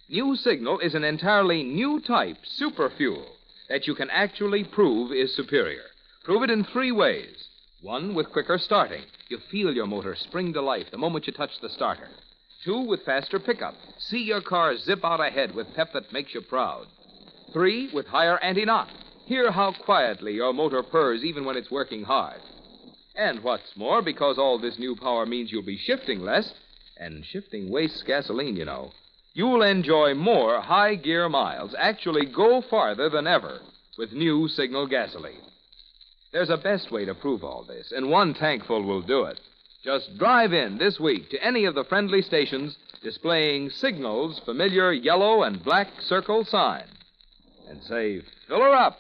New signal is an entirely new type, super fuel, that you can actually prove is superior. Prove it in 3 ways. 1, with quicker starting. You feel your motor spring to life the moment you touch the starter. 2, with faster pickup. See your car zip out ahead with pep that makes you proud. 3, with higher anti-knock. Hear how quietly your motor purrs even when it's working hard. And what's more, because all this new power means you'll be shifting less, and shifting wastes gasoline, you know, you'll enjoy more high-gear miles, actually go farther than ever with new Signal gasoline. There's a best way to prove all this, and one tankful will do it. Just drive in this week to any of the friendly stations displaying Signal's familiar yellow and black circle sign and say, fill her up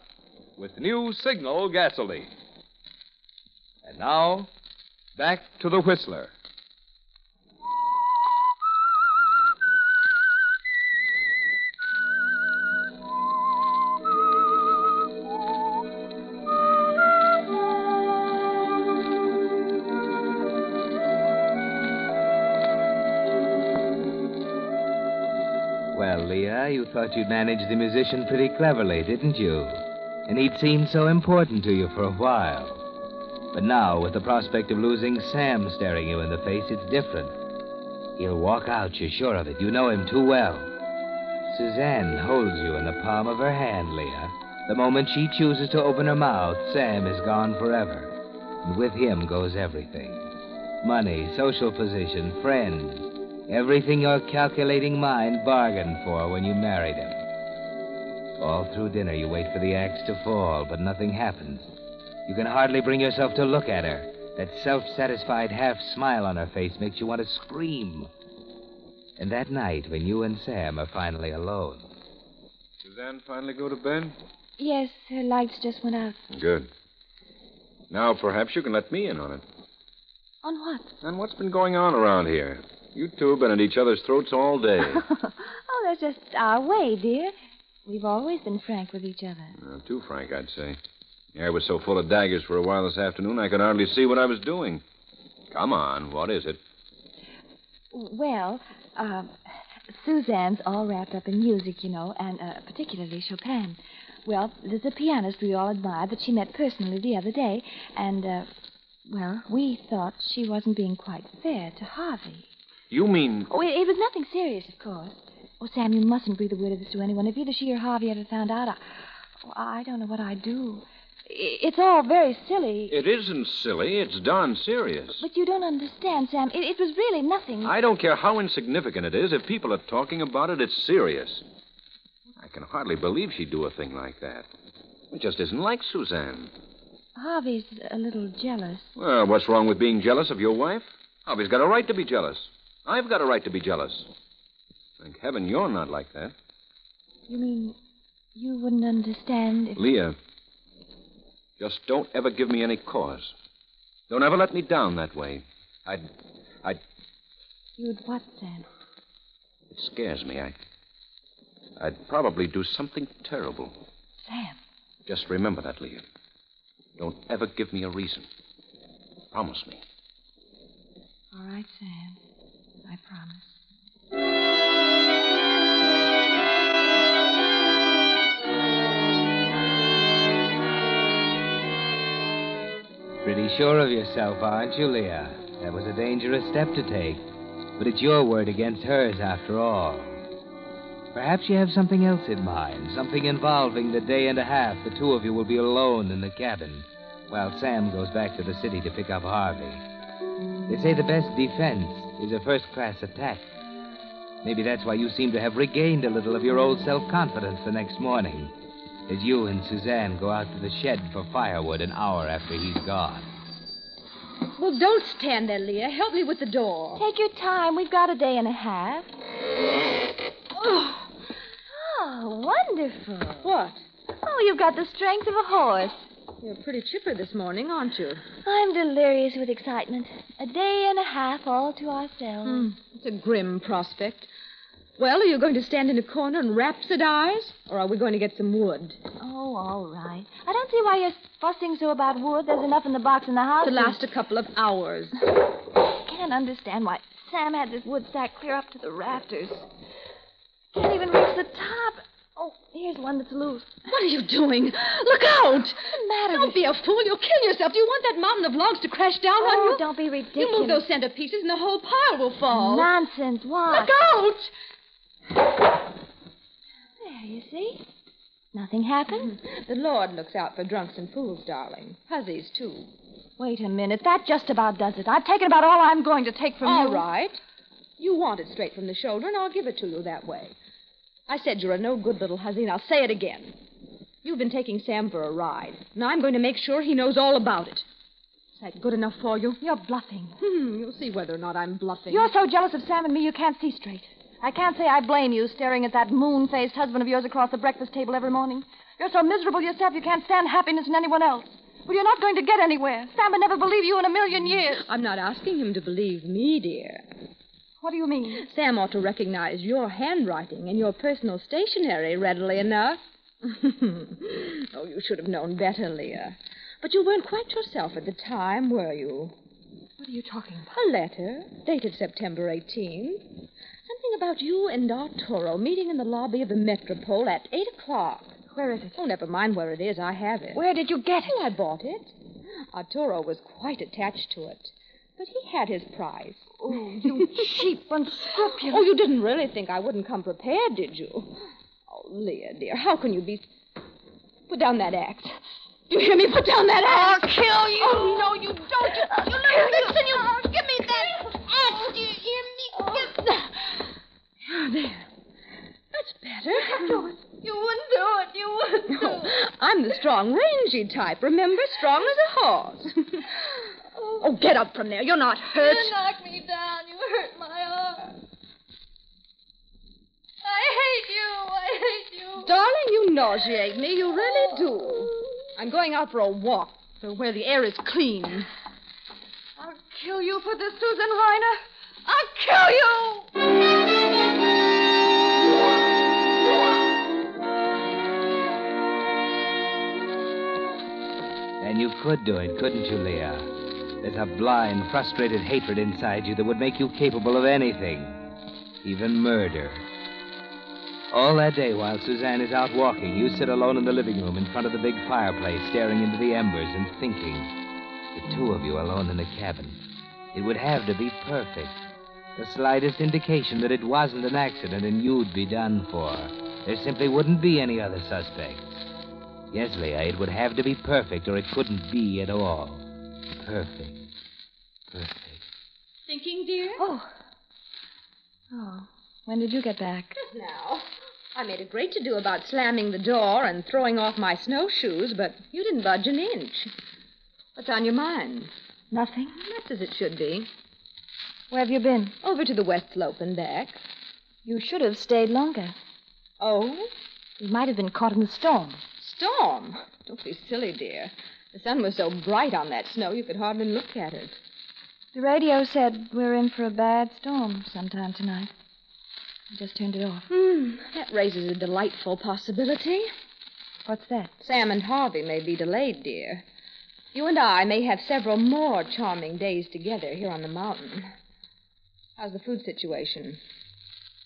with new Signal gasoline. And now, back to the Whistler. Well, Leah, you thought you'd managed the musician pretty cleverly, didn't you? And he'd seemed so important to you for a while. But now, with the prospect of losing Sam staring you in the face, it's different. He'll walk out, you're sure of it. You know him too well. Suzanne holds you in the palm of her hand, Leah. The moment she chooses to open her mouth, Sam is gone forever. And with him goes everything. Money, social position, friends. Everything your calculating mind bargained for when you married him. All through dinner, you wait for the axe to fall, but nothing happens. You can hardly bring yourself to look at her. That self-satisfied half smile on her face makes you want to scream. And that night, when you and Sam are finally alone. Suzanne finally go to bed? Yes, her lights just went out. Good. Now, perhaps you can let me in on it. On what? On what's been going on around here. You two have been at each other's throats all day. Oh, that's just our way, dear. We've always been frank with each other. Too frank, I'd say. The air was so full of daggers for a while this afternoon, I could hardly see what I was doing. Come on, what is it? Well, Suzanne's all wrapped up in music, you know, and particularly Chopin. Well, there's a pianist we all admire that she met personally the other day, and, well, we thought she wasn't being quite fair to Harvey. You mean... Oh, it was nothing serious, of course. Oh, Sam, you mustn't breathe a word of this to anyone. If either she or Harvey ever found out, I don't know what I'd do. It's all very silly. It isn't silly. It's darn serious. But you don't understand, Sam. It was really nothing. I don't care how insignificant it is. If people are talking about it, it's serious. I can hardly believe she'd do a thing like that. It just isn't like Suzanne. Harvey's a little jealous. Well, what's wrong with being jealous of your wife? Harvey's got a right to be jealous. I've got a right to be jealous. Thank heaven you're not like that. You mean you wouldn't understand if... Leah, just don't ever give me any cause. Don't ever let me down that way. I'd... You'd what, Sam? It scares me. I'd probably do something terrible. Sam. Just remember that, Leah. Don't ever give me a reason. Promise me. All right, Sam. I promise. Pretty sure of yourself, aren't you, Leah? That was a dangerous step to take. But it's your word against hers, after all. Perhaps you have something else in mind, something involving the day and a half the two of you will be alone in the cabin, while Sam goes back to the city to pick up Harvey. They say the best defense is a first-class attack. Maybe that's why you seem to have regained a little of your old self-confidence the next morning, as you and Suzanne go out to the shed for firewood an hour after he's gone. Well, don't stand there, Leah. Help me with the door. Take your time. We've got a day and a half. Oh, wonderful. What? Oh, you've got the strength of a horse. You're pretty chipper this morning, aren't you? I'm delirious with excitement. A day and a half all to ourselves. It's a grim prospect. Well, are you going to stand in a corner and rhapsodize? Or are we going to get some wood? Oh, all right. I don't see why you're fussing so about wood. There's enough in the box in the house. To last a couple of hours. I can't understand why Sam had this wood stack clear up to the rafters. Can't even reach the top. Oh, here's one that's loose. What are you doing? Look out! What's the matter? Don't be a fool. You'll kill yourself. Do you want that mountain of logs to crash down on you? Don't be ridiculous. You move those centerpieces and the whole pile will fall. Nonsense. What? Look out! There, you see? Nothing happened. The Lord looks out for drunks and fools, darling. Hussies, too. Wait a minute. That just about does it. I've taken about all I'm going to take from you. All right. You want it straight from the shoulder, and I'll give it to you that way. I said you're a no-good little hussy, and I'll say it again. You've been taking Sam for a ride, and I'm going to make sure he knows all about it. Is that good enough for you? You're bluffing. You'll see whether or not I'm bluffing. You're so jealous of Sam and me you can't see straight. I can't say I blame you staring at that moon-faced husband of yours across the breakfast table every morning. You're so miserable yourself you can't stand happiness in anyone else. Well, you're not going to get anywhere. Sam would never believe you in a million years. I'm not asking him to believe me, dear. What do you mean? Sam ought to recognize your handwriting and your personal stationery readily enough. Oh, you should have known better, Leah. But you weren't quite yourself at the time, were you? What are you talking about? A letter, dated September 18. Something about you and Arturo meeting in the lobby of the Metropole at 8 o'clock. Where is it? Oh, never mind where it is. I have it. Where did you get it? Oh, I bought it. Arturo was quite attached to it. But he had his prize. Oh, you cheap, unscrupulous. Oh, you didn't really think I wouldn't come prepared, did you? Oh, Leah, dear, how can you be... Put down that axe. Do you hear me? Put down that axe. I'll kill you. Oh, no, you don't. You little vixen, you... Give me that axe. Do you hear me? There. That's better. You wouldn't do it. You wouldn't do it. I'm the strong, rangy type, remember? Strong as a horse. Oh, get up from there. You're not hurt. You knocked me down. You hurt my arm. I hate you. Darling, you nauseate me. You really do. I'm going out for a walk to where the air is clean. I'll kill you for this, Susan Reiner. I'll kill you. And you could do it, couldn't you, Leah? There's a blind, frustrated hatred inside you that would make you capable of anything, even murder. All that day while Suzanne is out walking, you sit alone in the living room in front of the big fireplace, staring into the embers and thinking. The two of you alone in the cabin. It would have to be perfect. The slightest indication that it wasn't an accident and you'd be done for. There simply wouldn't be any other suspects. Yes, Leah, it would have to be perfect or it couldn't be at all. Perfect. Thinking, dear? Oh, when did you get back? Just now. I made a great to-do about slamming the door and throwing off my snowshoes, but you didn't budge an inch. What's on your mind? Nothing. That's as it should be. Where have you been? Over to the west slope and back. You should have stayed longer. Oh? You might have been caught in the storm. Storm? Don't be silly, dear. The sun was so bright on that snow you could hardly look at it. The radio said we're in for a bad storm sometime tonight. I just turned it off. That raises a delightful possibility. What's that? Sam and Harvey may be delayed, dear. You and I may have several more charming days together here on the mountain. How's the food situation?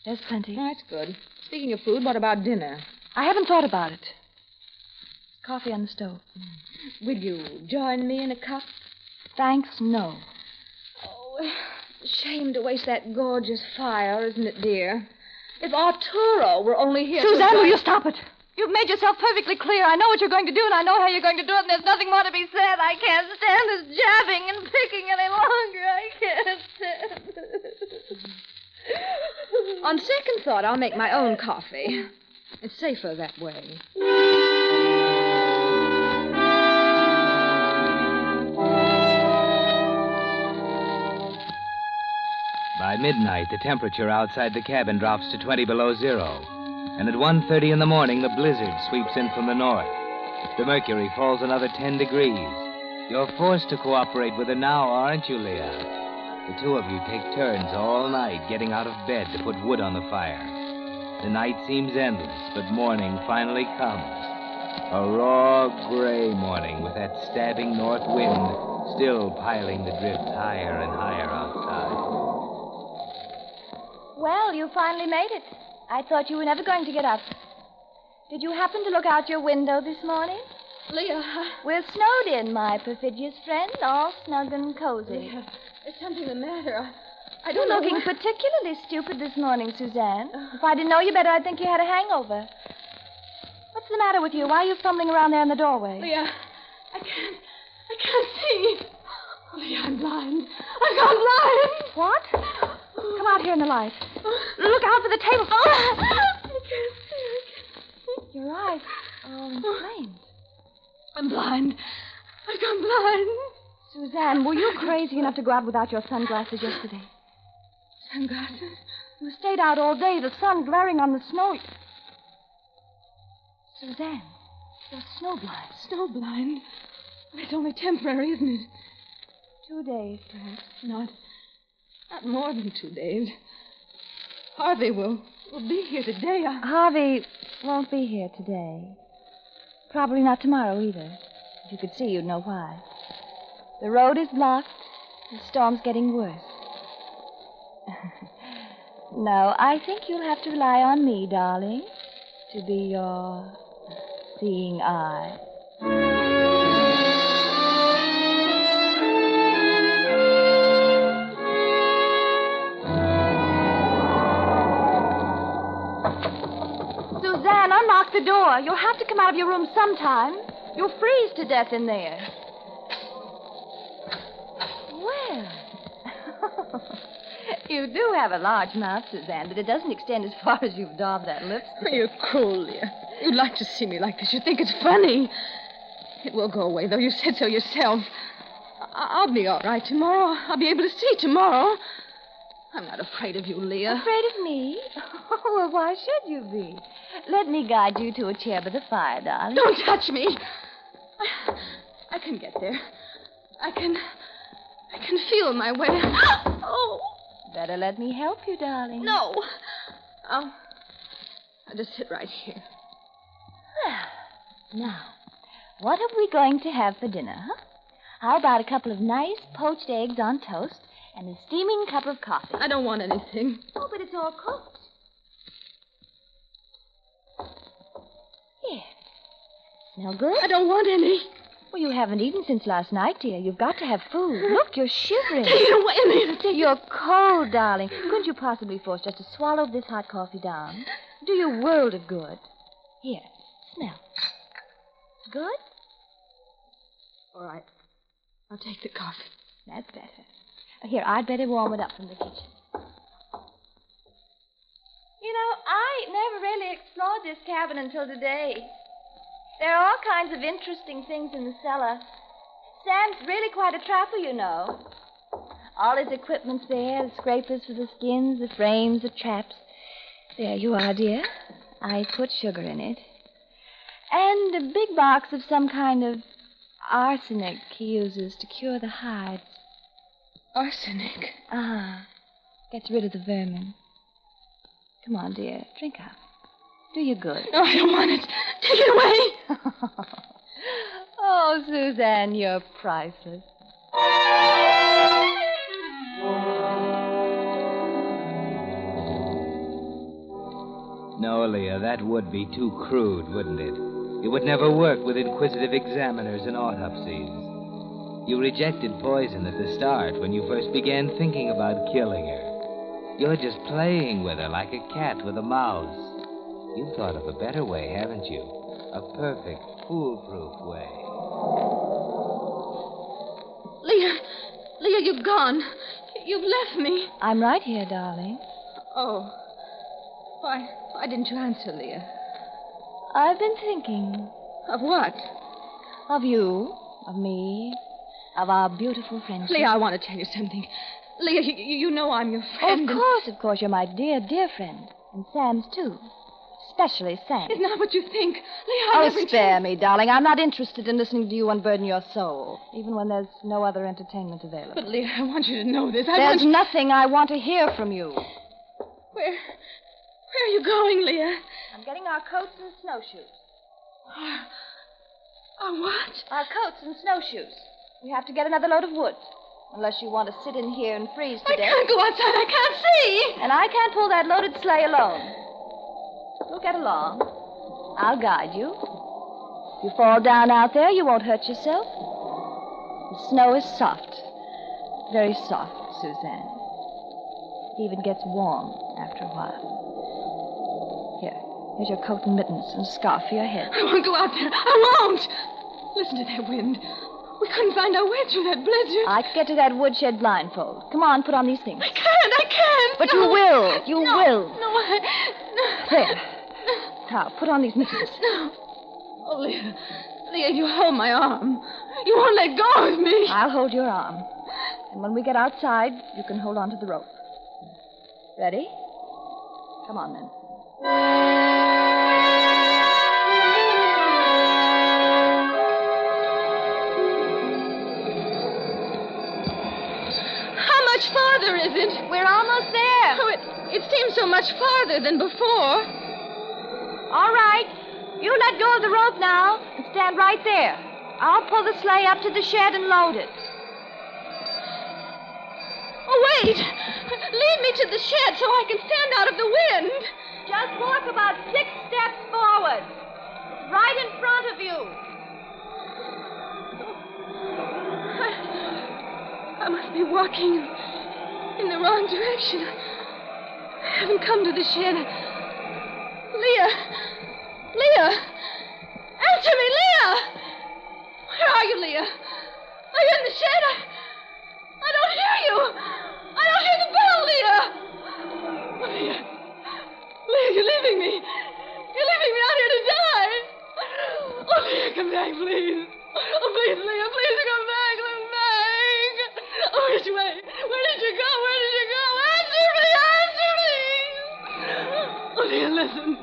There's plenty. Oh, that's good. Speaking of food, what about dinner? I haven't thought about it. Coffee on the stove. Will you join me in a cup? Thanks, no. Oh, it's a shame to waste that gorgeous fire, isn't it, dear? If Arturo were only here... Suzanne, will you stop it? You've made yourself perfectly clear. I know what you're going to do, and I know how you're going to do it, and there's nothing more to be said. I can't stand this jabbing and picking any longer. I can't stand it. On second thought, I'll make my own coffee. It's safer that way. By midnight, the temperature outside the cabin drops to 20 below zero. And at 1:30 in the morning, the blizzard sweeps in from the north. The mercury falls another 10 degrees. You're forced to cooperate with her now, aren't you, Leah? The two of you take turns all night getting out of bed to put wood on the fire. The night seems endless, but morning finally comes. A raw, gray morning with that stabbing north wind still piling the drifts higher and higher outside. Well, you finally made it. I thought you were never going to get up. Did you happen to look out your window this morning? Leah. We're snowed in, my perfidious friend, all snug and cozy. Leah, there's something the matter. I You're don't know. looking particularly stupid this morning, Suzanne. If I didn't know you better, I'd think you had a hangover. What's the matter with you? Why are you fumbling around there in the doorway? Leah, I can't see. Leah, I'm blind. I've gone blind. What? Come out here in the light. Look out for the table. I can't see. Your eyes are all inflamed. I'm blind. I've gone blind. Suzanne, were you crazy enough to go out without your sunglasses yesterday? Sunglasses? You stayed out all day, the sun glaring on the snow. Suzanne, you're snowblind. Snowblind? It's only temporary, isn't it? 2 days, perhaps. Not more than 2 days. Harvey will be here today. Harvey won't be here today. Probably not tomorrow either. If you could see, you'd know why. The road is blocked. The storm's getting worse. No, I think you'll have to rely on me, darling, to be your seeing eye. Suzanne, unlock the door. You'll have to come out of your room sometime. You'll freeze to death in there. Well, you do have a large mouth, Suzanne, but it doesn't extend as far as you've daubed that lipstick. You're cruel, Leah. You'd like to see me like this. You think it's funny. It will go away, though. You said so yourself. I'll be all right tomorrow. I'll be able to see tomorrow. I'm not afraid of you, Leah. Afraid of me? Oh, well, why should you be? Let me guide you to a chair by the fire, darling. Don't touch me. I can get there. I can feel my way. Oh! Better let me help you, darling. No. I'll just sit right here. Well, now, what are we going to have for dinner, huh? How about a couple of nice poached eggs on toast and a steaming cup of coffee? I don't want anything. Oh, but it's all cooked. Here. Smell good? I don't want any. Well, you haven't eaten since last night, dear. You've got to have food. Look, you're shivering. Take it away, You're cold, darling. Couldn't you possibly force just to swallow this hot coffee down? Do you a world of good. Here, smell. Good? All right. I'll take the coffee. That's better. Here, I'd better warm it up from the kitchen. You know, I never really explored this cabin until today. There are all kinds of interesting things in the cellar. Sam's really quite a trapper, you know. All his equipment's there, the scrapers for the skins, the frames, the traps. There you are, dear. I put sugar in it. And a big box of some kind of arsenic he uses to cure the hides. Arsenic? Ah, gets rid of the vermin. Come on, dear, drink up. Do you good. No, I don't want it. Take it away. Oh, Suzanne, you're priceless. No, Leah, that would be too crude, wouldn't it? It would never work with inquisitive examiners and autopsies. You rejected poison at the start when you first began thinking about killing her. You're just playing with her like a cat with a mouse. You've thought of a better way, haven't you? A perfect, foolproof way. Leah, you've gone. You've left me. I'm right here, darling. Oh. Why didn't you answer, Leah? I've been thinking. Of what? Of you, of me, of our beautiful friendship. Leah, I want to tell you something. Leah, you know I'm your friend. Of course, you're my dear, dear friend. And Sam's, too. Especially Sam. It's not what you think. Leah, Spare me, darling. I'm not interested in listening to you unburden your soul, even when there's no other entertainment available. But, Leah, I want you to know this. There's nothing I want to hear from you. Where are you going, Leah? I'm getting our coats and snowshoes. Our what? Our coats and snowshoes. We have to get another load of wood. Unless you want to sit in here and freeze to death. I can't go outside. I can't see. And I can't pull that loaded sleigh alone. We'll get along. I'll guide you. If you fall down out there, you won't hurt yourself. The snow is soft. Very soft, Suzanne. It even gets warm after a while. Here's your coat and mittens and a scarf for your head. I won't go out there. I won't. Listen to that wind. We couldn't find our way through that blizzard. I could get to that woodshed blindfold. Come on, put on these things. I can't. But you will. You will. No. There. Now, put on these mittens. No. Oh, Leah, you hold my arm. You won't let go of me. I'll hold your arm. And when we get outside, you can hold on to the rope. Ready? Come on, then. How much farther is it? We're almost there. Oh, it seems so much farther than before. All right. You let go of the rope now and stand right there. I'll pull the sleigh up to the shed and load it. Oh, wait. Lead me to the shed so I can stand out of the wind. Just walk about 6 steps forward. It's right in front of you. I must be walking in the wrong direction. I haven't come to the shed. Leah! Answer me, Leah! Where are you, Leah? Are you in the shed? I don't hear you. I don't hear the bell, Leah. Oh, Leah, you're leaving me. You're leaving me out here to die. Oh, Leah, come back, please. Oh, please, Leah, please come back. Come back. Oh, which way? Where did you go? Where did you go? Answer me! Answer me! Oh, Leah, listen.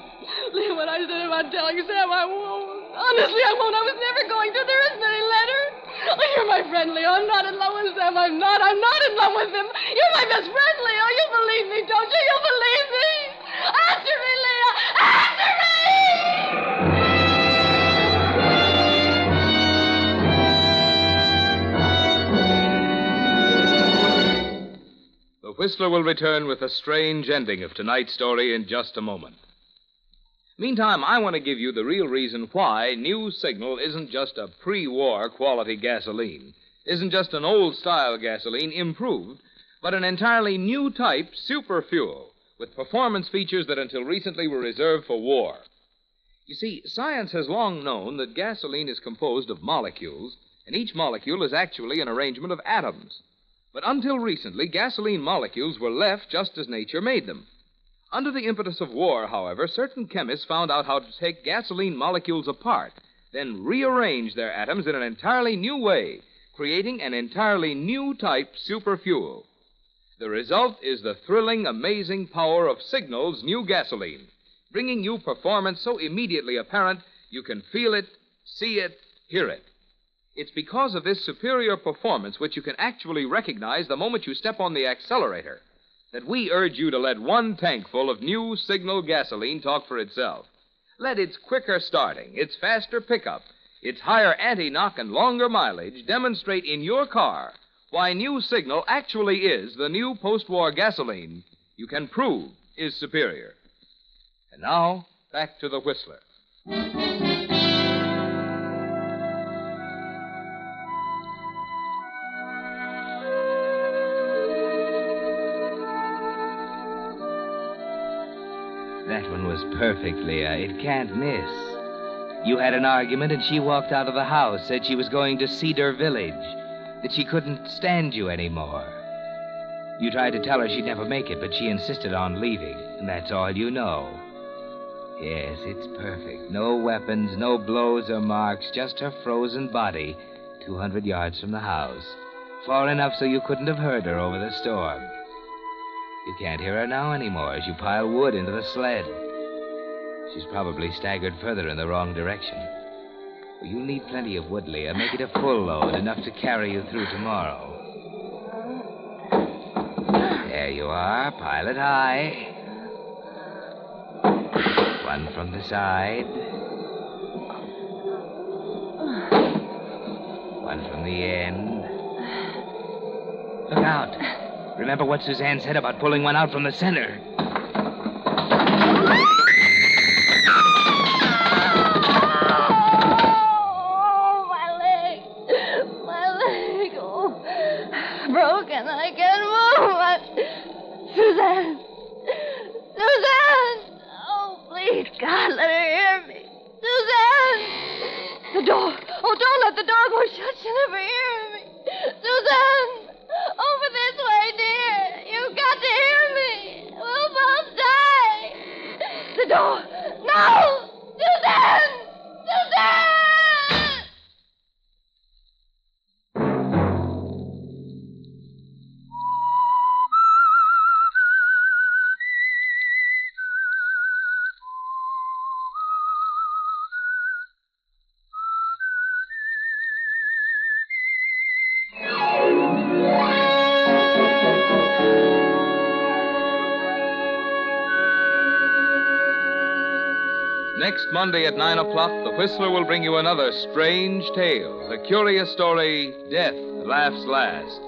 Leah, what I said about telling Sam, I won't. Honestly, I won't. I was never going to. There isn't any letter. Oh, you're my friend, Leah. I'm not in love with Sam. I'm not in love with him. You're my best friend, Leah. You believe me, don't you? You believe me? Answer me, Leah. Answer me! The Whistler will return with a strange ending of tonight's story in just a moment. Meantime, I want to give you the real reason why New Signal isn't just a pre-war quality gasoline, isn't just an old-style gasoline improved, but an entirely new type super fuel with performance features that until recently were reserved for war. You see, science has long known that gasoline is composed of molecules, and each molecule is actually an arrangement of atoms. But until recently, gasoline molecules were left just as nature made them. Under the impetus of war, however, certain chemists found out how to take gasoline molecules apart, then rearrange their atoms in an entirely new way, creating an entirely new type super fuel. The result is the thrilling, amazing power of Signal's new gasoline, bringing you performance so immediately apparent you can feel it, see it, hear it. It's because of this superior performance, which you can actually recognize the moment you step on the accelerator, that we urge you to let one tank full of new Signal gasoline talk for itself. Let its quicker starting, its faster pickup, its higher anti-knock and longer mileage demonstrate in your car why New Signal actually is the new post-war gasoline you can prove is superior. And now, back to the Whistler. That one was perfect, Leah. It can't miss. You had an argument, and she walked out of the house, said she was going to Cedar Village, that she couldn't stand you anymore. You tried to tell her she'd never make it, but she insisted on leaving, and that's all you know. Yes, it's perfect. No weapons, no blows or marks, just her frozen body, 200 yards from the house. Far enough so you couldn't have heard her over the storm. You can't hear her now anymore as you pile wood into the sled. She's probably staggered further in the wrong direction. Well, you'll need plenty of wood, Leah. Make it a full load, enough to carry you through tomorrow. There you are. Pile it high. One from the side. One from the end. Look out. Remember what Suzanne said about pulling one out from the center. Broken. I can't move. Suzanne! Suzanne! Oh, please, God, let her hear me. Suzanne! The door. Oh, don't let the door go shut. She'll never hear me. Suzanne! Over this way, dear. You've got to hear me. We'll both die. The door. No! Suzanne! Suzanne! Next Monday at 9 o'clock, the Whistler will bring you another strange tale, the curious story, Death Laughs Last.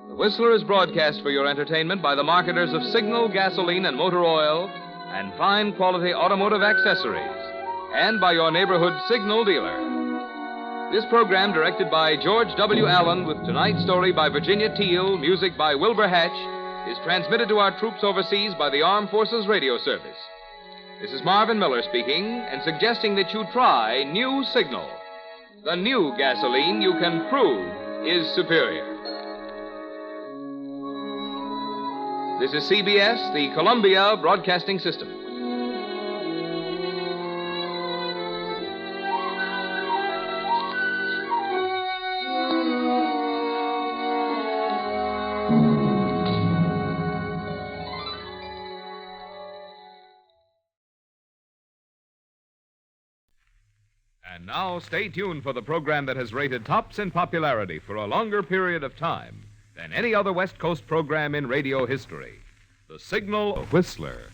The Whistler is broadcast for your entertainment by the marketers of Signal, gasoline, and motor oil, and fine quality automotive accessories, and by your neighborhood Signal dealer. This program, directed by George W. Allen, with tonight's story by Virginia Teal, music by Wilbur Hatch, is transmitted to our troops overseas by the Armed Forces Radio Service. This is Marvin Miller speaking and suggesting that you try new Signal, the new gasoline you can prove is superior. This is CBS, the Columbia Broadcasting System. And now, stay tuned for the program that has rated tops in popularity for a longer period of time than any other West Coast program in radio history. The Signal Whistler.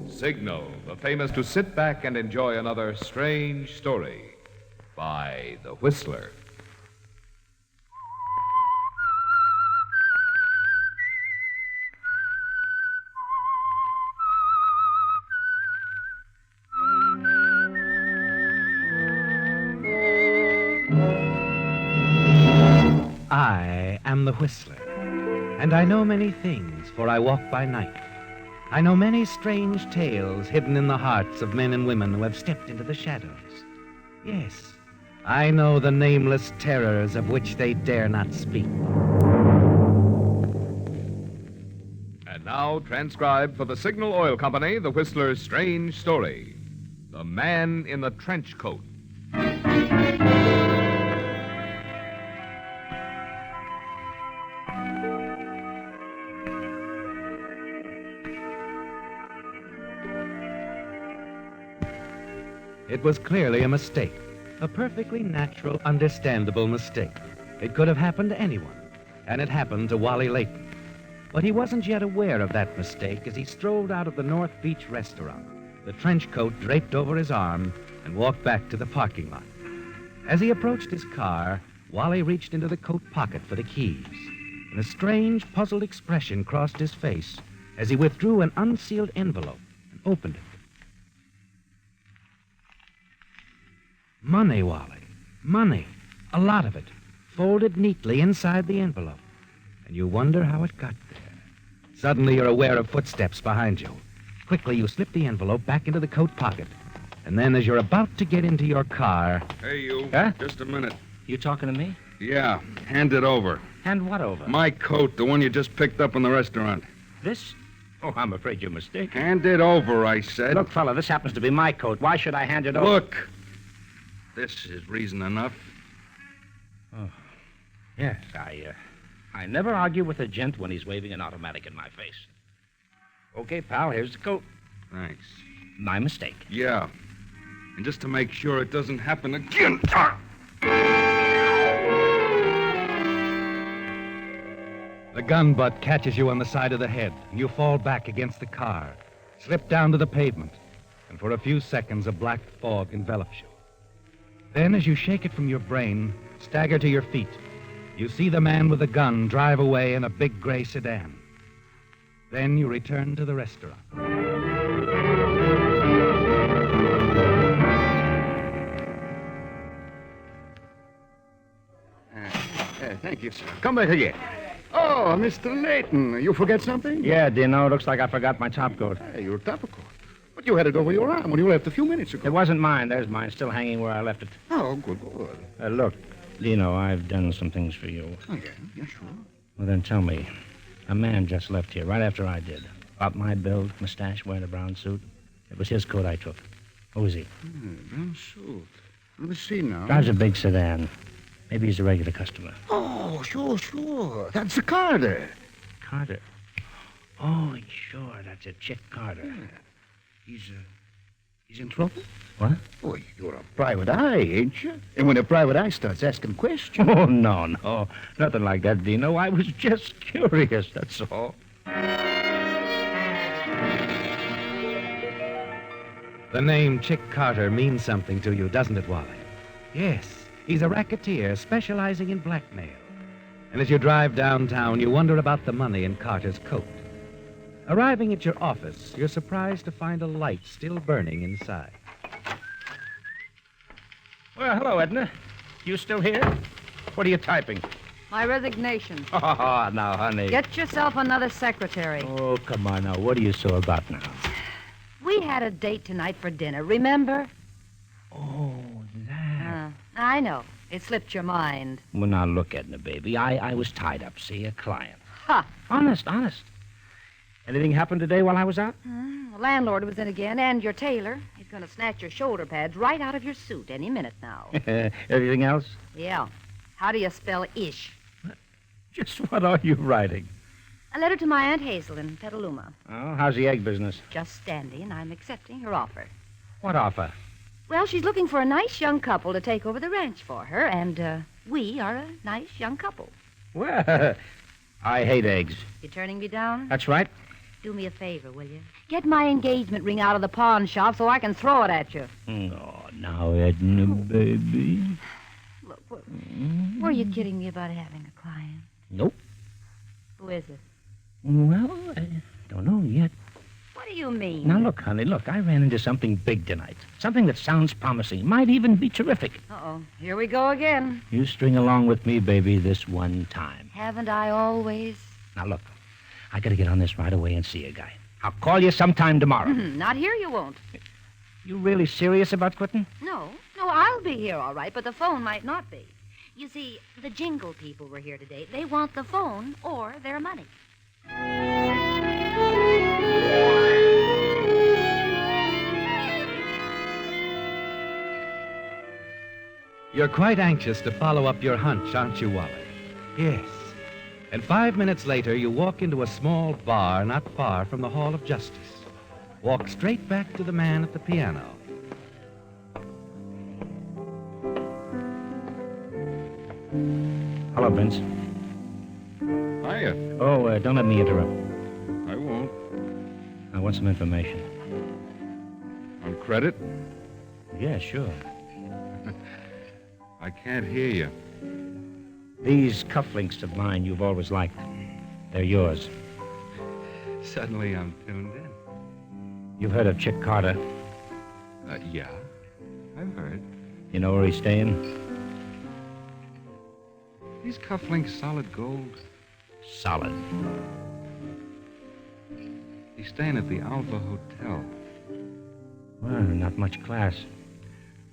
Signal, the famous to sit back and enjoy another strange story by The Whistler. I am the Whistler, and I know many things, for I walk by night. I know many strange tales hidden in the hearts of men and women who have stepped into the shadows. Yes, I know the nameless terrors of which they dare not speak. And now, transcribed for the Signal Oil Company, The Whistler's strange story, The Man in the Trench Coat. It was clearly a mistake, a perfectly natural, understandable mistake. It could have happened to anyone, and it happened to Wally Layton. But he wasn't yet aware of that mistake as he strolled out of the North Beach restaurant, the trench coat draped over his arm, and walked back to the parking lot. As he approached his car, Wally reached into the coat pocket for the keys, and a strange, puzzled expression crossed his face as he withdrew an unsealed envelope and opened it. Money, Wally. Money. A lot of it. Folded neatly inside the envelope. And you wonder how it got there. Suddenly you're aware of footsteps behind you. Quickly, you slip the envelope back into the coat pocket. And then as you're about to get into your car... Hey, you. Huh? Just a minute. You talking to me? Yeah, hand it over. Hand what over? My coat, the one you just picked up in the restaurant. This? Oh, I'm afraid you're mistaken. Hand it over, I said. Look, fella, this happens to be my coat. Why should I hand it over? Look. This is reason enough. Oh. Yes, I never argue with a gent when he's waving an automatic in my face. Okay, pal, here's the coat. Thanks. My mistake. Yeah. And just to make sure it doesn't happen again. The gun butt catches you on the side of the head. You fall back against the car, slip down to the pavement, and for a few seconds a black fog envelops you. Then, as you shake it from your brain, stagger to your feet, you see the man with the gun drive away in a big gray sedan. Then you return to the restaurant. Thank you, sir. Come back again. Oh, Mr. Layton, you forget something? Yeah, Dino, looks like I forgot my topcoat. Hey, your topcoat. But you had it over your arm when you left a few minutes ago. It wasn't mine. There's mine, still hanging where I left it. Oh, good. Look, Dino, I've done some things for you. Oh, yeah, sure. Well, then tell me. A man just left here right after I did. About my build, mustache, wearing a brown suit. It was his coat I took. Who is he? Brown suit. Let me see now. Drives a big sedan. Maybe he's a regular customer. Oh, sure. That's the Carter. Carter? Oh, sure. That's a Chick Carter. Yeah. He's in trouble? What? Oh, you're a private eye, ain't you? And when a private eye starts asking questions... Oh, no. Nothing like that, Dino. I was just curious, that's all. The name Chick Carter means something to you, doesn't it, Wally? Yes. He's a racketeer specializing in blackmail. And as you drive downtown, you wonder about the money in Carter's coat. Arriving at your office, you're surprised to find a light still burning inside. Well, hello, Edna. You still here? What are you typing? My resignation. Oh, now, honey. Get yourself another secretary. Oh, come on now. What are you so about now? We had a date tonight for dinner, remember? Oh, that. I know. It slipped your mind. Well, now, look, Edna, baby. I was tied up, see, a client. Ha! Honest. Anything happened today while I was out? The landlord was in again, and your tailor. He's going to snatch your shoulder pads right out of your suit any minute now. Anything else? Yeah. How do you spell ish? Just what are you writing? A letter to my Aunt Hazel in Petaluma. Oh, how's the egg business? Just standing. I'm accepting her offer. What offer? Well, she's looking for a nice young couple to take over the ranch for her, and we are a nice young couple. Well, I hate eggs. You turning me down? That's right. Do me a favor, will you? Get my engagement ring out of the pawn shop so I can throw it at you. Oh, now, Edna, baby. Look, were you kidding me about having a client? Nope. Who is it? Well, I don't know yet. What do you mean? Now, look, honey, I ran into something big tonight. Something that sounds promising. Might even be terrific. Uh-oh. Here we go again. You string along with me, baby, this one time. Haven't I always? Now, look, I gotta get on this right away and see a guy. I'll call you sometime tomorrow. Not here, you won't. You really serious about quitting? No, I'll be here all right, but the phone might not be. You see, the jingle people were here today. They want the phone or their money. You're quite anxious to follow up your hunch, aren't you, Wally? Yes. And 5 minutes later, you walk into a small bar not far from the Hall of Justice. Walk straight back to the man at the piano. Hello, Vince. Hiya. Oh, don't let me interrupt. I won't. I want some information. On credit? Yeah, sure. I can't hear you. These cufflinks of mine you've always liked. They're yours. Suddenly I'm tuned in. You've heard of Chick Carter? Yeah, I've heard. You know where he's staying? These cufflinks solid gold? Solid. He's staying at the Alva Hotel. Well, not much class.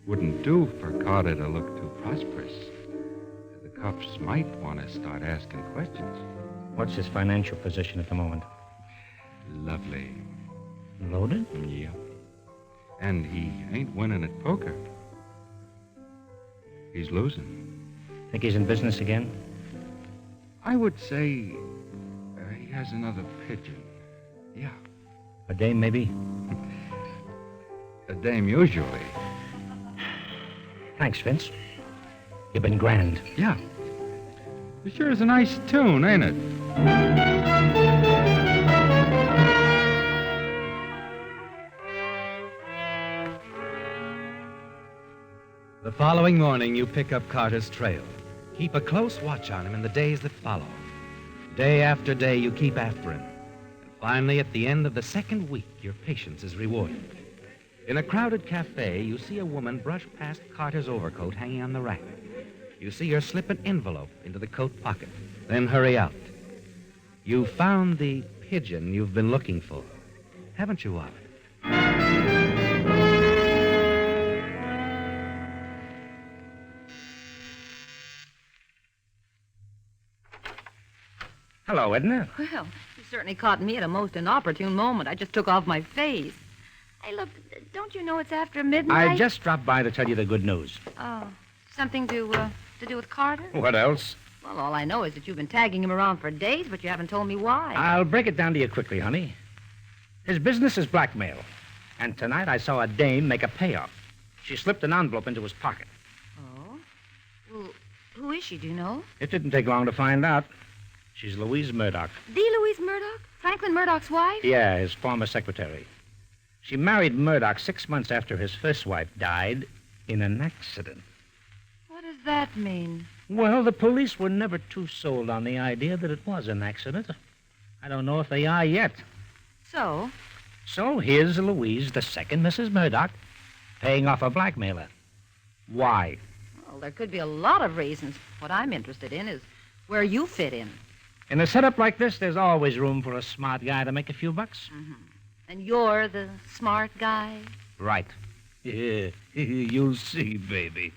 Wouldn't do for Carter to look too prosperous. The cops might want to start asking questions. What's his financial position at the moment? Lovely. Loaded? Yeah. And he ain't winning at poker. He's losing. Think he's in business again? I would say he has another pigeon. Yeah. A dame, maybe? A dame, usually. Thanks, Vince. You've been grand. Yeah. It sure is a nice tune, ain't it? The following morning, you pick up Carter's trail. Keep a close watch on him in the days that follow. Day after day, you keep after him. And finally, at the end of the second week, your patience is rewarded. In a crowded cafe, you see a woman brush past Carter's overcoat hanging on the rack. You see her slip an envelope into the coat pocket, then hurry out. You found the pigeon you've been looking for, haven't you, Wally? Hello, Edna. Well, you certainly caught me at a most inopportune moment. I just took off my face. Hey, look, don't you know it's after midnight? I just dropped by to tell you the good news. Oh, something to do with Carter? What else? Well, all I know is that you've been tagging him around for days, but you haven't told me why. I'll break it down to you quickly, honey. His business is blackmail. And tonight I saw a dame make a payoff. She slipped an envelope into his pocket. Oh? Well, who is she, do you know? It didn't take long to find out. She's Louise Murdoch. The Louise Murdoch? Franklin Murdoch's wife? Yeah, his former secretary. She married Murdoch 6 months after his first wife died in an accident. What does that mean? Well, the police were never too sold on the idea that it was an accident. I don't know if they are yet. So? So here's Louise, the second Mrs. Murdoch, paying off a blackmailer. Why? Well, there could be a lot of reasons. What I'm interested in is where you fit in. In a setup like this, there's always room for a smart guy to make a few bucks. Mm-hmm. And you're the smart guy? Right. Yeah, you'll see, baby.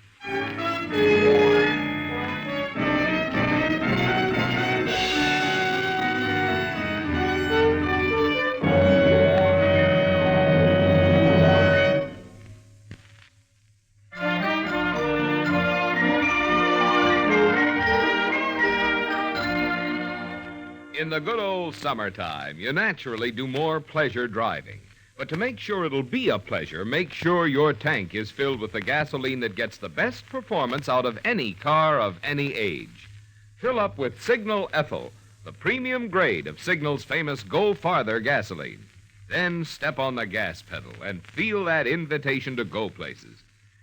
In the good old summertime, you naturally do more pleasure driving. But to make sure it'll be a pleasure, make sure your tank is filled with the gasoline that gets the best performance out of any car of any age. Fill up with Signal Ethyl, the premium grade of Signal's famous Go Farther gasoline. Then step on the gas pedal and feel that invitation to go places.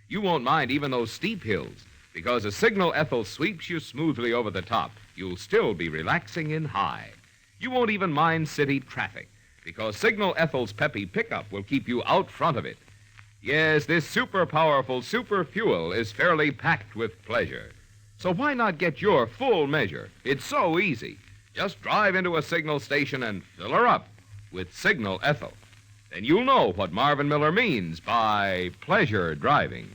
You won't mind even those steep hills, because as Signal Ethyl sweeps you smoothly over the top, you'll still be relaxing in high. You won't even mind city traffic, because Signal Ethyl's peppy pickup will keep you out front of it. Yes, this super powerful super fuel is fairly packed with pleasure. So why not get your full measure? It's so easy. Just drive into a Signal station and fill her up with Signal Ethyl. Then you'll know what Marvin Miller means by pleasure driving.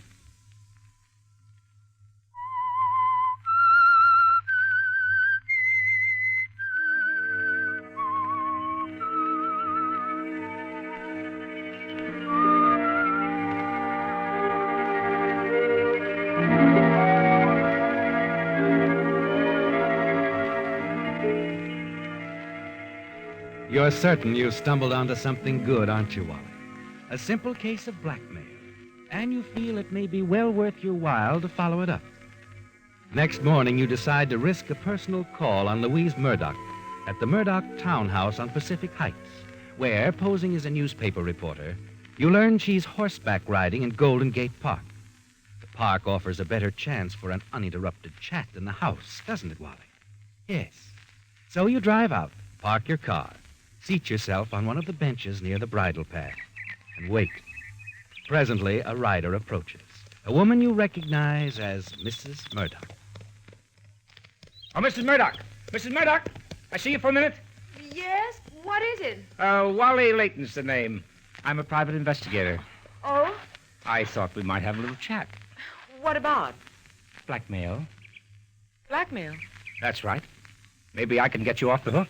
You're certain you stumbled onto something good, aren't you, Wally? A simple case of blackmail. And you feel it may be well worth your while to follow it up. Next morning, you decide to risk a personal call on Louise Murdoch at the Murdoch townhouse on Pacific Heights, where, posing as a newspaper reporter, you learn she's horseback riding in Golden Gate Park. The park offers a better chance for an uninterrupted chat than the house, doesn't it, Wally? Yes. So you drive out, park your car, seat yourself on one of the benches near the bridle path, and wait. Presently, a rider approaches. A woman you recognize as Mrs. Murdoch. Oh, Mrs. Murdoch! Mrs. Murdoch! I see you for a minute. Yes? What is it? Wally Layton's the name. I'm a private investigator. Oh? I thought we might have a little chat. What about? Blackmail. Blackmail? That's right. Maybe I can get you off the hook.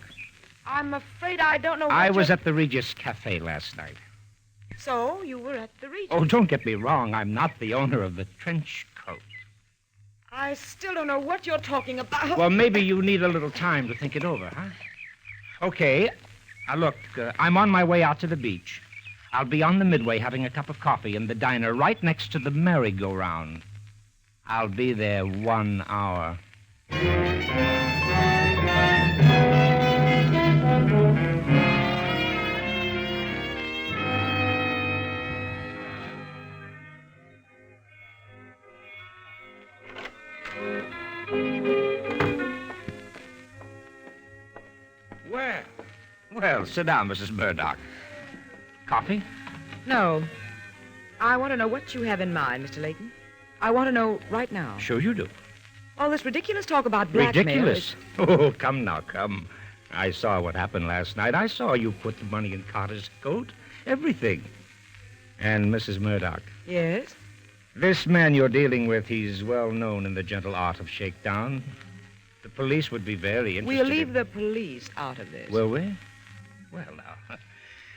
I'm afraid I don't know what I was at the Regis Cafe last night. So, you were at the Regis? Oh, don't get me wrong. I'm not the owner of the trench coat. I still don't know what you're talking about. Well, maybe you need a little time to think it over, huh? Okay. Now, look, I'm on my way out to the beach. I'll be on the Midway having a cup of coffee in the diner right next to the merry-go-round. I'll be there 1 hour. Well, sit down, Mrs. Murdoch. Coffee? No. I want to know what you have in mind, Mr. Layton. I want to know right now. Sure you do. All this ridiculous talk about blackmail. Ridiculous? Oh, come now, come. I saw what happened last night. I saw you put the money in Carter's coat. Everything. And Mrs. Murdoch. Yes? This man you're dealing with, he's well known in the gentle art of shakedown. The police would be very interested. We'll leave the police out of this. Will we? Well, now,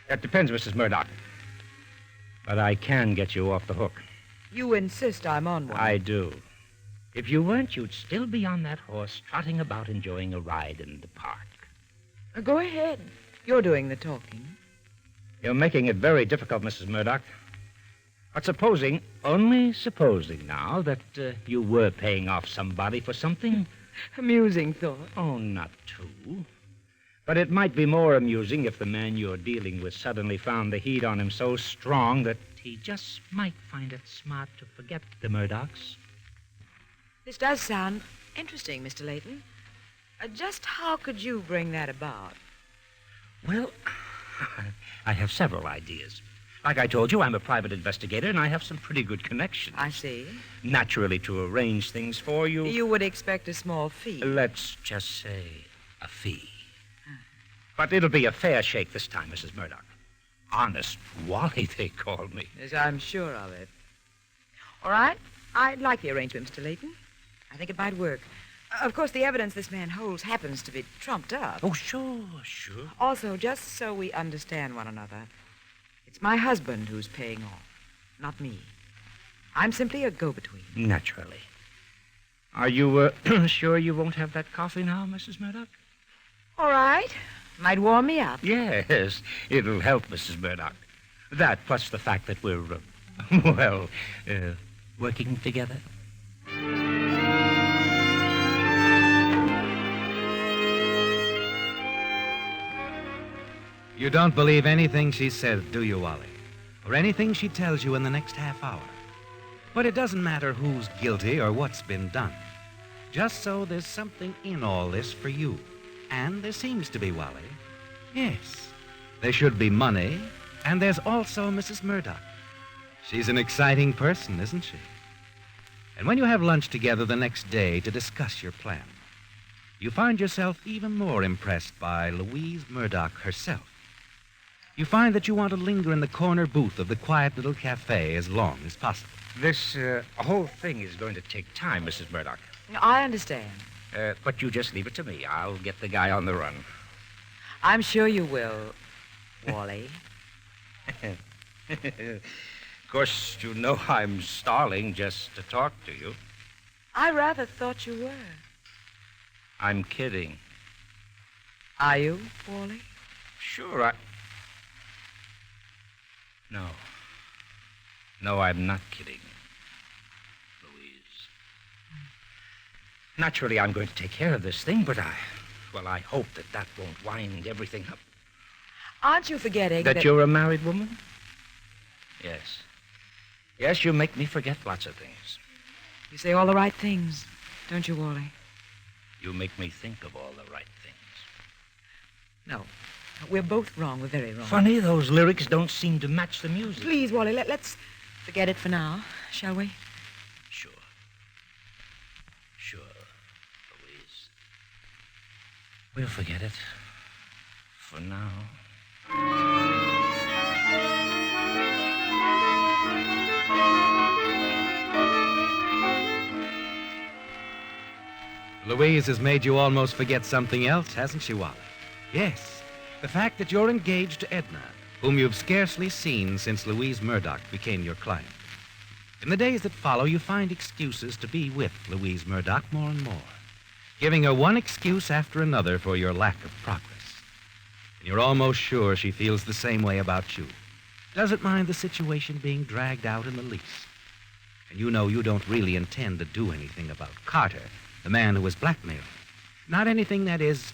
that depends, Mrs. Murdoch. But I can get you off the hook. You insist I'm on one. I do. If you weren't, you'd still be on that horse, trotting about enjoying a ride in the park. Go ahead. You're doing the talking. You're making it very difficult, Mrs. Murdoch. But supposing, only supposing now, that you were paying off somebody for something. Amusing thought. Oh, not too. But it might be more amusing if the man you're dealing with suddenly found the heat on him so strong that he just might find it smart to forget the Murdochs. This does sound interesting, Mr. Layton. Just how could you bring that about? Well, I have several ideas. Like I told you, I'm a private investigator, and I have some pretty good connections. I see. Naturally, to arrange things for you... You would expect a small fee. Let's just say a fee. But it'll be a fair shake this time, Mrs. Murdoch. Honest Wally, they call me. Yes, I'm sure of it. All right. I'd like the arrangement, Mr. Layton. I think it might work. Of course, the evidence this man holds happens to be trumped up. Oh, sure. Also, just so we understand one another, it's my husband who's paying off, not me. I'm simply a go-between. Naturally. Are you sure you won't have that coffee now, Mrs. Murdoch? All right. Might warm me up. Yes, it'll help, Mrs. Murdoch. That plus the fact that we're, working together. You don't believe anything she says, do you, Wally? Or anything she tells you in the next half hour? But it doesn't matter who's guilty or what's been done. Just so there's something in all this for you. And there seems to be, Wally. Yes. There should be money, and there's also Mrs. Murdoch. She's an exciting person, isn't she? And when you have lunch together the next day to discuss your plan, you find yourself even more impressed by Louise Murdoch herself. You find that you want to linger in the corner booth of the quiet little cafe as long as possible. This whole thing is going to take time, Mrs. Murdoch. I understand. But you just leave it to me. I'll get the guy on the run. I'm sure you will, Wally. Of course, you know I'm stalling just to talk to you. I rather thought you were. I'm kidding. Are you, Wally? Sure, No. No, I'm not kidding, Louise. Naturally, I'm going to take care of this thing, but I hope that won't wind everything up. Aren't you forgetting that you're a married woman? Yes. Yes, you make me forget lots of things. You say all the right things, don't you, Wally? You make me think of all the right things. No. We're both wrong. We're very wrong. Funny, those lyrics don't seem to match the music. Please, Wally, let's forget it for now, shall we? We'll forget it. For now. Louise has made you almost forget something else, hasn't she, Wally? Yes, the fact that you're engaged to Edna, whom you've scarcely seen since Louise Murdoch became your client. In the days that follow, you find excuses to be with Louise Murdoch more and more, giving her one excuse after another for your lack of progress. And you're almost sure she feels the same way about you. Doesn't mind the situation being dragged out in the least. And you know you don't really intend to do anything about Carter, the man who was blackmailed. Not anything, that is,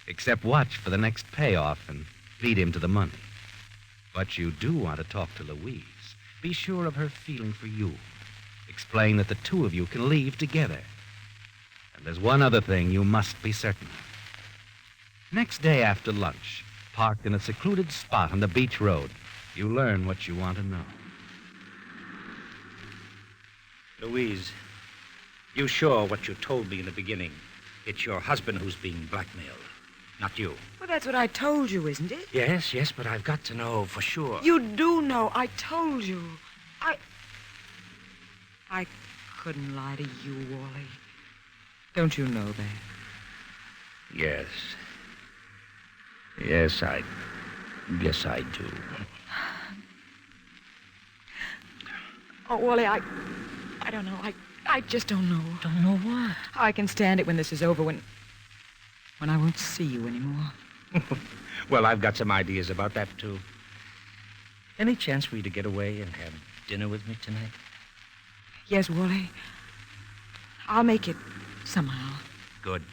except watch for the next payoff and lead him to the money. But you do want to talk to Louise. Be sure of her feeling for you. Explain that the two of you can leave together. And there's one other thing you must be certain of. Next day after lunch, parked in a secluded spot on the beach road, you learn what you want to know. Louise, you sure what you told me in the beginning? It's your husband who's being blackmailed, not you. Well, that's what I told you, isn't it? Yes, but I've got to know for sure. You do know. I told you. I couldn't lie to you, Wally. Don't you know that? Yes. Yes, I guess I do. Oh, Wally, I don't know. I just don't know. Don't know what? How I can stand it when this is over, when I won't see you anymore. Well, I've got some ideas about that, too. Any chance for you to get away and have dinner with me tonight? Yes, Wally. I'll make it somehow. Good.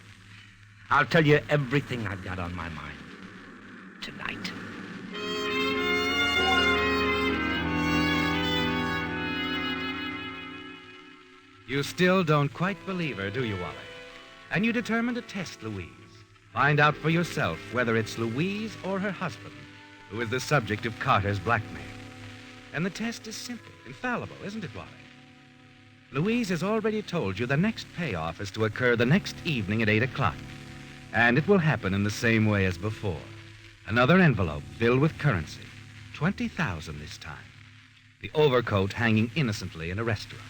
I'll tell you everything I've got on my mind tonight. You still don't quite believe her, do you, Wally? And you determine to test Louise. Find out for yourself whether it's Louise or her husband who is the subject of Carter's blackmail. And the test is simple, infallible, isn't it, Wally? Louise has already told you the next payoff is to occur the next evening at 8 o'clock. And it will happen in the same way as before. Another envelope filled with currency. 20,000 this time. The overcoat hanging innocently in a restaurant.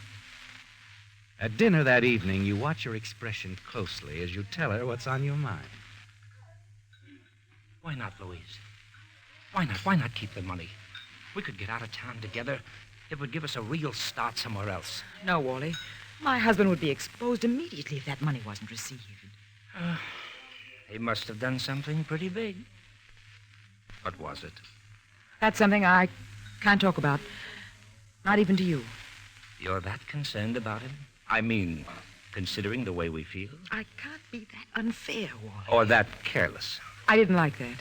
At dinner that evening, you watch her expression closely as you tell her what's on your mind. Why not, Louise? Why not? Why not keep the money? We could get out of town together. It would give us a real start somewhere else. No, Wally. My husband would be exposed immediately if that money wasn't received. He must have done something pretty big. What was it? That's something I can't talk about. Not even to you. You're that concerned about him? I mean, considering the way we feel? I can't be that unfair, Wally. Or that careless? I didn't like that.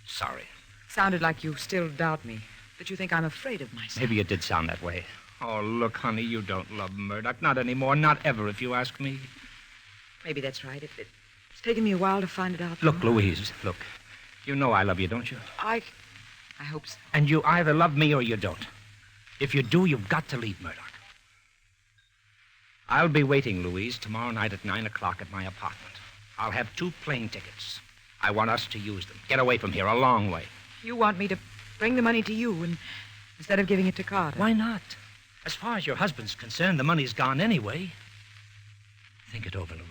Sorry. Sounded like you still doubt me. That you think I'm afraid of myself. Maybe it did sound that way. Oh, look, honey, you don't love Murdoch. Not anymore. Not ever, if you ask me. Maybe that's right. It's taken me a while to find it out. Look, Louise, look. You know I love you, don't you? I hope so. And you either love me or you don't. If you do, you've got to leave Murdoch. I'll be waiting, Louise, tomorrow night at 9 o'clock at my apartment. I'll have 2 plane tickets. I want us to use them. Get away from here, a long way. You want me to bring the money to you instead of giving it to Carter? Why not? As far as your husband's concerned, the money's gone anyway. Think it over, Louise.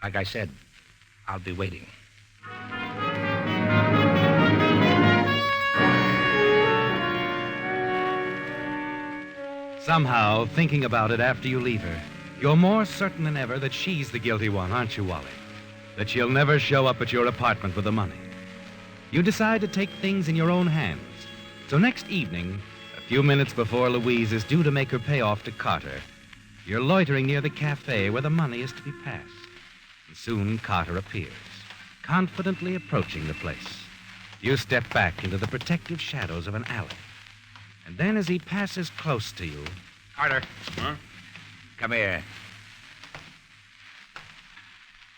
Like I said, I'll be waiting. Somehow, thinking about it after you leave her, you're more certain than ever that she's the guilty one, aren't you, Wally? That she'll never show up at your apartment with the money. You decide to take things in your own hands. So next evening, a few minutes before Louise is due to make her payoff to Carter, you're loitering near the cafe where the money is to be passed. And soon Carter appears, confidently approaching the place. You step back into the protective shadows of an alley. And then as he passes close to you... Carter. Huh? Come here.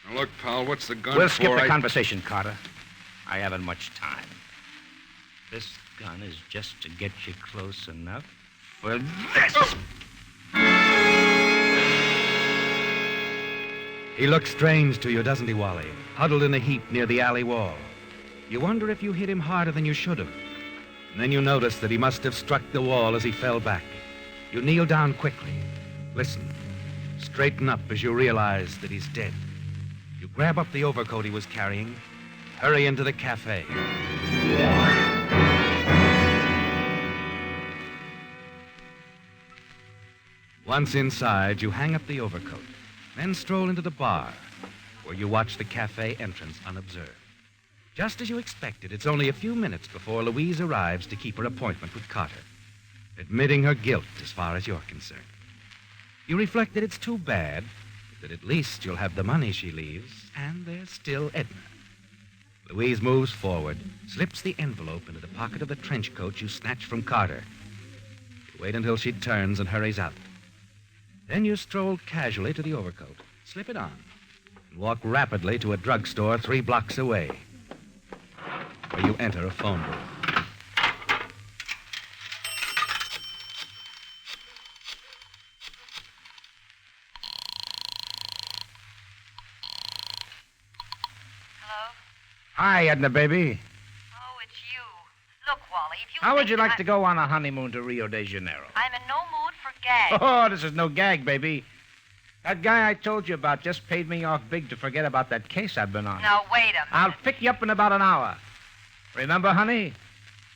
Now, look, pal, what's the gun We'll for? skip the conversation, Carter. I haven't much time. This gun is just to get you close enough for this. He looks strange to you, doesn't he, Wally? Huddled in a heap near the alley wall. You wonder if you hit him harder than you should have. And then you notice that he must have struck the wall as he fell back. You kneel down quickly. Listen. Straighten up as you realize that he's dead. You grab up the overcoat he was carrying, hurry into the cafe. Once inside, you hang up the overcoat, then stroll into the bar, where you watch the cafe entrance unobserved. Just as you expected, it's only a few minutes before Louise arrives to keep her appointment with Carter, admitting her guilt as far as you're concerned. You reflect that it's too bad, but that at least you'll have the money she leaves, and there's still Edna. Louise moves forward, slips the envelope into the pocket of the trench coat you snatched from Carter. You wait until she turns and hurries out. Then you stroll casually to the overcoat, slip it on, and walk rapidly to a drugstore 3 blocks away, where you enter a phone booth. Hi, Edna, baby. Oh, it's you. Look, Wally, if you How would you think like to go on a honeymoon to Rio de Janeiro? I'm in no mood for gags. Oh, this is no gag, baby. That guy I told you about just paid me off big to forget about that case I've been on. Now, wait a minute. I'll pick you up in about an hour. Remember, honey?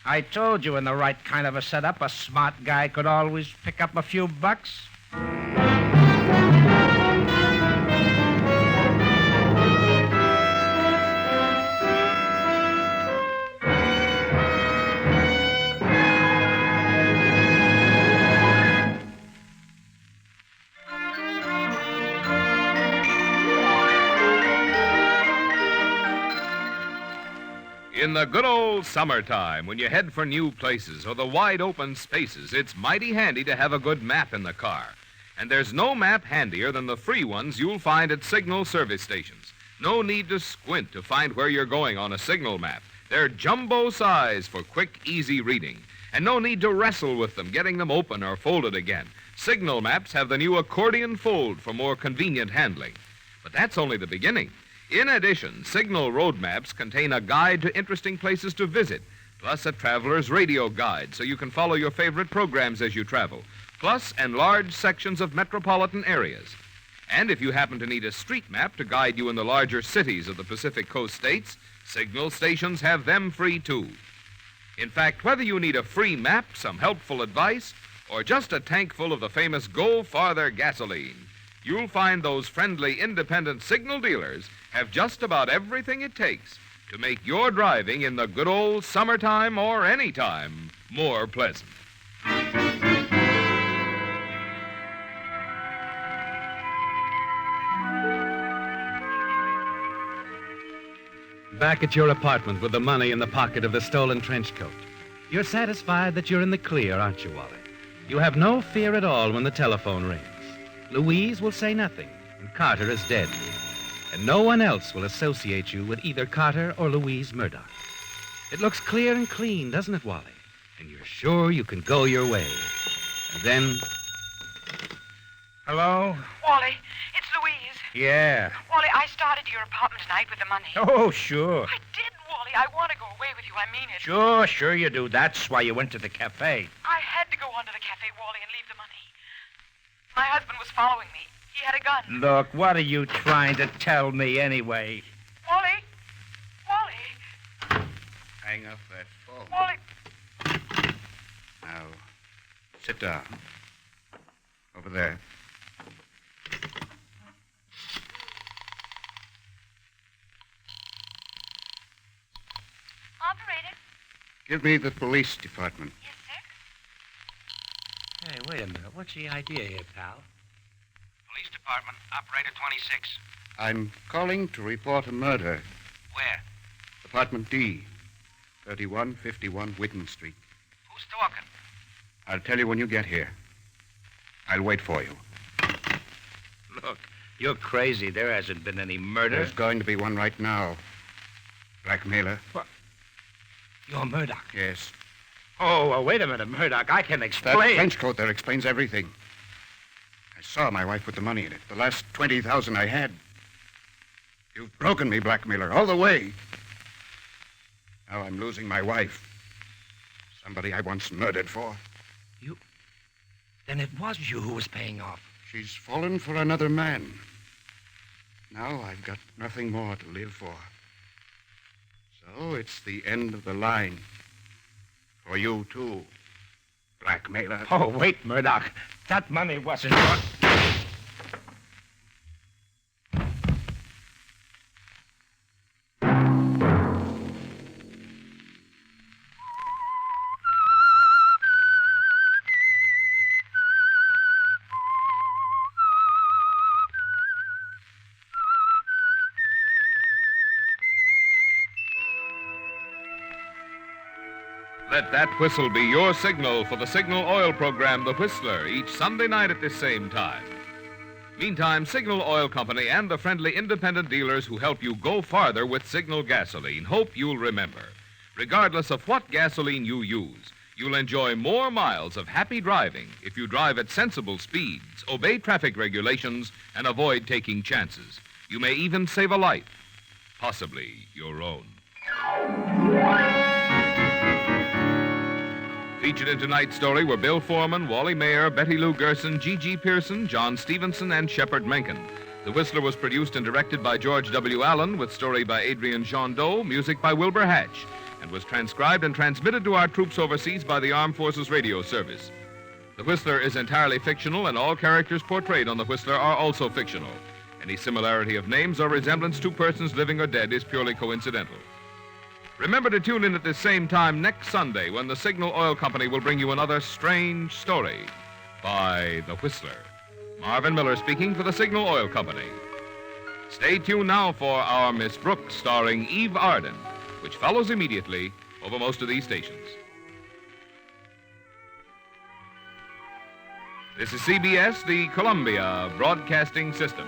I told you in the right kind of a setup, a smart guy could always pick up a few bucks. In the good old summertime, when you head for new places or the wide open spaces, it's mighty handy to have a good map in the car. And there's no map handier than the free ones you'll find at signal service stations. No need to squint to find where you're going on a signal map. They're jumbo size for quick, easy reading. And no need to wrestle with them, getting them open or folded again. Signal maps have the new accordion fold for more convenient handling. But that's only the beginning. In addition, Signal road maps contain a guide to interesting places to visit, plus a traveler's radio guide so you can follow your favorite programs as you travel, plus enlarged sections of metropolitan areas. And if you happen to need a street map to guide you in the larger cities of the Pacific Coast states, Signal stations have them free, too. In fact, whether you need a free map, some helpful advice, or just a tank full of the famous Go Farther gasoline, you'll find those friendly, independent Signal dealers have just about everything it takes to make your driving in the good old summertime or any time more pleasant. Back at your apartment with the money in the pocket of the stolen trench coat. You're satisfied that you're in the clear, aren't you, Wally? You have no fear at all when the telephone rings. Louise will say nothing, and Carter is dead. And no one else will associate you with either Carter or Louise Murdoch. It looks clear and clean, doesn't it, Wally? And you're sure you can go your way. And then... Hello? Wally, it's Louise. Yeah. Wally, I started to your apartment tonight with the money. Oh, sure. I did, Wally. I want to go away with you. I mean it. Sure you do. That's why you went to the cafe. I had to go on to the cafe, Wally, and leave the money. My husband was following me. He had a gun. Look, what are you trying to tell me anyway? Wally? Wally? Hang up that phone. Wally? Now, sit down. Over there. Operator? Give me the police department. Yes, sir. Hey, wait a minute. What's the idea here, pal? Police Department, Operator 26. I'm calling to report a murder. Where? Apartment D, 3151 Witten Street. Who's talking? I'll tell you when you get here. I'll wait for you. Look, you're crazy. There hasn't been any murder. There's going to be one right now. Blackmailer. What? You're Murdoch? Yes. Oh, well, wait a minute, Murdoch. I can That explain. trench coat there explains everything. I saw my wife with the money in it. The last 20,000 I had. You've broken me, blackmailer, all the way. Now I'm losing my wife. Somebody I once murdered for. Then it was you who was paying off. She's fallen for another man. Now I've got nothing more to live for. So it's the end of the line. For you, too, blackmailer. Oh, wait, Murdoch. That money wasn't yours. Let that whistle be your signal for the Signal Oil program, The Whistler, each Sunday night at this same time. Meantime, Signal Oil Company and the friendly independent dealers who help you go farther with Signal gasoline hope you'll remember. Regardless of what gasoline you use, you'll enjoy more miles of happy driving if you drive at sensible speeds, obey traffic regulations, and avoid taking chances. You may even save a life, possibly your own. Featured in tonight's story were Bill Foreman, Wally Mayer, Betty Lou Gerson, G.G. Pearson, John Stevenson, and Shepard Menken. The Whistler was produced and directed by George W. Allen, with story by Adrian Jondeau, music by Wilbur Hatch, and was transcribed and transmitted to our troops overseas by the Armed Forces Radio Service. The Whistler is entirely fictional, and all characters portrayed on The Whistler are also fictional. Any similarity of names or resemblance to persons living or dead is purely coincidental. Remember to tune in at this same time next Sunday when the Signal Oil Company will bring you another strange story by The Whistler. Marvin Miller speaking for the Signal Oil Company. Stay tuned now for our Miss Brooks starring Eve Arden, which follows immediately over most of these stations. This is CBS, the Columbia Broadcasting System.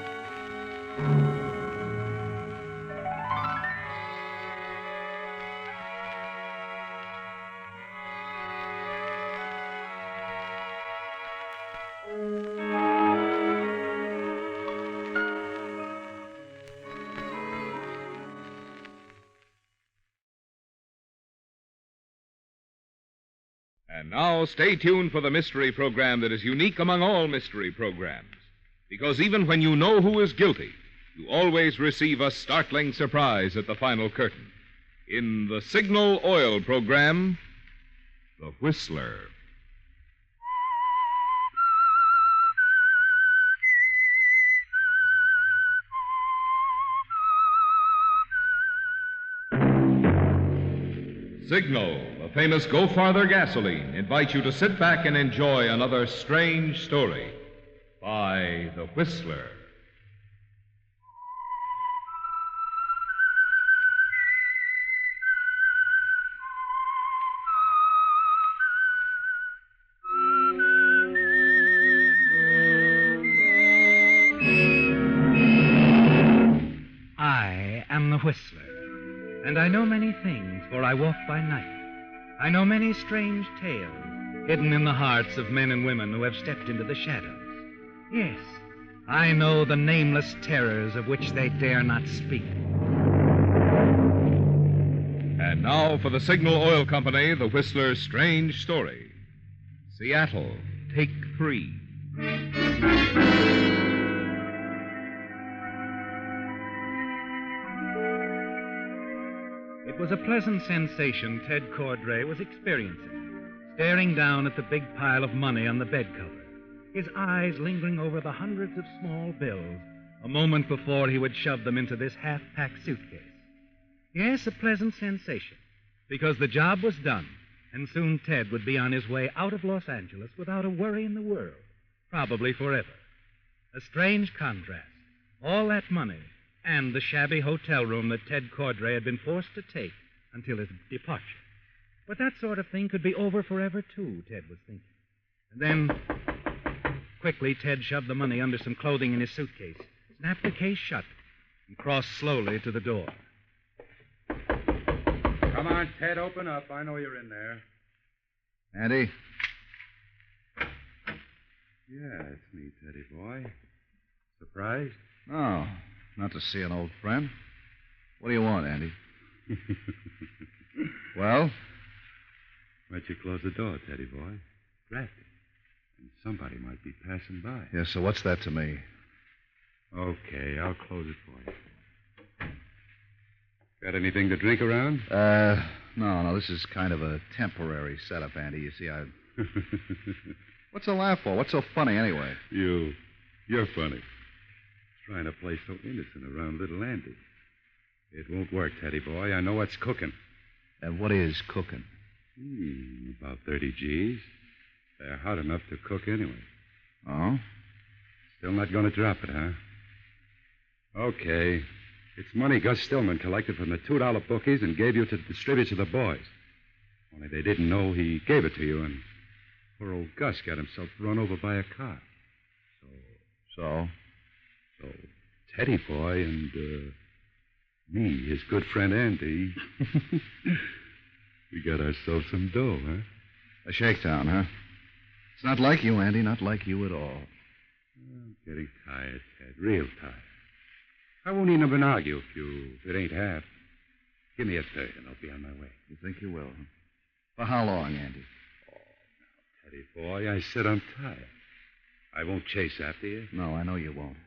And now, stay tuned for the mystery program that is unique among all mystery programs. Because even when you know who is guilty, you always receive a startling surprise at the final curtain. In the Signal Oil program, The Whistler. Signal, the famous Go Farther gasoline, invites you to sit back and enjoy another strange story by The Whistler. I am the Whistler, and I know many things, for I walk by night. I know many strange tales hidden in the hearts of men and women who have stepped into the shadows. Yes, I know the nameless terrors of which they dare not speak. And now for the Signal Oil Company, The Whistler's strange story. Seattle, take 3. It was a pleasant sensation Ted Cordray was experiencing, staring down at the big pile of money on the bed cover, his eyes lingering over the hundreds of small bills a moment before he would shove them into this half-packed suitcase. Yes, a pleasant sensation, because the job was done, and soon Ted would be on his way out of Los Angeles without a worry in the world, probably forever. A strange contrast. All that money and the shabby hotel room that Ted Cordray had been forced to take until his departure. But that sort of thing could be over forever, too, Ted was thinking. And then, quickly, Ted shoved the money under some clothing in his suitcase, snapped the case shut, and crossed slowly to the door. Come on, Ted, open up. I know you're in there. Andy? Yeah, it's me, Teddy boy. Surprised? No. Not to see an old friend. What do you want, Andy? Well? Why'd you close the door, Teddy boy? Drafty. And somebody might be passing by. Yeah, so what's that to me? Okay, I'll close it for you. Got anything to drink around? No, this is kind of a temporary setup, Andy. You see, What's the laugh for? What's so funny, anyway? You're funny. Trying to play so innocent around little Andy. It won't work, Teddy boy. I know what's cooking. And what is cooking? About 30 G's. They're hot enough to cook anyway. Oh? Still not going to drop it, huh? Okay. It's money Gus Stillman collected from the $2 bookies and gave you to distribute to the boys. Only they didn't know he gave it to you, and poor old Gus got himself run over by a car. So? So, Teddy boy and, me, his good friend Andy, we got ourselves some dough, huh? A shakedown, huh? It's not like you, Andy, not like you at all. I'm getting tired, Ted, real tired. I won't even argue if it ain't half. Give me a third and I'll be on my way. You think you will, huh? For how long, Andy? Teddy boy, I said I'm tired. I won't chase after you. No, I know you won't.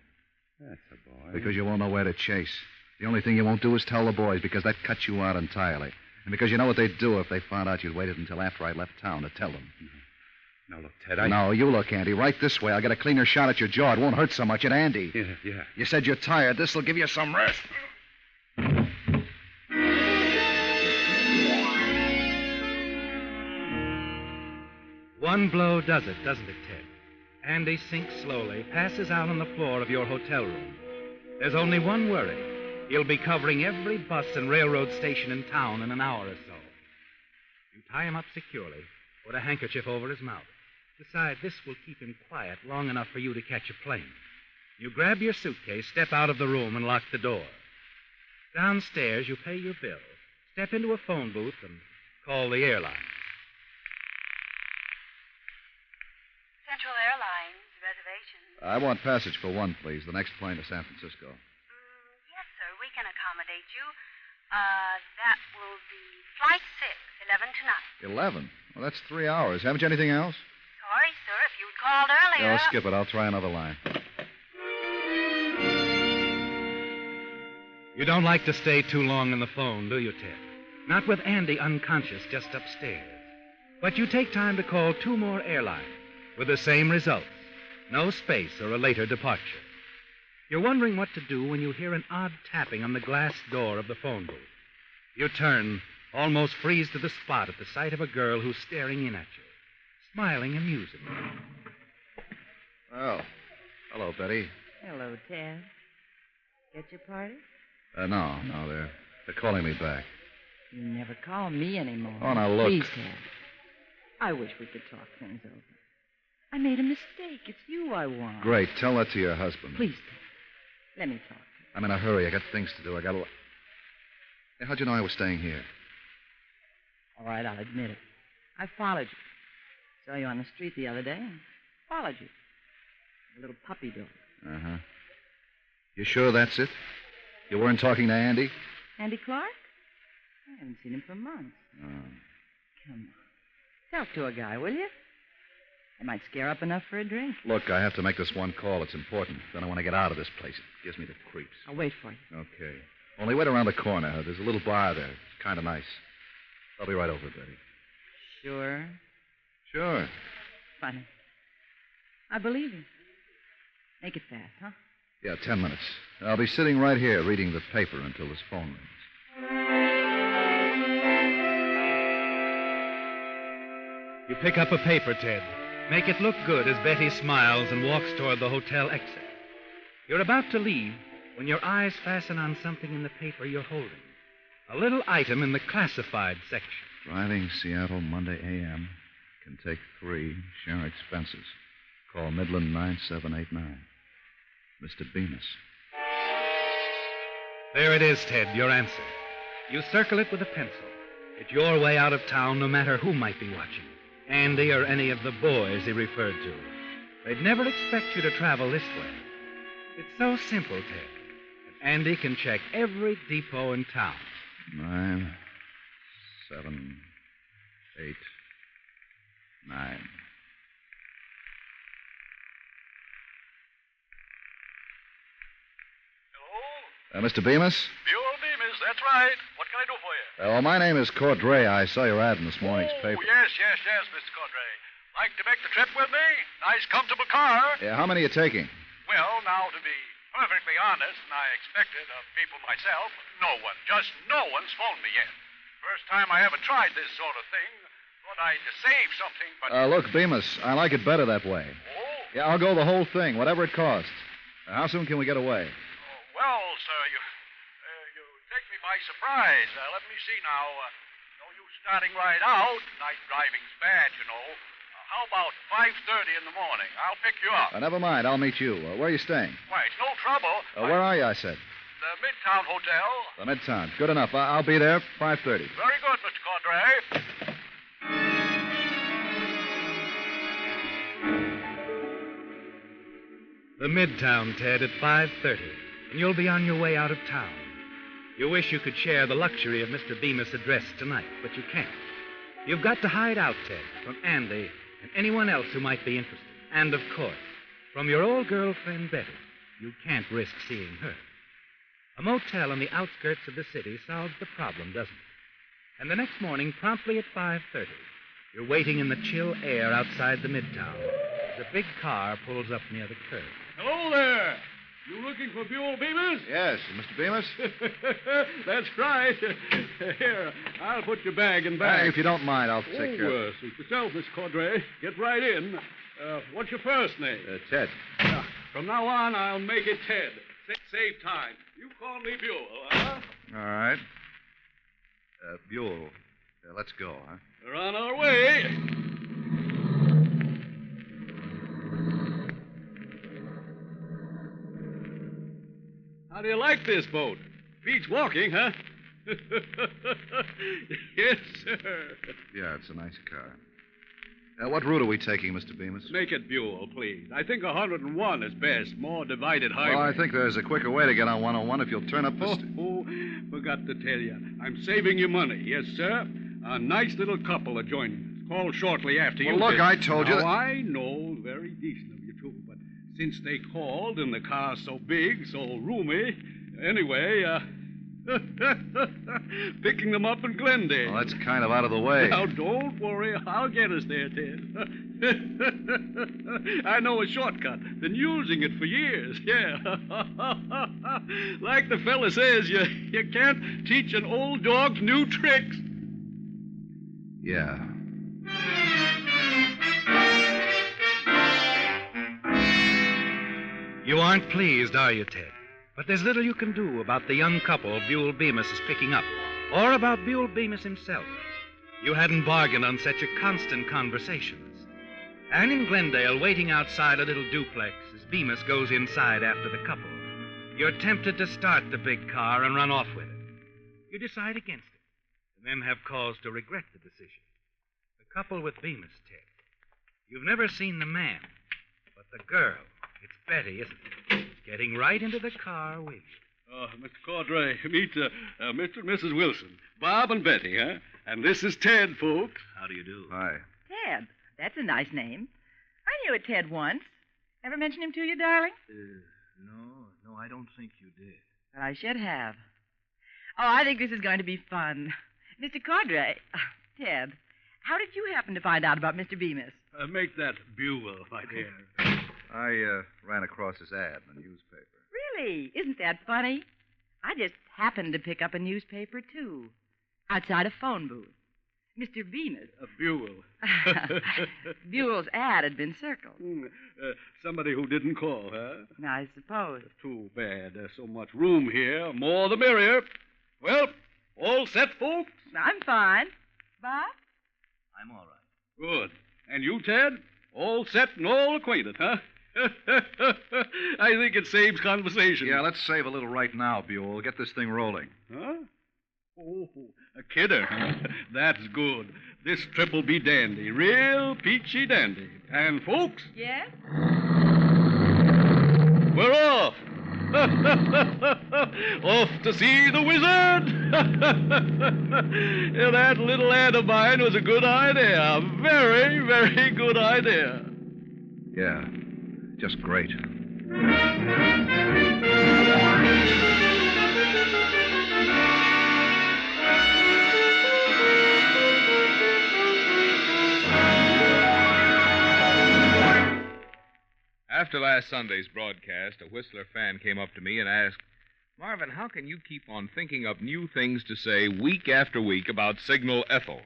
That's a boy. Because you won't know where to chase. The only thing you won't do is tell the boys, because that cuts you out entirely. And because you know what they'd do if they found out you'd waited until after I left town to tell them. Now, look, Ted, No, you look, Andy. Right this way. I'll get a cleaner shot at your jaw. It won't hurt so much at Andy. Yeah. You said you're tired. This'll give you some rest. One blow does it, doesn't it, Ted? Andy sinks slowly, passes out on the floor of your hotel room. There's only one worry. He'll be covering every bus and railroad station in town in an hour or so. You tie him up securely, put a handkerchief over his mouth. Decide this will keep him quiet long enough for you to catch a plane. You grab your suitcase, step out of the room, and lock the door. Downstairs, you pay your bill, step into a phone booth, and call the airline. Central Airlines reservations. I want passage for one, please. The next plane to San Francisco. Yes, sir. We can accommodate you. That will be flight 6, 11 tonight. 11? Well, that's 3 hours. Haven't you anything else? Sorry, sir. If you'd called earlier. I'll skip it. I'll try another line. You don't like to stay too long on the phone, do you, Ted? Not with Andy unconscious just upstairs. But you take time to call 2 more airlines with the same results. No space or a later departure. You're wondering what to do when you hear an odd tapping on the glass door of the phone booth. You turn, almost freeze to the spot at the sight of a girl who's staring in at you, smiling amusingly. Well, hello, Betty. Hello, Ted. Get your party? No, they're calling me back. You never call me anymore. Oh, now look. Please, Ted. I wish we could talk things over. I made a mistake. It's you I want. Great. Tell that to your husband. Please, Ted. Let me talk. I'm in a hurry. I got things to do. Hey, how'd you know I was staying here? All right, I'll admit it. I followed you. Saw you on the street the other day and followed you. A little puppy dog. Uh-huh. You sure that's it? You weren't talking to Andy? Andy Clark? I haven't seen him for months. Oh. Come on. Talk to a guy, will you? I might scare up enough for a drink. Look, I have to make this one call. It's important. Then I want to get out of this place. It gives me the creeps. I'll wait for you. Okay. Only wait around the corner. There's a little bar there. It's kind of nice. I'll be right over, Betty. Sure? Sure. Funny. I believe you. Make it fast, huh? Yeah, 10 minutes. I'll be sitting right here reading the paper until this phone rings. You pick up a paper, Ted. Make it look good as Betty smiles and walks toward the hotel exit. You're about to leave when your eyes fasten on something in the paper you're holding. A little item in the classified section. Driving Seattle Monday a.m. Can take 3. Share expenses. Call Midland 9789. Mr. Bemis. There it is, Ted, your answer. You circle it with a pencil. It's your way out of town no matter who might be watching. Andy or any of the boys he referred to. They'd never expect you to travel this way. It's so simple, Ted. Andy can check every depot in town. 9, 7, 8, 9. Mr. Bemis? Buell Bemis, that's right. What can I do for you? Well, my name is Cordray. I saw your ad in this morning's paper. Yes, Mr. Cordray. Like to make the trip with me? Nice, comfortable car. Yeah, how many are you taking? Well, now, to be perfectly honest, and I expected of people myself, no one, just no one's phoned me yet. First time I ever tried this sort of thing. Thought I'd save something, but... Look, Bemis, I like it better that way. Oh? Yeah, I'll go the whole thing, whatever it costs. How soon can we get away? Well, sir, you take me by surprise. Let me see now. No use starting right out. Night driving's bad, you know. How about 5:30 in the morning? I'll pick you up. Never mind, I'll meet you. Where are you staying? Why, it's no trouble. Where are you, I said? The Midtown Hotel. The Midtown. Good enough. I'll be there 5:30. Very good, Mr. Cordray. The Midtown, Ted, at 5:30, and you'll be on your way out of town. You wish you could share the luxury of Mr. Bemis' address tonight, but you can't. You've got to hide out, Ted, from Andy and anyone else who might be interested. And, of course, from your old girlfriend, Betty. You can't risk seeing her. A motel on the outskirts of the city solves the problem, doesn't it? And the next morning, promptly at 5:30, you're waiting in the chill air outside the Midtown as a big car pulls up near the curb. Hello there. You looking for Buell Bemis? Yes, Mr. Bemis? That's right. Here, I'll put your bag in back. If you don't mind, I'll take care of it. Suit yourself, Miss Cordray. Get right in. What's your first name? Ted. From now on, I'll make it Ted. Save time. You call me Buell, huh? All right. Buell. Let's go, huh? We're on our way. How do you like this boat? Beats walking, huh? Yes, sir. Yeah, it's a nice car. What route are we taking, Mr. Bemis? Make it Buell, please. I think 101 is best. More divided highway. Well, I think there's a quicker way to get on 101 if you'll turn up the... Forgot to tell you. I'm saving you money. Yes, sir. A nice little couple are joining us. Call shortly after you. Well, look, I told you now, that... I know. Very decent of you, too. But since they called and the car's so big, so roomy... Anyway, picking them up in Glendale. Well, that's kind of out of the way. Now, don't worry. I'll get us there, Ted. I know a shortcut. Been using it for years. Yeah. Like the fella says, you can't teach an old dog new tricks. Yeah. You aren't pleased, are you, Ted? But there's little you can do about the young couple Buell Bemis is picking up, or about Buell Bemis himself. You hadn't bargained on such a constant conversations. And in Glendale, waiting outside a little duplex as Bemis goes inside after the couple, you're tempted to start the big car and run off with it. You decide against it, and then have cause to regret the decision. The couple with Bemis, Ted. You've never seen the man, but the girl. It's Betty, isn't it? Getting right into the car with you. Mr. Cordray, meet Mr. and Mrs. Wilson. Bob and Betty, huh? And this is Ted, folks. How do you do? Hi. Ted. That's a nice name. I knew a Ted once. Ever mention him to you, darling? No, I don't think you did. But I should have. Oh, I think this is going to be fun. Mr. Cordray. Ted, how did you happen to find out about Mr. Bemis? Make that Buell, my dear. I ran across his ad in the newspaper. Really? Isn't that funny? I just happened to pick up a newspaper, too. Outside a phone booth. Mr. Bemis. Buell. Buell's ad had been circled. Somebody who didn't call, huh? I suppose. Too bad. There's so much room here. More the merrier. Well, all set, folks? I'm fine. Bob? I'm all right. Good. And you, Ted? All set and all acquainted, huh? I think it saves conversation. Yeah, let's save a little right now, Buell. Get this thing rolling. Huh? Oh, a kidder. That's good. This trip will be dandy. Real peachy dandy. And, folks? Yes? We're off. Off to see the wizard. Yeah, that little ad of mine was a good idea. A very, very good idea. Yeah, just great. After last Sunday's broadcast, a Whistler fan came up to me and asked, Marvin, how can you keep on thinking up new things to say week after week about Signal Ethyl?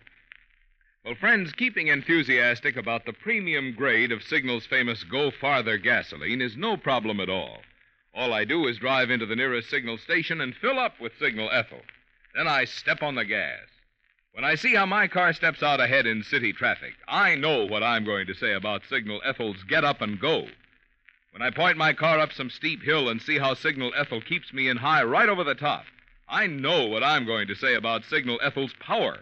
Well, friends, keeping enthusiastic about the premium grade of Signal's famous Go Farther gasoline is no problem at all. All I do is drive into the nearest Signal station and fill up with Signal Ethyl. Then I step on the gas. When I see how my car steps out ahead in city traffic, I know what I'm going to say about Signal Ethyl's Get Up and Go. When I point my car up some steep hill and see how Signal Ethyl keeps me in high right over the top, I know what I'm going to say about Signal Ethyl's power.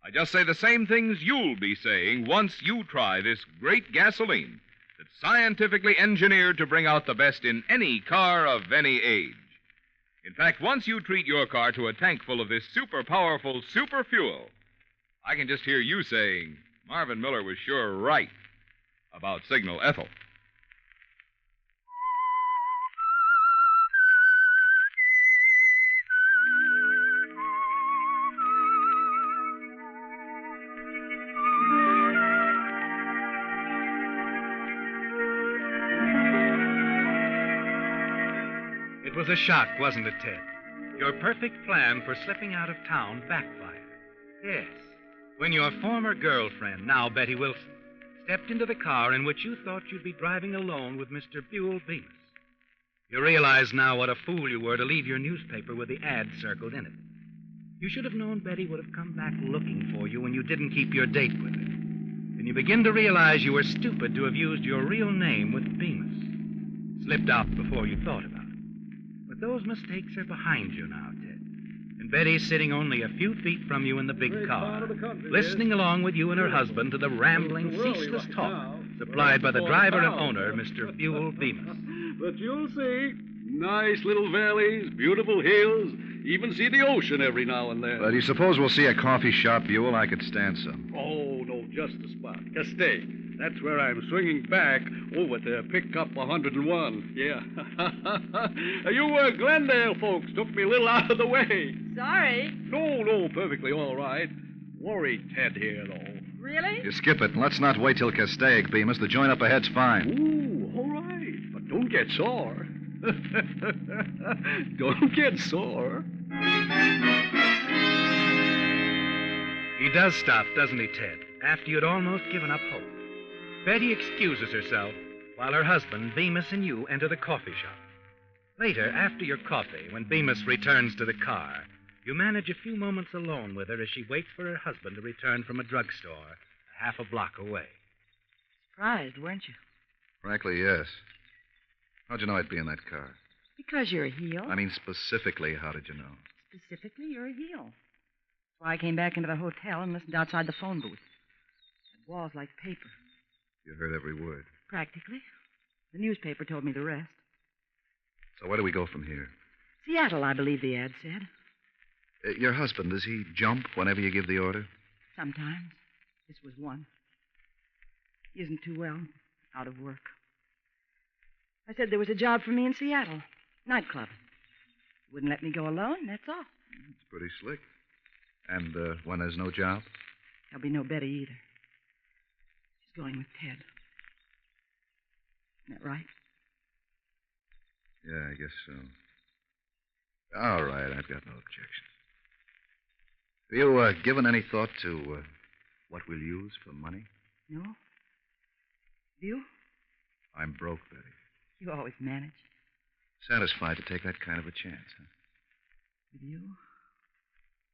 I just say the same things you'll be saying once you try this great gasoline that's scientifically engineered to bring out the best in any car of any age. In fact, once you treat your car to a tank full of this super powerful super fuel, I can just hear you saying, Marvin Miller was sure right about Signal Ethyl. It was a shock, wasn't it, Ted? Your perfect plan for slipping out of town backfired. Yes. When your former girlfriend, now Betty Wilson, stepped into the car in which you thought you'd be driving alone with Mr. Buell Bemis. You realize now what a fool you were to leave your newspaper with the ad circled in it. You should have known Betty would have come back looking for you when you didn't keep your date with her. And you begin to realize you were stupid to have used your real name with Bemis. Slipped out before you thought about it. But those mistakes are behind you now, Ted. And Betty's sitting only a few feet from you in the big car, listening along with you and her husband to the rambling, ceaseless talk supplied by the driver and owner, Mr. Buell Bemis. But you'll see. Nice little valleys, beautiful hills, even see the ocean every now and then. Do you suppose we'll see a coffee shop, Buell? I could stand some. Oh, no, just the spot. Castaic. That's where I'm swinging back over to pick up 101. Yeah. You Glendale folks took me a little out of the way. Sorry. No, perfectly all right. Worried Ted here, though. Really? You skip it, and let's not wait till Castaic, Bemis. The joint up ahead's fine. Ooh, all right. But don't get sore. Don't get sore. He does stop, doesn't he, Ted? After you'd almost given up hope. Betty excuses herself while her husband, Bemis, and you enter the coffee shop. Later, after your coffee, when Bemis returns to the car, you manage a few moments alone with her as she waits for her husband to return from a drugstore half a block away. Surprised, weren't you? Frankly, yes. How'd you know I'd be in that car? Because you're a heel. I mean, specifically, how did you know? Specifically, you're a heel. That's why I came back into the hotel and listened outside the phone booth. That wall's like paper. You heard every word. Practically. The newspaper told me the rest. So where do we go from here? Seattle, I believe the ad said. Your husband, does he jump whenever you give the order? Sometimes. This was one. He isn't too well. Out of work. I said there was a job for me in Seattle. Nightclub. Wouldn't let me go alone, that's all. It's pretty slick. And when there's no job? There'll be no Betty either. She's going with Ted. Isn't that right? Yeah, I guess so. All right, I've got no objections. Have you given any thought to what we'll use for money? No? You? I'm broke, Betty. You always manage. Satisfied to take that kind of a chance, huh? With you?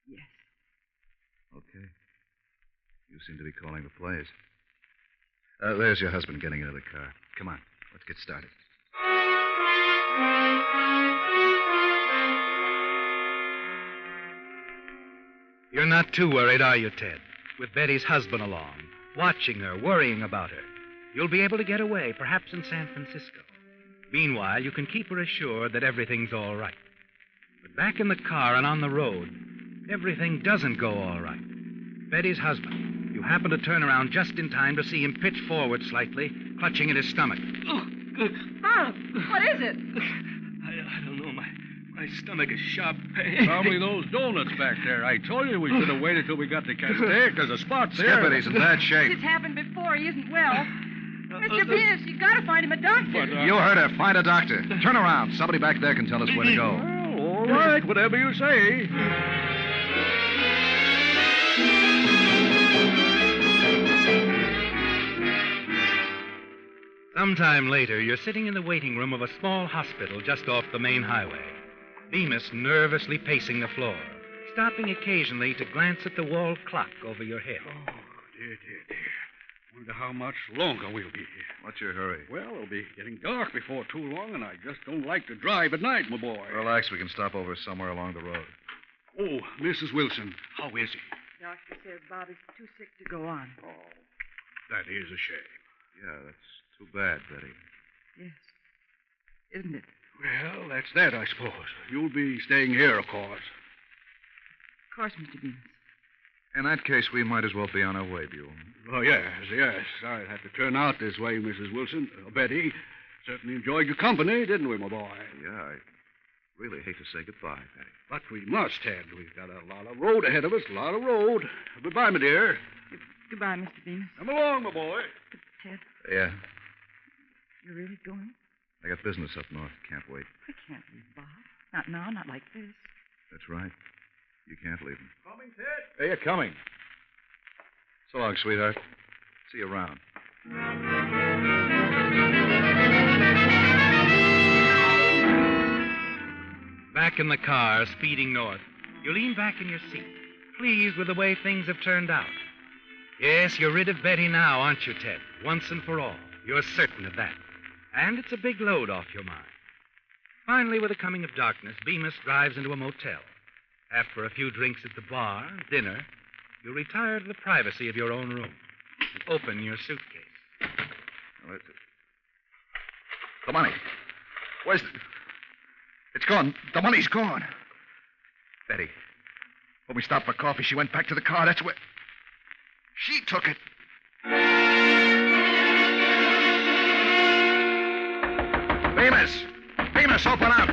Yes. Okay. You seem to be calling the plays. There's your husband getting into the car. Come on, let's get started. You're not too worried, are you, Ted? With Betty's husband along, watching her, worrying about her. You'll be able to get away, perhaps in San Francisco. Meanwhile, you can keep her assured that everything's all right. But back in the car and on the road, everything doesn't go all right. Betty's husband, you happen to turn around just in time to see him pitch forward slightly, clutching at his stomach. Bob, what is it? I don't know. My stomach is sharp pain. Probably those donuts back there. I told you we should have waited till we got to Castaic. There's a spot there. Skip it, he's in bad shape. It's happened before. He isn't well. Mr. Venus, you gotta find him a doctor. You heard her. Find a doctor. Turn around. Somebody back there can tell us where to go. Well, all right, whatever you say. Sometime later, you're sitting in the waiting room of a small hospital just off the main highway. Bemis nervously pacing the floor, stopping occasionally to glance at the wall clock over your head. Oh, dear. Wonder how much longer we'll be here. What's your hurry? Well, it'll be getting dark before too long, and I just don't like to drive at night, my boy. Relax, we can stop over somewhere along the road. Oh, Mrs. Wilson, how is he? Doctor says Bob is too sick to go on. Oh, that is a shame. Yeah, that's too bad, Betty. Yes. Isn't it? Well, that's that, I suppose. You'll be staying here, of course. Of course, Mr. Bemis. In that case, we might as well be on our way, Buell. Oh, yes. I had to turn out this way, Mrs. Wilson. Betty, certainly enjoyed your company, didn't we, my boy? Yeah, I really hate to say goodbye, Betty. But we must, Ted. We've got a lot of road ahead of us, a lot of road. Goodbye, my dear. Goodbye, Mr. Bemis. Come along, my boy. Ted, Yeah, you're really going? I got business up north. Can't wait. I can't leave Bob. Not now, not like this. That's right. You can't leave him. Coming, Ted? Hey, you're coming. So long, sweetheart. See you around. Back in the car, speeding north, you lean back in your seat, pleased with the way things have turned out. Yes, you're rid of Betty now, aren't you, Ted? Once and for all. You're certain of that. And it's a big load off your mind. Finally, with the coming of darkness, Bemis drives into a motel. After a few drinks at the bar, dinner, you retire to the privacy of your own room and open your suitcase. Well, the money. Where's the... It's gone. The money's gone. Betty. When we stopped for coffee, she went back to the car. That's where... She took it. Bemis, open up.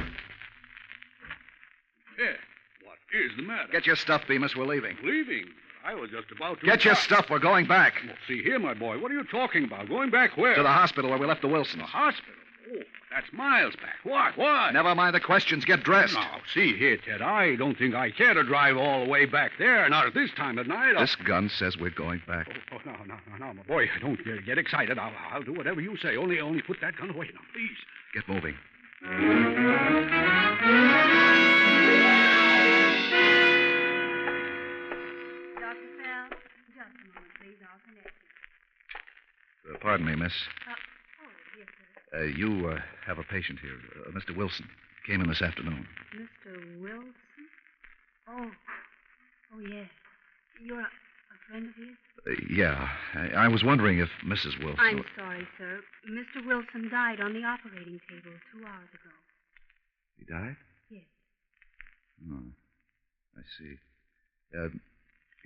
Ted, what is the matter? Get your stuff, Bemis. We're leaving. Leaving? I was just about to... Get your stuff. We're going back. Well, see here, my boy. What are you talking about? Going back where? To the hospital where we left the Wilsons. The hospital? Oh, that's miles back. Why? Never mind the questions. Get dressed. Now, see here, Ted. I don't think I care to drive all the way back there. Not at this time of night. This gun says we're going back. Oh, no, my boy. Don't get excited. I'll do whatever you say. Only put that gun away now, please. Get moving. Dr. Fell, just a moment, please. I'll connect you. Pardon me, miss. Yes, sir. You have a patient here, Mr. Wilson. Came in this afternoon. Mr. Wilson? Oh, yes. You're a friend of his? Yeah. I was wondering if Mrs. Wilson... I'm sorry, sir. Mr. Wilson died on the operating table 2 hours ago. He died? Yes. Oh, I see.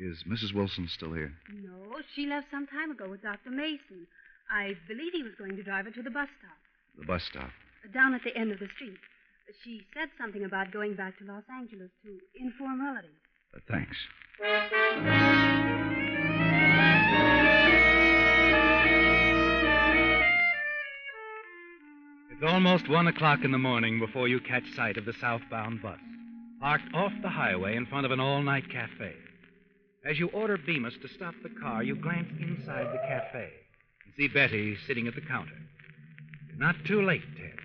Is Mrs. Wilson still here? No, she left some time ago with Dr. Mason. I believe he was going to drive her to the bus stop. The bus stop? Down at the end of the street. She said something about going back to Los Angeles to inform relatives. Thanks. It's almost 1 o'clock in the morning before you catch sight of the southbound bus, parked off the highway in front of an all-night cafe. As you order Bemis to stop the car, you glance inside the cafe and see Betty sitting at the counter. You're not too late, Ted.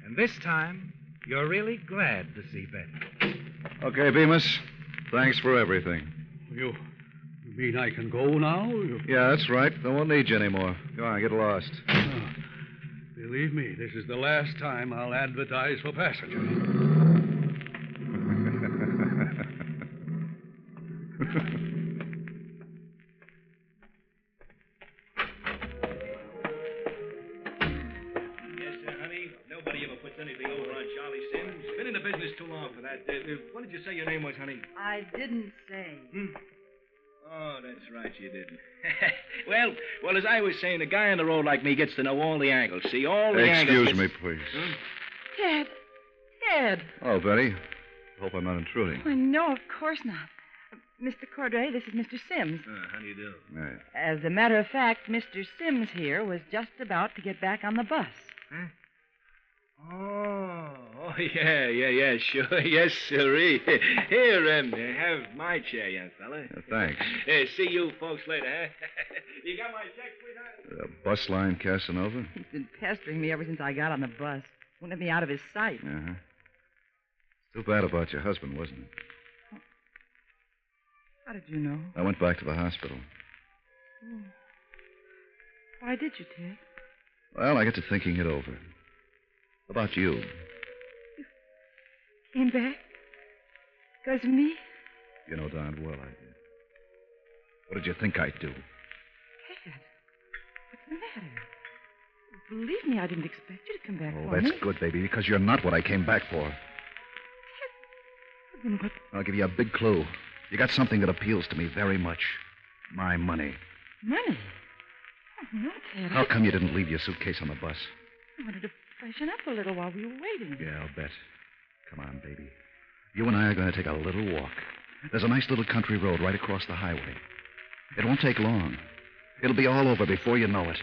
And this time, you're really glad to see Betty. Okay, Bemis. Thanks for everything. You mean I can go now? Yeah, that's right. I won't need you anymore. Go on, get lost. Believe me, this is the last time I'll advertise for passengers. Yes, sir, honey. Nobody What did you say your name was, honey? I didn't say. Oh, that's right, you didn't. well, as I was saying, a guy on the road like me gets to know all the angles. See, all the angles. Excuse me, please. Ted. Ted. Oh, Betty. Hope I'm not intruding. Oh, no, of course not. Mr. Cordray, this is Mr. Sims. How do you do? Right. As a matter of fact, Mr. Sims here was just about to get back on the bus. Huh? Oh, yeah, sure. Yes, sirree. Here, have my chair, young fella. Thanks. See you folks later, huh? You got my check, sweetheart? Bus line Casanova? He's been pestering me ever since I got on the bus. Won't let me out of his sight. Uh-huh. Too bad about your husband, wasn't it? How did you know? I went back to the hospital. Oh. Why did you, Ted? Well, I got to thinking it over. About you. Came back? Because of me? You know darn well I did. What did you think I'd do? Ted, what's the matter? Believe me, I didn't expect you to come back Oh, for that's me. good, baby, because you're not what I came back for. Then what? I'll give you a big clue. You got something that appeals to me very much. My money. Money? Oh, no, Ted. How come you didn't leave your suitcase on the bus? I wanted to freshen up a little while we were waiting. Yeah, I'll bet. Come on, baby. You and I are going to take a little walk. There's a nice little country road right across the highway. It won't take long. It'll be all over before you know it.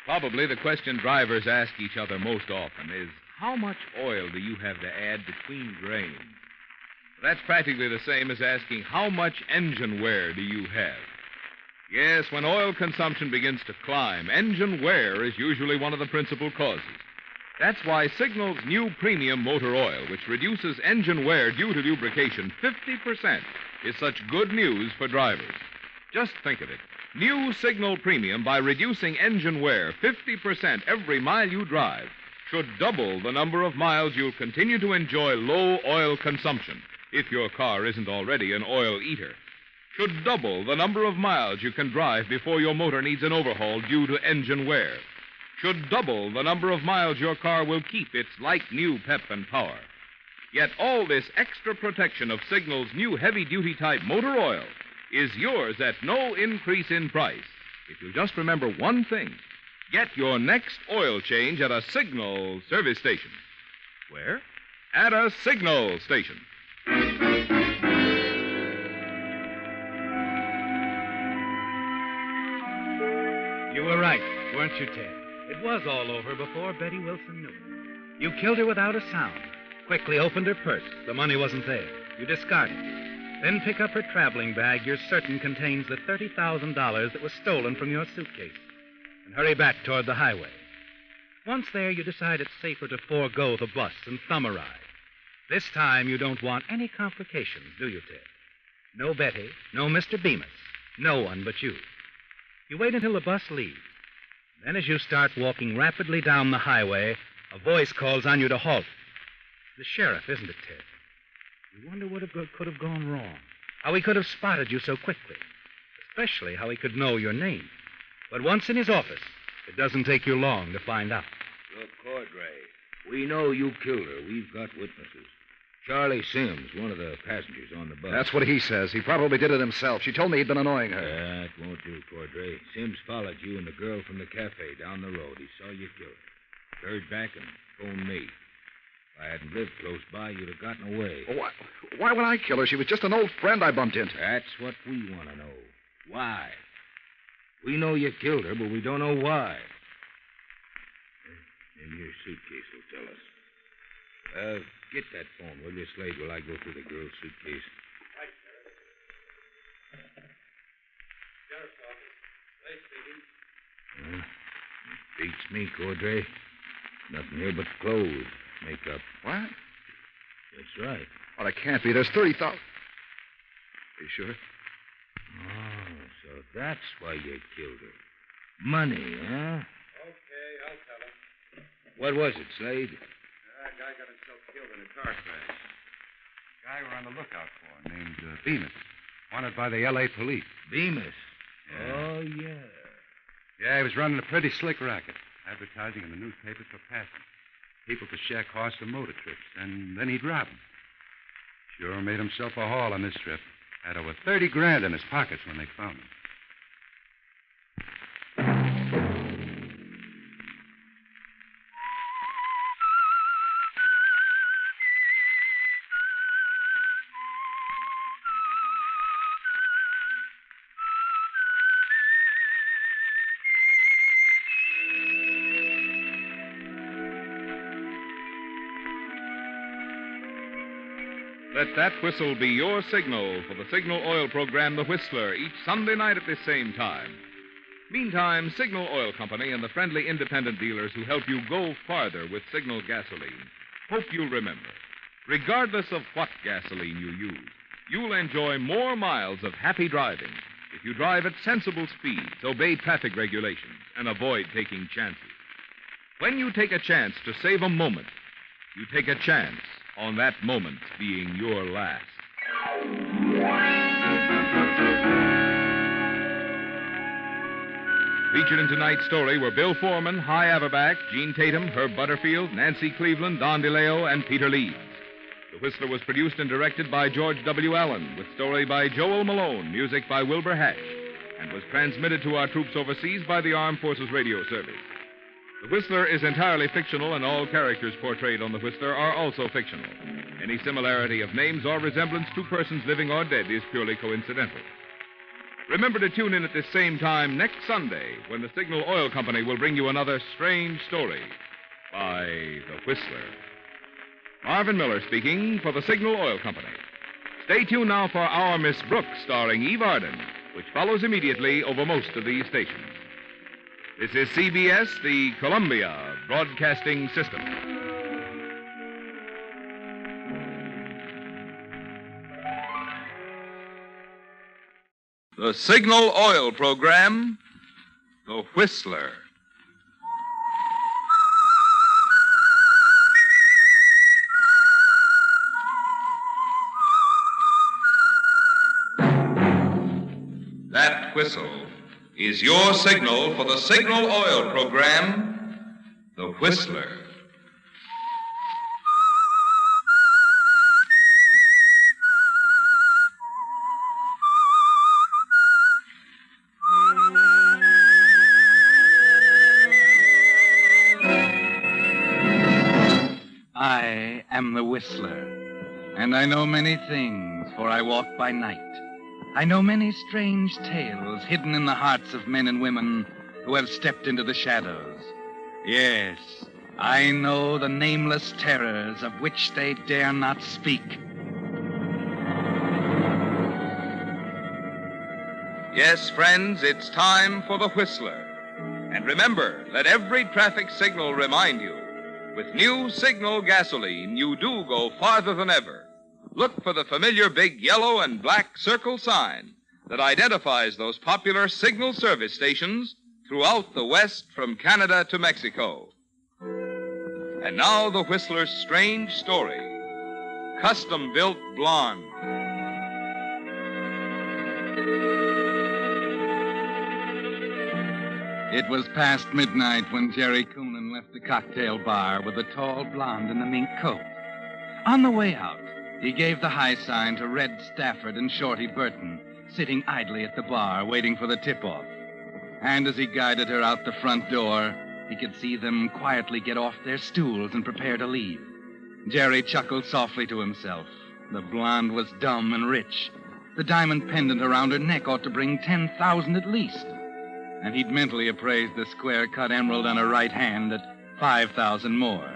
Probably the question drivers ask each other most often is, how much oil do you have to add between grains? That's practically the same as asking, how much engine wear do you have? Yes, when oil consumption begins to climb, engine wear is usually one of the principal causes. That's why Signal's new premium motor oil, which reduces engine wear due to lubrication 50%, is such good news for drivers. Just think of it. New Signal Premium, by reducing engine wear 50% every mile you drive, should double the number of miles you'll continue to enjoy low oil consumption, if your car isn't already an oil eater. Should double the number of miles you can drive before your motor needs an overhaul due to engine wear. Should double the number of miles your car will keep its like-new pep and power. Yet all this extra protection of Signal's new heavy-duty type motor oil is yours at no increase in price. If you'll just remember one thing, get your next oil change at a Signal service station. Where? At a Signal station. You were right, weren't you, Ted? It was all over before Betty Wilson knew. You killed her without a sound. Quickly opened her purse. The money wasn't there. You discarded it. Then pick up her traveling bag you're certain contains the $30,000 that was stolen from your suitcase. And hurry back toward the highway. Once there, you decide it's safer to forego the bus and thumb a ride. This time, you don't want any complications, do you, Ted? No Betty, no Mr. Bemis, no one but you. You wait until the bus leaves. Then, as you start walking rapidly down the highway, a voice calls on you to halt. It's the sheriff, isn't it, Ted? You wonder what could have gone wrong, how he could have spotted you so quickly, especially how he could know your name. But once in his office, it doesn't take you long to find out. Look, Cordray, we know you killed her. We've got witnesses. Charlie Sims, one of the passengers on the bus. That's what he says. He probably did it himself. She told me he'd been annoying her. That won't do, Cordray. Sims followed you and the girl from the cafe down the road. He saw you kill her. Heard back and phoned me. If I hadn't lived close by, you'd have gotten away. Why would I kill her? She was just an old friend I bumped into. That's what we want to know. Why? We know you killed her, but we don't know why. Maybe your suitcase will tell us. Get that phone, will you, Slade, while I go through the girl's suitcase? Right, Sheriff. Sheriff's office. Slade speaking. Beats me, Cordray. Nothing here but clothes, makeup. What? That's right. Well, it can't be. There's 30,000. Are you sure? Oh, so that's why you killed her. Money, huh? Okay, I'll tell him. What was it, Slade? That guy got himself killed in a car crash. Guy we're on the lookout for, named Bemis. Wanted by the L.A. police. Bemis. Yeah. Oh, yeah. Yeah, he was running a pretty slick racket, advertising in the newspapers for passing. People to share costs of motor trips, and then he'd rob them. Sure made himself a haul on this trip. Had over 30 grand in his pockets when they found him. Let that whistle be your signal for the Signal Oil program, The Whistler, each Sunday night at this same time. Meantime, Signal Oil Company and the friendly independent dealers who help you go farther with Signal gasoline hope you'll remember, regardless of what gasoline you use, you'll enjoy more miles of happy driving if you drive at sensible speeds, obey traffic regulations, and avoid taking chances. When you take a chance to save a moment, you take a chance on that moment being your last. Featured in tonight's story were Bill Foreman, Hy Averback, Gene Tatum, Herb Butterfield, Nancy Cleveland, Don DeLeo, and Peter Leeds. The Whistler was produced and directed by George W. Allen, with story by Joel Malone, music by Wilbur Hatch, and was transmitted to our troops overseas by the Armed Forces Radio Service. The Whistler is entirely fictional, and all characters portrayed on The Whistler are also fictional. Any similarity of names or resemblance to persons living or dead is purely coincidental. Remember to tune in at this same time next Sunday when the Signal Oil Company will bring you another strange story by The Whistler. Marvin Miller speaking for the Signal Oil Company. Stay tuned now for Our Miss Brooks, starring Eve Arden, which follows immediately over most of these stations. This is CBS, the Columbia Broadcasting System. The Signal Oil program, The Whistler. That whistle is your signal for the Signal Oil program, The Whistler. I am the Whistler, and I know many things, for I walk by night. I know many strange tales hidden in the hearts of men and women who have stepped into the shadows. Yes, I know the nameless terrors of which they dare not speak. Yes, friends, it's time for The Whistler. And remember, let every traffic signal remind you, with new Signal gasoline, you do go farther than ever. Look for the familiar big yellow and black circle sign that identifies those popular Signal service stations throughout the West from Canada to Mexico. And now the Whistler's strange story, Custom-Built Blonde. It was past midnight when Jerry Coonan left the cocktail bar with a tall blonde in a mink coat. On the way out, he gave the high sign to Red Stafford and Shorty Burton, sitting idly at the bar waiting for the tip-off. And as he guided her out the front door, he could see them quietly get off their stools and prepare to leave. Jerry chuckled softly to himself. The blonde was dumb and rich. The diamond pendant around her neck ought to bring 10,000 at least. And he'd mentally appraised the square-cut emerald on her right hand at 5,000 more.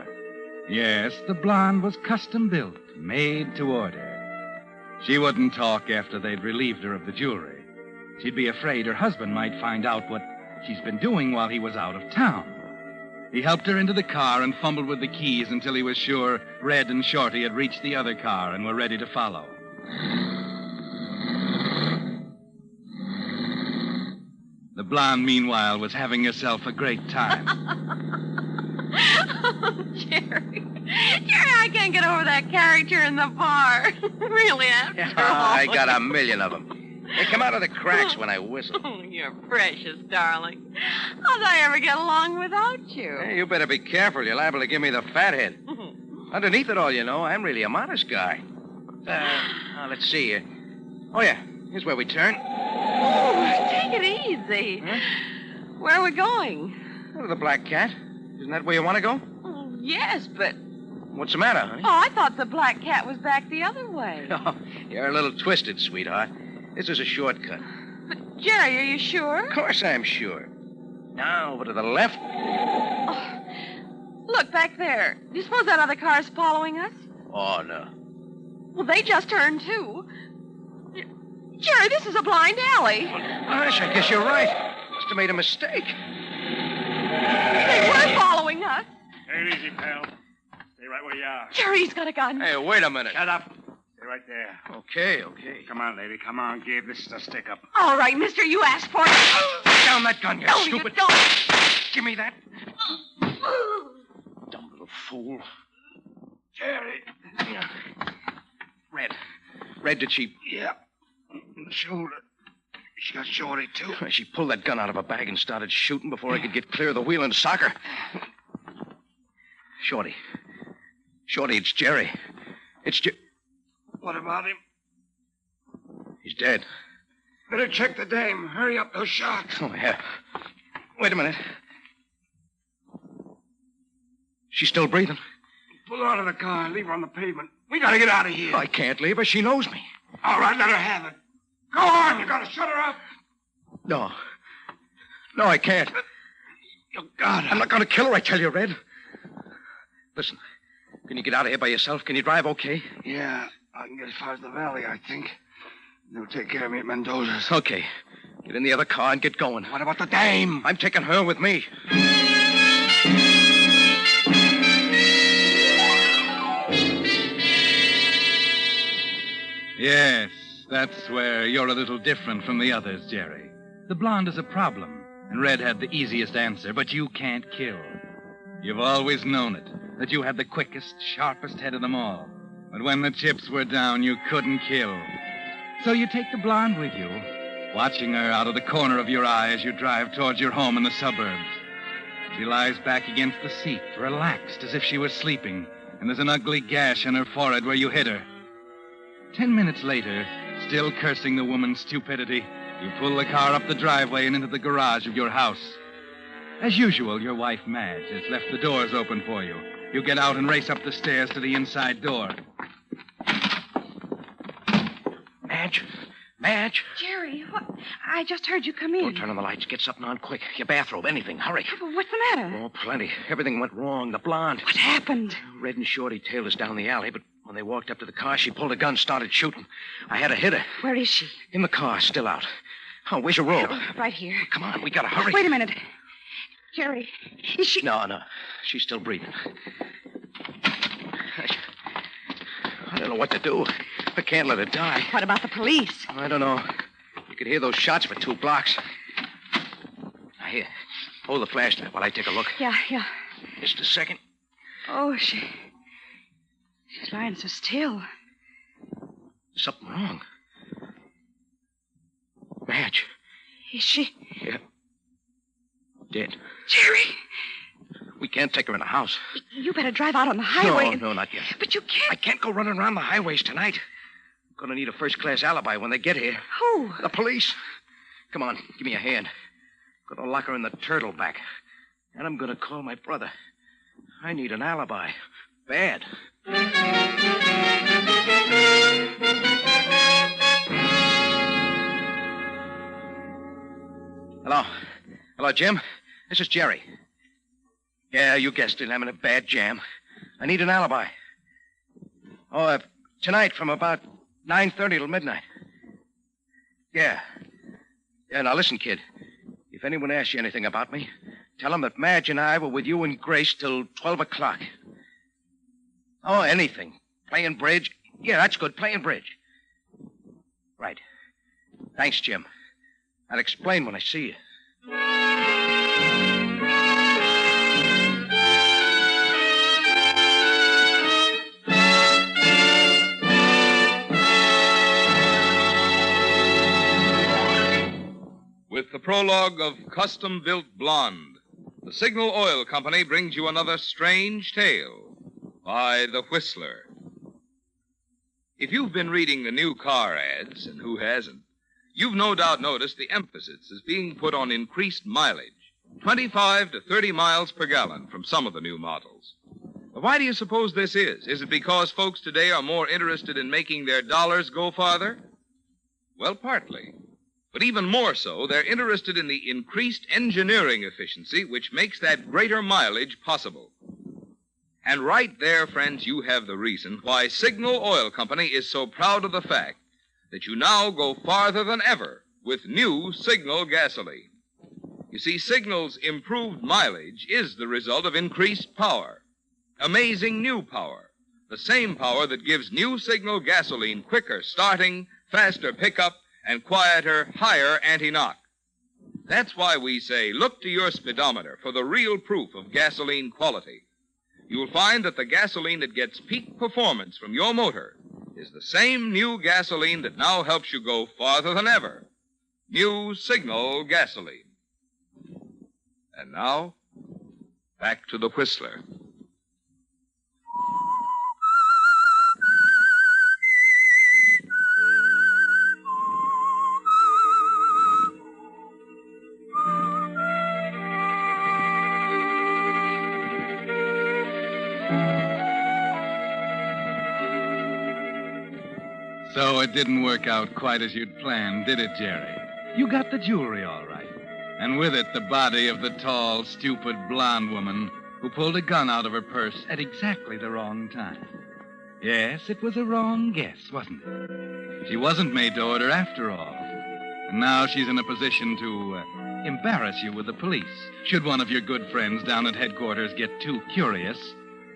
Yes, the blonde was custom-built, made to order. She wouldn't talk after they'd relieved her of the jewelry. She'd be afraid her husband might find out what she's been doing while he was out of town. He helped her into the car and fumbled with the keys until he was sure Red and Shorty had reached the other car and were ready to follow. The blonde, meanwhile, was having herself a great time. Oh, Jerry. Jerry, I can't get over that character in the bar. Really, after all. I got a million of them. They come out of the cracks when I whistle. Oh, you're precious, darling. How'd I ever get along without you? Hey, you better be careful. You're liable to give me the fathead. Underneath it all, you know, I'm really a modest guy. Let's see. Oh, yeah. Here's where we turn. Oh, take it easy. Huh? Where are we going? To the Black Cat. Isn't that where you want to go? Oh, yes, but... What's the matter, honey? Oh, I thought the Black Cat was back the other way. Oh, you're a little twisted, sweetheart. This is a shortcut. But, Jerry, are you sure? Of course I'm sure. Now, over to the left. Oh, look, back there. Do you suppose that other car's following us? Oh, no. Well, they just turned, too. Jerry, this is a blind alley. Gosh, I guess you're right. Must have made a mistake. They were following us. Take it easy, pal. Stay right where you are. Jerry's got a gun. Hey, wait a minute. Shut up. Stay right there. Okay. Come on, lady. Come on, Gabe. This is a stick-up. All right, mister, you asked for it. Put down that gun, you No, stupid. you don't. Give me that. Dumb little fool. Jerry. Red, did she... Yeah. In the shoulder. She got Shorty, too. She pulled that gun out of her bag and started shooting before I could get clear of the wheel and sock her. Shorty, it's Jerry. What about him? He's dead. Better check the dame. Hurry up, those shots. Oh, yeah. Wait a minute. She's still breathing. Pull her out of the car and leave her on the pavement. We gotta get out of here. I can't leave her. She knows me. All right, let her have it. Go on. You gotta shut her up. No, I can't. You got her. I'm not going to kill her, I tell you, Red. Listen, can you get out of here by yourself? Can you drive okay? Yeah, I can get as far as the valley, I think. They'll take care of me at Mendoza's. Okay. Get in the other car and get going. What about the dame? I'm taking her with me. Yes, that's where you're a little different from the others, Jerry. The blonde is a problem, and Red had the easiest answer, but you can't kill. You've always known it, that you had the quickest, sharpest head of them all. But when the chips were down, you couldn't kill. So you take the blonde with you, watching her out of the corner of your eye as you drive towards your home in the suburbs. She lies back against the seat, relaxed as if she was sleeping, and there's an ugly gash in her forehead where you hit her. 10 minutes later, still cursing the woman's stupidity, you pull the car up the driveway and into the garage of your house. As usual, your wife, Madge, has left the doors open for you. You get out and race up the stairs to the inside door. Madge. Jerry, what? I just heard you come in. Don't turn on the lights. Get something on quick. Your bathrobe, anything. Hurry. But what's the matter? Oh, plenty. Everything went wrong. The blonde. What happened? Red and Shorty tailed us down the alley, but when they walked up to the car, she pulled a gun, started shooting. I had to hit her. Where is she? In the car, still out. Oh, where's your robe? Right here. Come on, we gotta hurry. Wait a minute. Jerry, is she... No. She's still breathing. I don't know what to do. I can't let her die. What about the police? I don't know. You could hear those shots for 2 blocks. Now, here. Hold the flashlight while I take a look. Yeah. Just a second. Oh, she's lying so still. There's something wrong. Madge. Is she? Yeah. Dead. Jerry. We can't take her in the house. You better drive out on the highway. No, not yet. But you can't. I can't go running around the highways tonight. I'm going to need a first-class alibi when they get here. Who? The police. Come on, give me a hand. I'm going to lock her in the turtleback. And I'm going to call my brother. I need an alibi. Bad. Hello, Jim. This is Jerry. Yeah, you guessed it. I'm in a bad jam. I need an alibi. Oh, tonight from about 9:30 till midnight. Yeah. Yeah, now listen, kid. If anyone asks you anything about me, tell them that Madge and I were with you and Grace till 12 o'clock. Oh, anything. Playing bridge. Yeah, that's good. Playing bridge. Right. Thanks, Jim. I'll explain when I see you. prologue of Custom Built Blonde, the Signal Oil Company brings you another strange tale by The Whistler. If you've been reading the new car ads, and who hasn't, you've no doubt noticed the emphasis is being put on increased mileage, 25 to 30 miles per gallon from some of the new models. Why do you suppose this is? Is it because folks today are more interested in making their dollars go farther? Well, partly. But even more so, they're interested in the increased engineering efficiency which makes that greater mileage possible. And right there, friends, you have the reason why Signal Oil Company is so proud of the fact that you now go farther than ever with new Signal gasoline. You see, Signal's improved mileage is the result of increased power. Amazing new power. The same power that gives new Signal gasoline quicker starting, faster pickup, and quieter, higher anti-knock. That's why we say, look to your speedometer for the real proof of gasoline quality. You'll find that the gasoline that gets peak performance from your motor is the same new gasoline that now helps you go farther than ever. New Signal gasoline. And now, back to the Whistler. So it didn't work out quite as you'd planned, did it, Jerry? You got the jewelry all right. And with it, the body of the tall, stupid blonde woman who pulled a gun out of her purse at exactly the wrong time. Yes, it was a wrong guess, wasn't it? She wasn't made to order after all. And now she's in a position to embarrass you with the police, should one of your good friends down at headquarters get too curious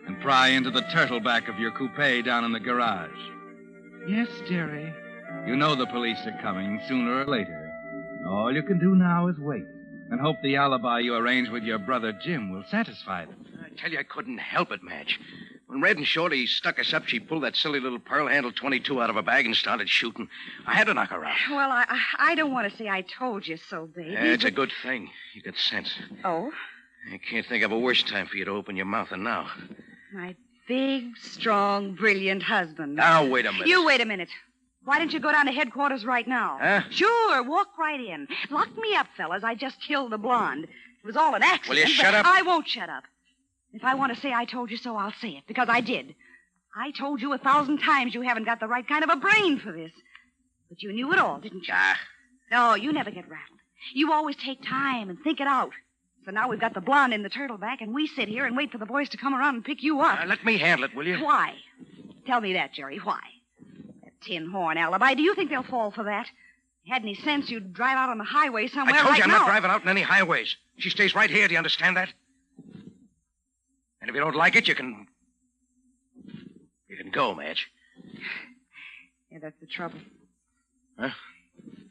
and pry into the turtle back of your coupe down in the garage. Yes, Jerry. You know the police are coming sooner or later. All you can do now is wait and hope the alibi you arranged with your brother Jim will satisfy them. I tell you, I couldn't help it, Madge. When Red and Shorty stuck us up, she pulled that silly little pearl-handled .22 out of her bag and started shooting. I had to knock her out. Well, I don't want to say I told you so, baby. Yeah, it's a good thing. You got sense. Oh? I can't think of a worse time for you to open your mouth than now. My big, strong, brilliant husband. Now, wait a minute. You wait a minute. Why don't you go down to headquarters right now? Huh? Sure, walk right in. Lock me up, fellas. I just killed the blonde. It was all an accident. Will you shut up? I won't shut up. If I want to say I told you so, I'll say it, because I did. I told you 1,000 times you haven't got the right kind of a brain for this. But you knew it all, didn't you? Ah. No, you never get rattled. You always take time and think it out. So now we've got the blonde in the turtle back, and we sit here and wait for the boys to come around and pick you up. Let me handle it, will you? Why? Tell me that, Jerry. Why? That tin horn alibi. Do you think they'll fall for that? If you had any sense, you'd drive out on the highway somewhere I told right you I'm now. not driving out in any highways. She stays right here. Do you understand that? And if you don't like it, you can go, Madge. Yeah, that's the trouble. Huh?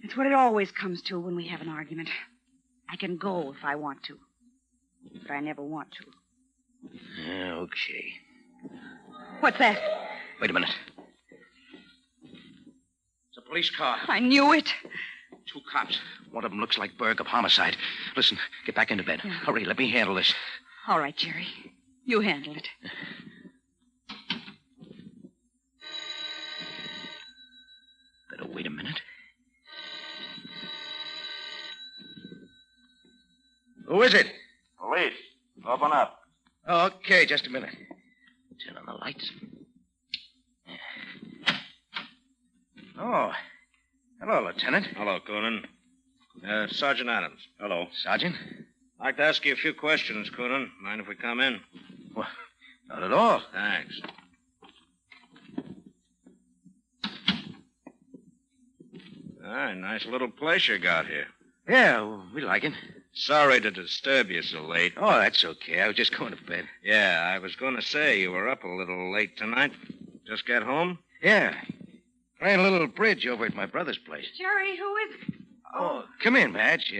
It's what it always comes to when we have an argument. I can go if I want to. But I never want to. Okay. What's that? Wait a minute. It's a police car. I knew it. 2 cops. One of them looks like Berg of homicide. Listen, get back into bed. Yeah. Hurry, let me handle this. All right, Jerry. You handle it. Better wait a minute. Who is it? Police. Open up. Okay, just a minute. Turn on the lights. Oh. Hello, Lieutenant. Hello, Coonan. Sergeant Adams. Hello. Sergeant? I'd like to ask you a few questions, Coonan. Mind if we come in? Well, not at all. Thanks. All right, nice little place you got here. Yeah, well, we like it. Sorry to disturb you so late. Oh, that's okay. I was just going to bed. Yeah, I was going to say you were up a little late tonight. Just get home? Yeah. Playing a little bridge over at my brother's place. Jerry, who is... Oh, come in, Madge.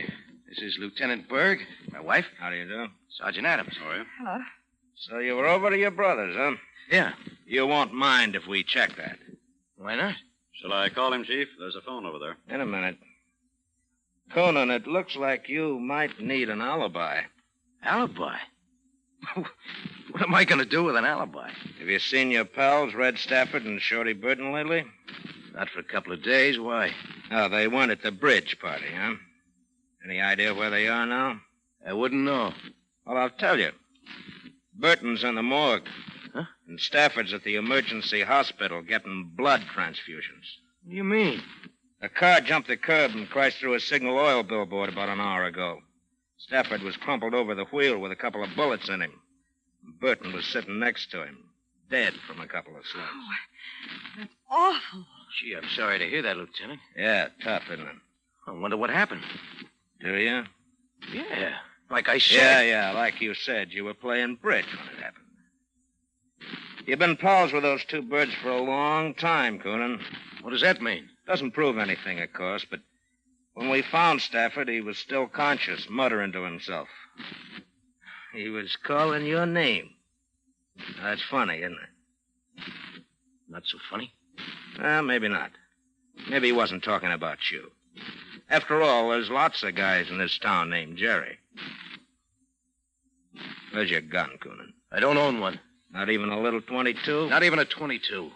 This is Lieutenant Berg, my wife. How do you do? Sergeant Adams. How are you? Hello. So you were over to your brother's, huh? Yeah. You won't mind if we check that. Why not? Shall I call him, Chief? There's a phone over there. In a minute. Conan, it looks like you might need an alibi. Alibi? What am I going to do with an alibi? Have you seen your pals, Red Stafford and Shorty Burton, lately? Not for a couple of days. Why? Oh, they weren't at the bridge party, huh? Any idea where they are now? I wouldn't know. Well, I'll tell you. Burton's in the morgue. Huh? And Stafford's at the emergency hospital getting blood transfusions. What do you mean? A car jumped the curb and crashed through a Signal Oil billboard about an hour ago. Stafford was crumpled over the wheel with a couple of bullets in him. Burton was sitting next to him, dead from a couple of slugs. Oh, that's awful. Gee, I'm sorry to hear that, Lieutenant. Yeah, tough, isn't it? I wonder what happened. Do you? Yeah, like I said. Yeah, like you said. You were playing bridge when it happened. You've been pals with those two birds for a long time, Coonan. What does that mean? Doesn't prove anything, of course, but when we found Stafford, he was still conscious, muttering to himself. He was calling your name. That's funny, isn't it? Not so funny? Well, maybe not. Maybe he wasn't talking about you. After all, there's lots of guys in this town named Jerry. Where's your gun, Coonan? I don't own one. Not even a little 22? Not even a 22.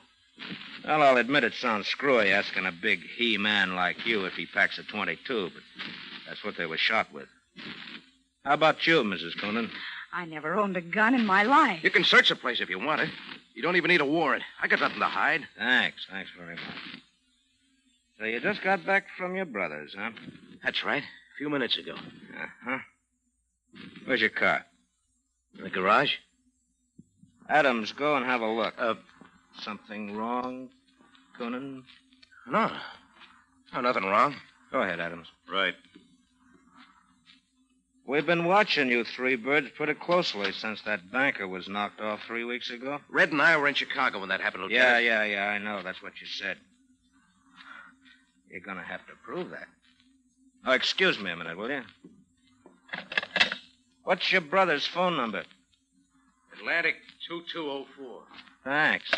Well, I'll admit it sounds screwy asking a big he-man like you if he packs a 22, but that's what they were shot with. How about you, Mrs. Coonan? I never owned a gun in my life. You can search the place if you want it. You don't even need a warrant. I got nothing to hide. Thanks very much. So you just got back from your brother's, huh? That's right. A few minutes ago. Uh-huh. Where's your car? In the garage? Adams, go and have a look. Something wrong, Coonan? No, nothing wrong. Go ahead, Adams. Right. We've been watching you three birds pretty closely since that banker was knocked off 3 weeks ago. Red and I were in Chicago when that happened, Lieutenant. Yeah, I know. That's what you said. You're going to have to prove that. Oh, excuse me a minute, will you? What's your brother's phone number? Atlantic 2204. Thanks.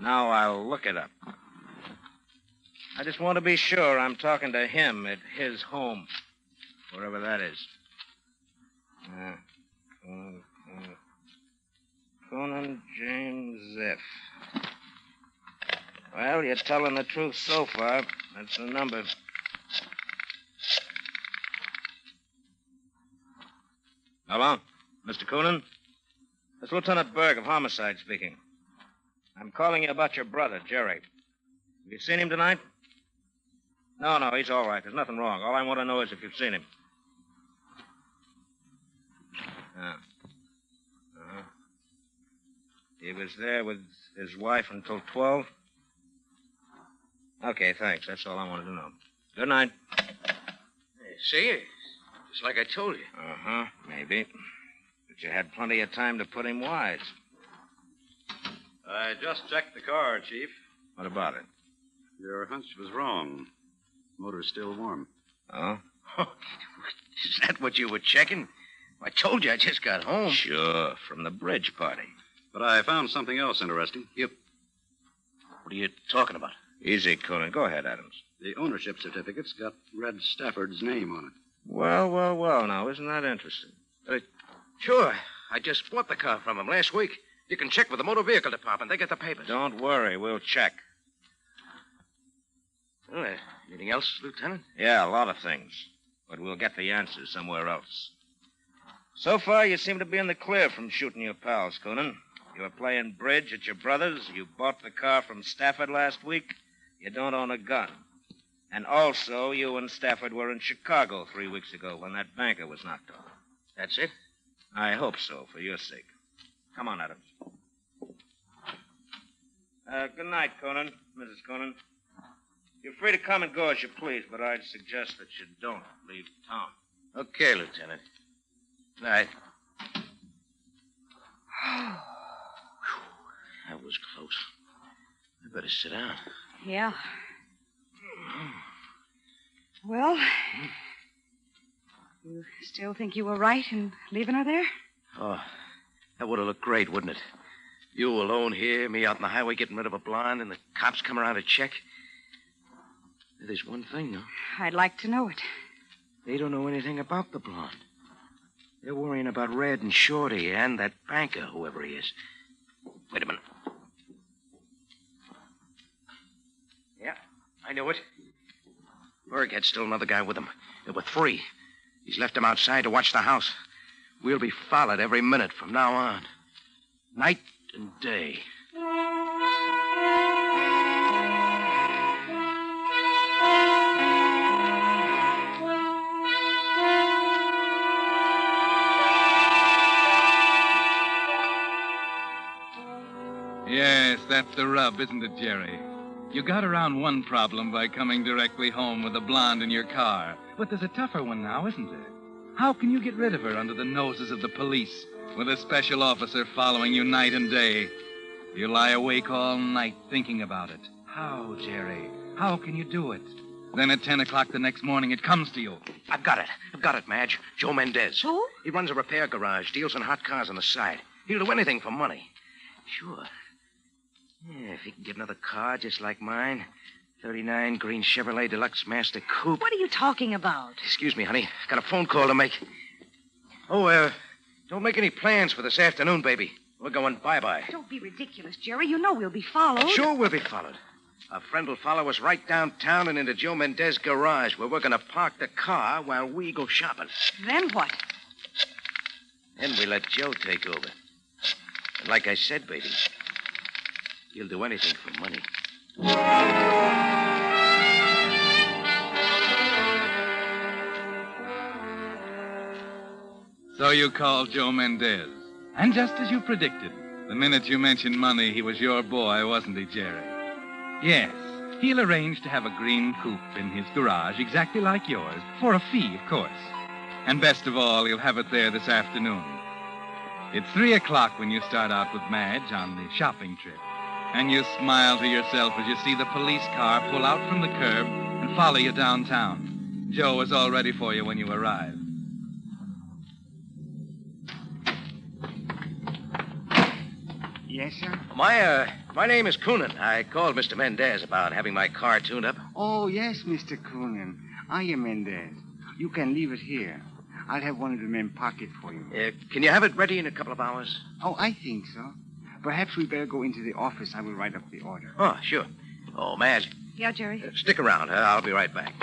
Now I'll look it up. I just want to be sure I'm talking to him at his home, wherever that is. Conan James F. Well, you're telling the truth so far. That's the number. Hello? Mr. Coonan? It's Lieutenant Berg of Homicide speaking. I'm calling you about your brother, Jerry. Have you seen him tonight? No, he's all right. There's nothing wrong. All I want to know is if you've seen him. He was there with his wife until 12? Okay, thanks. That's all I wanted to know. Good night. See? Just like I told you. Uh-huh, maybe. But you had plenty of time to put him wise. I just checked the car, Chief. What about it? Your hunch was wrong. Motor's still warm. Oh? Is that what you were checking? I told you I just got home. Sure, from the bridge party. But I found something else interesting. What are you talking about? Easy, Conan. Go ahead, Adams. The ownership certificate's got Red Stafford's name on it. Well, now, isn't that interesting? Sure. I just bought the car from him last week. You can check with the motor vehicle department. They get the papers. Don't worry. We'll check. Well, anything else, Lieutenant? Yeah, a lot of things. But we'll get the answers somewhere else. So far, you seem to be in the clear from shooting your pals, Coonan. You were playing bridge at your brother's. You bought the car from Stafford last week. You don't own a gun. And also, you and Stafford were in Chicago 3 weeks ago when that banker was knocked off. That's it? I hope so, for your sake. Come on, Adams. Good night, Conan, Mrs. Conan. You're free to come and go as you please, but I'd suggest that you don't leave town. Okay, Lieutenant. Night. That was close. I better sit down. Yeah. Well, you still think you were right in leaving her there? Oh, that would have looked great, wouldn't it? You alone here, me out on the highway getting rid of a blonde, and the cops come around to check. There's one thing, though. I'd like to know it. They don't know anything about the blonde. They're worrying about Red and Shorty and that banker, whoever he is. Wait a minute. Yeah, I knew it. Berg had still another guy with him. There were 3. He's left them outside to watch the house. We'll be followed every minute from now on. Night and day. Yes, that's the rub, isn't it, Jerry? You got around one problem by coming directly home with a blonde in your car. But there's a tougher one now, isn't there? How can you get rid of her under the noses of the police with a special officer following you night and day? You lie awake all night thinking about it. How, Jerry? How can you do it? Then at 10 o'clock the next morning, it comes to you. I've got it, Madge. Joe Mendez. Who? He runs a repair garage, deals in hot cars on the side. He'll do anything for money. Sure. Yeah, if he can get another car just like mine, 39 green Chevrolet Deluxe Master Coupe. What are you talking about? Excuse me, honey. Got a phone call to make. Oh, don't make any plans for this afternoon, baby. We're going bye-bye. Don't be ridiculous, Jerry. You know we'll be followed. Sure we'll be followed. A friend will follow us right downtown and into Joe Mendez's garage, where we're going to park the car while we go shopping. Then what? Then we let Joe take over. And like I said, baby, he'll do anything for money. So you called Joe Mendez. And just as you predicted, the minute you mentioned money, he was your boy, wasn't he, Jerry? Yes, he'll arrange to have a green coupe in his garage, exactly like yours, for a fee, of course. And best of all, he'll have it there this afternoon. It's 3 o'clock when you start out with Madge on the shopping trip. And you smile to yourself as you see the police car pull out from the curb and follow you downtown. Joe is all ready for you when you arrive. Yes, sir? My name is Coonan. I called Mr. Mendez about having my car tuned up. Oh, yes, Mr. Coonan. I am Mendez. You can leave it here. I'll have one of the men park it for you. Can you have it ready in a couple of hours? Oh, I think so. Perhaps we better go into the office. I will write up the order. Oh, sure. Oh, Madge. Yeah, Jerry? Stick around, huh? I'll be right back.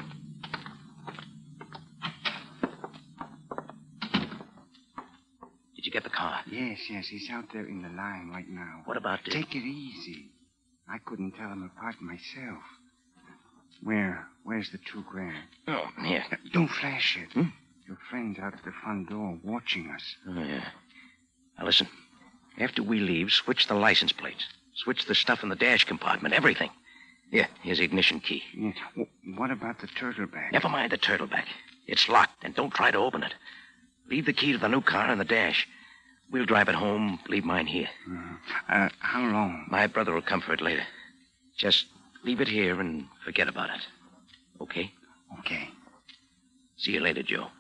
Did you get the car? Yes. He's out there in the line right now. What about this? Take it easy. I couldn't tell him apart myself. Where's the $2,000? Oh, here. Don't flash it. Your friend's out at the front door watching us. Oh, yeah. Now, listen. After we leave, switch the license plates. Switch the stuff in the dash compartment, everything. Here's the ignition key. Yeah. What about the turtleback? Never mind the turtleback. It's locked, and don't try to open it. Leave the key to the new car in the dash. We'll drive it home, leave mine here. How long? My brother will come for it later. Just leave it here and forget about it. Okay? Okay. See you later, Joe.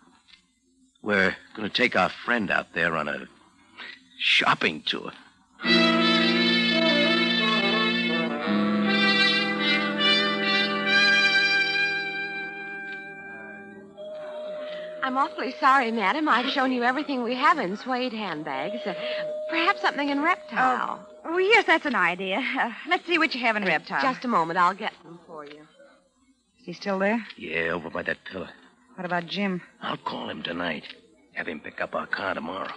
We're going to take our friend out there on a shopping tour. I'm awfully sorry, madam. I've shown you everything we have in suede handbags. Perhaps something in reptile. Oh, yes, that's an idea. Let's see what you have in reptile. Just a moment. I'll get them for you. Is he still there? Yeah, over by that pillar. What about Jim? I'll call him tonight. Have him pick up our car tomorrow.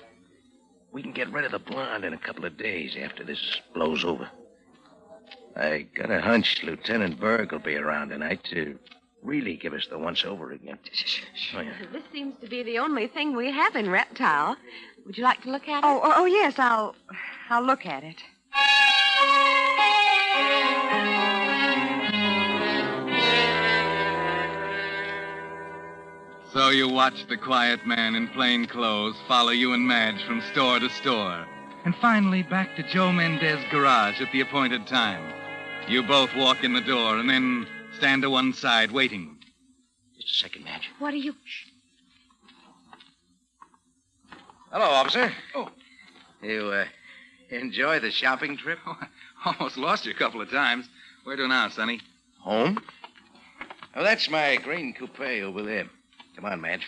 We can get rid of the blonde in a couple of days after this blows over. I got a hunch Lieutenant Berg will be around tonight to really give us the once-over again. Oh, yeah. This seems to be the only thing we have in reptile. Would you like to look at it? Oh, yes, I'll look at it. So you watch the quiet man in plain clothes follow you and Madge from store to store. And finally back to Joe Mendez's garage at the appointed time. You both walk in the door and then stand to one side waiting. Just a second, Madge. What are you... Hello, officer. Oh. You, enjoy the shopping trip? Oh, I almost lost you a couple of times. Where to now, Sonny? Home? Oh, that's my green coupe over there. Come on, Madge.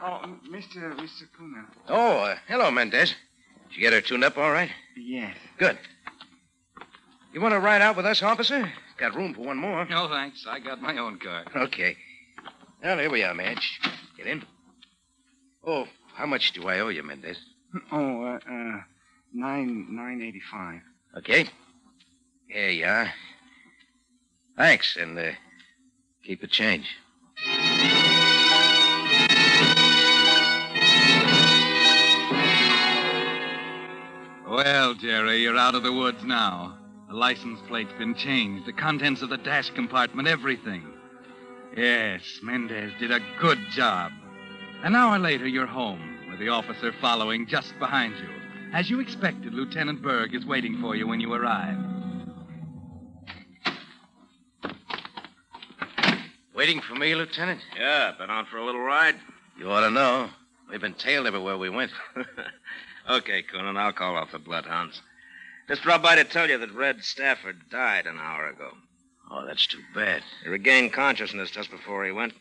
Oh, Mr. Coonan. Oh, hello, Mendez. Did you get her tuned up all right? Yes. Good. You want to ride out with us, officer? Got room for one more. No, thanks. I got my own car. Okay. Well, here we are, Madge. Get in. Oh, how much do I owe you, Mendez? Oh, $9.85. Okay. Here you are. Thanks, and keep the change. Well, Jerry, you're out of the woods now. The license plate's been changed, the contents of the dash compartment, everything. Yes, Mendez did a good job. An hour later, you're home, with the officer following just behind you. As you expected, Lieutenant Berg is waiting for you when you arrive. Waiting for me, Lieutenant? Yeah, been on for a little ride. You ought to know. We've been tailed everywhere we went. Okay, Coonan, I'll call off the bloodhounds. Just dropped by to tell you that Red Stafford died an hour ago. Oh, that's too bad. He regained consciousness just before he went.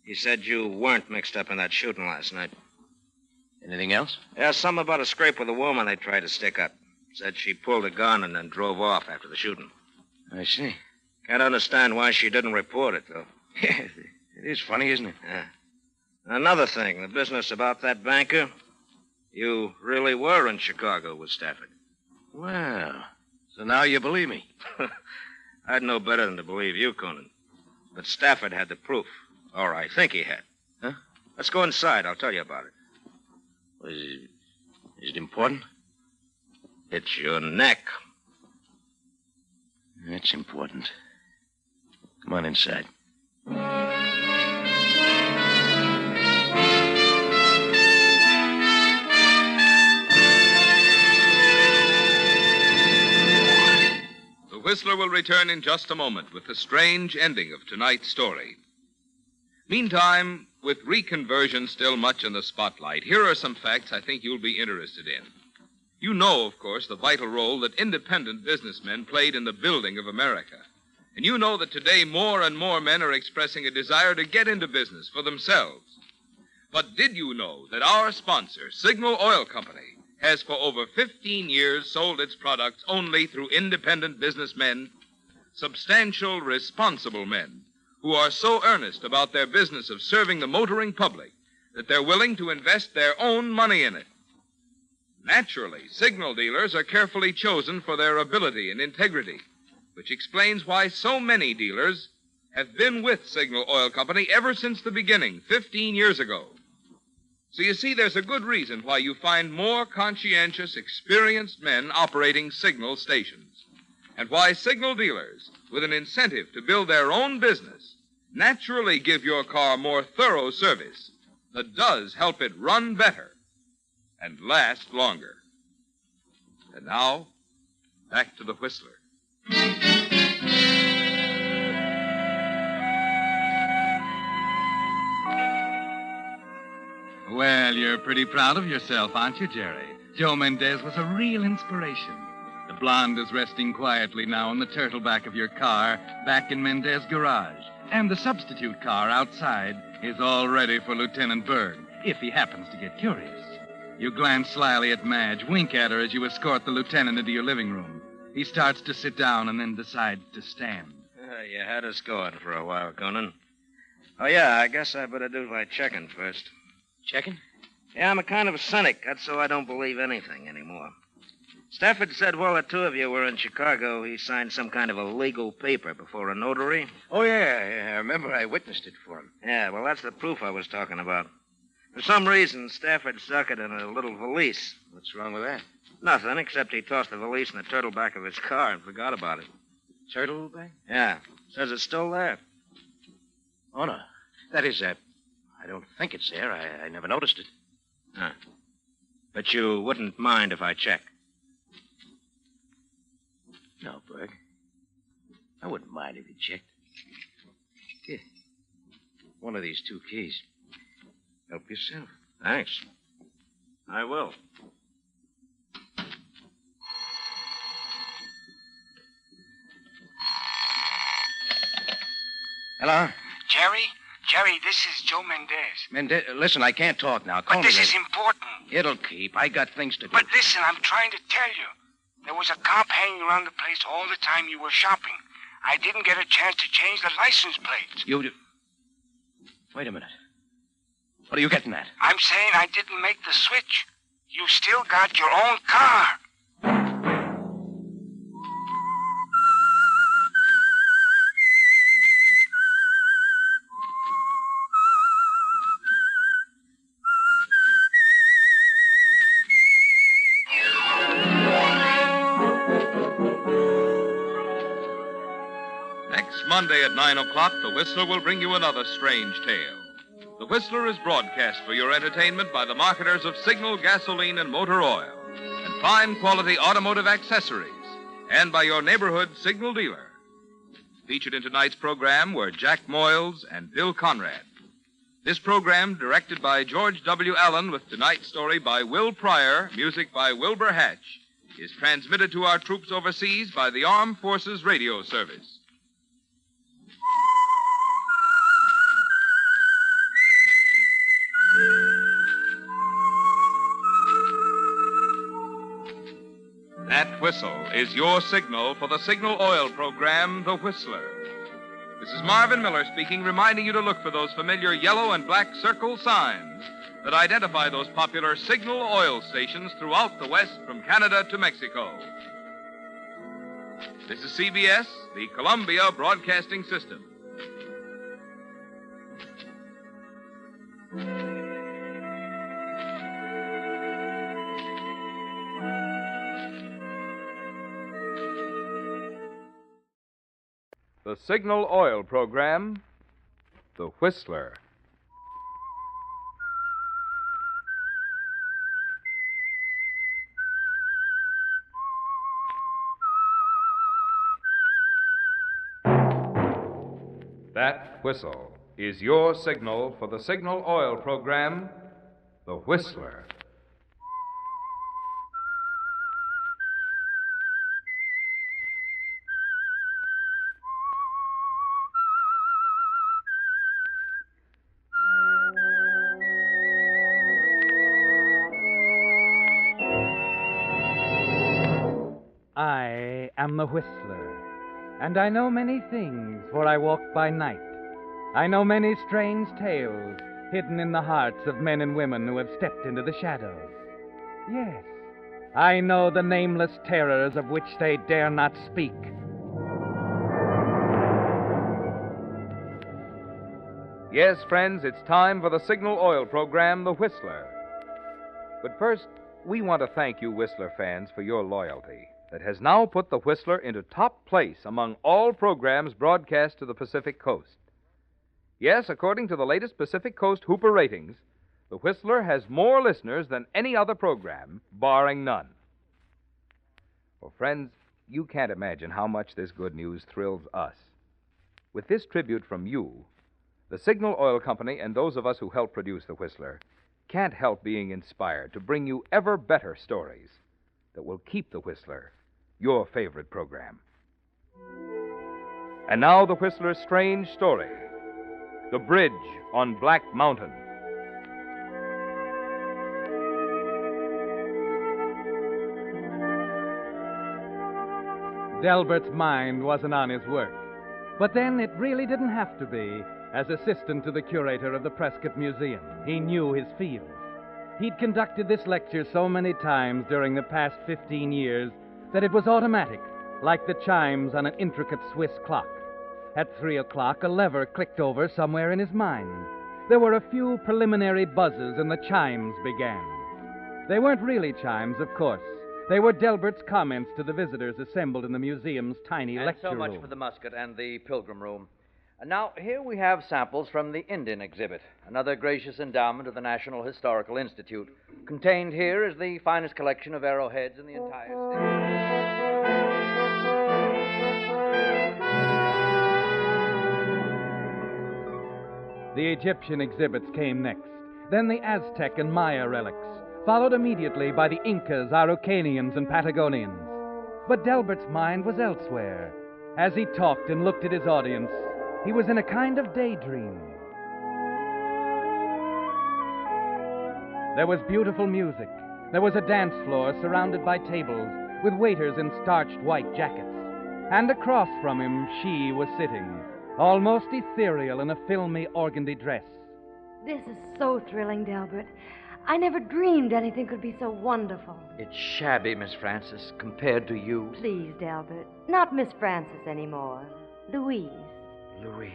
He said you weren't mixed up in that shooting last night. Anything else? Yeah, something about a scrape with a woman they tried to stick up. Said she pulled a gun and then drove off after the shooting. I see. Can't understand why she didn't report it, though. It is funny, isn't it? Yeah. Another thing, the business about that banker. You really were in Chicago with Stafford. Well, so now you believe me. I'd know better than to believe you, Coonan. But Stafford had the proof. Or I think he had. Huh? Let's go inside. I'll tell you about it. Is it important? It's your neck. That's important. Come on inside. The Whistler will return in just a moment with the strange ending of tonight's story. Meantime, with reconversion still much in the spotlight, here are some facts I think you'll be interested in. You know, of course, the vital role that independent businessmen played in the building of America. And you know that today more and more men are expressing a desire to get into business for themselves. But did you know that our sponsor, Signal Oil Company, has for over 15 years sold its products only through independent businessmen, substantial, responsible men, who are so earnest about their business of serving the motoring public that they're willing to invest their own money in it. Naturally, signal dealers are carefully chosen for their ability and integrity, which explains why so many dealers have been with Signal Oil Company ever since the beginning, 15 years ago. So you see, there's a good reason why you find more conscientious, experienced men operating signal stations, and why signal dealers, with an incentive to build their own business, naturally give your car more thorough service that does help it run better and last longer. And now, back to the Whistler. Well, you're pretty proud of yourself, aren't you, Jerry? Joe Mendez was a real inspiration. The blonde is resting quietly now in the turtleback of your car back in Mendez garage. And the substitute car outside is all ready for Lieutenant Berg, if he happens to get curious. You glance slyly at Madge, wink at her as you escort the lieutenant into your living room. He starts to sit down and then decides to stand. You had us going for a while, Conan. Oh, yeah, I guess I better do my checking first. Checking? Yeah, I'm a kind of a cynic. That's so I don't believe anything anymore. Stafford said while the two of you were in Chicago, he signed some kind of a legal paper before a notary. Oh, yeah. I remember I witnessed it for him. Yeah, well, that's the proof I was talking about. For some reason, Stafford stuck it in a little valise. What's wrong with that? Nothing, except he tossed the valise in the turtle back of his car and forgot about it. Turtle bag? Yeah. Says it's still there. Oh, no. That is, I don't think it's there. I never noticed it. Huh. But you wouldn't mind if I check? No, Berg. I wouldn't mind if you checked. Here. One of these two keys. Help yourself. Thanks. I will. Hello? Jerry, Jerry, this is Joe Mendez. Listen, I can't talk now. Call But me this is later. important. It'll keep. I got things to do. But listen, I'm trying to tell you. There was a cop hanging around the place all the time you were shopping. I didn't get a chance to change the license plates. Wait a minute. What are you getting at? I'm saying I didn't make the switch. You still got your own car. Next Monday at 9 o'clock, The Whistler will bring you another strange tale. The Whistler is broadcast for your entertainment by the marketers of Signal gasoline and motor oil and fine quality automotive accessories, and by your neighborhood Signal dealer. Featured in tonight's program were Jack Moyles and Bill Conrad. This program, directed by George W. Allen, with tonight's story by Will Pryor, music by Wilbur Hatch, is transmitted to our troops overseas by the Armed Forces Radio Service. That whistle is your signal for the Signal Oil program, The Whistler. This is Marvin Miller speaking, reminding you to look for those familiar yellow and black circle signs that identify those popular Signal oil stations throughout the West from Canada to Mexico. This is CBS, the Columbia Broadcasting System. The Signal Oil program, The Whistler. That whistle is your signal for the Signal Oil program, The Whistler. I am the Whistler, and I know many things, for I walk by night. I know many strange tales hidden in the hearts of men and women who have stepped into the shadows. Yes, I know the nameless terrors of which they dare not speak. Yes, friends, it's time for the Signal Oil program, The Whistler. But first, we want to thank you, Whistler fans, for your loyalty that has now put The Whistler into top place among all programs broadcast to the Pacific Coast. Yes, according to the latest Pacific Coast Hooper ratings, The Whistler has more listeners than any other program, barring none. Well, friends, you can't imagine how much this good news thrills us. With this tribute from you, the Signal Oil Company and those of us who help produce The Whistler can't help being inspired to bring you ever better stories that will keep The Whistler your favorite program. And now The Whistler's strange story, The Bridge on Black Mountain. Delbert's mind wasn't on his work. But then it really didn't have to be. As assistant to the curator of the Prescott Museum, he knew his field. He'd conducted this lecture so many times during the past 15 years that it was automatic, like the chimes on an intricate Swiss clock. At 3 o'clock, a lever clicked over somewhere in his mind. There were a few preliminary buzzes, and the chimes began. They weren't really chimes, of course. They were Delbert's comments to the visitors assembled in the museum's tiny lecture room. And so much for the musket and the pilgrim room. And now, here we have samples from the Indian exhibit, another gracious endowment of the National Historical Institute. Contained here is the finest collection of arrowheads in the entire state. The Egyptian exhibits came next, then the Aztec and Maya relics, followed immediately by the Incas, Araucanians, and Patagonians. But Delbert's mind was elsewhere. As he talked and looked at his audience, he was in a kind of daydream. There was beautiful music. There was a dance floor surrounded by tables with waiters in starched white jackets. And across from him, she was sitting, almost ethereal in a filmy organdy dress. This is so thrilling, Delbert. I never dreamed anything could be so wonderful. It's shabby, Miss Francis, compared to you. Please, Delbert. Not Miss Francis anymore. Louise. Louise.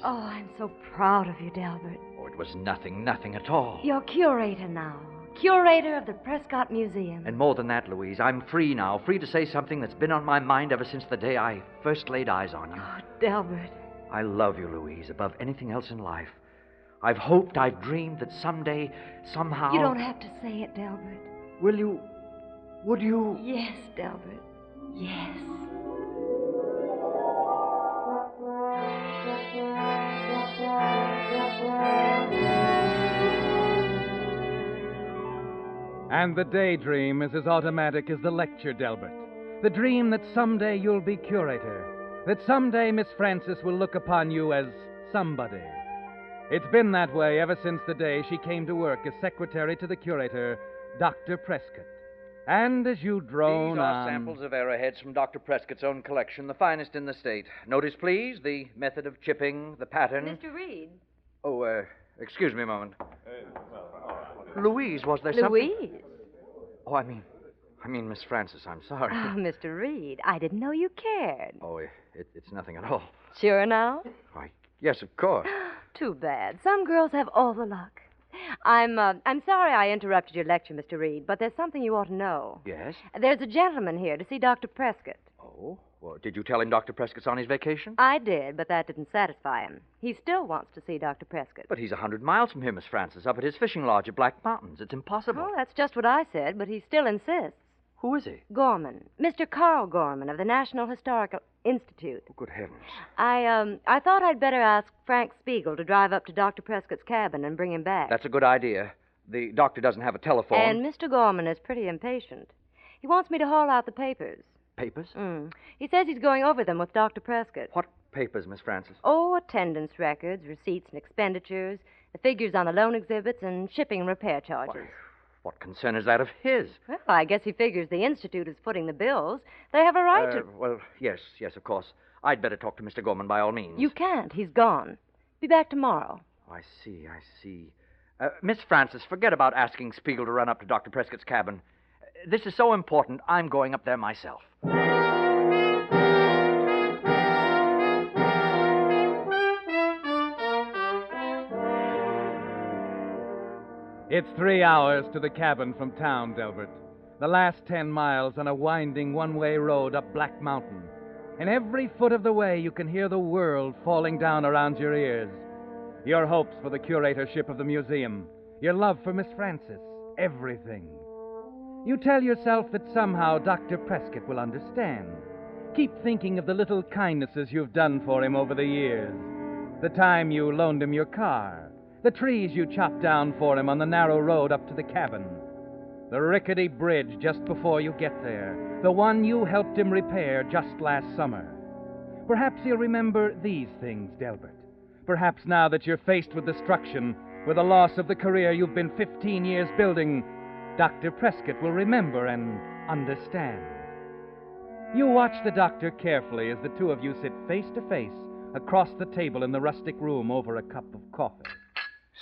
Oh, I'm so proud of you, Delbert. Oh, it was nothing at all. You're curator now. Curator of the Prescott Museum. And more than that, Louise, I'm free now, free to say something that's been on my mind ever since the day I first laid eyes on you. Oh, Delbert. I love you, Louise, above anything else in life. I've hoped, I've dreamed that someday, somehow... You don't have to say it, Delbert. Will you? Would you? Yes, Delbert. Yes. And the daydream is as automatic as the lecture, Delbert. The dream that someday you'll be curator. That someday Miss Francis will look upon you as somebody. It's been that way ever since the day she came to work as secretary to the curator, Dr. Prescott. And as you drone These are on... samples of arrowheads from Dr. Prescott's own collection, the finest in the state. Notice, please, the method of chipping, the pattern. Mr. Reed. Oh, excuse me a moment. Louise, was there something? Louise? Oh, I mean, Miss Francis, I'm sorry. Oh, Mr. Reed, I didn't know you cared. Oh, it's nothing at all. Sure now? Why, yes, of course. Too bad. Some girls have all the luck. I'm sorry I interrupted your lecture, Mr. Reed, but there's something you ought to know. Yes? There's a gentleman here to see Dr. Prescott. Oh? Well, did you tell him Dr. Prescott's on his vacation? I did, but that didn't satisfy him. He still wants to see Dr. Prescott. But he's 100 miles from here, Miss Francis, up at his fishing lodge at Black Mountains. It's impossible. Oh, that's just what I said, but he still insists. Who is he? Gorman. Mr. Carl Gorman of the National Historical Institute. Oh, good heavens. I thought I'd better ask Frank Spiegel to drive up to Dr. Prescott's cabin and bring him back. That's a good idea. The doctor doesn't have a telephone. And Mr. Gorman is pretty impatient. He wants me to haul out the papers. Papers? He says he's going over them with Dr. Prescott. What papers, Miss Francis? Oh, attendance records, receipts and expenditures, the figures on the loan exhibits, and shipping and repair charges. Why, what concern is that of his? Well, I guess he figures the Institute is footing the bills. They have a right to... Well, yes, of course. I'd better talk to Mr. Gorman by all means. You can't. He's gone. Be back tomorrow. I see. Miss Francis, forget about asking Spiegel to run up to Dr. Prescott's cabin. This is so important, I'm going up there myself. It's 3 hours to the cabin from town, Delbert. The last 10 miles on a winding one-way road up Black Mountain. And every foot of the way you can hear the world falling down around your ears. Your hopes for the curatorship of the museum. Your love for Miss Francis. Everything. You tell yourself that somehow Dr. Prescott will understand. Keep thinking of the little kindnesses you've done for him over the years. The time you loaned him your car. The trees you chopped down for him on the narrow road up to the cabin. The rickety bridge just before you get there. The one you helped him repair just last summer. Perhaps he'll remember these things, Delbert. Perhaps now that you're faced with destruction, with the loss of the career you've been 15 years building, Dr. Prescott will remember and understand. You watch the doctor carefully as the two of you sit face to face across the table in the rustic room over a cup of coffee.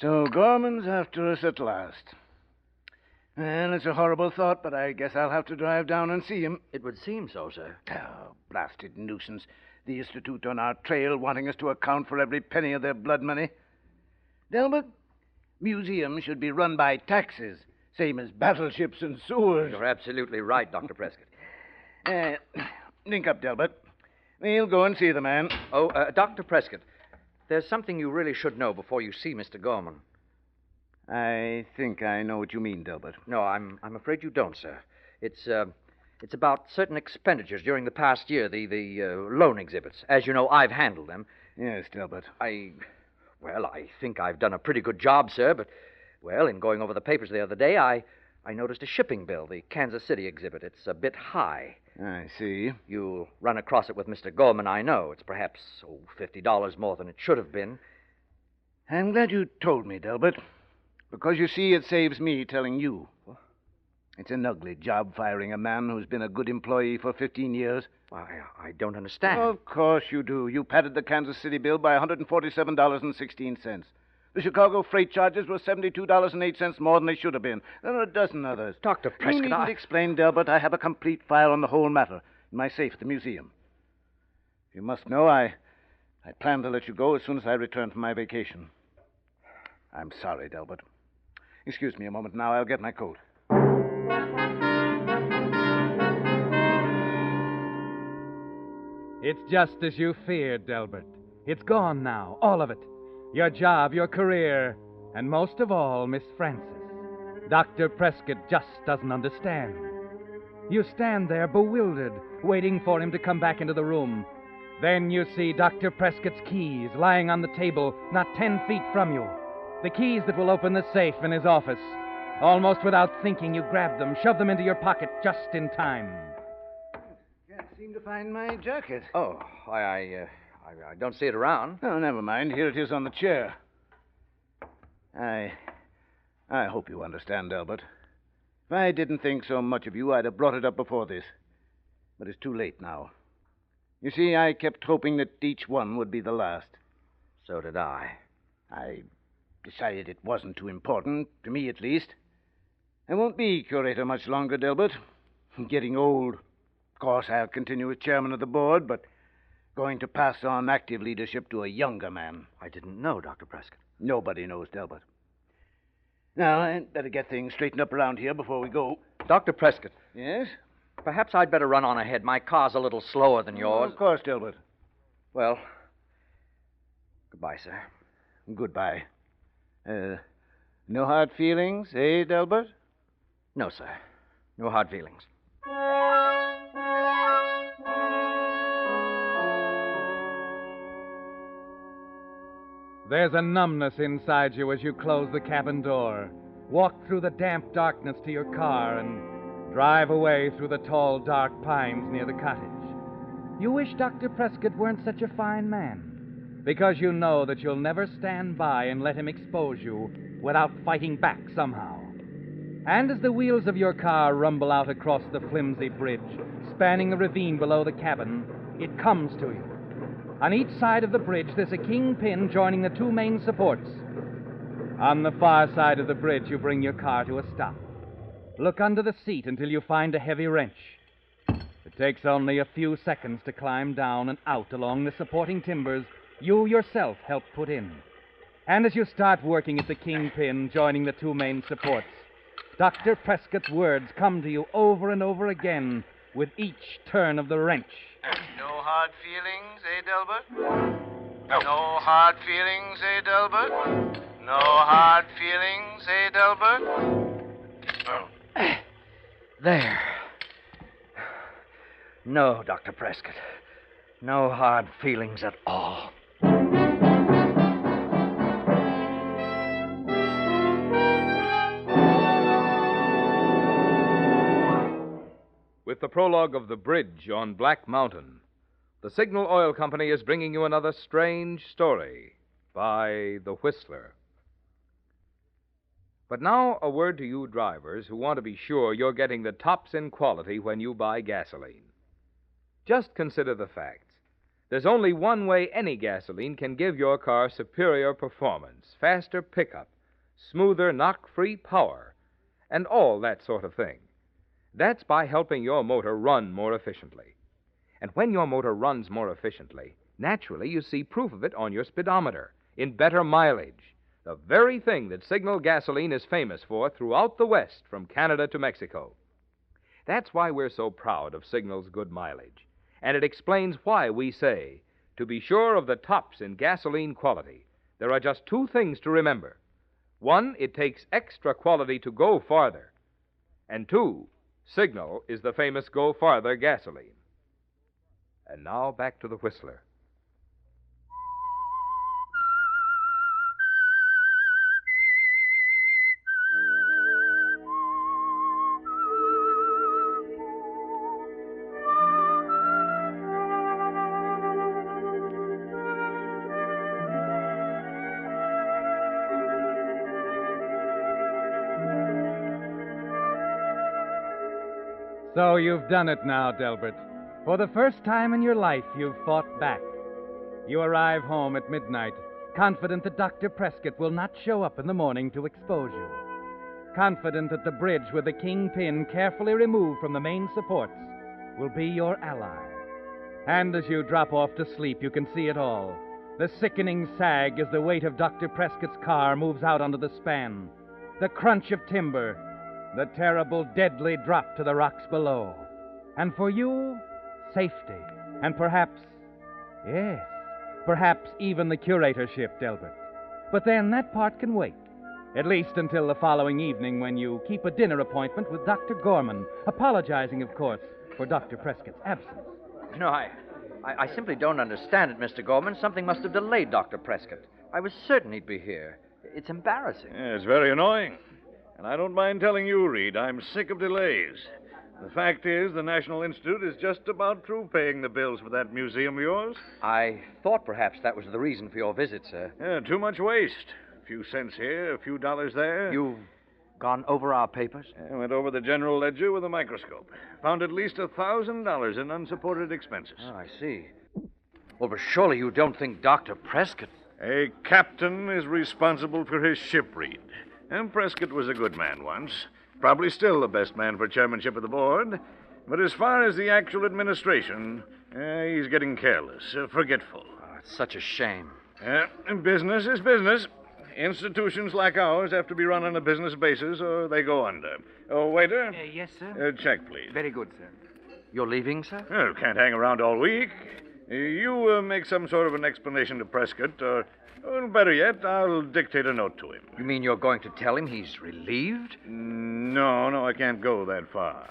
So Gorman's after us at last. Well, it's a horrible thought, but I guess I'll have to drive down and see him. It would seem so, sir. Oh, blasted nuisance. The Institute on our trail wanting us to account for every penny of their blood money. Delbert, museums should be run by taxes, same as battleships and sewers. You're absolutely right, Dr. Prescott. Link up, Delbert. We'll go and see the man. Oh, Dr. Prescott, there's something you really should know before you see Mr. Gorman. I think I know what you mean, Delbert. No, I'm afraid you don't, sir. It's about certain expenditures during the past year, the loan exhibits. As you know, I've handled them. Yes, Delbert. I think I've done a pretty good job, sir, but, in going over the papers the other day, I noticed a shipping bill, the Kansas City exhibit. It's a bit high. I see. You'll run across it with Mr. Gorman, I know. It's perhaps, $50 more than it should have been. I'm glad you told me, Delbert. Because, you see, it saves me telling you. It's an ugly job firing a man who's been a good employee for 15 years. I don't understand. Of course you do. You padded the Kansas City bill by $147.16. The Chicago freight charges were $72.08 more than they should have been. There are a dozen others. Dr. Prescott, You needn't explain, Delbert. I have a complete file on the whole matter in my safe at the museum. You must know I plan to let you go as soon as I return from my vacation. I'm sorry, Delbert. Excuse me a moment now. I'll get my coat. It's just as you feared, Delbert. It's gone now, all of it. Your job, your career, and most of all, Miss Francis. Dr. Prescott just doesn't understand. You stand there bewildered, waiting for him to come back into the room. Then you see Dr. Prescott's keys lying on the table not 10 feet from you. The keys that will open the safe in his office. Almost without thinking, you grab them, shove them into your pocket just in time. Can't seem to find my jacket. Oh, I don't see it around. Oh, never mind. Here it is on the chair. I hope you understand, Albert. If I didn't think so much of you, I'd have brought it up before this. But it's too late now. You see, I kept hoping that each one would be the last. So did I. I decided it wasn't too important, to me at least. I won't be curator much longer, Delbert. I'm getting old. Of course, I'll continue as chairman of the board, but going to pass on active leadership to a younger man. I didn't know, Dr. Prescott. Nobody knows, Delbert. Now, I'd better get things straightened up around here before we go. Dr. Prescott. Yes? Perhaps I'd better run on ahead. My car's a little slower than yours. Of course, Delbert. Well, goodbye, sir. Goodbye. No hard feelings, eh, Delbert? No, sir. No hard feelings. There's a numbness inside you as you close the cabin door, walk through the damp darkness to your car, and drive away through the tall, dark pines near the cottage. You wish Dr. Prescott weren't such a fine man, because you know that you'll never stand by and let him expose you without fighting back somehow. And as the wheels of your car rumble out across the flimsy bridge, spanning the ravine below the cabin, it comes to you. On each side of the bridge, there's a kingpin joining the two main supports. On the far side of the bridge, you bring your car to a stop. Look under the seat until you find a heavy wrench. It takes only a few seconds to climb down and out along the supporting timbers you yourself helped put in. And as you start working at the kingpin joining the two main supports, Dr. Prescott's words come to you over and over again with each turn of the wrench. No hard feelings, eh, Delbert? No hard feelings, eh, Delbert? No hard feelings, eh, Delbert? There. No, Dr. Prescott. No hard feelings at all. With the prologue of The Bridge on Black Mountain, the Signal Oil Company is bringing you another strange story by The Whistler. But now, a word to you drivers who want to be sure you're getting the tops in quality when you buy gasoline. Just consider the facts. There's only one way any gasoline can give your car superior performance, faster pickup, smoother knock-free power, and all that sort of thing. That's by helping your motor run more efficiently. And when your motor runs more efficiently, naturally you see proof of it on your speedometer, in better mileage, the very thing that Signal gasoline is famous for throughout the West, from Canada to Mexico. That's why we're so proud of Signal's good mileage, and it explains why we say, to be sure of the tops in gasoline quality, there are just two things to remember. One, it takes extra quality to go farther. And two, Signal is the famous Go Farther gasoline. And now back to the Whistler. So you've done it now, Delbert. For the first time in your life, you've fought back. You arrive home at midnight, confident that Dr. Prescott will not show up in the morning to expose you. Confident that the bridge with the kingpin carefully removed from the main supports will be your ally. And as you drop off to sleep, you can see it all. The sickening sag as the weight of Dr. Prescott's car moves out onto the span. The crunch of timber. The terrible, deadly drop to the rocks below. And for you, safety. And perhaps, yes, perhaps even the curatorship, Delbert. But then that part can wait. At least until the following evening when you keep a dinner appointment with Dr. Gorman, apologizing, of course, for Dr. Prescott's absence. No, I simply don't understand it, Mr. Gorman. Something must have delayed Dr. Prescott. I was certain he'd be here. It's embarrassing. Yeah, it's very annoying. And I don't mind telling you, Reed, I'm sick of delays. The fact is, the National Institute is just about through paying the bills for that museum of yours. I thought perhaps that was the reason for your visit, sir. Yeah, too much waste. A few cents here, a few dollars there. You've gone over our papers? I went over the general ledger with a microscope. Found at least $1,000 in unsupported expenses. Oh, I see. Well, but surely you don't think Dr. Prescott... A captain is responsible for his ship, Reed. And Prescott was a good man once. Probably still the best man for chairmanship of the board. But as far as the actual administration, he's getting careless, forgetful. Oh, it's such a shame. Business is business. Institutions like ours have to be run on a business basis or they go under. Oh, waiter? Yes, sir. Check, please. Very good, sir. You're leaving, sir? Oh, can't hang around all week. You make some sort of an explanation to Prescott, or better yet, I'll dictate a note to him. You mean you're going to tell him he's relieved? No, I can't go that far.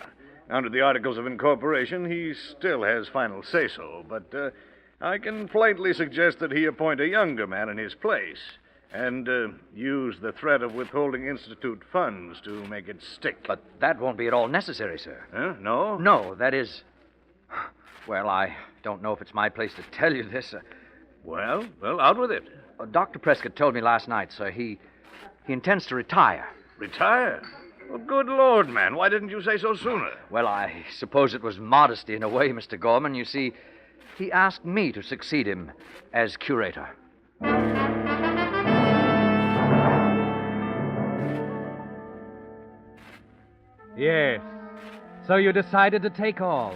Under the Articles of Incorporation, he still has final say-so, but I can politely suggest that he appoint a younger man in his place and use the threat of withholding Institute funds to make it stick. But that won't be at all necessary, sir. Huh? No? No, that is... Well, I don't know if it's my place to tell you this. Well, out with it. Dr. Prescott told me last night, sir, he intends to retire. Retire? Well, good Lord, man. Why didn't you say so sooner? Well, I suppose it was modesty in a way, Mr. Gorman. You see, he asked me to succeed him as curator. Yes. So you decided to take all.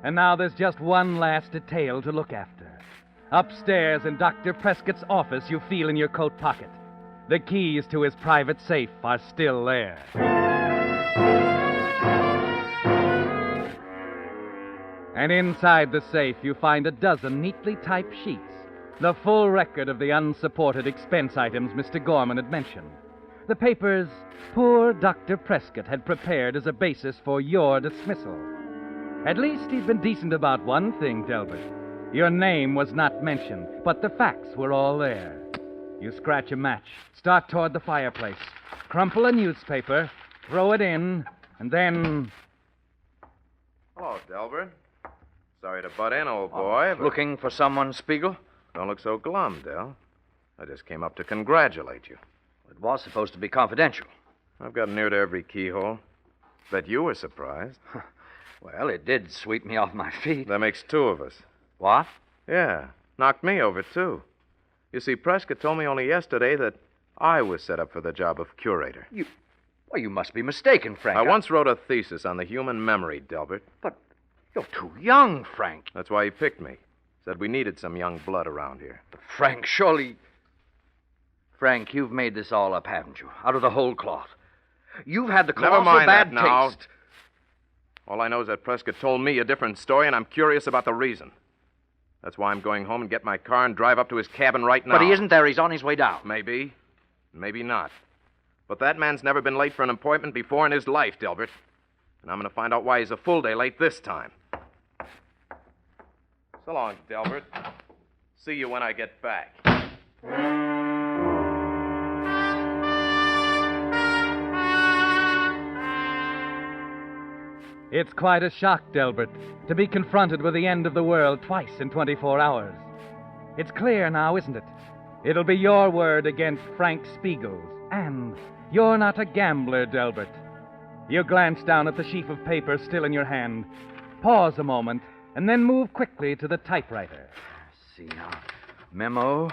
And now there's just one last detail to look after. Upstairs in Dr. Prescott's office, you feel in your coat pocket. The keys to his private safe are still there. And inside the safe, you find a dozen neatly typed sheets, the full record of the unsupported expense items Mr. Gorman had mentioned. The papers poor Dr. Prescott had prepared as a basis for your dismissal. At least he'd been decent about one thing, Delbert. Your name was not mentioned, but the facts were all there. You scratch a match, start toward the fireplace, crumple a newspaper, throw it in, and then... Hello, Delbert. Sorry to butt in, old boy, but... Looking for someone, Spiegel? Don't look so glum, Del. I just came up to congratulate you. It was supposed to be confidential. I've got near to every keyhole. Bet you were surprised. Well, it did sweep me off my feet. That makes two of us. What? Yeah, knocked me over, too. You see, Prescott told me only yesterday that I was set up for the job of curator. You must be mistaken, Frank. I once wrote a thesis on the human memory, Delbert. But you're too young, Frank. That's why he picked me. Said we needed some young blood around here. But Frank, surely... Frank, you've made this all up, haven't you? Out of the whole cloth. You've had the colossal Never mind bad that now. taste. All I know is that Prescott told me a different story, and I'm curious about the reason. That's why I'm going home and get my car and drive up to his cabin right now. But he isn't there. He's on his way down. Maybe. Maybe not. But that man's never been late for an appointment before in his life, Delbert. And I'm going to find out why he's a full day late this time. So long, Delbert. See you when I get back. It's quite a shock, Delbert, to be confronted with the end of the world twice in 24 hours. It's clear now, isn't it? It'll be your word against Frank Spiegel's. And you're not a gambler, Delbert. You glance down at the sheaf of paper still in your hand, pause a moment, and then move quickly to the typewriter. See now. Memo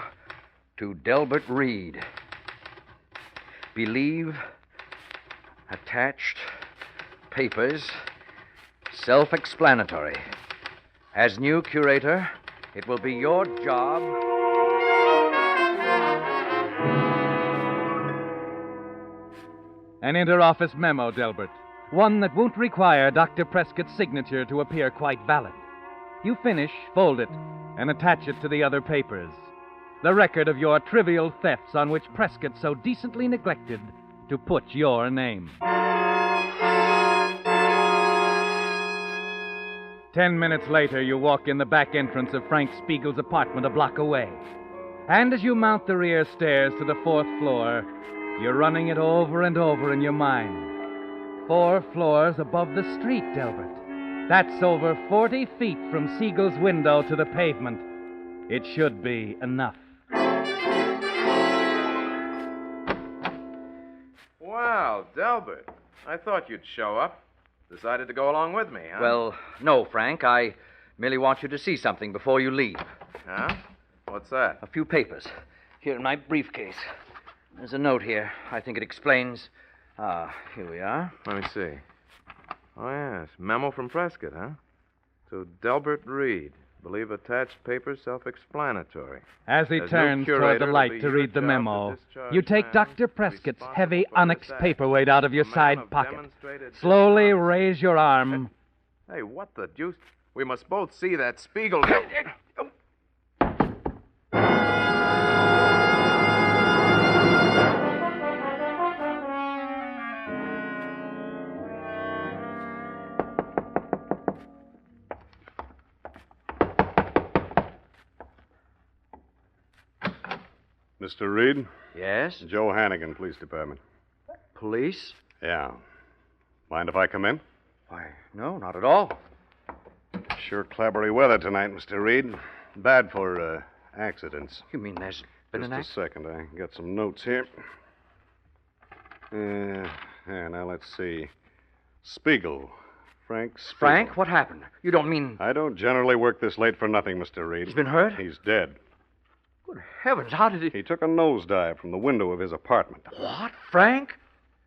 to Delbert Reed. Believe attached papers self-explanatory. As new curator, it will be your job. An inter-office memo, Delbert. One that won't require Dr. Prescott's signature to appear quite valid. You finish, fold it, and attach it to the other papers. The record of your trivial thefts on which Prescott so decently neglected to put your name. 10 minutes later, you walk in the back entrance of Frank Spiegel's apartment a block away. And as you mount the rear stairs to the 4th floor, you're running it over and over in your mind. 4 floors above the street, Delbert. That's over 40 feet from Siegel's window to the pavement. It should be enough. Well, Delbert, I thought you'd show up. Decided to go along with me, huh? Well, no, Frank. I merely want you to see something before you leave. Huh? What's that? A few papers. Here in my briefcase. There's a note here. I think it explains. Here we are. Let me see. Oh, yes. Memo from Prescott, huh? To Delbert Reed. Believe attached papers self-explanatory. As he turns toward the light to read the memo, you take Dr. Prescott's heavy onyx paperweight out of your side pocket. Slowly raise your arm. Hey, what the deuce? We must both see that Spiegel. Mr. Reed? Yes? Joe Hannigan, Police Department. Police? Yeah. Mind if I come in? Why, no, not at all. Sure clabbery weather tonight, Mr. Reed. Bad for, accidents. You mean there's been Just an a accident? second. I got some notes here. Here, now let's see. Spiegel. Frank Spiegel. Frank, what happened? You don't mean... I don't generally work this late for nothing, Mr. Reed. He's been hurt? He's dead. Good heavens, how did he... He took a nosedive from the window of his apartment. What? Frank?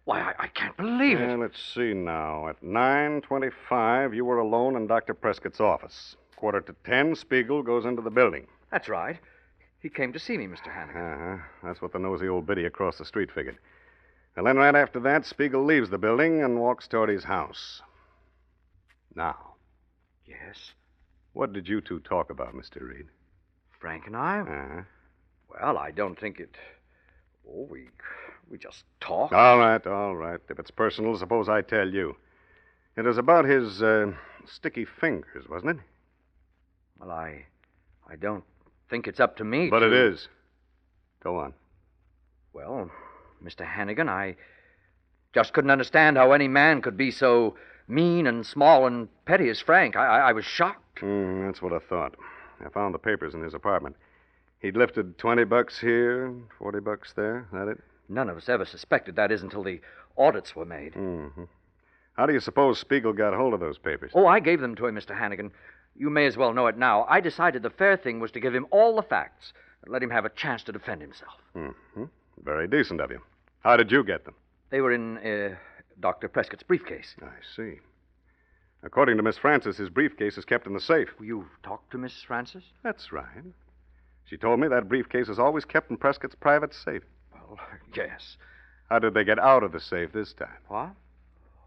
Why, I can't believe it. Let's see now. At 9:25, you were alone in Dr. Prescott's office. 9:45, Spiegel goes into the building. That's right. He came to see me, Mr. Hannigan. Uh-huh. That's what the nosy old biddy across the street figured. And then right after that, Spiegel leaves the building and walks toward his house. Now, Yes? what did you two talk about, Mr. Reed? Frank and I? Uh-huh. Well, I don't think it... Oh, we just talked. All right. If it's personal, suppose I tell you. It was about his, sticky fingers, wasn't it? Well, I don't think it's up to me But to... it is. Go on. Well, Mr. Hannigan, I just couldn't understand how any man could be so mean and small and petty as Frank. I was shocked. That's what I thought. I found the papers in his apartment. He'd lifted $20 here, $40 there. That it? None of us ever suspected that until the audits were made. Mm-hmm. How do you suppose Spiegel got hold of those papers? Oh, I gave them to him, Mr. Hannigan. You may as well know it now. I decided the fair thing was to give him all the facts and let him have a chance to defend himself. Mm-hmm. Very decent of you. How did you get them? They were in Dr. Prescott's briefcase. I see. According to Miss Francis, his briefcase is kept in the safe. You talked to Miss Francis? That's right. She told me that briefcase is always kept in Prescott's private safe. Well, yes. How did they get out of the safe this time? What?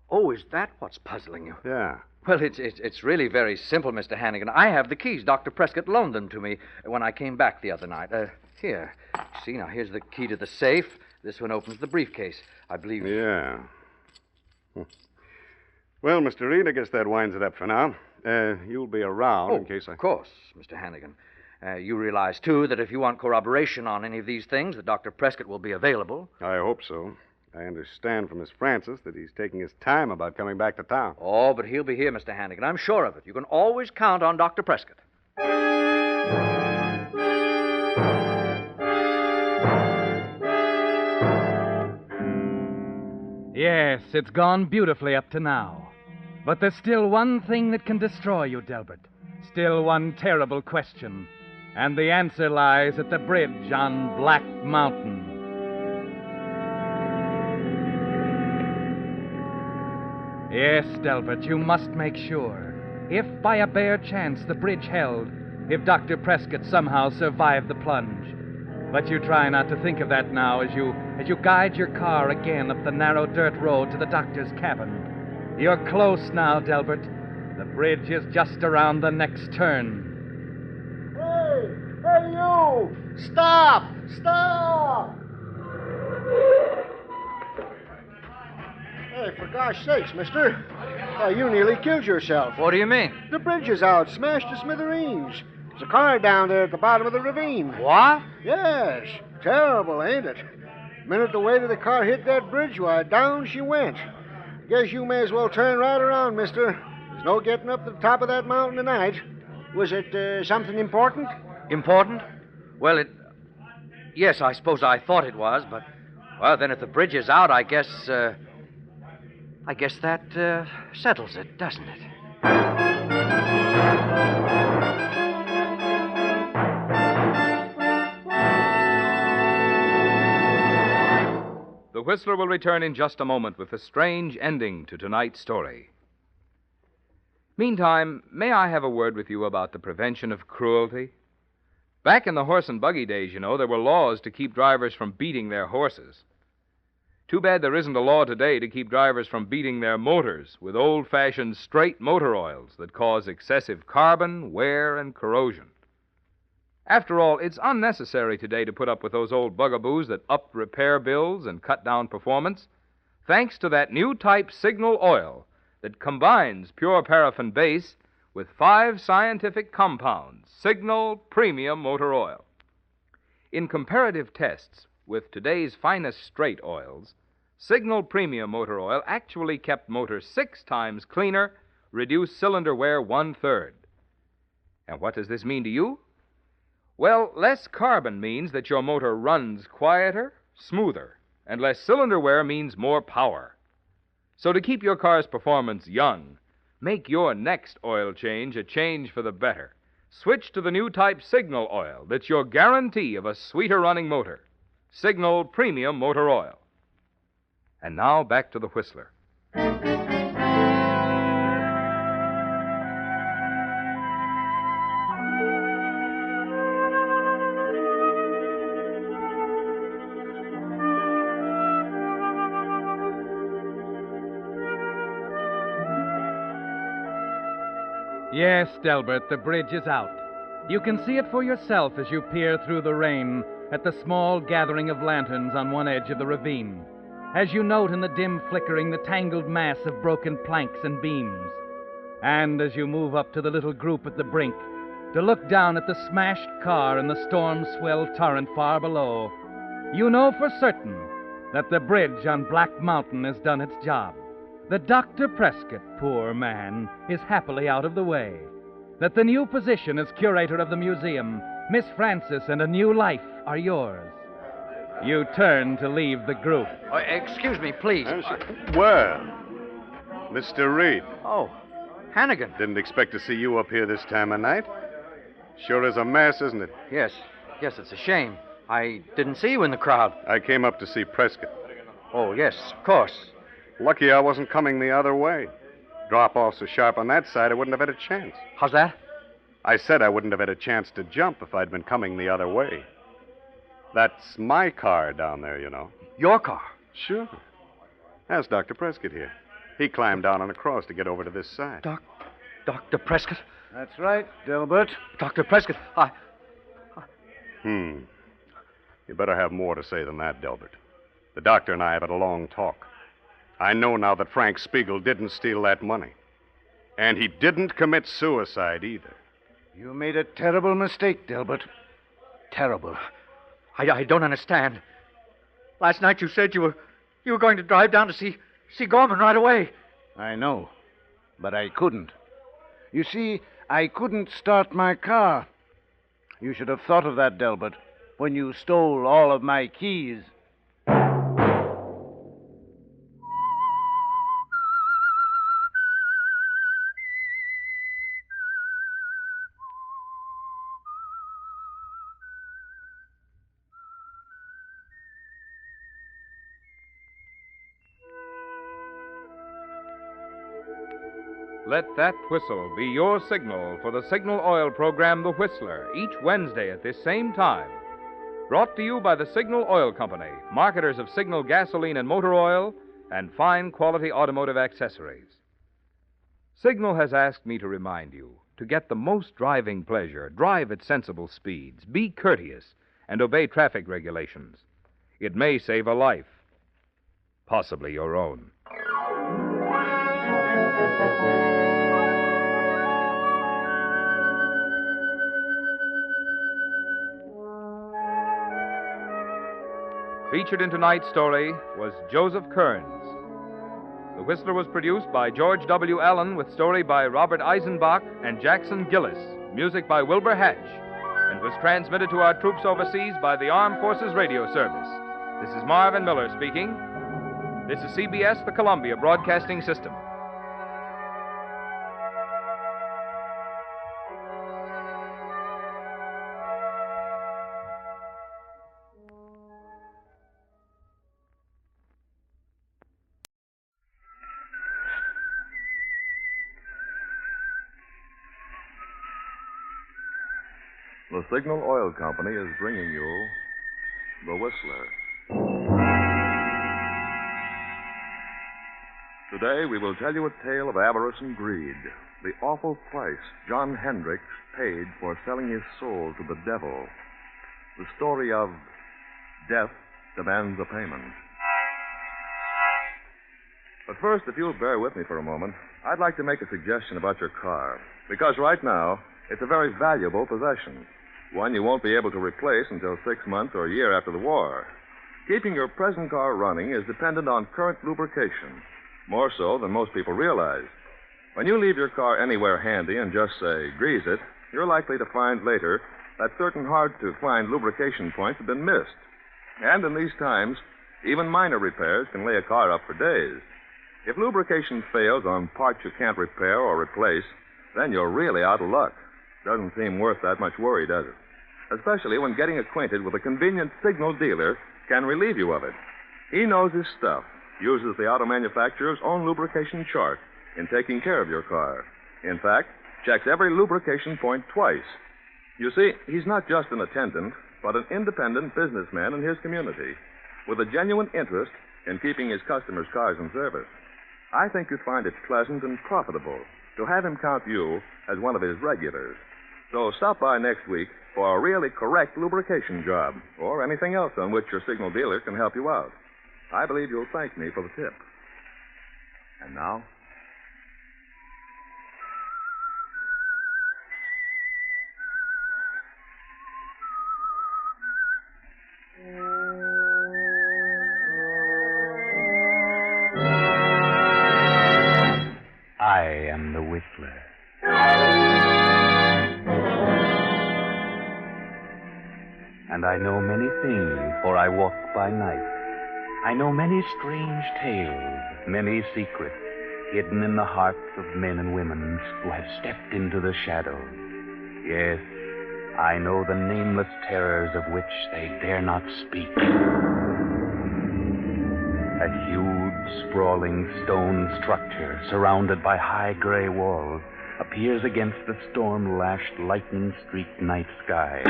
Oh, is that what's puzzling you? Yeah. Well, it's really very simple, Mr. Hannigan. I have the keys. Dr. Prescott loaned them to me when I came back the other night. Here. See, now, here's the key to the safe. This one opens the briefcase. I believe... Yeah. Well, Mr. Reed, I guess that winds it up for now. You'll be around in case I... Of course, Mr. Hannigan. You realize, too, that if you want corroboration on any of these things, that Dr. Prescott will be available. I hope so. I understand from Miss Francis that he's taking his time about coming back to town. Oh, but he'll be here, Mr. Hannigan. I'm sure of it. You can always count on Dr. Prescott. Yes, it's gone beautifully up to now. But there's still one thing that can destroy you, Delbert. Still one terrible question. And the answer lies at the bridge on Black Mountain. Yes, Delbert, you must make sure. If by a bare chance the bridge held, if Dr. Prescott somehow survived the plunge. But you try not to think of that now as you guide your car again up the narrow dirt road to the doctor's cabin. You're close now, Delbert. The bridge is just around the next turn. Hey, you! Stop! Stop! Hey, for gosh sakes, mister. Why, you nearly killed yourself. What do you mean? The bridge is out, smashed to smithereens. There's a car down there at the bottom of the ravine. What? Yes. Terrible, ain't it? The minute the weight of the car hit that bridge, why, down she went. Guess you may as well turn right around, mister. There's no getting up to the top of that mountain tonight. Was it something important? Important? Well, yes, I suppose I thought it was, but... Well, then if the bridge is out, I guess that settles it, doesn't it? The Whistler will return in just a moment with a strange ending to tonight's story. Meantime, may I have a word with you about the prevention of cruelty? Back in the horse and buggy days, you know, there were laws to keep drivers from beating their horses. Too bad there isn't a law today to keep drivers from beating their motors with old-fashioned straight motor oils that cause excessive carbon, wear, and corrosion. After all, it's unnecessary today to put up with those old bugaboos that up repair bills and cut down performance, thanks to that new type signal oil that combines pure paraffin base with 5 scientific compounds, Signal Premium Motor Oil. In comparative tests with today's finest straight oils, Signal Premium Motor Oil actually kept motors 6 times cleaner, reduced cylinder wear 1/3. And what does this mean to you? Well, less carbon means that your motor runs quieter, smoother, and less cylinder wear means more power. So to keep your car's performance young, make your next oil change a change for the better. Switch to the new type Signal Oil that's your guarantee of a sweeter running motor. Signal Premium Motor Oil. And now back to the Whistler. Yes, Delbert, the bridge is out. You can see it for yourself as you peer through the rain at the small gathering of lanterns on one edge of the ravine. As you note in the dim flickering the tangled mass of broken planks and beams. And as you move up to the little group at the brink to look down at the smashed car and the storm-swelled torrent far below, you know for certain that the bridge on Black Mountain has done its job. That Dr. Prescott, poor man, is happily out of the way. That the new position as curator of the museum, Miss Francis, and a new life are yours. You turn to leave the group. Excuse me, please. Well, Mr. Reed. Oh, Hannigan. Didn't expect to see you up here this time of night. Sure is a mess, isn't it? Yes, it's a shame. I didn't see you in the crowd. I came up to see Prescott. Oh, yes, of course. Lucky I wasn't coming the other way. Drop off so sharp on that side, I wouldn't have had a chance. How's that? I said I wouldn't have had a chance to jump if I'd been coming the other way. That's my car down there, you know. Your car? Sure. That's Dr. Prescott here. He climbed down and across to get over to this side. Dr. Prescott? That's right, Delbert. Dr. Prescott, You better have more to say than that, Delbert. The doctor and I have had a long talk. I know now that Frank Spiegel didn't steal that money. And he didn't commit suicide either. You made a terrible mistake, Delbert. Terrible. I don't understand. Last night you said you were going to drive down to see Gorman right away. I know, but I couldn't. You see, I couldn't start my car. You should have thought of that, Delbert, when you stole all of my keys. Let that whistle be your signal for the signal oil program, The Whistler, each Wednesday at this same time. Brought to you by the Signal Oil Company, marketers of Signal gasoline and motor oil and fine quality automotive accessories. Signal has asked me to remind you to get the most driving pleasure, drive at sensible speeds, be courteous, and obey traffic regulations. It may save a life, possibly your own. Featured in tonight's story was Joseph Kearns. The Whistler was produced by George W. Allen with story by Robert Eisenbach and Jackson Gillis, music by Wilbur Hatch, and was transmitted to our troops overseas by the Armed Forces Radio Service. This is Marvin Miller speaking. This is CBS, the Columbia Broadcasting System. The Signal Oil Company is bringing you The Whistler. Today we will tell you a tale of avarice and greed, the awful price John Hendricks paid for selling his soul to the devil. The story of Death Demands a Payment. But first, if you'll bear with me for a moment, I'd like to make a suggestion about your car, because right now it's a very valuable possession. One you won't be able to replace until 6 months or a year after the war. Keeping your present car running is dependent on current lubrication, more so than most people realize. When you leave your car anywhere handy and just, say, grease it, you're likely to find later that certain hard-to-find lubrication points have been missed. And in these times, even minor repairs can lay a car up for days. If lubrication fails on parts you can't repair or replace, then you're really out of luck. Doesn't seem worth that much worry, does it? Especially when getting acquainted with a convenient signal dealer can relieve you of it. He knows his stuff, uses the auto manufacturer's own lubrication chart in taking care of your car. In fact, checks every lubrication point twice. You see, he's not just an attendant, but an independent businessman in his community with a genuine interest in keeping his customers' cars in service. I think you'd find it pleasant and profitable to have him count you as one of his regulars. So stop by next week for a really correct lubrication job or anything else on which your signal dealer can help you out. I believe you'll thank me for the tip. And now? I am the Whistler. And I know many things, for I walk by night. I know many strange tales, many secrets, hidden in the hearts of men and women who have stepped into the shadows. Yes, I know the nameless terrors of which they dare not speak. A huge, sprawling stone structure surrounded by high gray walls appears against the storm-lashed, lightning-streaked night sky.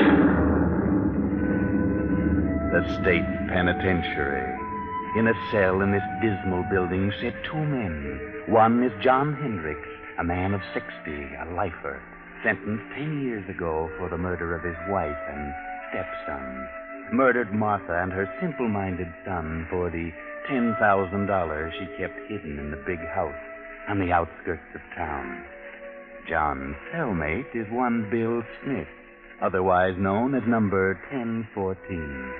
The state penitentiary. In a cell in this dismal building sit two men. One is John Hendricks, a man of 60, a lifer, sentenced 10 years ago for the murder of his wife and stepson. Murdered Martha and her simple-minded son for the $10,000 she kept hidden in the big house on the outskirts of town. John's cellmate is one Bill Smith, otherwise known as number 1014.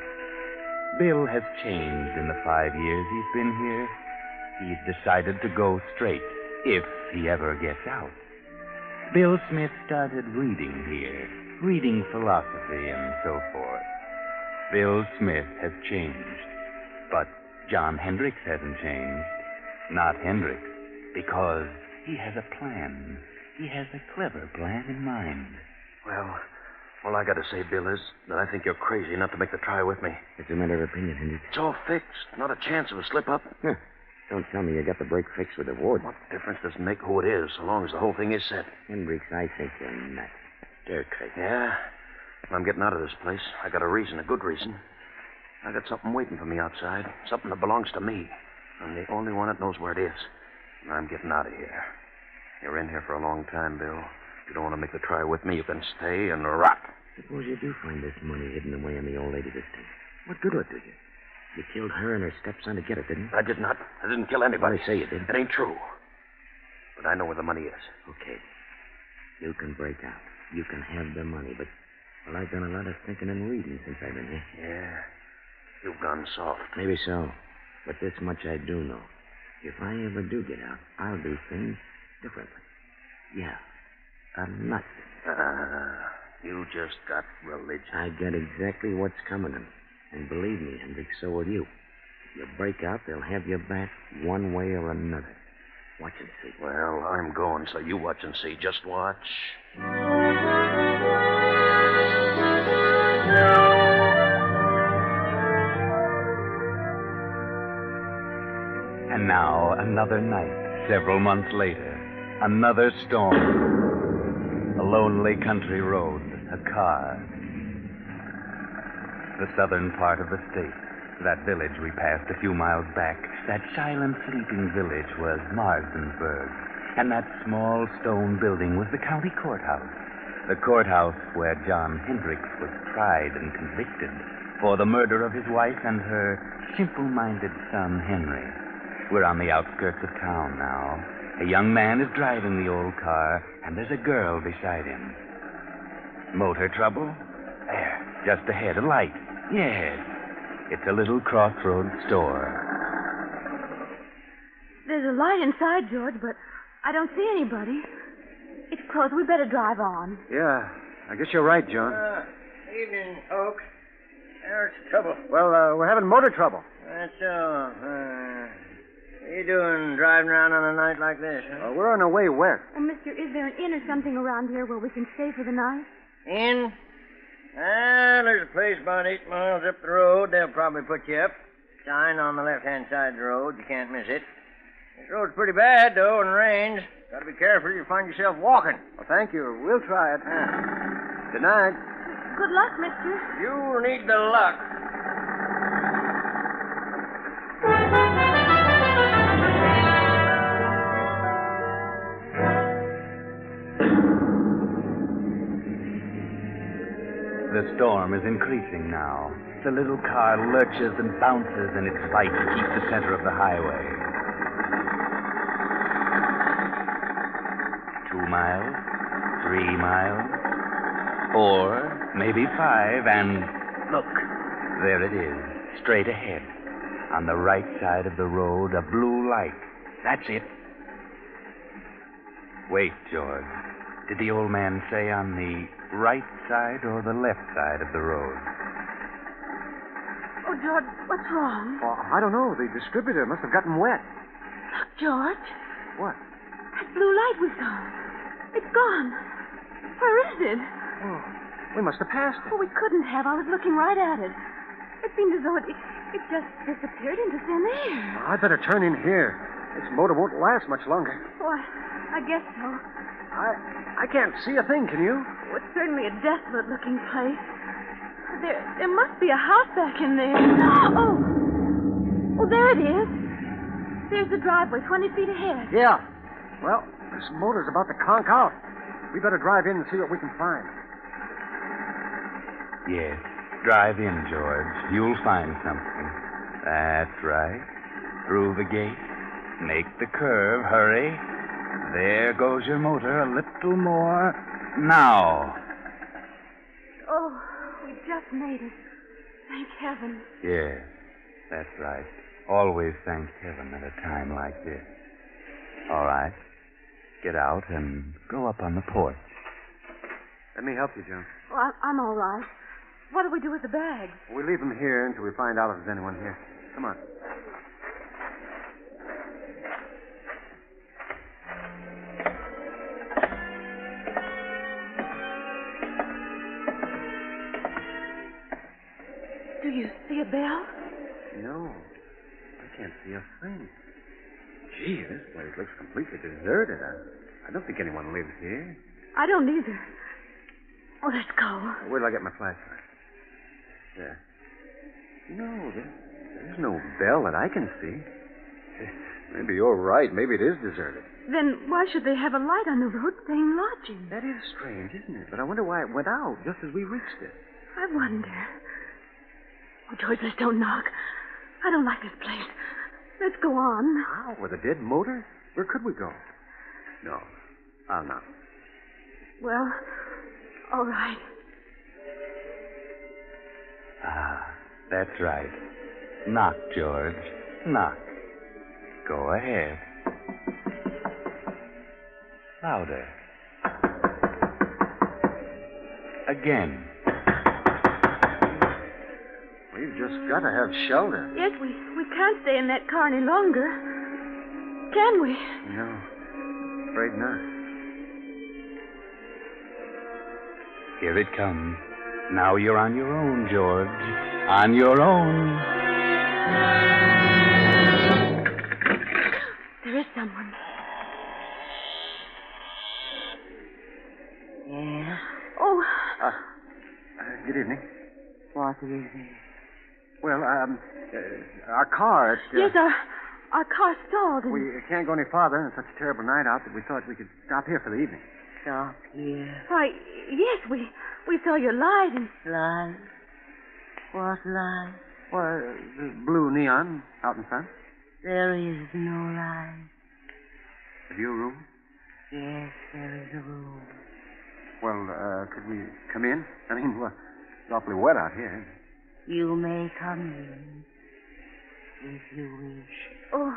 Bill has changed in the 5 years he's been here. He's decided to go straight, if he ever gets out. Bill Smith started reading here, reading philosophy and so forth. Bill Smith has changed, but John Hendricks hasn't changed. Not Hendricks, because he has a plan. He has a clever plan in mind. Well, all I got to say, Bill, is that I think you're crazy not to make the try with me. It's a matter of opinion, Hendricks. It's all fixed. Not a chance of a slip-up. Don't tell me you got the break fixed with the wood. What difference does it make who it is, so long as the whole thing is set? Hendricks, I think you're nuts. Stir crazy. Yeah? Well, I'm getting out of this place. I got a reason, a good reason. I got something waiting for me outside. Something that belongs to me. I'm the only one that knows where it is. And I'm getting out of here. You're in here for a long time, Bill. If you don't want to make the try with me, you can stay and rot. Suppose you do find this money hidden away in the old lady's estate. What good will it do you? You killed her and her stepson to get it, didn't you? I did not. I didn't kill anybody. Well, I say you did. It ain't true. But I know where the money is. Okay. You can break out. You can have the money, but... Well, I've done a lot of thinking and reading since I've been here. Yeah. You've gone soft. Maybe so. But this much I do know. If I ever do get out, I'll do things differently. Yeah. A lot. You just got religion. I got exactly what's coming to me. And believe me, Hendricks, so will you. If you break out, they'll have you back one way or another. Watch and see. Well, I'm going, so you watch and see. Just watch. And now, another night, several months later. Another storm. A lonely country road. A car. The southern part of the state. That village we passed a few miles back. That silent, sleeping village was Marsdenburg. And that small stone building was the county courthouse. The courthouse where John Hendricks was tried and convicted for the murder of his wife and her simple-minded son, Henry. We're on the outskirts of town now. A young man is driving the old car, and there's a girl beside him. Motor trouble? There, just ahead, a light. Yes, it's a little crossroads store. There's a light inside, George, but I don't see anybody. It's closed. We better drive on. Yeah, I guess you're right, John. Evening, folks. There's trouble. Well, we're having motor trouble. That's so. What are you doing driving around on a night like this, huh? We're on our way west. Oh, mister, is there an inn or something around here where we can stay for the night? Inn? There's a place about 8 miles up the road. They'll probably put you up. Sign on the left-hand side of the road. You can't miss it. This road's pretty bad, though, in the rains. Got to be careful. You find yourself walking. Well, thank you. We'll try it. Good night. Good luck, mister. You'll need the luck. The storm is increasing now. The little car lurches and bounces in its fight to keep the center of the highway. 2 miles, 3 miles, 4, maybe 5, and look, there it is, straight ahead. On the right side of the road, a blue light. That's it. Wait, George. Did the old man say on the right side or the left side of the road? Oh, George, what's wrong? Oh, I don't know. The distributor must have gotten wet. Look, George. What? That blue light we saw. It's gone. Where is it? Oh, we must have passed it. Oh, we couldn't have. I was looking right at it. It seemed as though it just disappeared into thin air. I'd better turn in here. This motor won't last much longer. Oh, I guess so. I can't see a thing, can you? Oh, it's certainly a desolate-looking place. There must be a house back in there. Oh, there it is. There's the driveway, 20 feet ahead. Yeah. Well, this motor's about to conk out. We better drive in and see what we can find. Yes, drive in, George. You'll find something. That's right. Through the gate. Make the curve. Hurry. There goes your motor. A little more. Now. Oh, we just made it. Thank heaven. Yes, that's right. Always thank heaven at a time like this. All right. Get out and go up on the porch. Let me help you, John. Oh, I'm all right. What do we do with the bags? We leave them here until we find out if there's anyone here. Come on. Do you see a bell? No. I can't see a thing. Gee, this place looks completely deserted. I don't think anyone lives here. I don't either. Oh, let's go. Where till I get my flashlight? There. No, there's no bell that I can see. Maybe you're right. Maybe it is deserted. Then why should they have a light on the road saying lodging? That is strange, isn't it? But I wonder why it went out just as we reached it. I wonder. Oh, George, let's don't knock. I don't like this place. Let's go on. How? With a dead motor? Where could we go? No, I'll not. Well, all right. Ah, that's right. Knock, George. Knock. Go ahead. Louder. Again. We've just got to have shelter. Yes, we can't stay in that car any longer. Can we? No, afraid not. Here it comes. Now you're on your own, George. On your own. There is someone. Yeah? Oh. Good evening. What is it? Well, our car, Yes, our car stalled. we can't go any farther. It's such a terrible night out that we thought we could stop here for the evening. Stop here. Why, yes, we saw your light and... Light? What light? Well, the blue neon out in front. There is no light. Have you a room? Yes, there is a room. Well, could we come in? I mean, well, it's awfully wet out here. You may come in if you wish. Oh,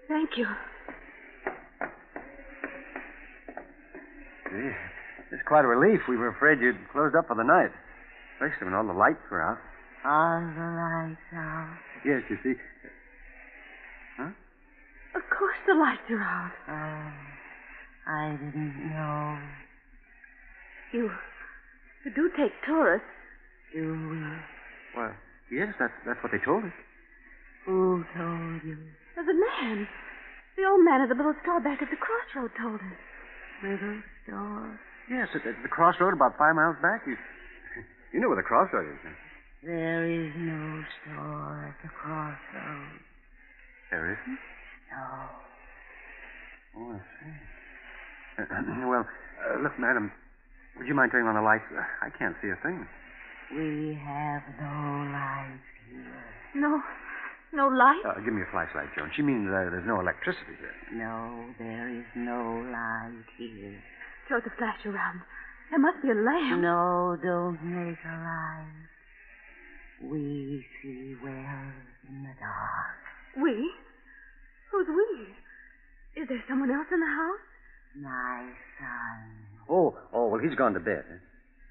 thank you. Gee, it's quite a relief. We were afraid you'd closed up for the night, especially when all the lights were out. All the lights out. Yes, you see. Huh? Of course the lights are out. Oh, I didn't know. You do take tourists. Do we? Well, yes, that's what they told us. Who told you? There's a man. The old man at the little store back at the crossroad told us. Little store? Yes, at the crossroad about 5 miles back. You know where the crossroad is, huh? There is no store at the crossroad. There isn't? No. Oh, I see. Well, look, madam, would you mind turning on the lights? I can't see a thing. We have no light here. No light? Give me a flashlight, Joan. She means there's no electricity here. No, there is no light here. Throw the flash around. There must be a lamp. No, don't make a light. We see well in the dark. We? Who's we? Is there someone else in the house? My son. Oh, well, he's gone to bed. Huh?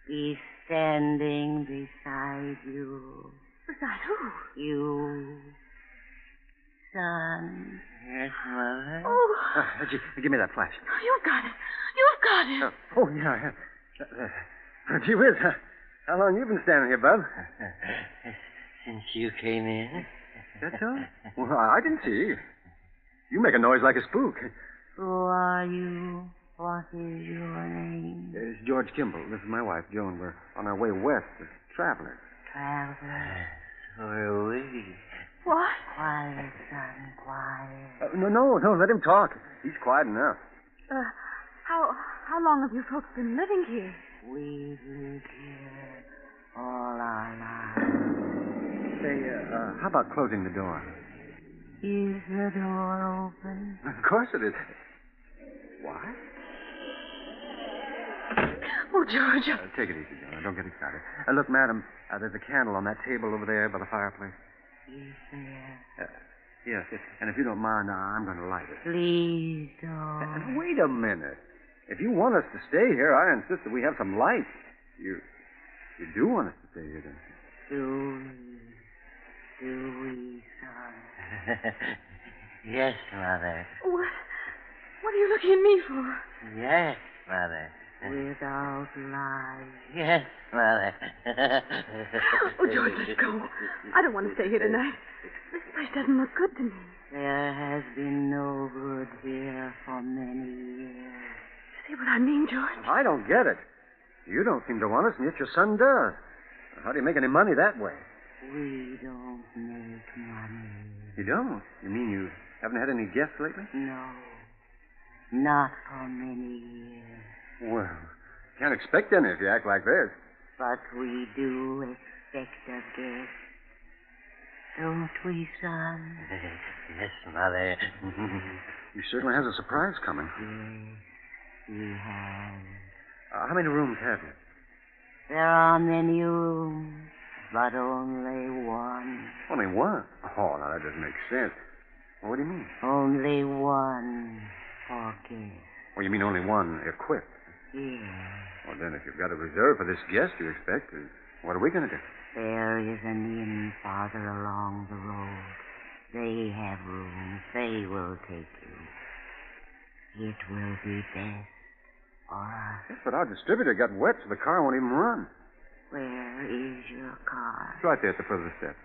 He's standing beside you. Beside who? You. Son. Yes, Mother. Oh. Give me that flash. You've got it. You've got it. Oh, yeah. Gee whiz, how long you been standing here, Bub? Since you came in. That's all? Well, I didn't see. You make a noise like a spook. Who are you? What is your name? It's George Kimball. This is my wife, Joan. We're on our way west as travelers. Travelers. So are we. What? Quiet, son, quiet. No, let him talk. He's quiet enough. How long have you folks been living here? We've lived here all our lives. Say, how about closing the door? Is the door open? Of course it is. What? Oh, George. Take it easy, Joan. Don't get excited. Look, madam, there's a candle on that table over there by the fireplace. Is there? Yes. And if you don't mind, I'm going to light it. Please don't. Wait a minute. If you want us to stay here, I insist that we have some light. You do want us to stay here, don't you? Do we, son? Yes, Mother. What are you looking at me for? Yes, Mother. Without light. Yes, Mother. Oh, George, let's go. I don't want to stay here tonight. This place doesn't look good to me. There has been no good here for many years. See what I mean, George? I don't get it. You don't seem to want us, and yet your son does. How do you make any money that way? We don't make money. You don't? You mean you haven't had any guests lately? No. Not for many years. Well, can't expect any if you act like this. But we do expect a guest. Don't we, son? Yes, Mother. He certainly has a surprise coming. Yes, he has. How many rooms have you? There are many rooms, but only one. Only one? Oh, now that doesn't make sense. Well, what do you mean? Only one for guests. Well, you mean only one equipped? Yes. Well, then, if you've got a reserve for this guest you expect, what are we going to do? There is an inn farther along the road. They have rooms. They will take you. It will be best for us. Yes, but our distributor got wet, so the car won't even run. Where is your car? It's right there at the foot of the step.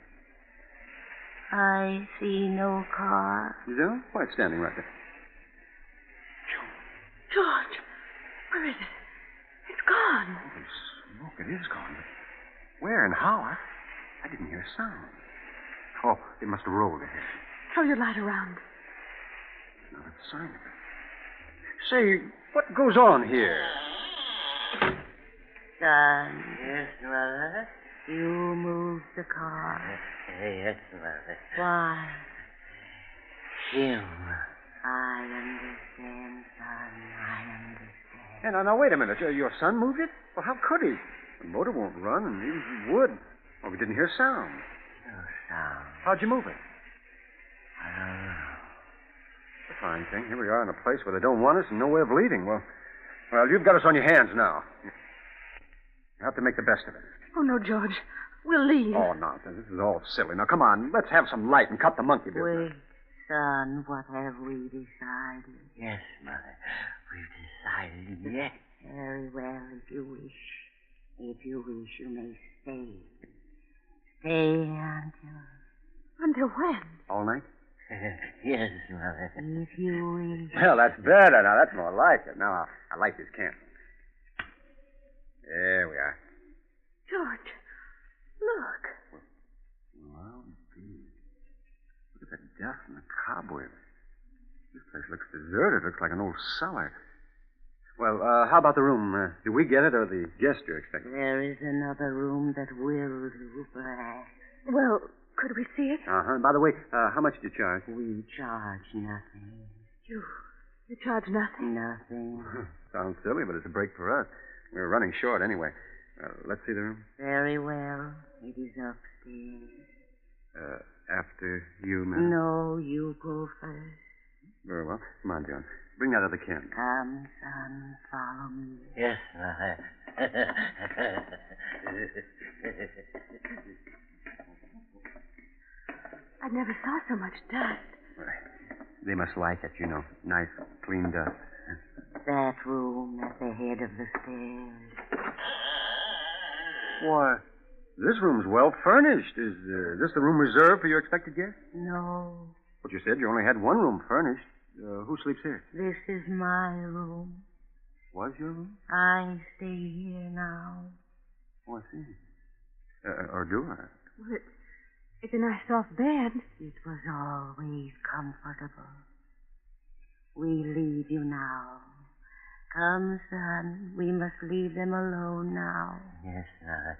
I see no car. You do? Why, it's standing right there. George, where is it? It's gone. Holy smoke, it is gone. But where and how? I didn't hear a sound. Oh, it must have rolled ahead. Throw your light around. Not a sign of it. Say, what goes on here? Son. Yes, Mother? You moved the car. Yes, Mother. Why? Him. I understand, son. I understand. Hey, now, wait a minute. Your son moved it? Well, how could he? The motor won't run, and even if he would. Well, we didn't hear sound. No sound. How'd you move it? I don't know. It's a fine thing. Here we are in a place where they don't want us and no way of leaving. Well, you've got us on your hands now. You have to make the best of it. Oh, no, George. We'll leave. Oh, nonsense. This is all silly. Now, come on. Let's have some light and cut the monkey business. Wait, son. What have we decided? Yes, Mother. We've decided, yes. Very well, if you wish. If you wish, you may stay. Stay until... Until when? All night? Yes, Mother. If you wish. Well, that's better. Now, that's more like it. Now, I light this candle. There we are. George, look. Well, indeed. Look at the dust and the cobwebs. This place looks deserted. Looks like an old cellar. Well, how about the room? Do we get it or the guest you're expecting? There is another room that will do, perhaps. Well, could we see it? Uh-huh. By the way, how much do you charge? We charge nothing. You charge nothing? Nothing. Sounds silly, but it's a break for us. We're running short anyway. Let's see the room. Very well. It is upstairs. After you, ma'am? No, you go first. Very well. Come on, John. Bring that other candle. Come, son, follow me. Yes, Mother. I never saw so much dust. They must like it, you know. Nice, clean dust. That room at the head of the stairs. Why, this room's well furnished. Is this the room reserved for your expected guest? No. But you said you only had one room furnished. Who sleeps here? This is my room. Was your room? I stay here now. Oh, I see. Or do I? Well, it's a nice soft bed. It was always comfortable. We leave you now. Come, son. We must leave them alone now. Yes, Mother.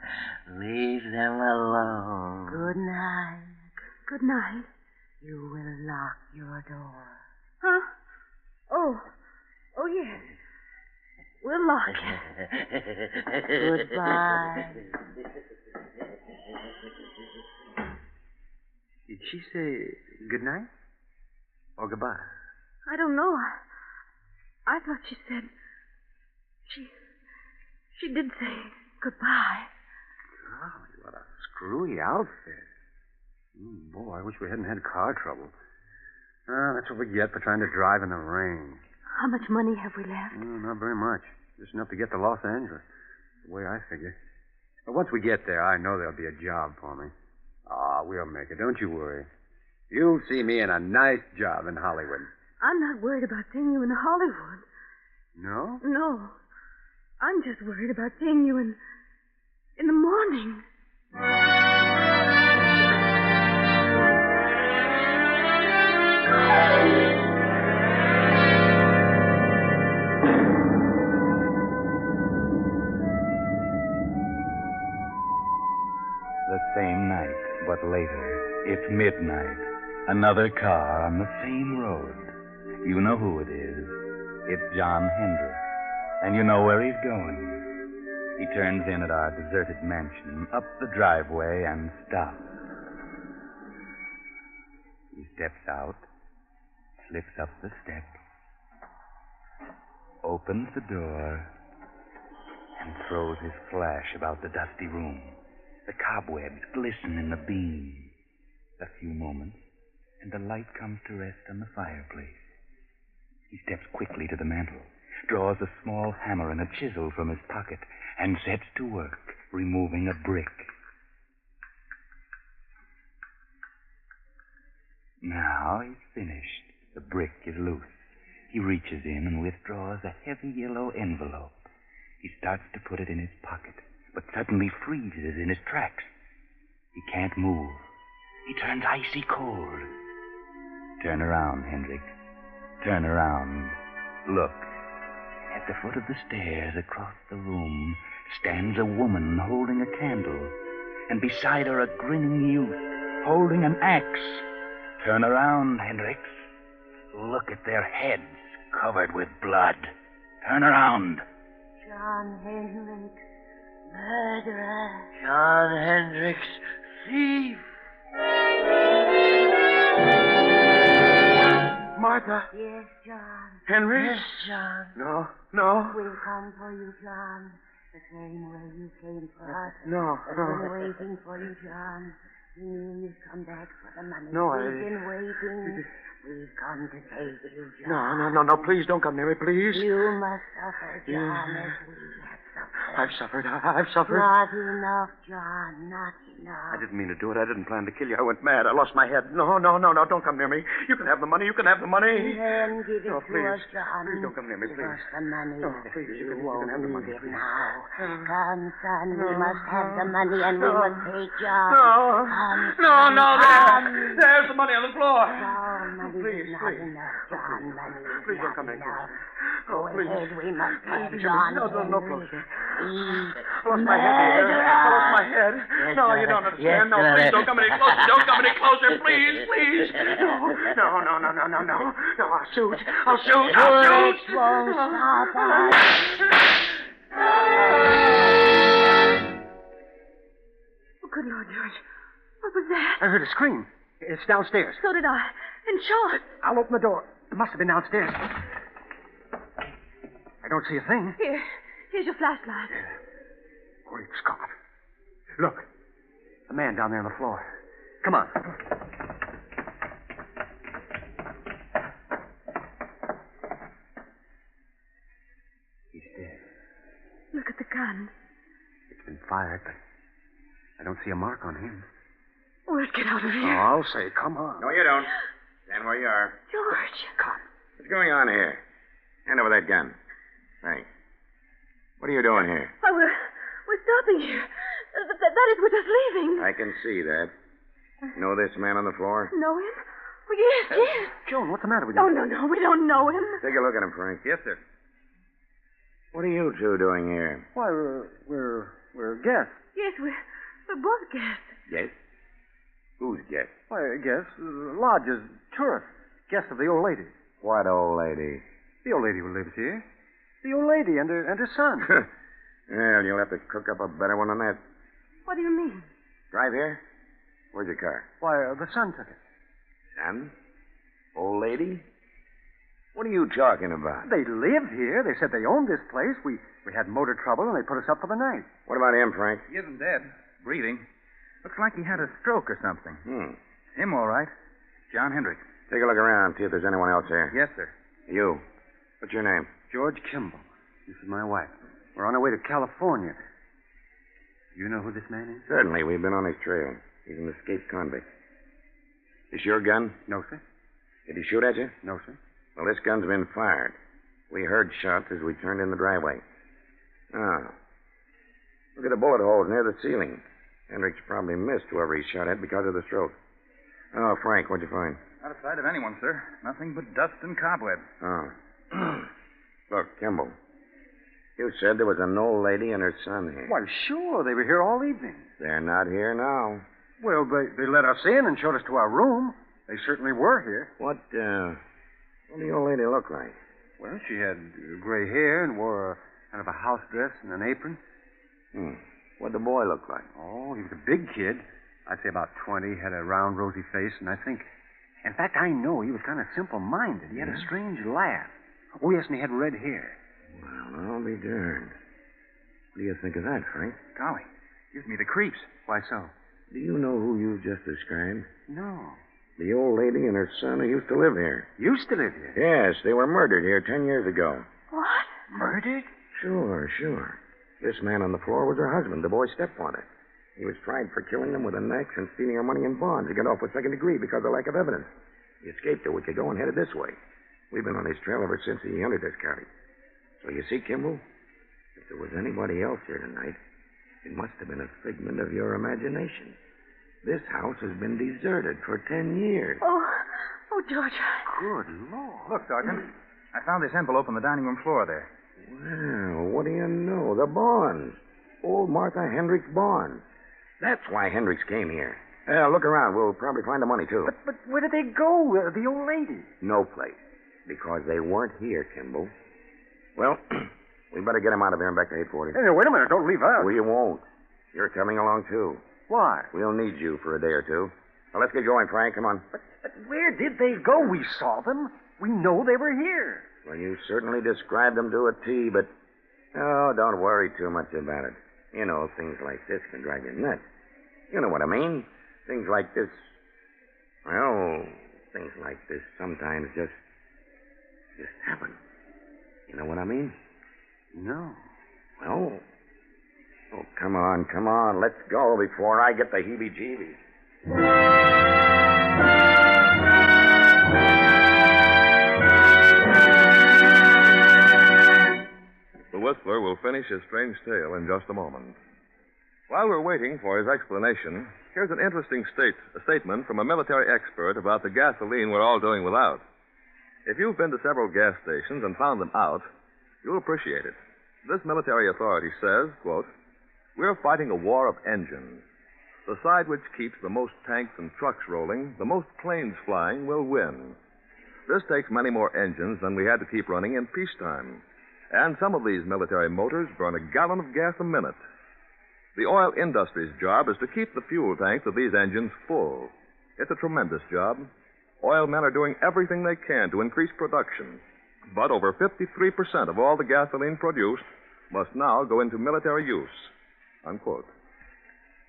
Leave them alone. Good night. Good night. You will lock your door. Huh? Oh, yes. We'll lock it. Goodbye. Did she say good night? Or goodbye? I don't know. I thought she said... She did say goodbye. Golly, what a screwy outfit. Boy, I wish we hadn't had car trouble. That's what we get for trying to drive in the rain. How much money have we left? Not very much. Just enough to get to Los Angeles. The way I figure. But once we get there, I know there'll be a job for me. We'll make it. Don't you worry. You'll see me in a nice job in Hollywood. I'm not worried about seeing you in Hollywood. No? No. I'm just worried about seeing you in the morning. The same night, but later. It's midnight. Another car on the same road. You know who it is. It's John Hendricks. And you know where he's going. He turns in at our deserted mansion, up the driveway, and stops. He steps out, slips up the steps, opens the door, and throws his flash about the dusty room. The cobwebs glisten in the beam. A few moments, and the light comes to rest on the fireplace. He steps quickly to the mantel, draws a small hammer and a chisel from his pocket, and sets to work, removing a brick. Now he's finished. The brick is loose. He reaches in and withdraws a heavy yellow envelope. He starts to put it in his pocket, but suddenly freezes in his tracks. He can't move. He turns icy cold. Turn around, Hendricks. Turn around. Look. At the foot of the stairs across the room stands a woman holding a candle, and beside her a grinning youth holding an axe. Turn around, Hendricks. Look at their heads covered with blood. Turn around. John Hendricks, murderer. John Hendricks, thief. Martha. Yes, John. Henry? Yes, John. No, no. We'll come for you, John. The same way you came for us. No, I've no. been waiting for you, John. We knew you'd come back for the money. No, We've been waiting. We've come to save you, John. No. Please don't come near me, please. You must suffer, John, Yeah. as we have suffered. I've suffered. I've suffered. Not enough, John. Not enough. I didn't mean to do it. I didn't plan to kill you. I went mad. I lost my head. No. Don't come near me. You can have the money. You can have the money. Then give it No, to please. us, John. Please don't come near me, Give please. us the money. No, please. You won't can have the need money, it please. now. Come, son. No. We must have the money, and we No. must take John. No. Come, No, come. There's the money on the floor. No, money Please, is not please. enough, John. Money is Please don't not come near enough. closer. Go please. ahead. We must have Please, John. no Henry. closer. Please. I lost my head here. I lost my head. Yes, No, sir. you don't Yes, understand. No, sir. please don't come any closer. Don't come any closer. Please. No. I'll shoot. Bullets won't stop us. Oh, good Lord, George. What was that? I heard a scream. It's downstairs. So did I. And Sean. I'll open the door. It must have been downstairs. I don't see a thing. Here's your flashlight. Great Scott. Look. The man down there on the floor. Come on. He's dead. Look at the gun. It's been fired, but I don't see a mark on him. Oh, let's get out of Oh, here. I'll say, come on. No, you don't. Stand where you are. George. What's going on here? Hand over that gun. Thanks. What are you doing here? Why, we're stopping here. That is, we're just leaving. I can see that. You know this man on the floor? Know him? Oh, yes. Joan, what's the matter with you? Oh, no, we don't know him. Take a look at him, Frank. Yes, sir. What are you two doing here? Why, we're guests. Yes, we're both guests. Yes? Who's guest? Why, guests. Lodges, tourists. Guests of the old lady. What old lady? The old lady who lives here. The old lady and her son. Well, you'll have to cook up a better one than that. What do you mean? Drive here? Where's your car? Why, the son took it. Son? Old lady? What are you talking about? They lived here. They said they owned this place. We had motor trouble, and they put us up for the night. What about him, Frank? He isn't dead. Breathing. Looks like he had a stroke or something. Him, all right. John Hendricks. Take a look around, see if there's anyone else here. Yes, sir. You. What's your name? George Kimball. This is my wife. We're on our way to California. You know who this man is? Certainly, we've been on his trail. He's an escaped convict. This your gun? No, sir. Did he shoot at you? No, sir. Well, this gun's been fired. We heard shots as we turned in the driveway. Ah. Look at the bullet holes near the ceiling. Hendricks probably missed whoever he shot at because of the stroke. Oh, Frank, what'd you find? Not a sight of anyone, sir. Nothing but dust and cobweb. Oh. Look, Kimball. You said there was an old lady and her son here. Why, sure. They were here all evening. They're not here now. Well, they let us in and showed us to our room. They certainly were here. What did the old lady look like? Well, she had gray hair and wore a kind of a house dress and an apron. What'd the boy look like? Oh, he was a big kid. I'd say about 20, had a round, rosy face, and I think... In fact, I know he was kind of simple-minded. He had a strange laugh. Oh, yes, and he had red hair. Well, I'll be darned. What do you think of that, Frank? Golly, gives me the creeps. Why so? Do you know who you just described? No. The old lady and her son who used to live here. Used to live here? Yes, they were murdered here 10 years ago. What? Murdered? Sure. This man on the floor was her husband, the boy's stepfather. He was tried for killing them with an axe and stealing her money in bonds. He got off with second degree because of lack of evidence. He escaped a week ago and headed this way. We've been on his trail ever since he entered this county. So you see, Kimball, if there was anybody else here tonight, it must have been a figment of your imagination. This house has been deserted for 10 years. Oh, George. Good Lord. Look, Sergeant. I found this envelope on the dining room floor there. Well, what do you know? The bonds. Old Martha Hendricks' bonds. That's why Hendricks came here. Look around. We'll probably find the money, too. But where did they go, the old lady? No place. Because they weren't here, Kimball. Well, we better get him out of here and back to 840. Hey, wait a minute. Don't leave us. We won't. You're coming along, too. Why? We'll need you for a day or two. Now, let's get going, Frank. Come on. But where did they go? We saw them. We know they were here. Well, you certainly described them to a T, but... Oh, don't worry too much about it. You know, things like this can drive you nuts. You know what I mean? Things like this... Well, things like this sometimes just happen. You know what I mean? No. Well... Oh, come on. Let's go before I get the heebie-jeebies. The Whistler will finish his strange tale in just a moment. While we're waiting for his explanation, here's an interesting statement from a military expert about the gasoline we're all doing without. If you've been to several gas stations and found them out, you'll appreciate it. This military authority says, quote, "We're fighting a war of engines. The side which keeps the most tanks and trucks rolling, the most planes flying, will win. This takes many more engines than we had to keep running in peacetime. And some of these military motors burn a gallon of gas a minute. The oil industry's job is to keep the fuel tanks of these engines full. It's a tremendous job. Oil men are doing everything they can to increase production. But over 53% of all the gasoline produced must now go into military use." Unquote.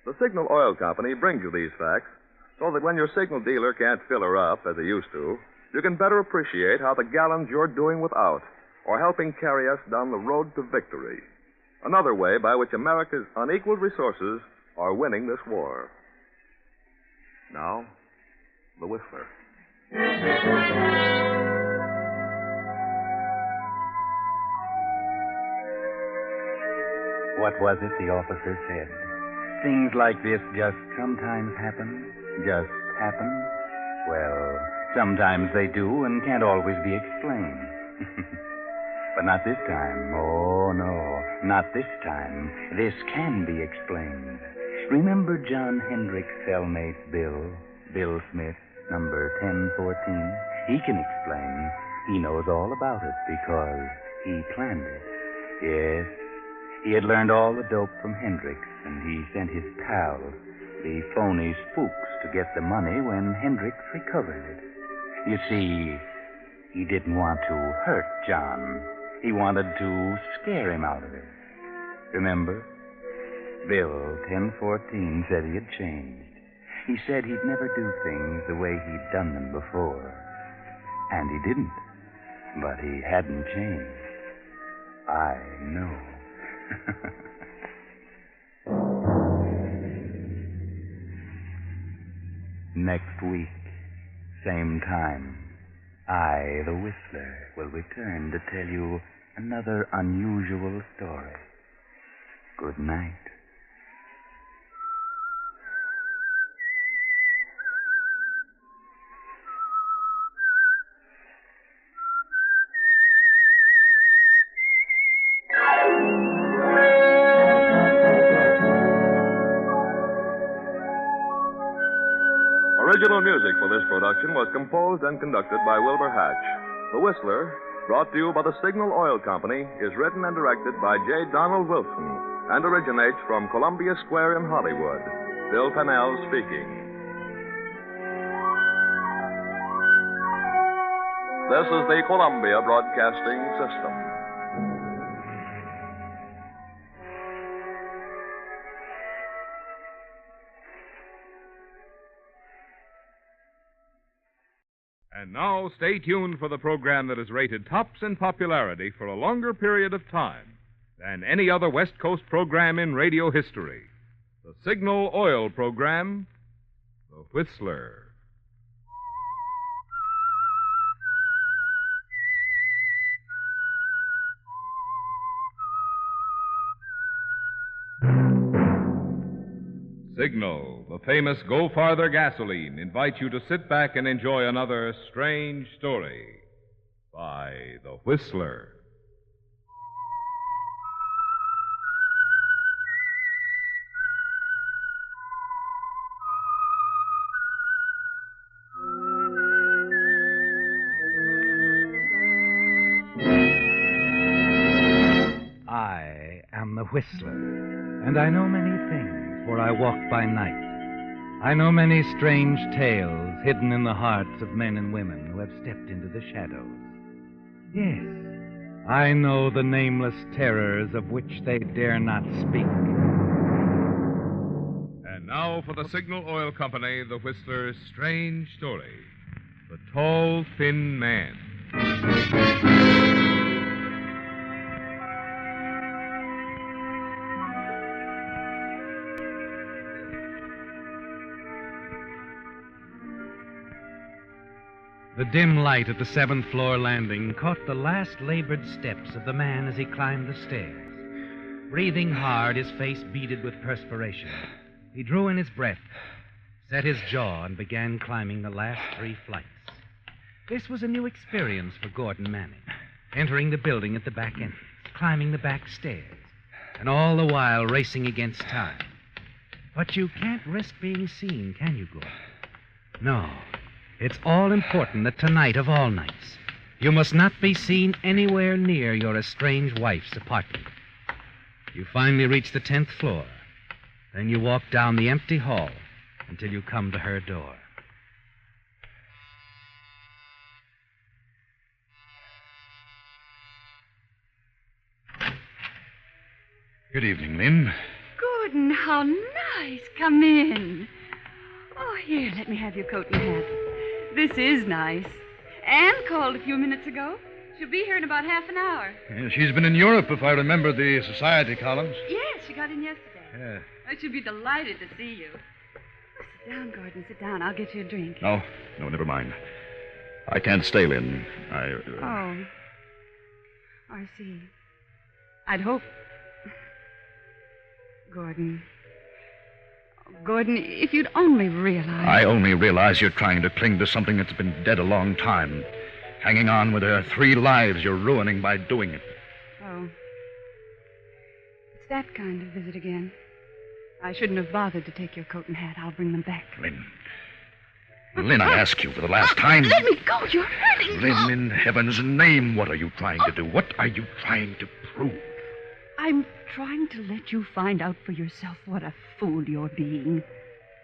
The Signal Oil Company brings you these facts so that when your signal dealer can't fill her up as he used to, you can better appreciate how the gallons you're doing without are helping carry us down the road to victory. Another way by which America's unequaled resources are winning this war. Now, the Whistler. What was it the officer said? Things like this just sometimes happen? Just happen? Well, sometimes they do and can't always be explained. But not this time. Oh, no, not this time. This can be explained. Remember John Hendricks' cellmate, Bill Smith, number 1014? He can explain. He knows all about it because he planned it. Yes, he had learned all the dope from Hendricks, and he sent his pal, the phony spooks, to get the money when Hendricks recovered it. You see, he didn't want to hurt John. He wanted to scare him out of it. Remember? Bill, 1014, said he had changed. He said he'd never do things the way he'd done them before. And he didn't. But he hadn't changed. I know. Next week, same time, I, the Whistler, will return to tell you another unusual story. Good night. Original music for this production was composed and conducted by Wilbur Hatch. The Whistler, brought to you by the Signal Oil Company, is written and directed by J. Donald Wilson and originates from Columbia Square in Hollywood. Bill Pennell speaking. This is the Columbia Broadcasting System. And now, stay tuned for the program that is rated tops in popularity for a longer period of time than any other West Coast program in radio history. The Signal Oil program, The Whistler. Signal, the famous Go Farther gasoline, invites you to sit back and enjoy another strange story by The Whistler. I am the Whistler, and I know many things, for I walk by night. I know many strange tales hidden in the hearts of men and women who have stepped into the shadows. Yes, I know the nameless terrors of which they dare not speak. And now for the Signal Oil Company, The Whistler's strange story, The Tall, Thin Man. The dim light at the 7th floor landing caught the last labored steps of the man as he climbed the stairs. Breathing hard, his face beaded with perspiration, he drew in his breath, set his jaw, and began climbing the last 3 flights. This was a new experience for Gordon Manning, entering the building at the back entrance, climbing the back stairs, and all the while racing against time. But you can't risk being seen, can you, Gordon? No. It's all important that tonight, of all nights, you must not be seen anywhere near your estranged wife's apartment. You finally reach the 10th floor. Then you walk down the empty hall until you come to her door. Good evening, Lynn. Gordon, how nice. Come in. Oh, here, let me have your coat and hat. This is nice. Anne called a few minutes ago. She'll be here in about half an hour. Yeah, she's been in Europe, if I remember the society columns. Yes, she got in yesterday. Yeah. I should be delighted to see you. Oh, sit down, Gordon. Sit down. I'll get you a drink. No, never mind. I can't stay, Lynn. Oh, I see. I'd hope... Gordon, if you'd only realize... I only realize you're trying to cling to something that's been dead a long time. Hanging on with her 3 lives you're ruining by doing it. Oh. It's that kind of visit again. I shouldn't have bothered to take your coat and hat. I'll bring them back. Lynn, I ask you for the last time. Let me go. You're hurting me. Lynn, in heaven's name, what are you trying to do? What are you trying to prove? I'm trying to let you find out for yourself what a fool you're being.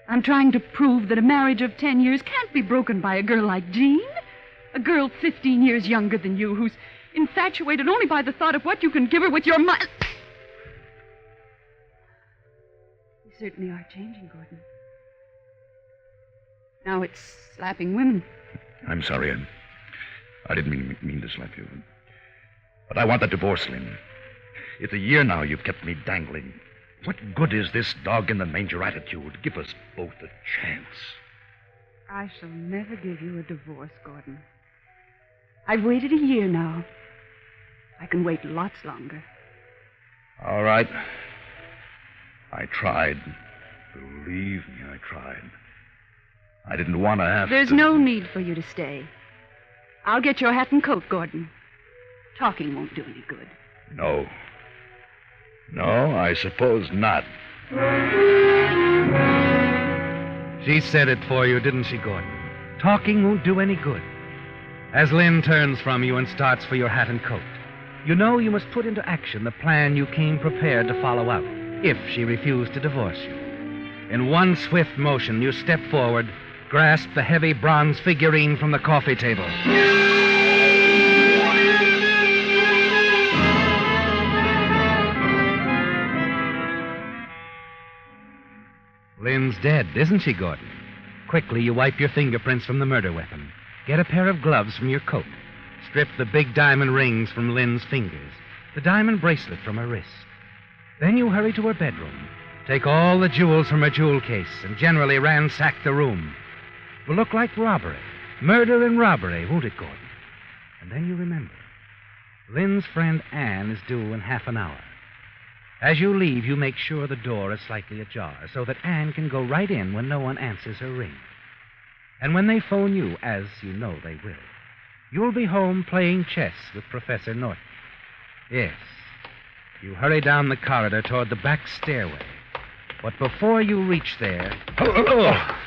I'm trying to prove that a marriage of 10 years can't be broken by a girl like Jean. A girl 15 years younger than you who's infatuated only by the thought of what you can give her with your mind. You certainly are changing, Gordon. Now it's slapping women. I'm sorry. I didn't mean to slap you. But I want that divorce, Lynn. It's a year now you've kept me dangling. What good is this dog-in-the-manger attitude? Give us both a chance. I shall never give you a divorce, Gordon. I've waited a year now. I can wait lots longer. All right. I tried. Believe me, I tried. I didn't want to have There's to. no need for you to stay. I'll get your hat and coat, Gordon. Talking won't do any good. No. No, I suppose not. She said it for you, didn't she, Gordon? Talking won't do any good. As Lynn turns from you and starts for your hat and coat, you know you must put into action the plan you came prepared to follow out if she refused to divorce you. In one swift motion, you step forward, grasp the heavy bronze figurine from the coffee table. Lynn's dead, isn't she, Gordon? Quickly, you wipe your fingerprints from the murder weapon. Get a pair of gloves from your coat. Strip the big diamond rings from Lynn's fingers, the diamond bracelet from her wrist. Then you hurry to her bedroom, take all the jewels from her jewel case, and generally ransack the room. It will look like robbery. Murder and robbery, won't it, Gordon? And then you remember. Lynn's friend Anne is due in half an hour. As you leave, you make sure the door is slightly ajar so that Anne can go right in when no one answers her ring. And when they phone you, as you know they will, you'll be home playing chess with Professor Norton. Yes, you hurry down the corridor toward the back stairway. But before you reach there... Oh.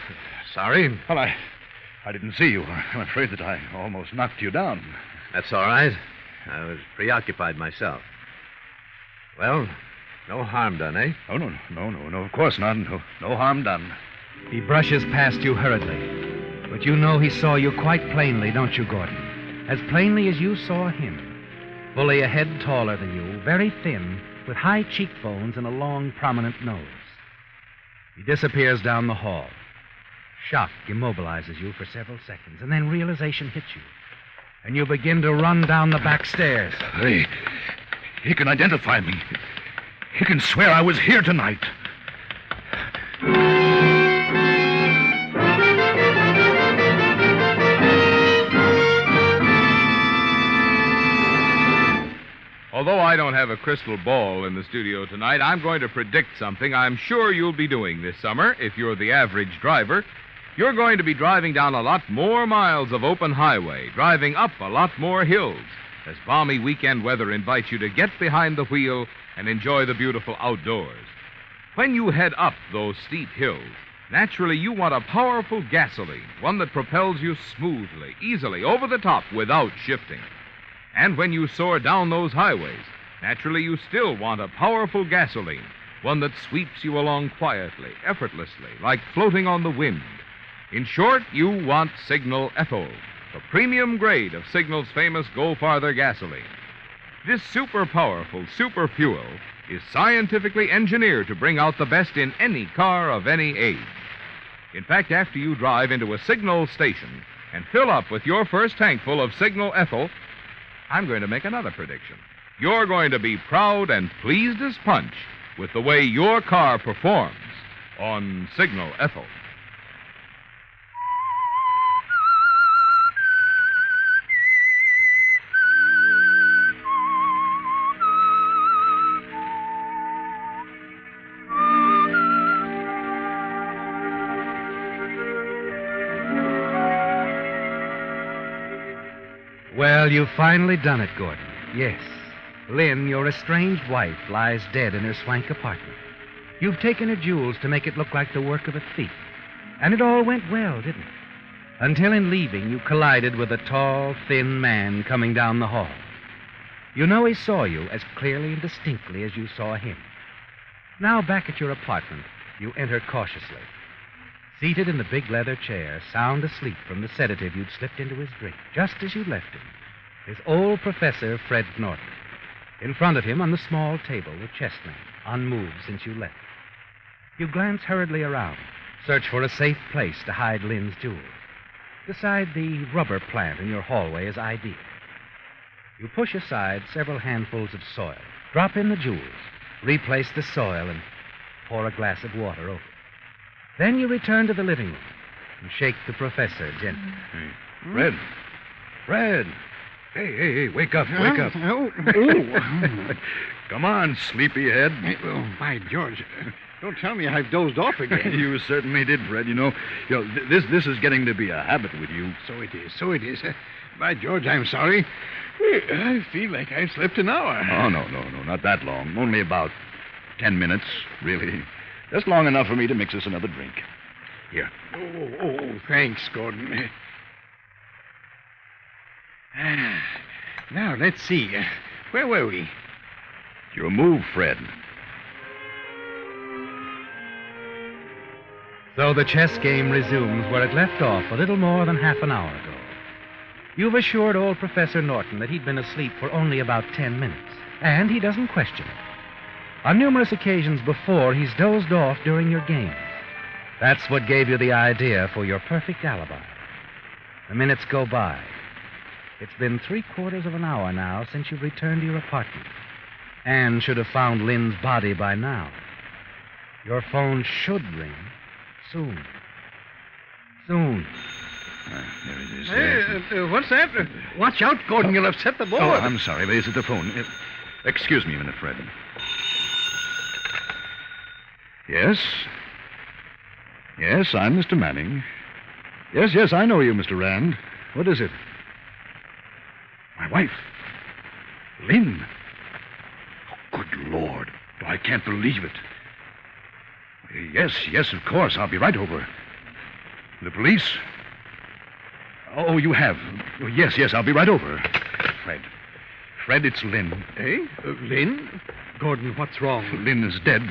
Sorry. Well, I didn't see you. I'm afraid that I almost knocked you down. That's all right. I was preoccupied myself. Well, no harm done, eh? Oh, no, of course not. No harm done. He brushes past you hurriedly. But you know he saw you quite plainly, don't you, Gordon? As plainly as you saw him. Fully a head taller than you, very thin, with high cheekbones and a long, prominent nose. He disappears down the hall. Shock immobilizes you for several seconds, and then realization hits you. And you begin to run down the back stairs. He can identify me. He can swear I was here tonight. Although I don't have a crystal ball in the studio tonight, I'm going to predict something I'm sure you'll be doing this summer if you're the average driver. You're going to be driving down a lot more miles of open highway, driving up a lot more hills, as balmy weekend weather invites you to get behind the wheel and enjoy the beautiful outdoors. When you head up those steep hills, naturally you want a powerful gasoline, one that propels you smoothly, easily, over the top without shifting. And when you soar down those highways, naturally you still want a powerful gasoline, one that sweeps you along quietly, effortlessly, like floating on the wind. In short, you want Signal Ethel, the premium grade of Signal's famous Go Farther gasoline. This super powerful super fuel is scientifically engineered to bring out the best in any car of any age. In fact, after you drive into a Signal station and fill up with your first tankful of Signal Ethel, I'm going to make another prediction. You're going to be proud and pleased as punch with the way your car performs on Signal Ethel. Well, you've finally done it, Gordon. Yes. Lynn, your estranged wife, lies dead in her swank apartment. You've taken her jewels to make it look like the work of a thief. And it all went well, didn't it? Until in leaving, you collided with a tall, thin man coming down the hall. You know he saw you as clearly and distinctly as you saw him. Now, back at your apartment, you enter cautiously. Seated in the big leather chair, sound asleep from the sedative you'd slipped into his drink, just as you left him, is old Professor Fred Norton. In front of him on the small table, the chessmen, unmoved since you left. You glance hurriedly around, search for a safe place to hide Lynn's jewels. Decide the rubber plant in your hallway is ideal. You push aside several handfuls of soil, drop in the jewels, replace the soil, and pour a glass of water over it. Then you return to the living room, and shake the professor gently. Hey, Fred. Fred. Hey, wake up, wake up. Oh. Come on, sleepyhead. Oh, by George. Don't tell me I've dozed off again. You certainly did, Fred. You know this is getting to be a habit with you. So it is. By George, I'm sorry. I feel like I've slept an hour. Oh, no, not that long. Only about 10 minutes, really. Just long enough for me to mix us another drink. Here. Oh, thanks, Gordon. Now, let's see. Where were we? Your move, Fred. So the chess game resumes where it left off a little more than half an hour ago. You've assured old Professor Norton that he'd been asleep for only about 10 minutes, and he doesn't question it. On numerous occasions before, he's dozed off during your games. That's what gave you the idea for your perfect alibi. The minutes go by. It's been 3/4 of an hour now since you've returned to your apartment. Anne should have found Lynn's body by now. Your phone should ring soon. Soon. There it is. Hey, what's that? Watch out, Gordon. You'll upset the board. Oh, I'm sorry. Is it the phone? Excuse me a minute, Fred. Yes? Yes, I'm Mr. Manning. Yes, I know you, Mr. Rand. What is it? My wife. Lynn. Oh, good Lord. I can't believe it. Yes, of course. I'll be right over. The police? Oh, you have. Oh, yes, I'll be right over. Fred, it's Lynn. Eh? Lynn? Gordon, what's wrong? Lynn is dead.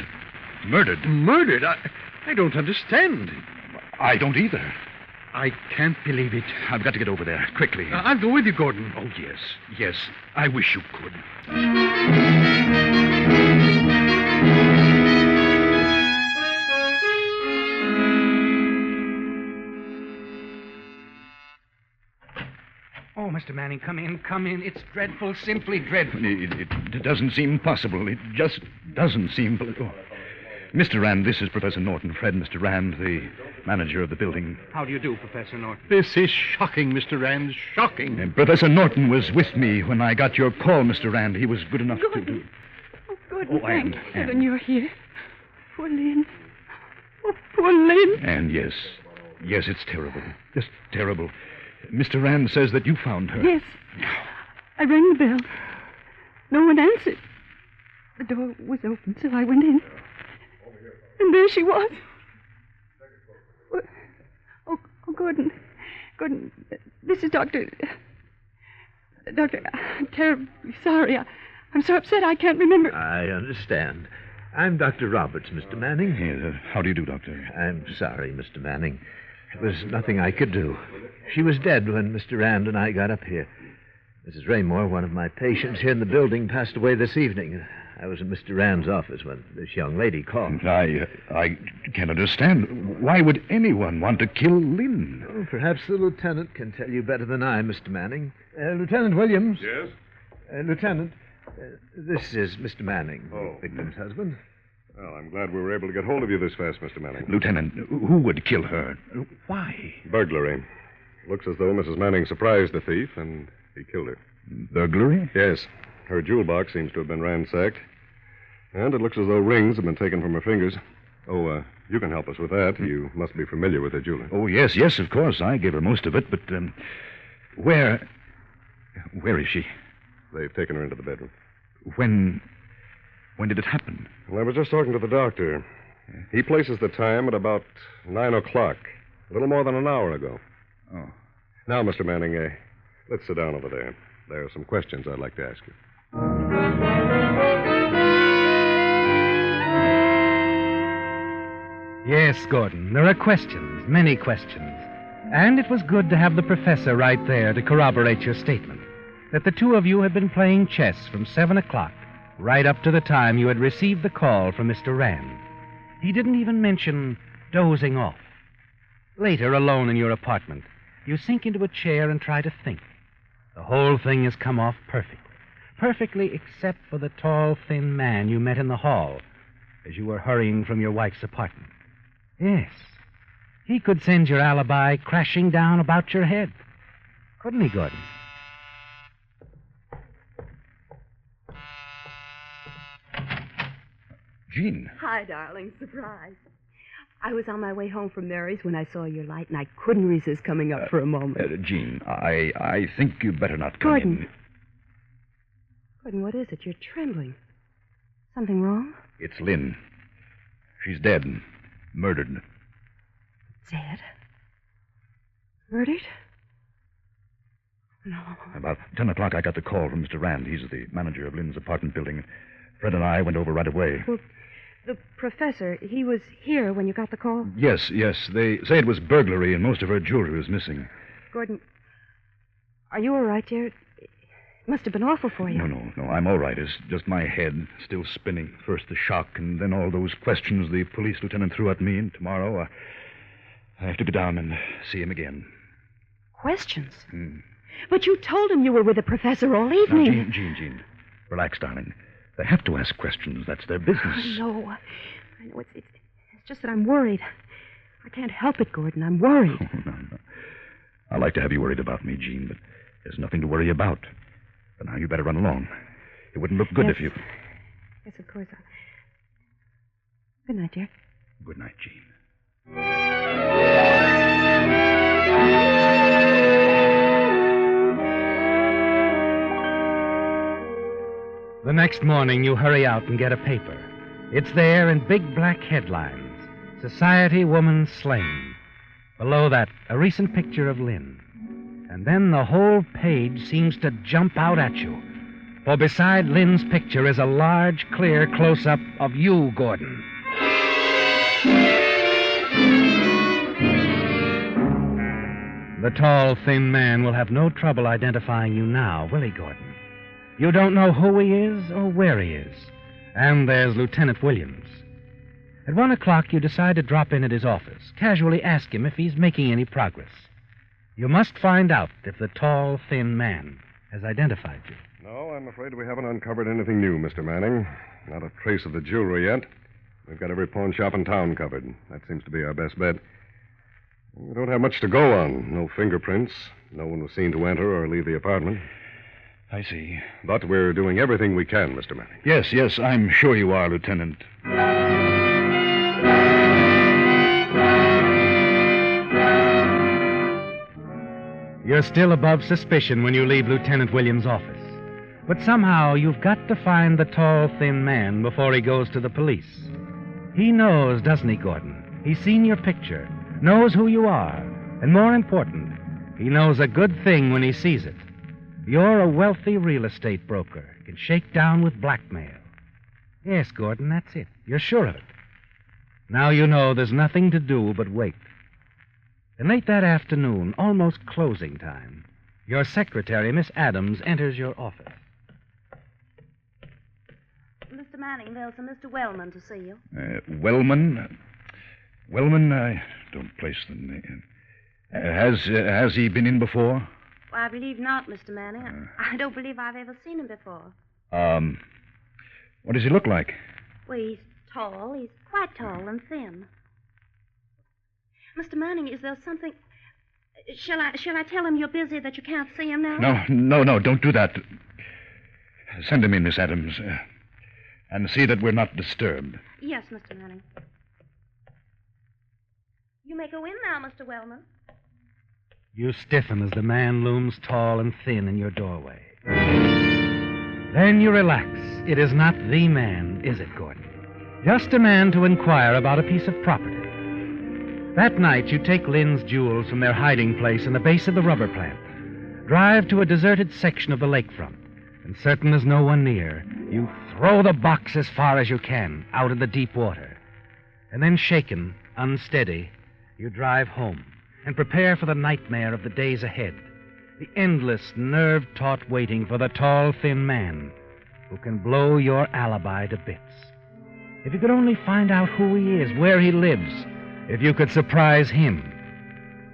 Murdered. Murdered? I don't understand. I don't either. I can't believe it. I've got to get over there, quickly. I'll go with you, Gordon. Oh, yes. I wish you could. Oh, Mr. Manning, come in. It's dreadful, simply dreadful. It doesn't seem possible. It just doesn't seem... Oh. Mr. Rand, this is Professor Norton. Fred, Mr. Rand, the manager of the building. How do you do, Professor Norton? This is shocking, Mr. Rand. Shocking. And Professor Norton was with me when I got your call, Mr. Rand. He was good enough to... Oh, Gordon, Anne. thank heaven you're here. Poor Lynn. Oh, poor Lynn. And yes, it's terrible. Just terrible. Mr. Rand says that you found her. Yes. I rang the bell. No one answered. The door was open, so I went in. And there she was. Oh, Gordon. Gordon, this is Doctor, I'm terribly sorry. I'm so upset I can't remember. I understand. I'm Dr. Roberts, Mr. Manning. Yes, how do you do, Doctor? I'm sorry, Mr. Manning. There was nothing I could do. She was dead when Mr. Rand and I got up here. Mrs. Raymore, one of my patients here in the building, passed away this evening. I was in Mr. Rand's office when this young lady called. I can't understand. Why would anyone want to kill Lynn? Oh, perhaps the lieutenant can tell you better than I, Mr. Manning. Lieutenant Williams. Yes? Lieutenant, this is Mr. Manning, the victim's husband. Well, I'm glad we were able to get hold of you this fast, Mr. Manning. Lieutenant, who would kill her? Why? Burglary. Looks as though Mrs. Manning surprised the thief and he killed her. Burglary? Yes. Her jewel box seems to have been ransacked. And it looks as though rings have been taken from her fingers. Oh, you can help us with that. You must be familiar with her jeweler. Oh, yes, of course. I gave her most of it, but, where is she? They've taken her into the bedroom. When did it happen? Well, I was just talking to the doctor. He places the time at about 9 o'clock, a little more than an hour ago. Oh. Now, Mr. Manning, let's sit down over there. There are some questions I'd like to ask you. Yes, Gordon, there are questions, many questions. And it was good to have the professor right there to corroborate your statement that the two of you had been playing chess from 7 o'clock right up to the time you had received the call from Mr. Rand. He didn't even mention dozing off. Later, alone in your apartment, you sink into a chair and try to think. The whole thing has come off perfectly. Perfectly except for the tall, thin man you met in the hall as you were hurrying from your wife's apartment. Yes. He could send your alibi crashing down about your head. Couldn't he, Gordon? Jean. Hi, darling. Surprise. I was on my way home from Mary's when I saw your light, and I couldn't resist coming up for a moment. Jean, I think you'd better not come Gordon. in. Gordon, what is it? You're trembling. Something wrong? It's Lynn. She's dead. Murdered. Dead? Murdered? No. About 10 o'clock, I got the call from Mr. Rand. He's the manager of Lynn's apartment building. Fred and I went over right away. Well, the professor, he was here when you got the call? Yes. They say it was burglary and most of her jewelry was missing. Gordon, are you all right, dear? It must have been awful for you. No, I'm all right. It's just my head still spinning. First the shock, and then all those questions the police lieutenant threw at me. And tomorrow, I have to go down and see him again. Questions? But you told him you were with the professor all evening. Now, Jean. Relax, darling. They have to ask questions. That's their business. I know. It's just that I'm worried. I can't help it, Gordon. I'm worried. No. I like to have you worried about me, Jean, but there's nothing to worry about. But now you better run along. It wouldn't look good if you... Yes, of course. Good night, dear. Good night, Jean. The next morning, you hurry out and get a paper. It's there in big black headlines. Society woman slain. Below that, a recent picture of Lynn. And then the whole page seems to jump out at you. For beside Lynn's picture is a large, clear close-up of you, Gordon. The tall, thin man will have no trouble identifying you now, will he, Gordon? You don't know who he is or where he is. And there's Lieutenant Williams. At 1 o'clock, you decide to drop in at his office, casually ask him if he's making any progress. You must find out if the tall, thin man has identified you. No, I'm afraid we haven't uncovered anything new, Mr. Manning. Not a trace of the jewelry yet. We've got every pawn shop in town covered. That seems to be our best bet. We don't have much to go on. No fingerprints. No one was seen to enter or leave the apartment. I see. But we're doing everything we can, Mr. Manning. Yes, I'm sure you are, Lieutenant. You're still above suspicion when you leave Lieutenant Williams' office. But somehow you've got to find the tall, thin man before he goes to the police. He knows, doesn't he, Gordon? He's seen your picture, knows who you are, and more important, he knows a good thing when he sees it. You're a wealthy real estate broker, can shake down with blackmail. Yes, Gordon, that's it. You're sure of it. Now you know there's nothing to do but wait. And late that afternoon, almost closing time, your secretary, Miss Adams, enters your office. Mr. Manning, there's a Mr. Wellman to see you. Wellman? Wellman, I don't place the name. Has he been in before? Well, I believe not, Mr. Manning. I don't believe I've ever seen him before. What does he look like? Well, he's tall. He's quite tall and thin. Mr. Manning, is there something... Shall I tell him you're busy, that you can't see him now? No, don't do that. Send him in, Miss Adams. And see that we're not disturbed. Yes, Mr. Manning. You may go in now, Mr. Wellman. You stiffen as the man looms tall and thin in your doorway. Then you relax. It is not the man, is it, Gordon? Just a man to inquire about a piece of property. That night, you take Lynn's jewels from their hiding place in the base of the rubber plant, drive to a deserted section of the lakefront, and certain there's no one near, you throw the box as far as you can out in the deep water. And then, shaken, unsteady, you drive home and prepare for the nightmare of the days ahead, the endless, nerve-taut waiting for the tall, thin man who can blow your alibi to bits. If you could only find out who he is, where he lives, if you could surprise him.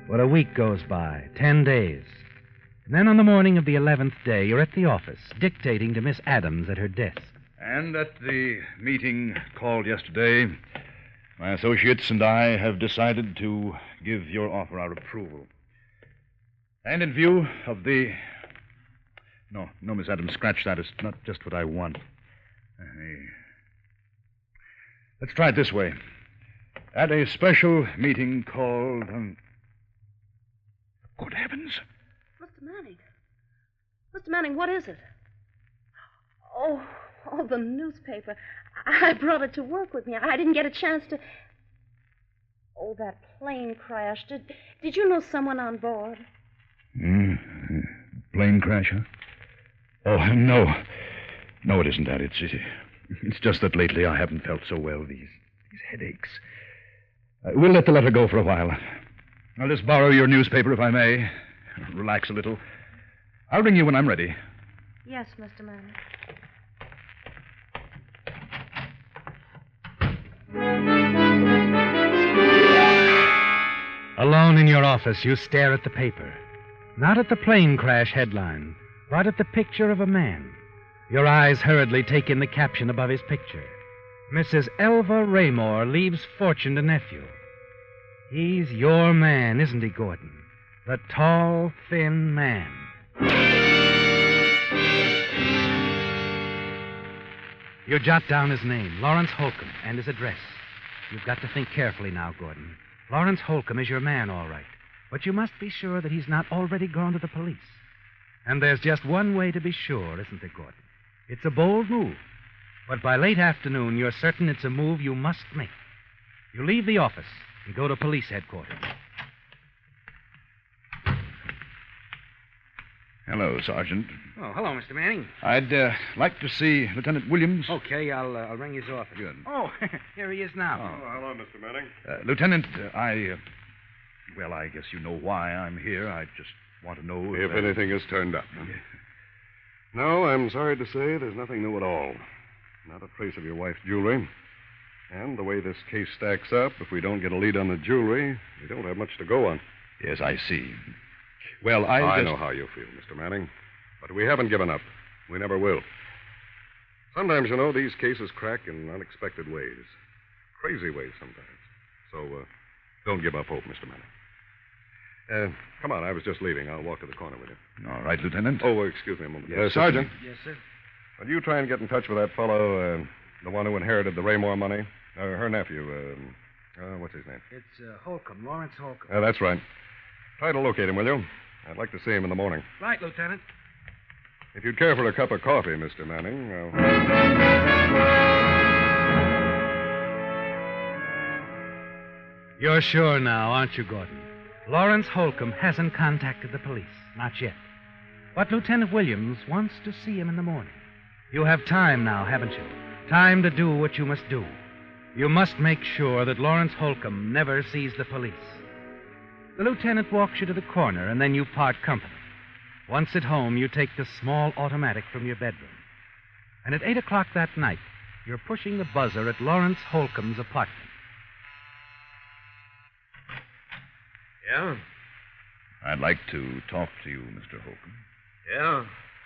But a week goes by, 10 days. And then on the morning of the 11th day, you're at the office, dictating to Miss Adams at her desk. And at the meeting called yesterday, My associates and I have decided to give your offer our approval. And in view of the... No, Miss Adams, scratch that. It's not just what I want. Let's try it this way. At a special meeting called... Good heavens. Mr. Manning. Mr. Manning, what is it? Oh, the newspaper. I brought it to work with me. I didn't get a chance to... Oh, that plane crashed. Did you know someone on board? Plane crash, huh? Oh, no. No, it isn't that. It's just that lately I haven't felt so well. These headaches. We'll let the letter go for a while. I'll just borrow your newspaper, if I may. Relax a little. I'll ring you when I'm ready. Yes, Mr. Manning. Alone in your office, you stare at the paper. Not at the plane crash headline, but at the picture of a man. Your eyes hurriedly take in the caption above his picture. Mrs. Elva Raymore leaves fortune to nephew. He's your man, isn't he, Gordon? The tall, thin man. You jot down his name, Lawrence Holcomb, and his address. You've got to think carefully now, Gordon. Lawrence Holcomb is your man, all right. But you must be sure that he's not already gone to the police. And there's just one way to be sure, isn't there, Gordon? It's a bold move. But by late afternoon, you're certain it's a move you must make. You leave the office and go to police headquarters. Hello, Sergeant. Oh, hello, Mr. Manning. I'd like to see Lieutenant Williams. Okay, I'll ring his office. Good. Oh, here he is now. Hello, Mr. Manning. Lieutenant, well, I guess you know why I'm here. I just want to know if anything has turned up. Huh? No, I'm sorry to say there's nothing new at all. Not a trace of your wife's jewelry. And the way this case stacks up, if we don't get a lead on the jewelry, we don't have much to go on. Yes, I see. Well, I know how you feel, Mr. Manning. But we haven't given up. We never will. Sometimes, you know, these cases crack in unexpected ways. Crazy ways sometimes. So, don't give up hope, Mr. Manning. Come on, I was just leaving. I'll walk to the corner with you. All right, Lieutenant. Oh, excuse me a moment. Yes, Sergeant. Yes, sir. Will you try and get in touch with that fellow, the one who inherited the Raymore money? Her nephew, what's his name? It's Holcomb, Lawrence Holcomb. That's right. Try to locate him, will you? I'd like to see him in the morning. Right, Lieutenant. If you'd care for a cup of coffee, Mr. Manning. You're sure now, aren't you, Gordon? Lawrence Holcomb hasn't contacted the police. Not yet. But Lieutenant Williams wants to see him in the morning. You have time now, haven't you? Time to do what you must do. You must make sure that Lawrence Holcomb never sees the police. The lieutenant walks you to the corner, and then you part company. Once at home, you take the small automatic from your bedroom. And at 8 o'clock that night, you're pushing the buzzer at Lawrence Holcomb's apartment. Yeah? I'd like to talk to you, Mr. Holcomb. Yeah?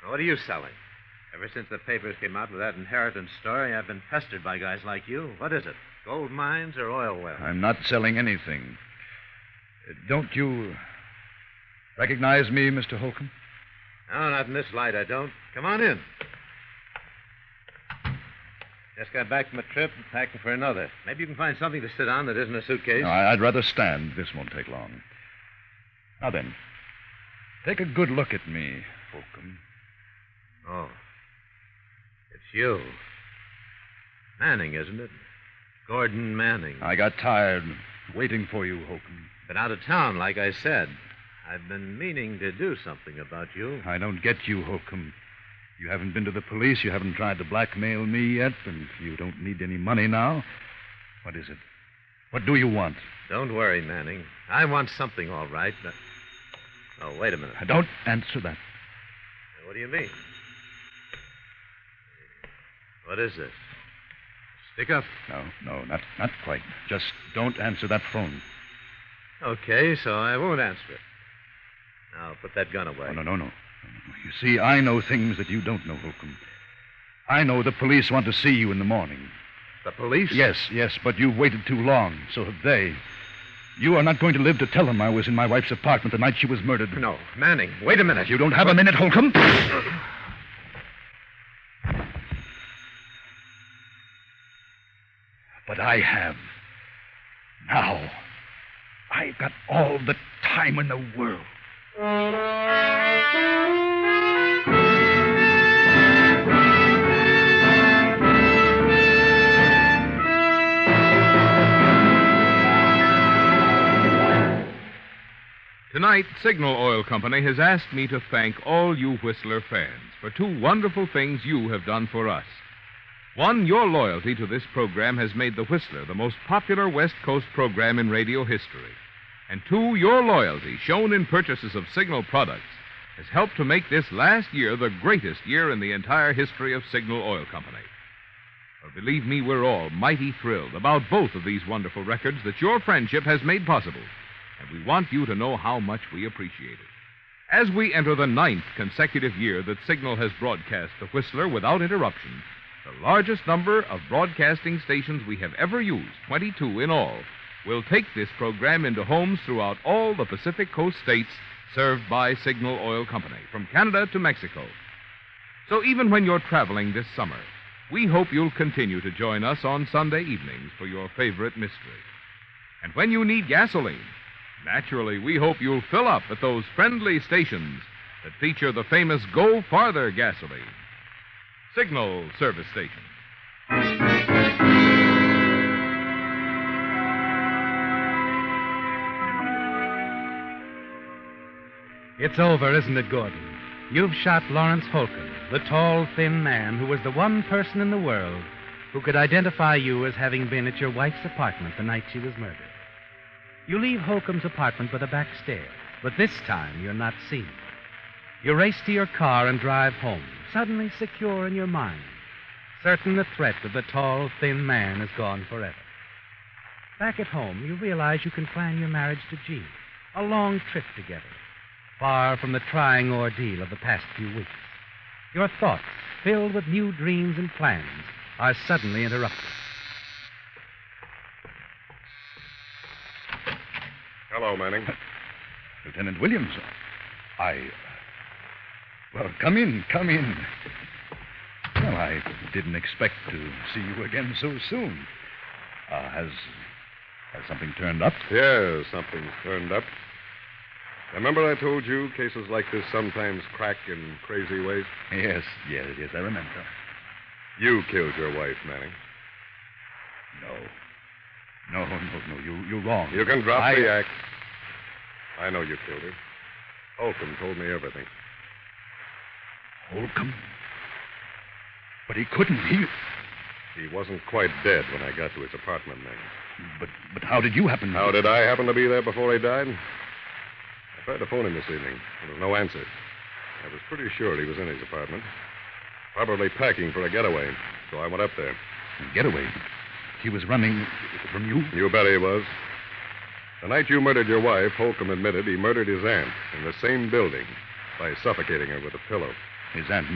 What are you selling? Ever since the papers came out with that inheritance story, I've been pestered by guys like you. What is it? Gold mines or oil wells? I'm not selling anything. Don't you recognize me, Mr. Holcomb? No, not in this light, I don't. Come on in. Just got back from a trip and packing for another. Maybe you can find something to sit on that isn't a suitcase. No, I'd rather stand. This won't take long. Now then, take a good look at me, Holcomb. Oh. It's you. Manning, isn't it? Gordon Manning. I got tired waiting for you, Holcomb. Been out of town, like I said. I've been meaning to do something about you. I don't get you, Holcomb. You haven't been to the police. You haven't tried to blackmail me yet, and you don't need any money now. What is it? What do you want? Don't worry, Manning. I want something, all right, but... Oh, wait a minute. Don't answer that. What do you mean? What is this? Stick up? No, not quite. Just don't answer that phone. Okay, so I won't answer it. Now, put that gun away. No. You see, I know things that you don't know, Holcomb. I know the police want to see you in the morning. The police? Yes, but you've waited too long. So have they. You are not going to live to tell them I was in my wife's apartment the night she was murdered. No. Manning, wait a minute. You don't have a minute, Holcomb? But I have. Now, I've got all the time in the world. Tonight, Signal Oil Company has asked me to thank all you Whistler fans for two wonderful things you have done for us. One, your loyalty to this program has made the Whistler the most popular West Coast program in radio history. And two, your loyalty, shown in purchases of Signal products, has helped to make this last year the greatest year in the entire history of Signal Oil Company. For believe me, we're all mighty thrilled about both of these wonderful records that your friendship has made possible. And we want you to know how much we appreciate it. As we enter the 9th consecutive year that Signal has broadcast the Whistler without interruption, the largest number of broadcasting stations we have ever used, 22 in all, will take this program into homes throughout all the Pacific Coast states served by Signal Oil Company, from Canada to Mexico. So even when you're traveling this summer, we hope you'll continue to join us on Sunday evenings for your favorite mystery. And when you need gasoline, naturally, we hope you'll fill up at those friendly stations that feature the famous Go Farther gasoline. Signal service station. It's over, isn't it, Gordon? You've shot Lawrence Holcomb, the tall, thin man who was the one person in the world who could identify you as having been at your wife's apartment the night she was murdered. You leave Holcomb's apartment by the back stairs, but this time you're not seen. You race to your car and drive home, suddenly secure in your mind, certain the threat of the tall, thin man is gone forever. Back at home, you realize you can plan your marriage to Jean, a long trip together, far from the trying ordeal of the past few weeks. Your thoughts, filled with new dreams and plans, are suddenly interrupted. Hello, Manning. Lieutenant Williams, Well, come in. Well, I didn't expect to see you again so soon. Has something turned up? Yeah, something's turned up. Remember I told you cases like this sometimes crack in crazy ways? Yes, I remember. You killed your wife, Manning. No, you're wrong. You can drop the act. I know you killed her. Holcomb told me everything. Holcomb? But he couldn't. He wasn't quite dead when I got to his apartment, Manning. But how did you happen to... How did I happen to be there before he died? I tried to phone him this evening. There was no answer. I was pretty sure he was in his apartment. Probably packing for a getaway. So I went up there. A getaway? He was running from you? You bet he was. The night you murdered your wife, Holcomb admitted he murdered his aunt in the same building by suffocating her with a pillow. His aunt,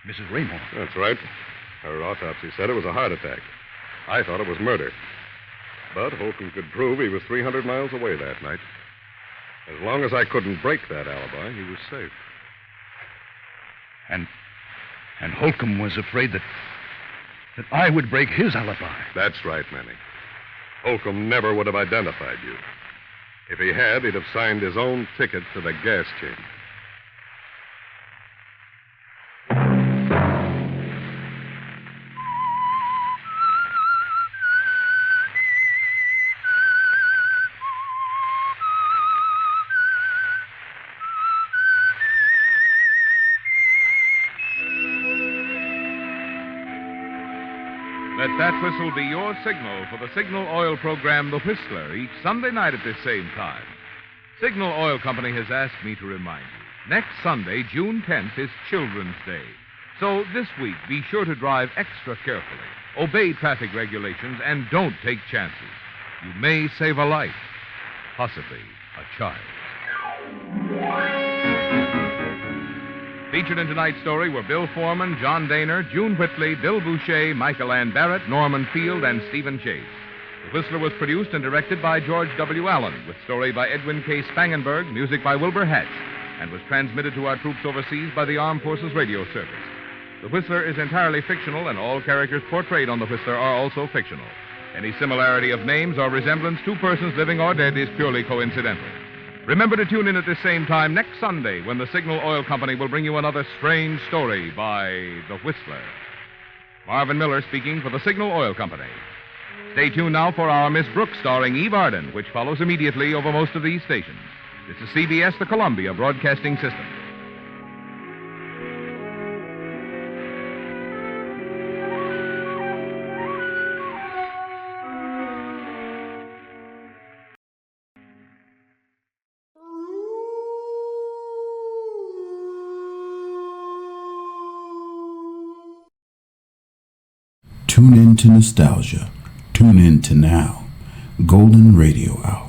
Mrs. Raymore? That's right. Her autopsy said it was a heart attack. I thought it was murder. But Holcomb could prove he was 300 miles away that night. As long as I couldn't break that alibi, he was safe. And Holcomb was afraid that I would break his alibi. That's right, Manning. Holcomb never would have identified you. If he had, he'd have signed his own ticket to the gas chamber. Let that whistle be your signal for the Signal Oil program, The Whistler, each Sunday night at this same time. Signal Oil Company has asked me to remind you, next Sunday, June 10th, is Children's Day. So this week, be sure to drive extra carefully, obey traffic regulations, and don't take chances. You may save a life, possibly a child. Featured in tonight's story were Bill Foreman, John Daner, June Whitley, Bill Boucher, Michael Ann Barrett, Norman Field, and Stephen Chase. The Whistler was produced and directed by George W. Allen, with story by Edwin K. Spangenberg, music by Wilbur Hatch, and was transmitted to our troops overseas by the Armed Forces Radio Service. The Whistler is entirely fictional, and all characters portrayed on The Whistler are also fictional. Any similarity of names or resemblance to persons living or dead is purely coincidental. Remember to tune in at the same time next Sunday when the Signal Oil Company will bring you another strange story by The Whistler. Marvin Miller speaking for the Signal Oil Company. Stay tuned now for our Miss Brooks starring Eve Arden, which follows immediately over most of these stations. This is CBS, the Columbia Broadcasting System. Tune in to nostalgia. Tune in to now. Golden Radio Hour.